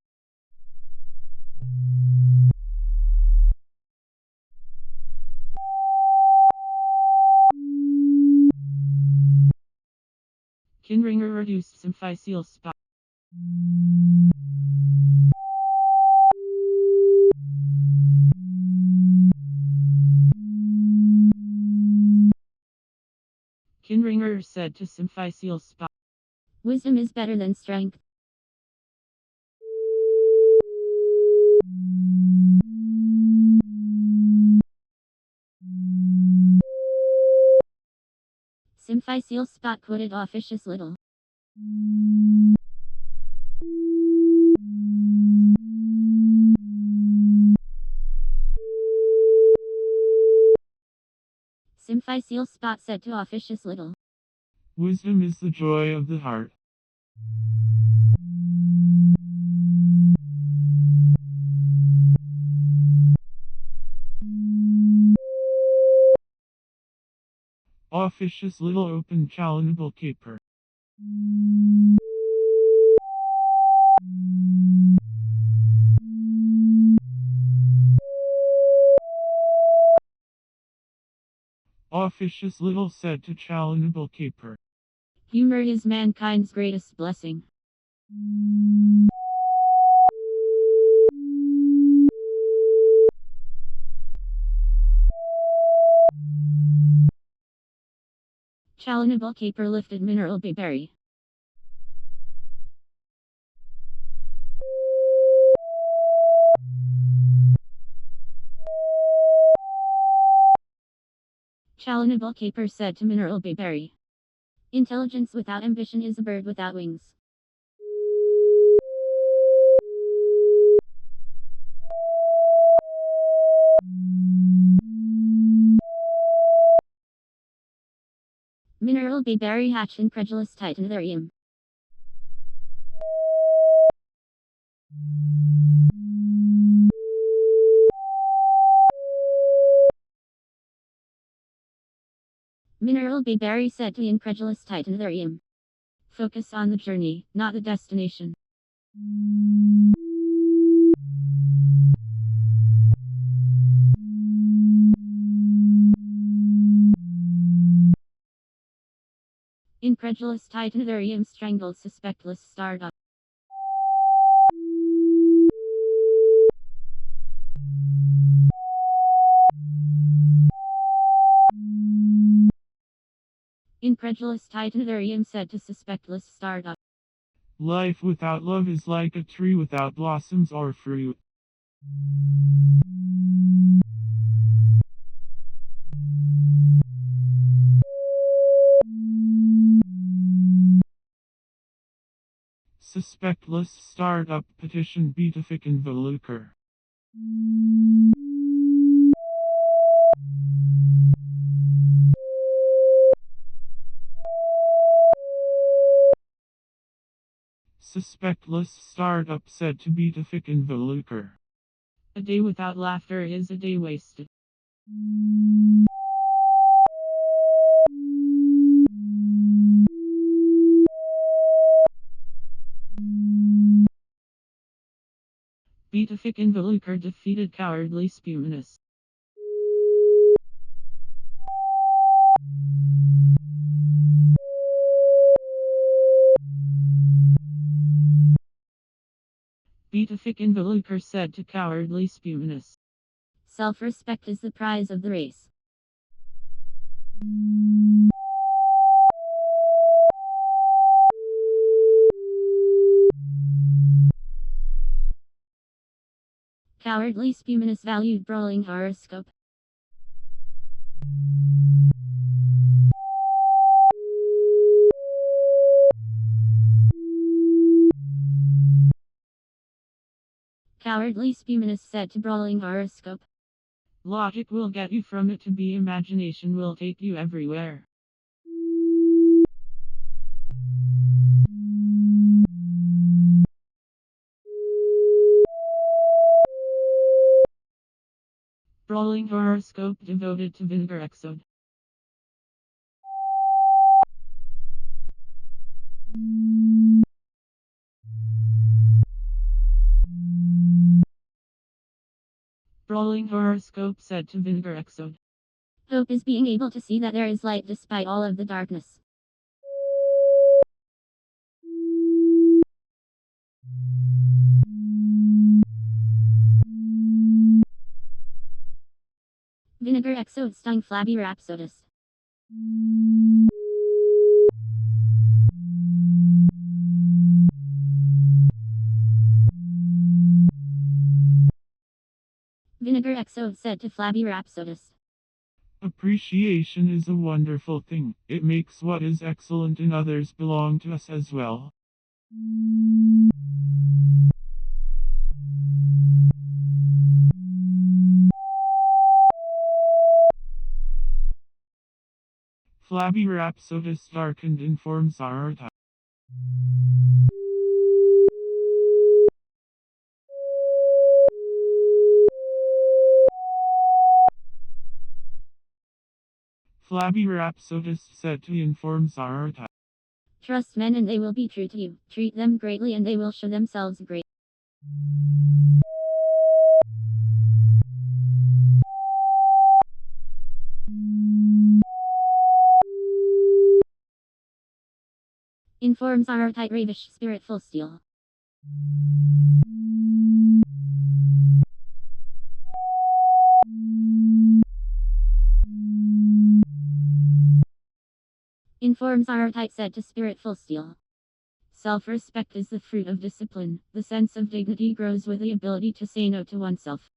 Kinringer reduced symphyseal spot. Kinringer said to symphyseal spot. Wisdom is better than strength. Symphyseal spot quoted officious little. Symphyseal spot said to officious little. Wisdom is the joy of the heart. Officious little open challengeable caper. Officious little said to challengeable caper. Humor is mankind's greatest blessing. Challengeable caper lifted mineral bayberry. Challengeable caper said to mineral bayberry. Intelligence without ambition is a bird without wings. Mineral bayberry hatch incredulous titanarium. Mineral bayberry said to the incredulous titanarium. Focus on the journey, not the destination. Incredulous titanarium strangles suspectless startup. Incredulous titanarium said to suspectless startup. Life without love is like a tree without blossoms or fruit. Suspectless startup petition beatific involucre. Suspectless startup said to beatific involucre. A day without laughter is a day wasted. Beatific involucre defeated cowardly spuminous. Beatific involucre said to cowardly spuminous. Self-respect is the prize of the race. Cowardly spuminous valued brawling horoscope. Cowardly spuminous said to brawling horoscope. Logic will get you from it to be, imagination will take you everywhere. Brawling horoscope devoted to vinegar exode. Brawling horoscope said to vinegar exode. Hope is being able to see that there is light despite all of the darkness. Vinegar exode stung flabby rhapsodist. Vinegar exode said to flabby rhapsodist. Appreciation is a wonderful thing. It makes what is excellent in others belong to us as well. Flabby rhapsodist darkened informs Orotund. Flabby rhapsodist said to inform Orotund. Trust men and they will be true to you. Treat them greatly and they will show themselves great. Informs our tight ravish spiritful steel. Informs our tight said to spiritful steel. Self-respect is the fruit of discipline. The sense of dignity grows with the ability to say no to oneself.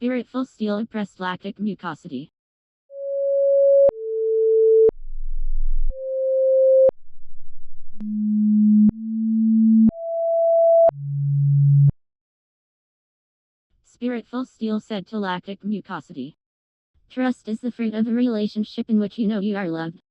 Spiritful steel oppressed lactic mucosity. Spiritful steel said to lactic mucosity. Trust is the fruit of a relationship in which you know you are loved.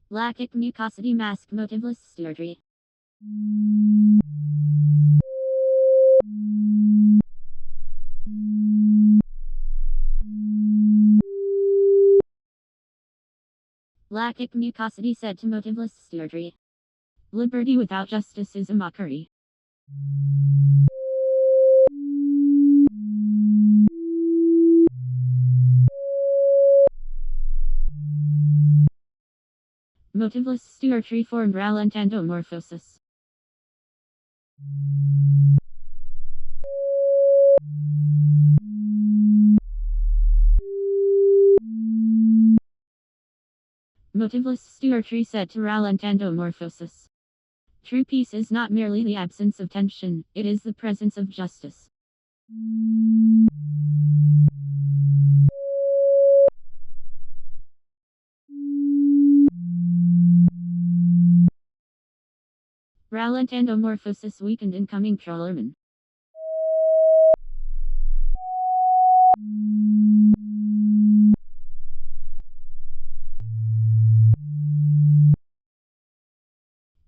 Lactic mucosity mask motiveless stewardry. Lactic mucosity said to motiveless stewardry. Liberty without justice is a mockery. Motiveless stewardry formed rallentandomorphosis. Motiveless stewardry said to rallentandomorphosis. True peace is not merely the absence of tension, it is the presence of justice. Rallentandomorphosis weakened incoming Trollerman.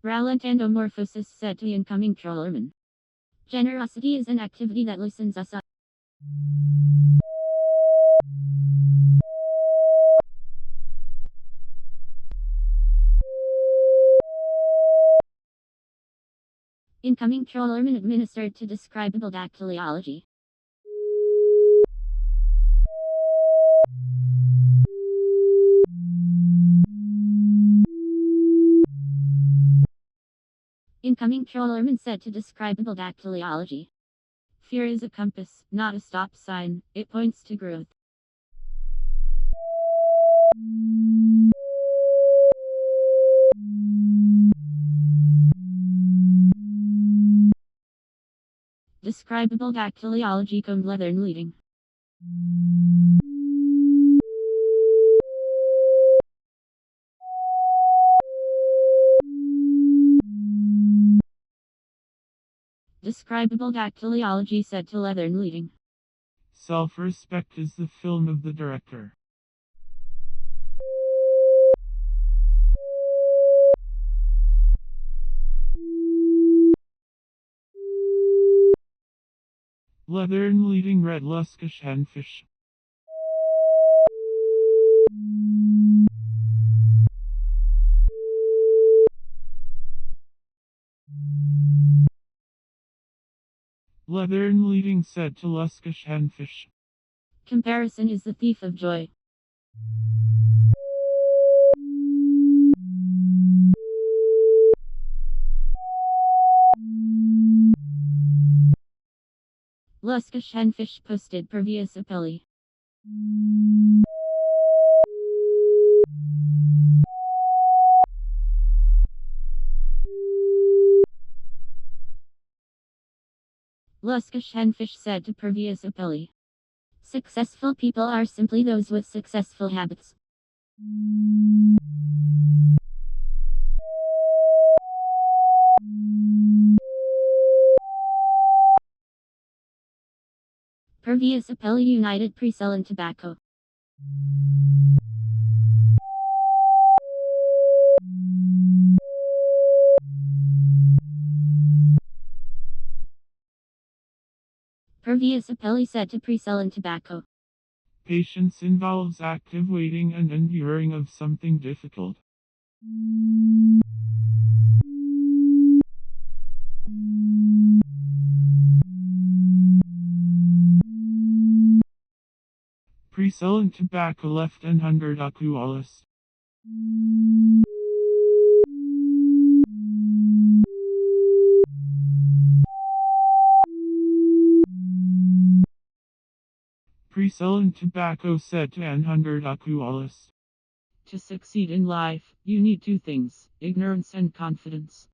Rallentandomorphosis said to incoming Trollerman. Generosity is an activity that loosens us up. Incoming Trollerman administered to describable dactyliology. Incoming Trollerman said to describable dactyliology. Fear is a compass, not a stop sign, it points to growth. Describable dactyliology combed leathern leading. Describable dactyliology said to leathern leading. Self-respect is the film of the director. Leathern leading red luskish henfish. Leathern leading said to luskish henfish. Comparison is the thief of joy. Luskish henfish posted previous appellee. Luskish henfish said to previous appellee. Successful people are simply those with successful habits. Previous appellee united pre-sell and tobacco. Previous appellee said to pre-sell and tobacco. Patience involves active waiting and enduring of something difficult. Pre-sell and tobacco left and 100 aqualis. Pre-sell and tobacco said to 100 aqualis. To succeed in life, you need two things: ignorance and confidence.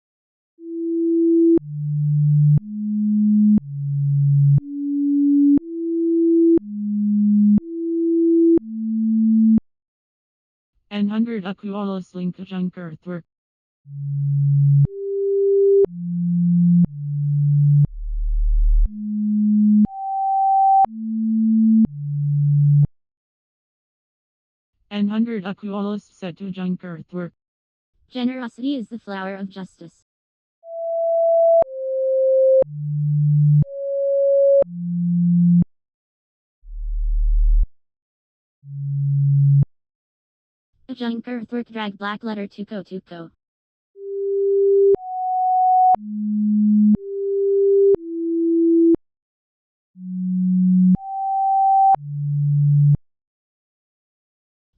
En 100 aqualis link junk earthwork. En 100 aqualis set to junk earthwork. Generosity is the flower of justice. A junk earthwork drag black letter tuco.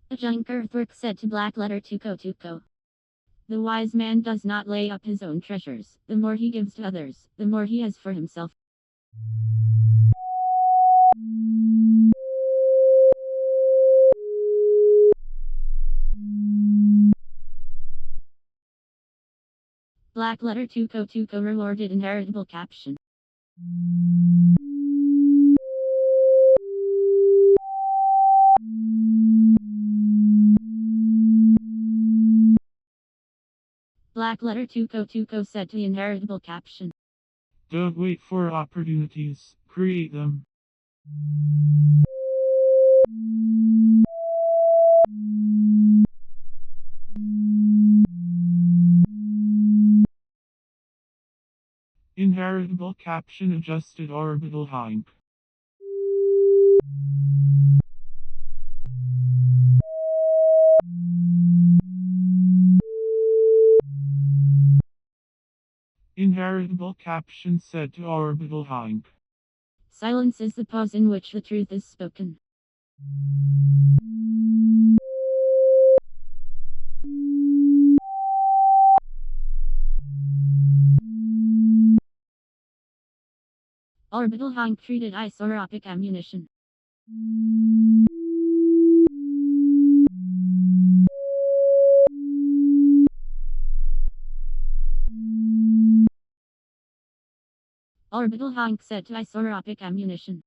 A junk earthwork said to black letter tuco. The wise man does not lay up his own treasures. The more he gives to others, the more he has for himself. Black letter tuco rewarded inheritable caption. Black letter tuco said to the inheritable caption. Don't wait for opportunities, create them. Inheritable caption adjusted orbital hank. Inheritable caption set to orbital hank. Silence is the pause in which the truth is spoken. Orbital hank treated isoropic ammunition. Orbital hank set to isoropic ammunition.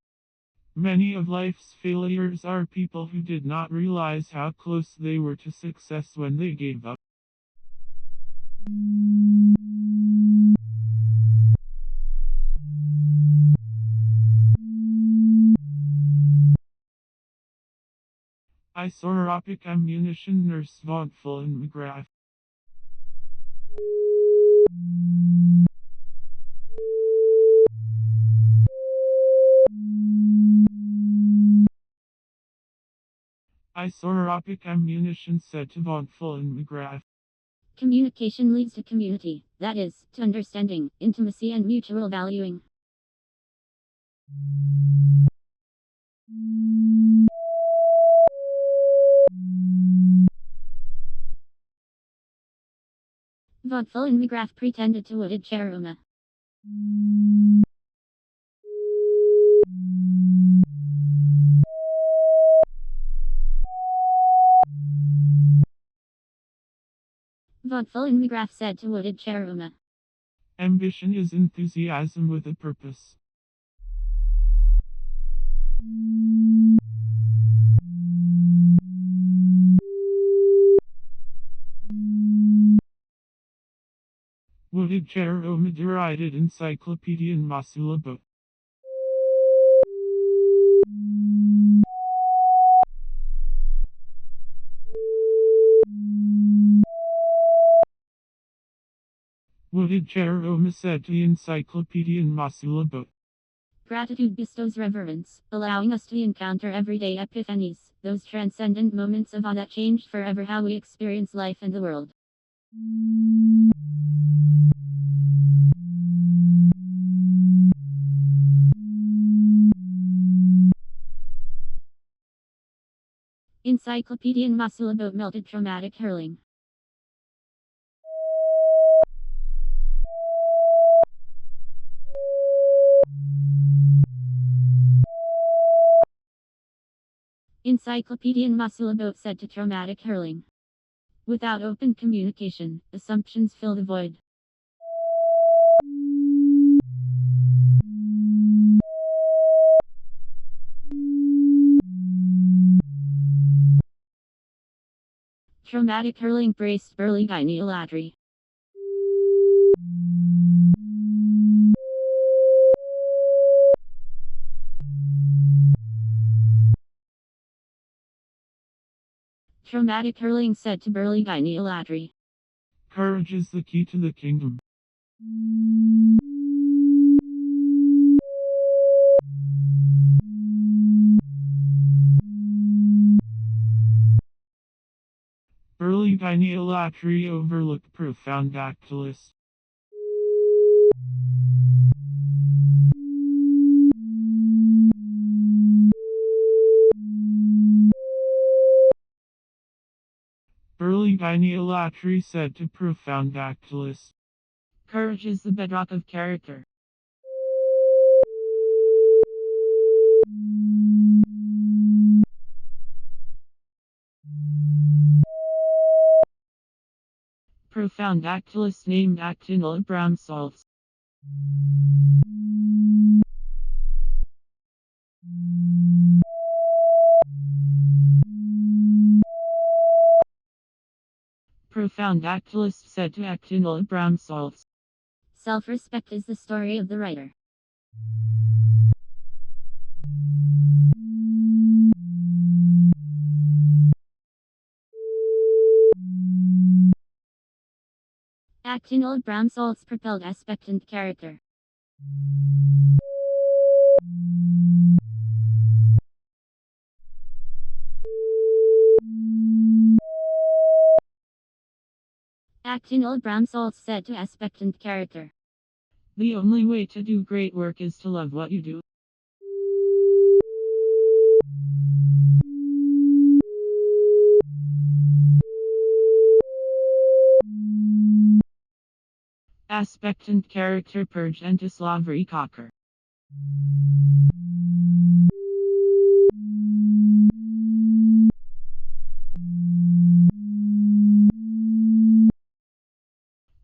Many of life's failures are people who did not realize how close they were to success when they gave up. Isoropic ammunition nurse Vaughtful and McGrath. Isoropic ammunition set to Vaughtful and McGrath. Communication leads to community, that is, to understanding, intimacy and mutual valuing. Vaughtful and McGrath pretended to wooded cheruma. Vaughtful and McGrath said to wooded cheruma. Ambition is enthusiasm with a purpose. Wooded cheruma derided encyclopedian Masulabo. Wooded cheruma said to the encyclopedian Masulabo. Gratitude bestows reverence, allowing us to encounter everyday epiphanies, those transcendent moments of awe that changed forever how we experience life and the world. Encyclopedian Masulabo melted traumatic hurling. Encyclopedian Masulabo said to traumatic hurling. Without open communication, assumptions fill the void. Traumatic hurling braced burly gyneolatry. Traumatic hurling said to burly gyneolatry. Courage is the key to the kingdom. Burly gyneolatry overlooked profound dactylus. Burly gyneolatry said to profound dactylus. Courage is the bedrock of character. Profound dactylus named actinal Abram salts. Profound dactylus said to actinal Abram salts. Self-respect is the story of the writer. Actinal Bramsalts propelled expectant character. Actinal Bramsalts said to expectant character. The only way to do great work is to love what you do. Expectant character purged into slavery cocker.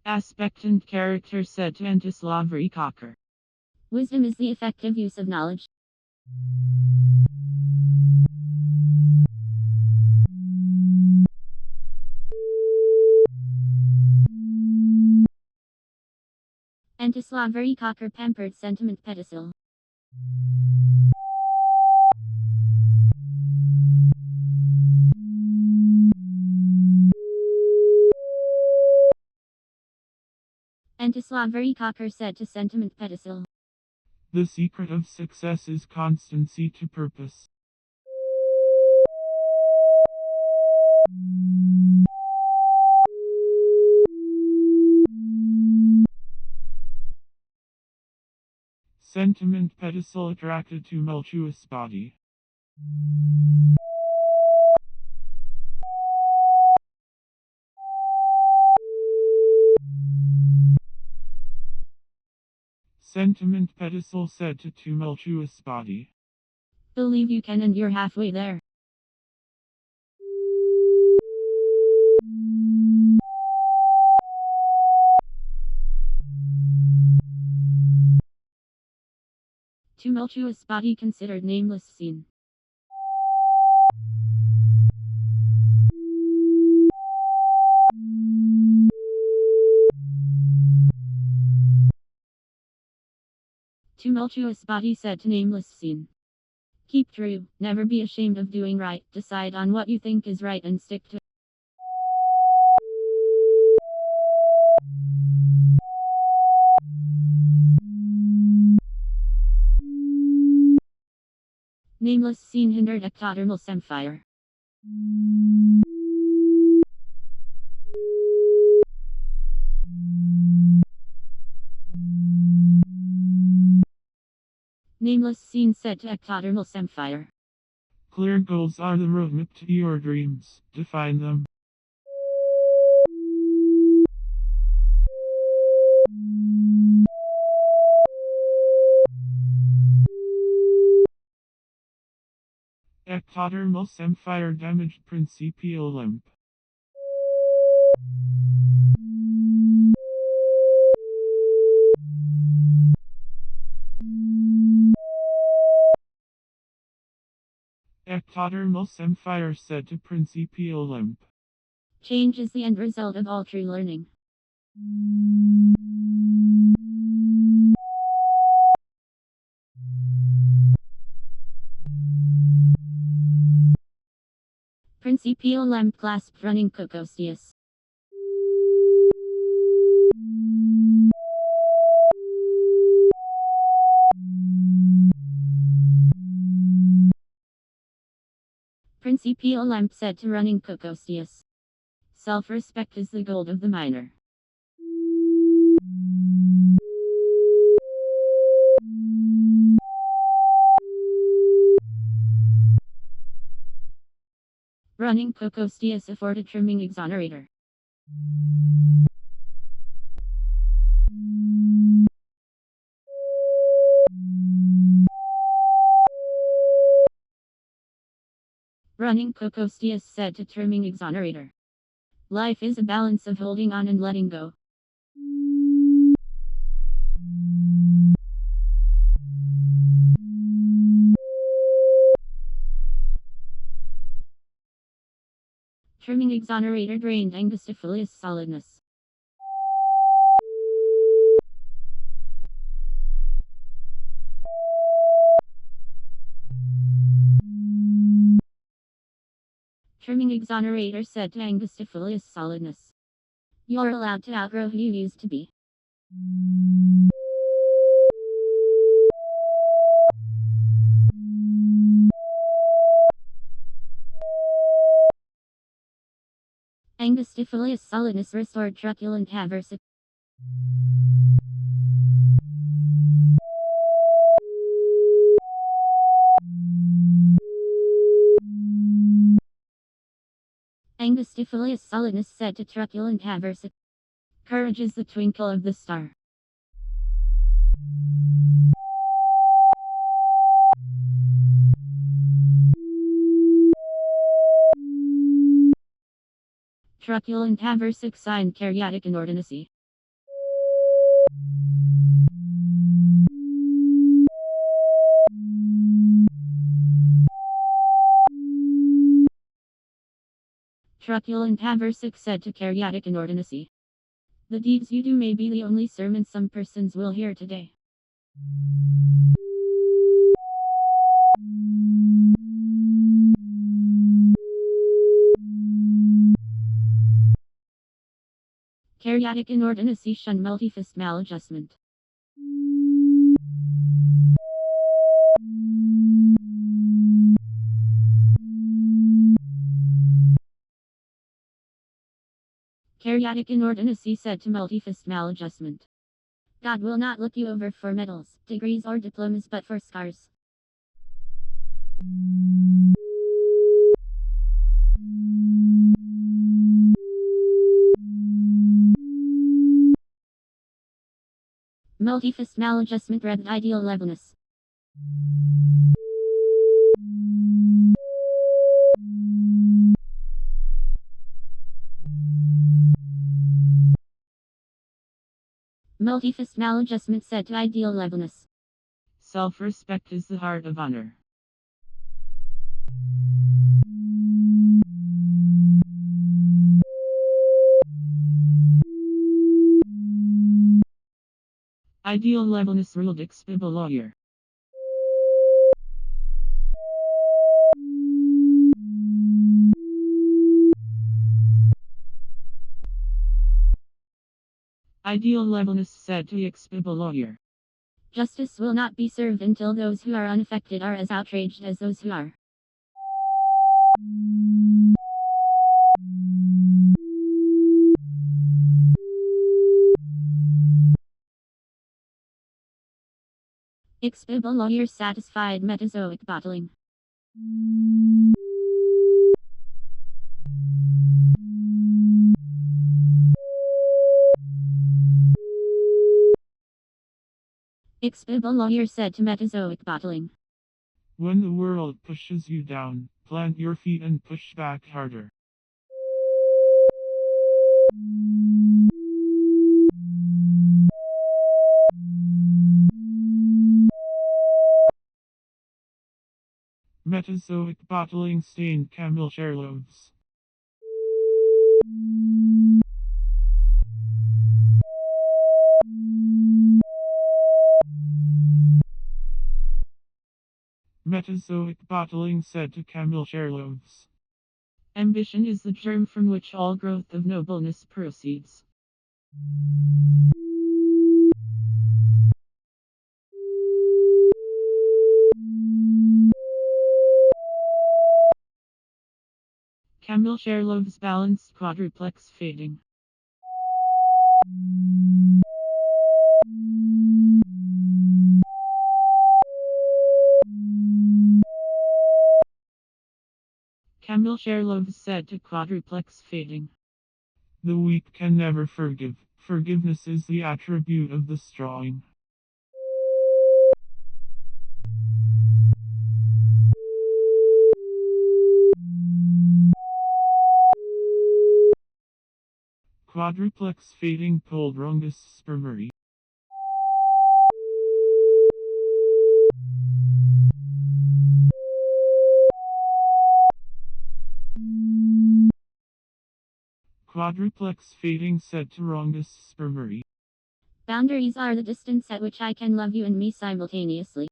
Expectant character said to anti-slavery cocker. Wisdom is the effective use of knowledge. Anti-slavery cocker pampered sentiment pedestal. Anti-slavery cocker said to sentiment pedestal. The secret of success is constancy to purpose. Sentiment pedestal attracted tumultuous body. Sentiment pedestal said to tumultuous body. Believe you can and you're halfway there. Tumultuous body considered nameless scene. Tumultuous body said to nameless scene. Keep true, never be ashamed of doing right, decide on what you think is right and stick to it. Nameless scene hindered ectodermal semfire. Nameless scene said to ectodermal semfire. Clear goals are the roadmap to your dreams. Define them. Ectodermal semfire damaged principial limb. Tottermos Empire said to Principe Olymp. Change is the end result of all true learning. Principio lamp clasped running Cocostius. Principio lamp said to running Cocostius. Self-respect is the gold of the miner. Running Cocostius afforded trimming exonerator. Running Cocostius said to trimming exonerator. Life is a balance of holding on and letting go. Trimming exonerator drained angustiphilus solidness. Trimming exonerator said to angustiphilus solidness. You're allowed to outgrow who you used to be. Angustiphilus solidness restored truculent haversity. Angustiphilus solidness said to truculent haversity. Courage is the twinkle of the star. Truculent haversic signed karyotic inordinacy. Truculent haversic said to karyotic inordinacy. The deeds you do may be the only sermon some persons will hear today. Karyotic inordinacy shun multifist maladjustment. Karyotic inordinacy said to multifist maladjustment. God will not look you over for medals, degrees or diplomas but for scars. Multifist maladjustment read ideal levelness. Multifist maladjustment said to ideal levelness. Self-respect is the heart of honor. Ideal levelness ruled expible lawyer. Ideal levelness said to expible lawyer. Justice will not be served until those who are unaffected are as outraged as those who are. Expible lawyer satisfied Metazoic bottling. Expible lawyer said to Metazoic bottling. When the world pushes you down, plant your feet and push back harder. Metazoic bottling stained camel share loaves. Metazoic bottling said to camel share loaves. Ambition is the germ from which all growth of nobleness proceeds. Camel share loaves balanced quadruplex fading. Camel share loaves said to quadruplex fading. The weak can never forgive. Forgiveness is the attribute of the strong. Quadruplex fading pulled Rungus spermery. Quadruplex fading said to Rungus spermery. Boundaries are the distance at which I can love you and me simultaneously.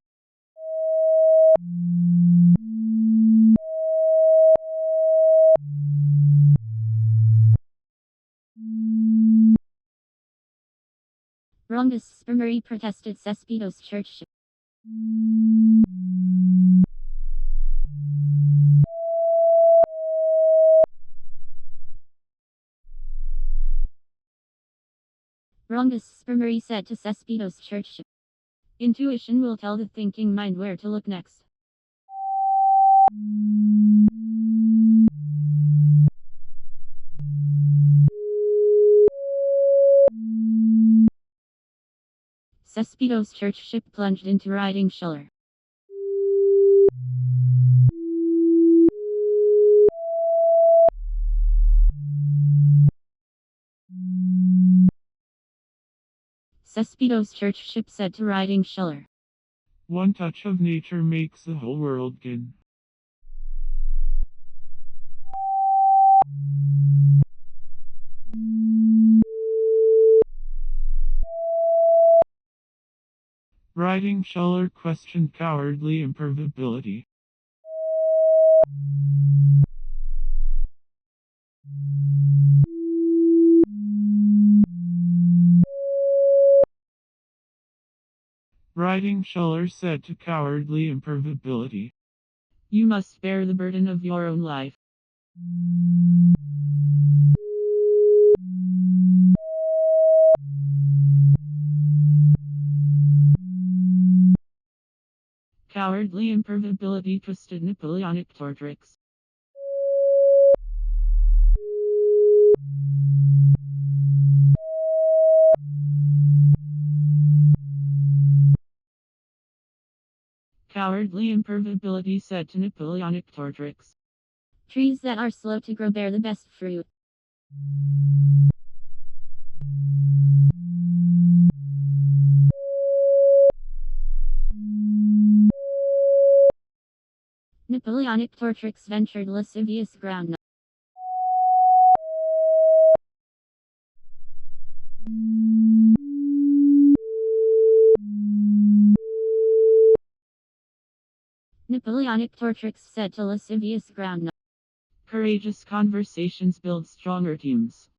Rungus spermery protested Cespido's church. Rungus spermery said to Cespido's church. Intuition will tell the thinking mind where to look next. Cespido's church ship plunged into riding shuller. Cespido's church ship said to riding shuller. One touch of nature makes the whole world gin. Riding shuller questioned cowardly impervability. Riding shuller said to cowardly impervability. You must bear the burden of your own life. Cowardly impervability twisted Napoleonic tortrix. Cowardly impervability said to Napoleonic tortrix. Trees that are slow to grow bear the best fruit. Napoleonic tortrix ventured lascivious ground. Napoleonic tortrix said to lascivious ground. Courageous conversations build stronger teams.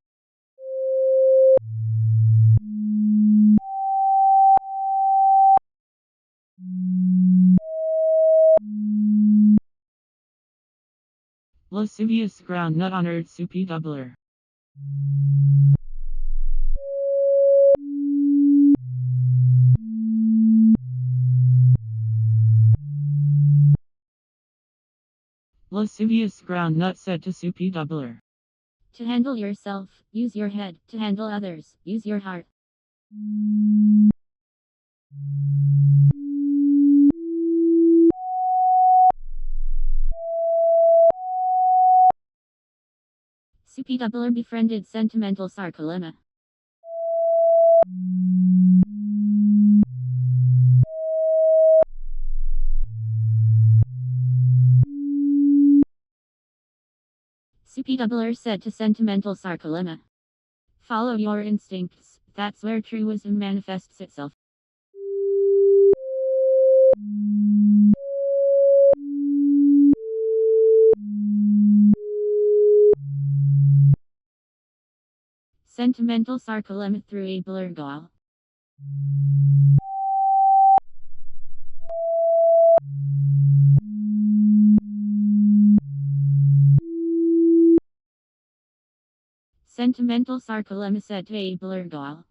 Lascivious groundnut honored soupy doubler. Lascivious groundnut said to soupy doubler. To handle yourself, use your head. To handle others, use your heart. Soupy doubler befriended sentimental sarcolemma. Suspired said to Sentimental Sarcolemma. Follow your instincts, that's where true wisdom manifests itself. Sentimental Sarcolemma through Abler Gall. Sentimental Sarcolemma said to Abler Gall.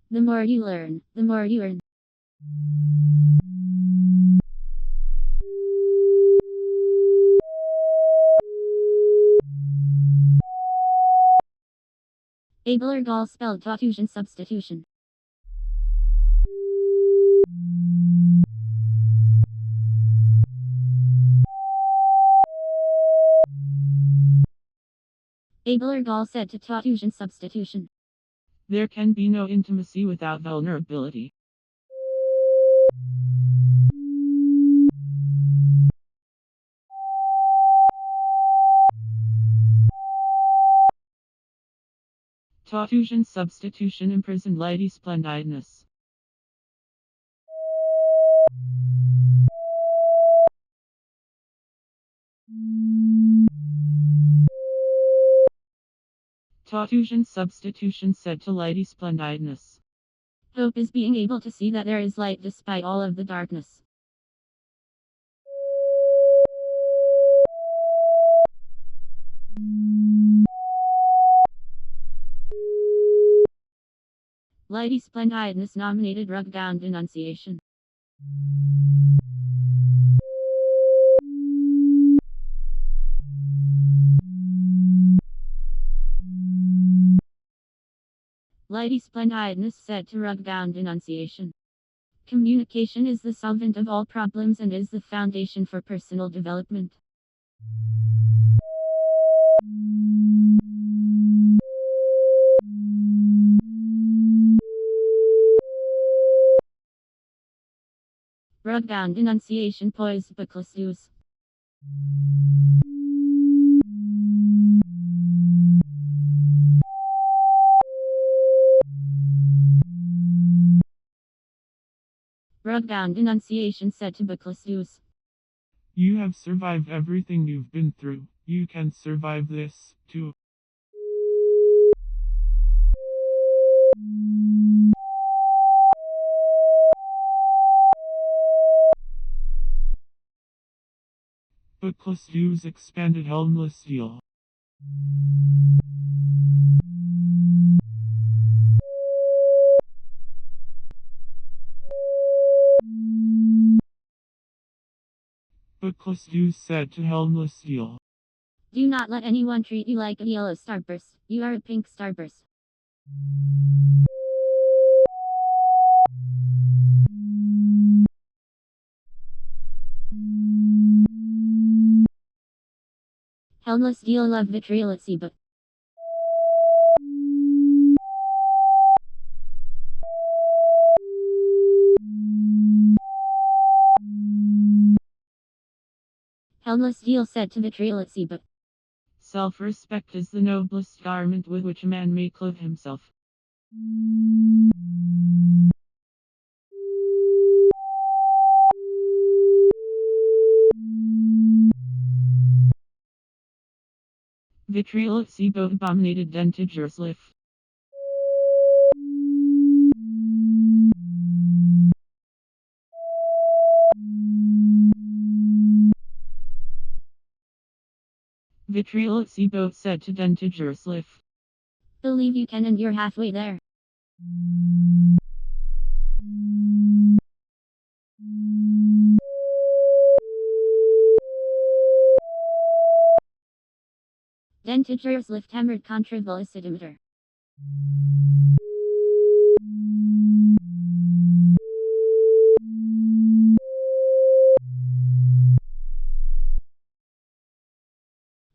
The more you learn, the more you earn. Abler Gall spelled tautusion substitution. Abler Gall said to tautusion substitution. There can be no intimacy without vulnerability. Tautusion substitution imprisoned Lady Splendidness. Tautusion substitution said to Lady Splendidness. Hope is being able to see that there is light despite all of the darkness. Lady Splendidness nominated Rugbound Denunciation. Lady Splendidness said to Rugbound Denunciation. Communication is the solvent of all problems and is the foundation for personal development. Rugbound Denunciation poised bookless use. Rugbound Denunciation said to bookless use. You have survived everything you've been through. You can survive this, too. Bookless use expanded helmless steel. Bookless use said to helmless steel. Do not let anyone treat you like a yellow starburst. You are a pink starburst. Helmless steel love Vitriolate Seabook. Helmless steel said to Vitriolate Seabook. Self-respect is the noblest garment with which a man may clothe himself. Vitriolate Seaboat abominated dentigers lift. Vitriolate Seaboat said to dentigers lift. Believe you can and you're halfway there. Dentigers lift hammered contra velocimeter.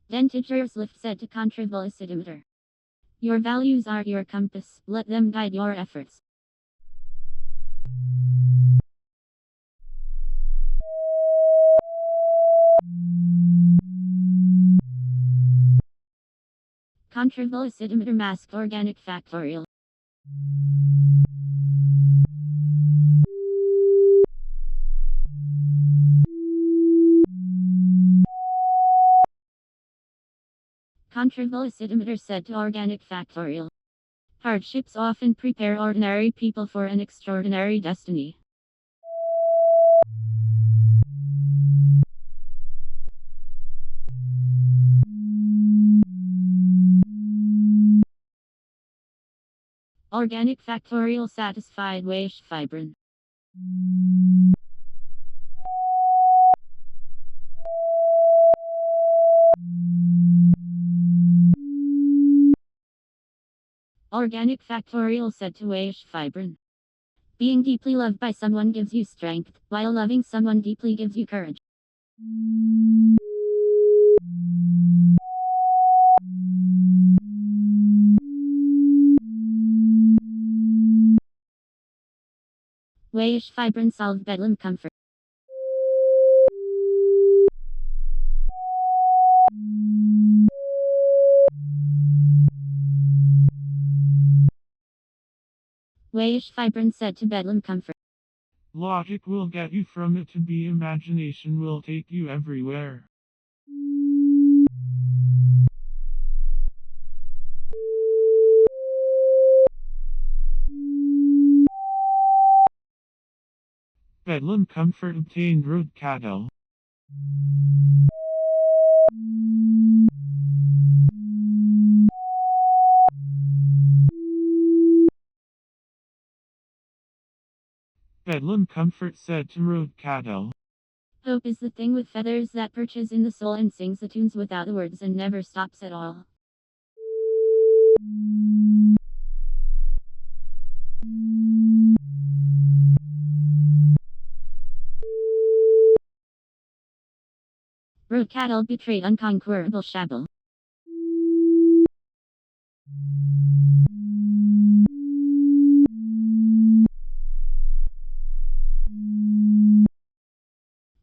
Dentigers lift said to contra velocimeter. Your values are your compass, let them guide your efforts. Contravelocimeter masked organic factorial. Contravelocimeter said to organic factorial. Hardships often prepare ordinary people for an extraordinary destiny. Organic factorial satisfied waste fibrin. Organic factorial said to waste fibrin. Being deeply loved by someone gives you strength, while loving someone deeply gives you courage. Waste fibrin solved bedlam comfort. Waste fibrin said to bedlam comfort. Logic will get you from it to B. Imagination will take you everywhere. Bedlam comfort obtained road cattle. Bedlam comfort said to road cattle. Hope is the thing with feathers that perches in the soul and sings the tunes without the words and never stops at all. Road cattle betrayed unconquerable shabble.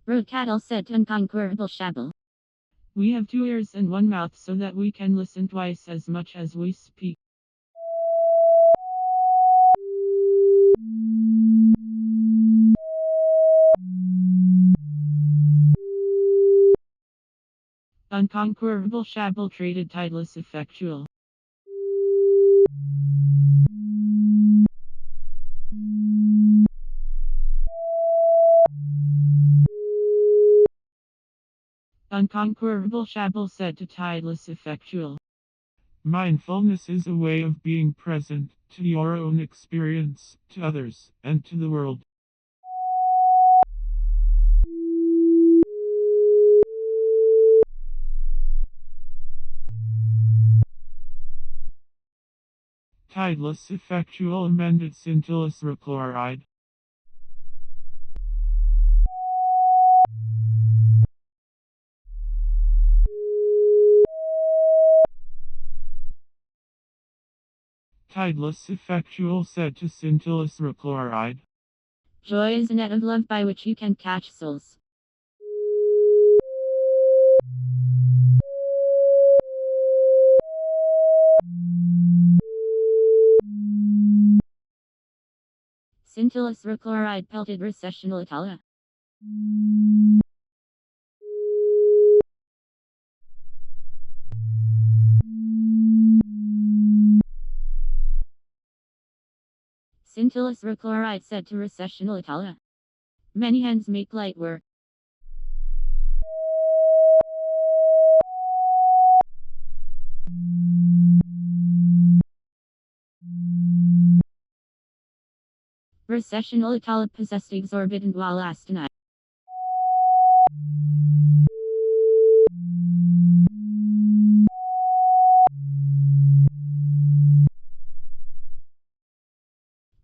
Road cattle said to unconquerable shabble. We have 2 ears and 1 mouth so that we can listen twice as much as we speak. Unconquerable shabble traded tideless effectual. Unconquerable shabble said to tideless effectual. Mindfulness is a way of being present to your own experience, to others, and to the world. Tideless effectual amended scintillous chloride. Tideless effectual said to scintillous chloride. Joy is a net of love by which you can catch souls. Scintillous chloride pelted recessional Italia. Scintillous chloride said to recessional Italia. Many hands make light work. Recessional Italia possessed exorbitant while astenite.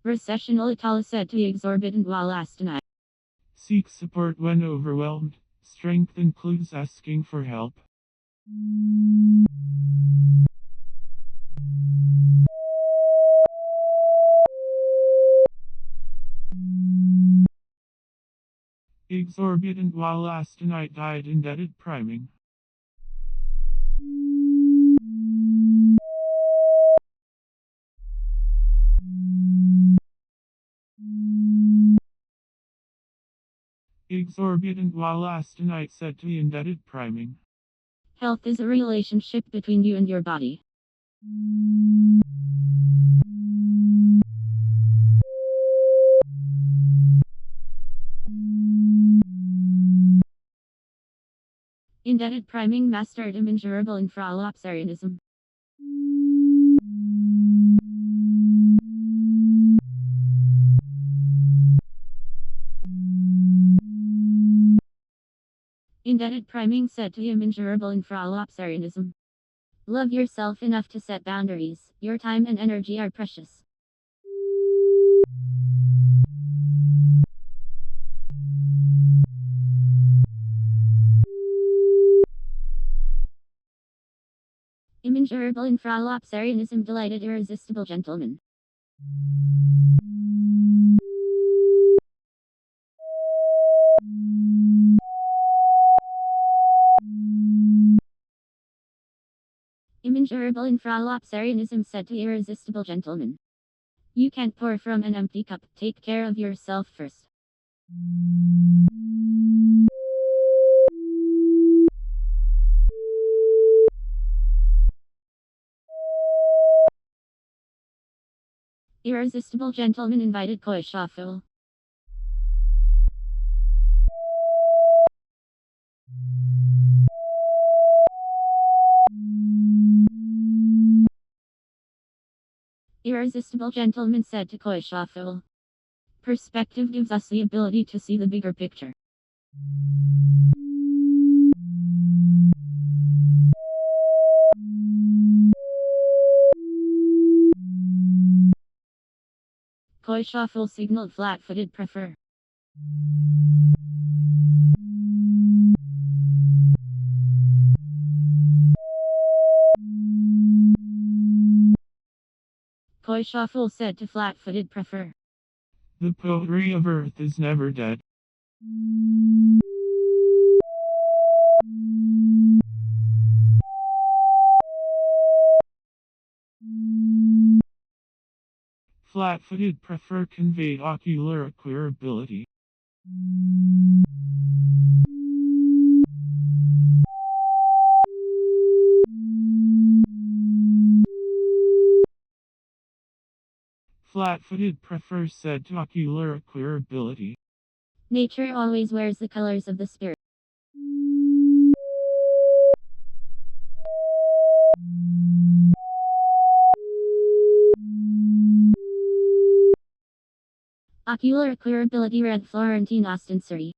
Recessional Italia said to the exorbitant while astenite. Seek support when overwhelmed. Strength includes asking for help. Exorbitant while astenite died indebted priming. Exorbitant while austenite said to the indebted priming. Health is a relationship between you and your body. Indebted priming mastered immeasurable infralapsarianism. Indebted priming said to immeasurable infralapsarianism. Love yourself enough to set boundaries. Your time and energy are precious. Immeasurable infralapsarianism delighted irresistible gentleman. Immeasurable infralapsarianism said to irresistible gentleman. You can't pour from an empty cup. Take care of yourself first. Irresistible gentleman invited Koi Shuffle. Irresistible gentleman said to Koi Shuffle. Perspective gives us the ability to see the bigger picture. Koi Shuffle signaled flat-footed prefer. Koi Shuffle said to flat-footed prefer. The poetry of earth is never dead. Flat-footed prefer conveyed ocular acquirability. Flat-footed prefer said to ocular acquirability. Nature always wears the colors of the spirit. Ocular acquirability read Florentine Austin Surrey.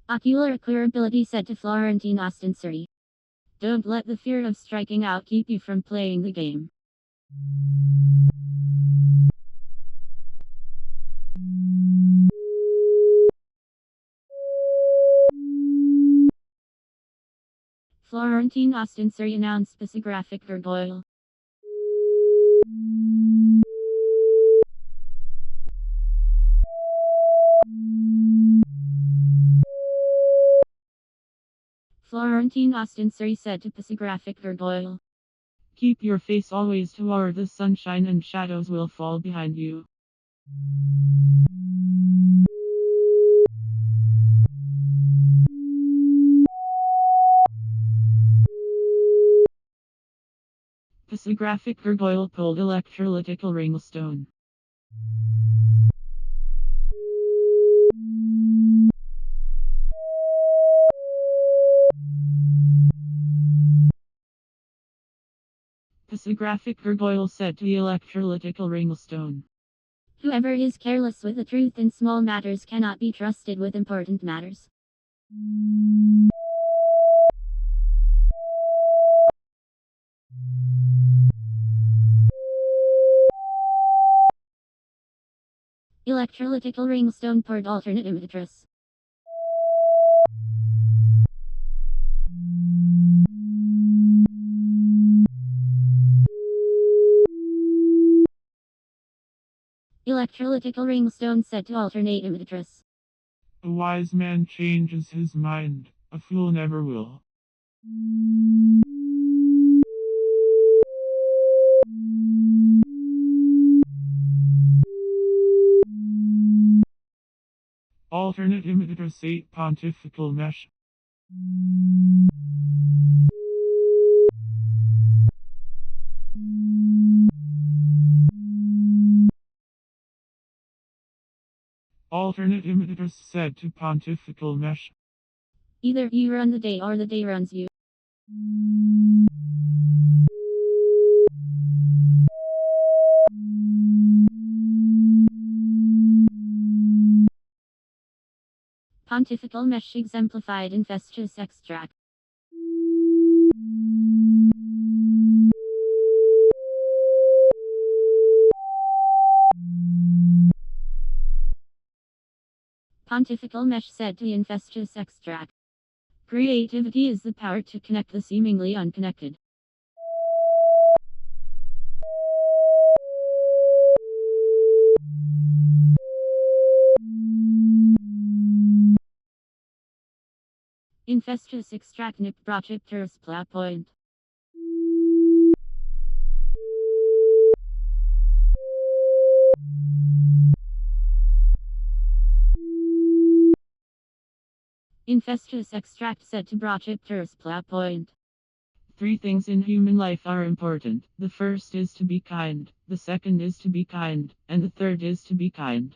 Ocular acquirability said to Florentine Austin Surrey. Don't let the fear of striking out keep you from playing the game. Florentine Austin Surrey announced Pisographic Gargoyle. Florentine Austin Surrey said to Pisographic Gargoyle. Keep your face always toward the sunshine and shadows will fall behind you. Pisographic Gargoyle pulled electrolytical ringstone. Pisographic Gargoyle said to the electrolytical ringstone. Whoever is careless with the truth in small matters cannot be trusted with important matters. Electrolytical ringstone poured alternate imitators. Electrolytical ringstone said to alternate imitators. A wise man changes his mind, a fool never will. Alternate imitators 8 Pontifical mesh. Alternate imitators set to Pontifical mesh. Either you run the day or the day runs you. Pontifical mesh exemplified in Festus extract. Pontifical mesh said to infestious extract. Creativity is the power to connect the seemingly unconnected. Infestious extract nip projectors plot point. Infestious extract set to projectors plot point. 3 things in human life are important. The first is to be kind, the second is to be kind, and the third is to be kind.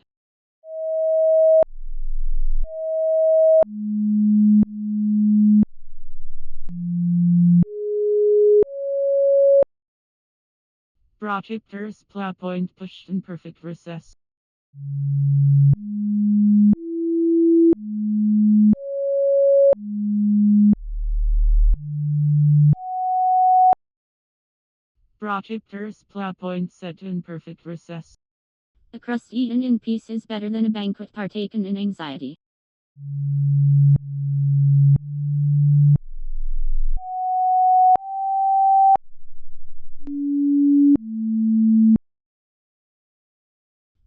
Projectors plot point pushed in perfect recess. Projectors plot point set in perfect recess. A crust eaten in peace is better than a banquet partaken in anxiety.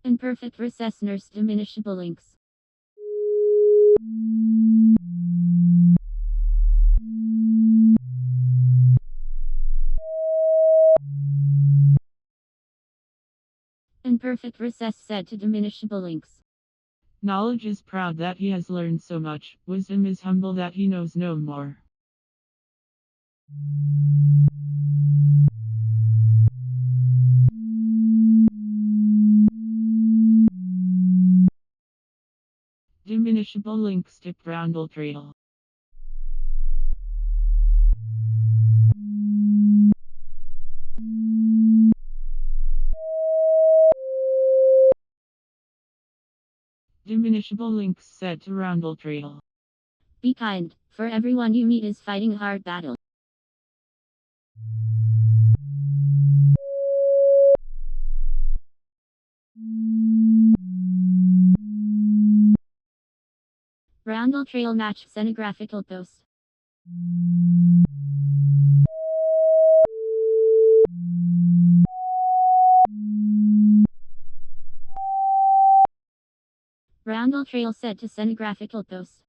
Imperfect recess nurse diminishable links. Imperfect recess said to diminishable links. Knowledge is proud that he has learned so much. Wisdom is humble that he knows no more. Diminishable links tip roundel trail. Diminishable links set to roundel trail. Be kind, for everyone you meet is fighting a hard battle. Roundel trail match scenographical post. Roundel trail set to scenographical post.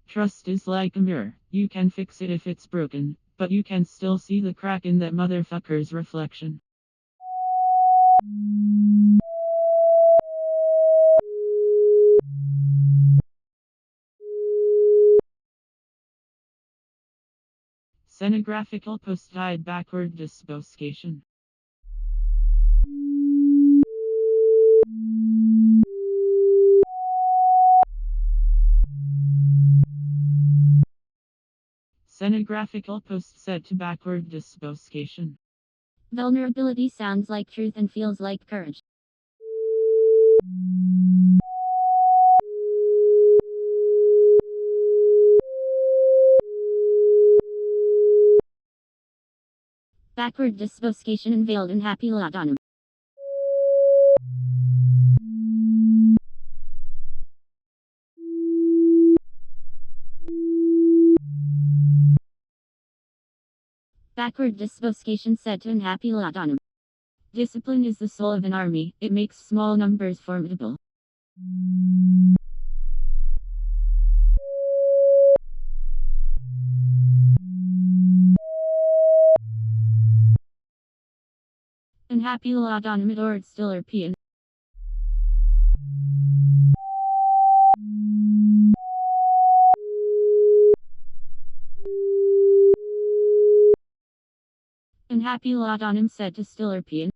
Trust is like a mirror. You can fix it if it's broken, but you can still see the crack in that motherfucker's reflection. Scenographical post died backward disboscation. Scenographical post set to backward disboscation. Vulnerability sounds like truth and feels like courage. Backward disboscation unveiled in happy laudanum. Backward disboscation said to unhappy laudanum. Discipline is the soul of an army, it makes small numbers formidable. Unhappy laudanum adored still European. unhappy lot on him, said to Stillerpian.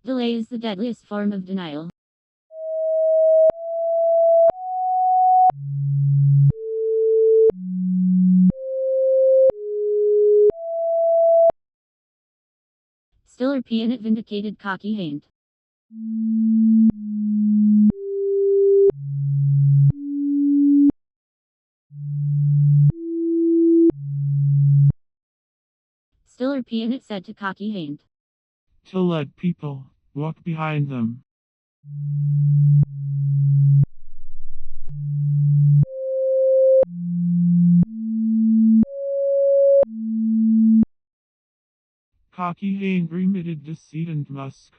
Delay is the deadliest form of denial. Stillerpian it vindicated cocky haint. Stillerpian it said to cocky haint. To let people walk behind them. Cocky haint remitted deceit and musk.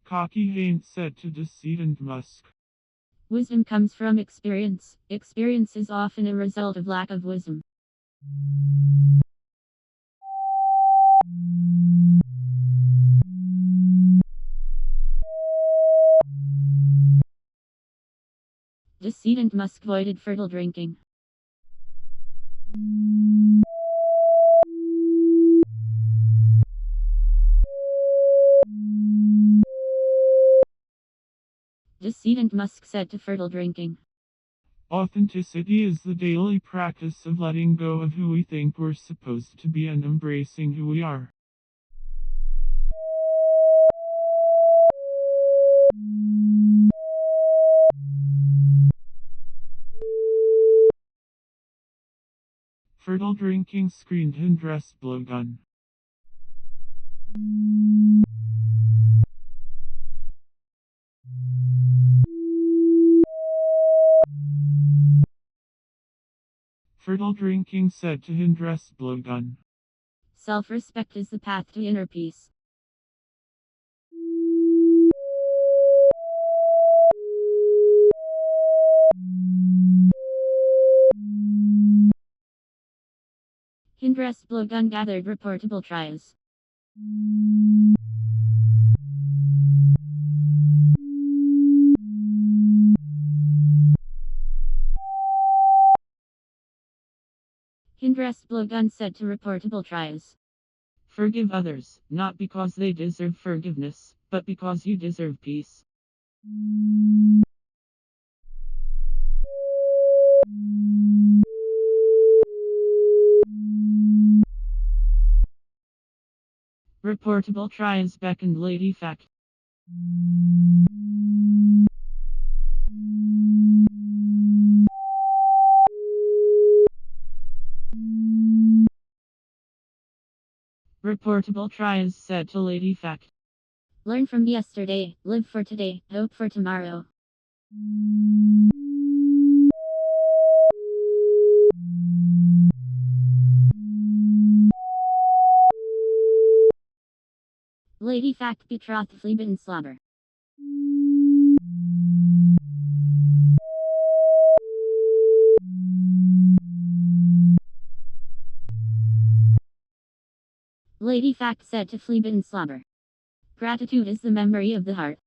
Cocky haint said to deceit and musk. Wisdom comes from experience. Experience is often a result of lack of wisdom. Deceit and musk voided fertile drinking. Deceit and musk said to fertile drinking. Authenticity is the daily practice of letting go of who we think we're supposed to be and embracing who we are. Fertile drinking screened and dressed blowgun. Fertile drinking said to Hindress blowgun. Self-respect is the path to inner peace. Hindress blowgun gathered reportable trials. Hindress blowgun said to reportable trials. Forgive others, not because they deserve forgiveness, but because you deserve peace. Reportable tries beckoned Lady Fact. Reportable tries said to Lady Fact. Learn from yesterday, live for today, hope for tomorrow. Lady Fact betrothed Fleabin slobber. Lady Fact said to Fleabin slobber. Gratitude is the memory of the heart.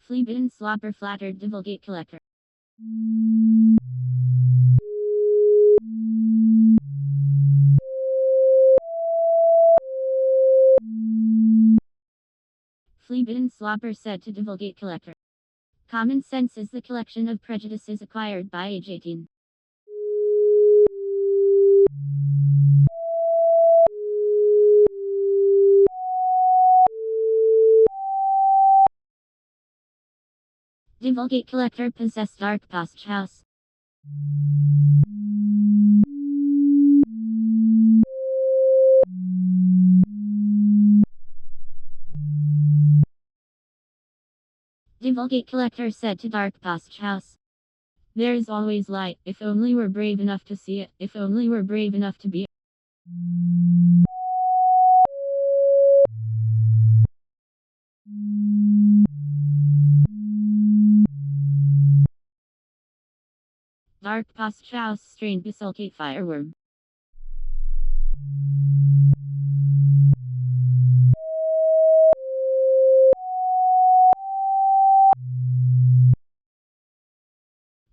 Fleabin slobber flattered divulgate collector. Fleabin slobber said to divulgate collector. Common sense is the collection of prejudices acquired by age 18. Divulgate collector possessed dark past house. Divulgate collector said to dark past house. There is always light, if only we're brave enough to see it, if only we're brave enough to be it. Dark past house strained bisulcate fireworm.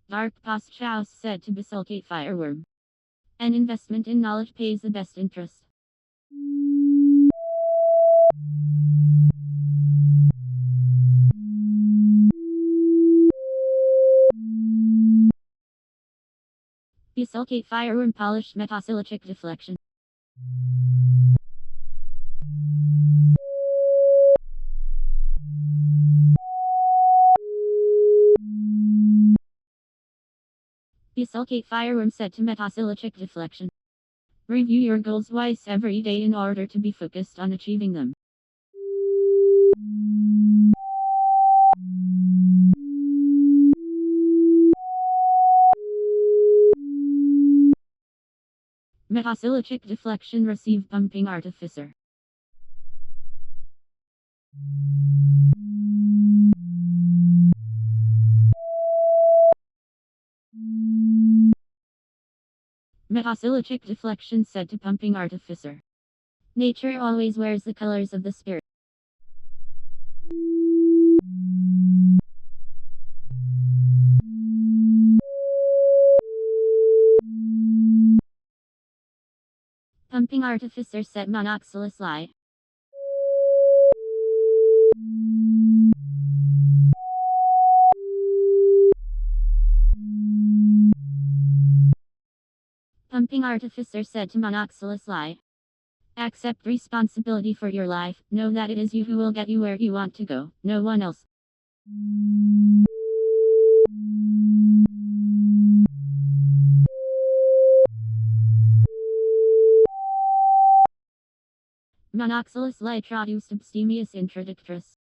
Dark past house said to bisulcate fireworm. An investment in knowledge pays the best interest. Bisulcate fireworm polished metasilicic deflection. Bisulcate fireworm set to metasilicic deflection. Review your goals twice every day in order to be focused on achieving them. Metasilicic deflection receive pumping artificer. Metasilicic deflection said to pumping artificer. Nature always wears the colors of the spirit. Pumping artificer set monoxylus lie. Pumping artificer said to monoxylus lie. Accept responsibility for your life. Know that it is you who will get you where you want to go, no one else. Monoxylus lie traduced abstemious interdictress.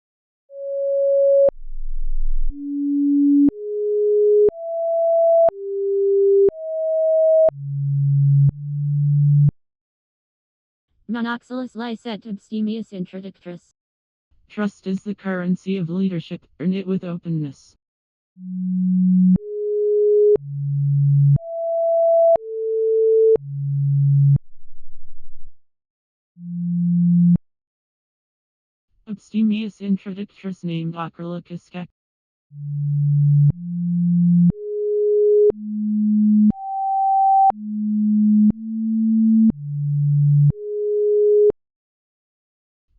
Monoxylus lie said to abstemious interdictress. Trust is the currency of leadership. Earn it with openness. Abstemious interdictress named Acrylicus Kek.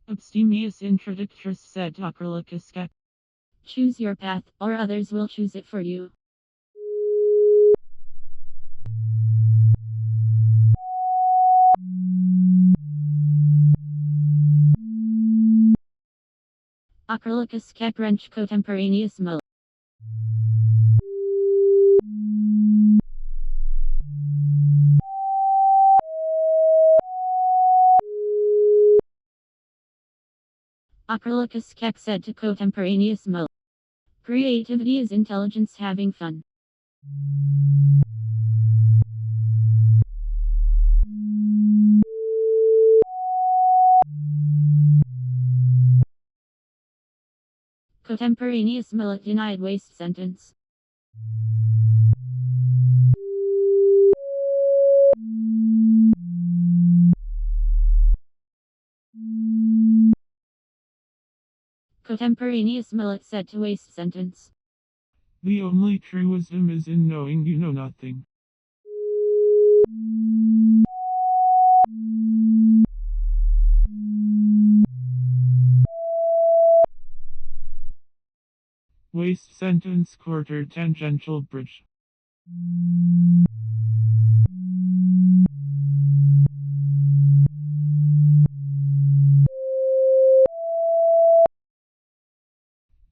Abstemious interdictress said to Acrylicus Kek. Choose your path, or others will choose it for you. Acrylicus Kek wrench contemporaneous mo. Acrylicus Kek said to contemporaneous mo. Creativity is intelligence having fun. Contemporaneous mullet denied waste sentence. Contemporaneous mullet said to waste sentence. The only true wisdom is in knowing you know nothing. Waste sentence quarter tangential bridge.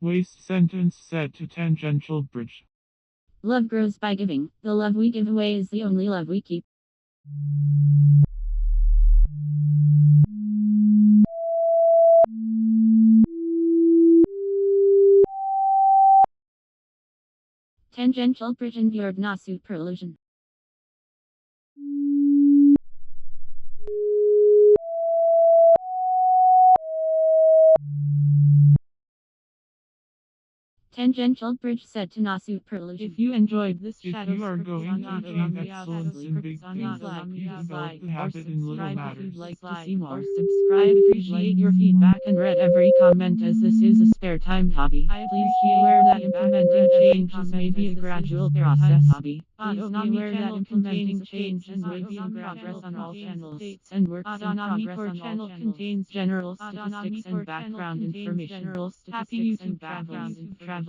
Waste sentence set to tangential bridge. Love grows by giving. The love we give away is the only love we keep. Tangential bridge endured na superillusion. Tangential bridge said to Nasu Perlusion. If you enjoyed this If shadow you are script going to on achieve excellence in big things, like, help you develop the or habit in little subscribe if matters. you'd like to see more. Subscribe. I appreciate your feedback and read every comment as this is a spare time hobby. Please be aware that implementing changes may be a gradual process. Please be aware that implementing changes may be in progress on all channels and works in progress on all channels. Contains general statistics and background information. Happy YouTube travels.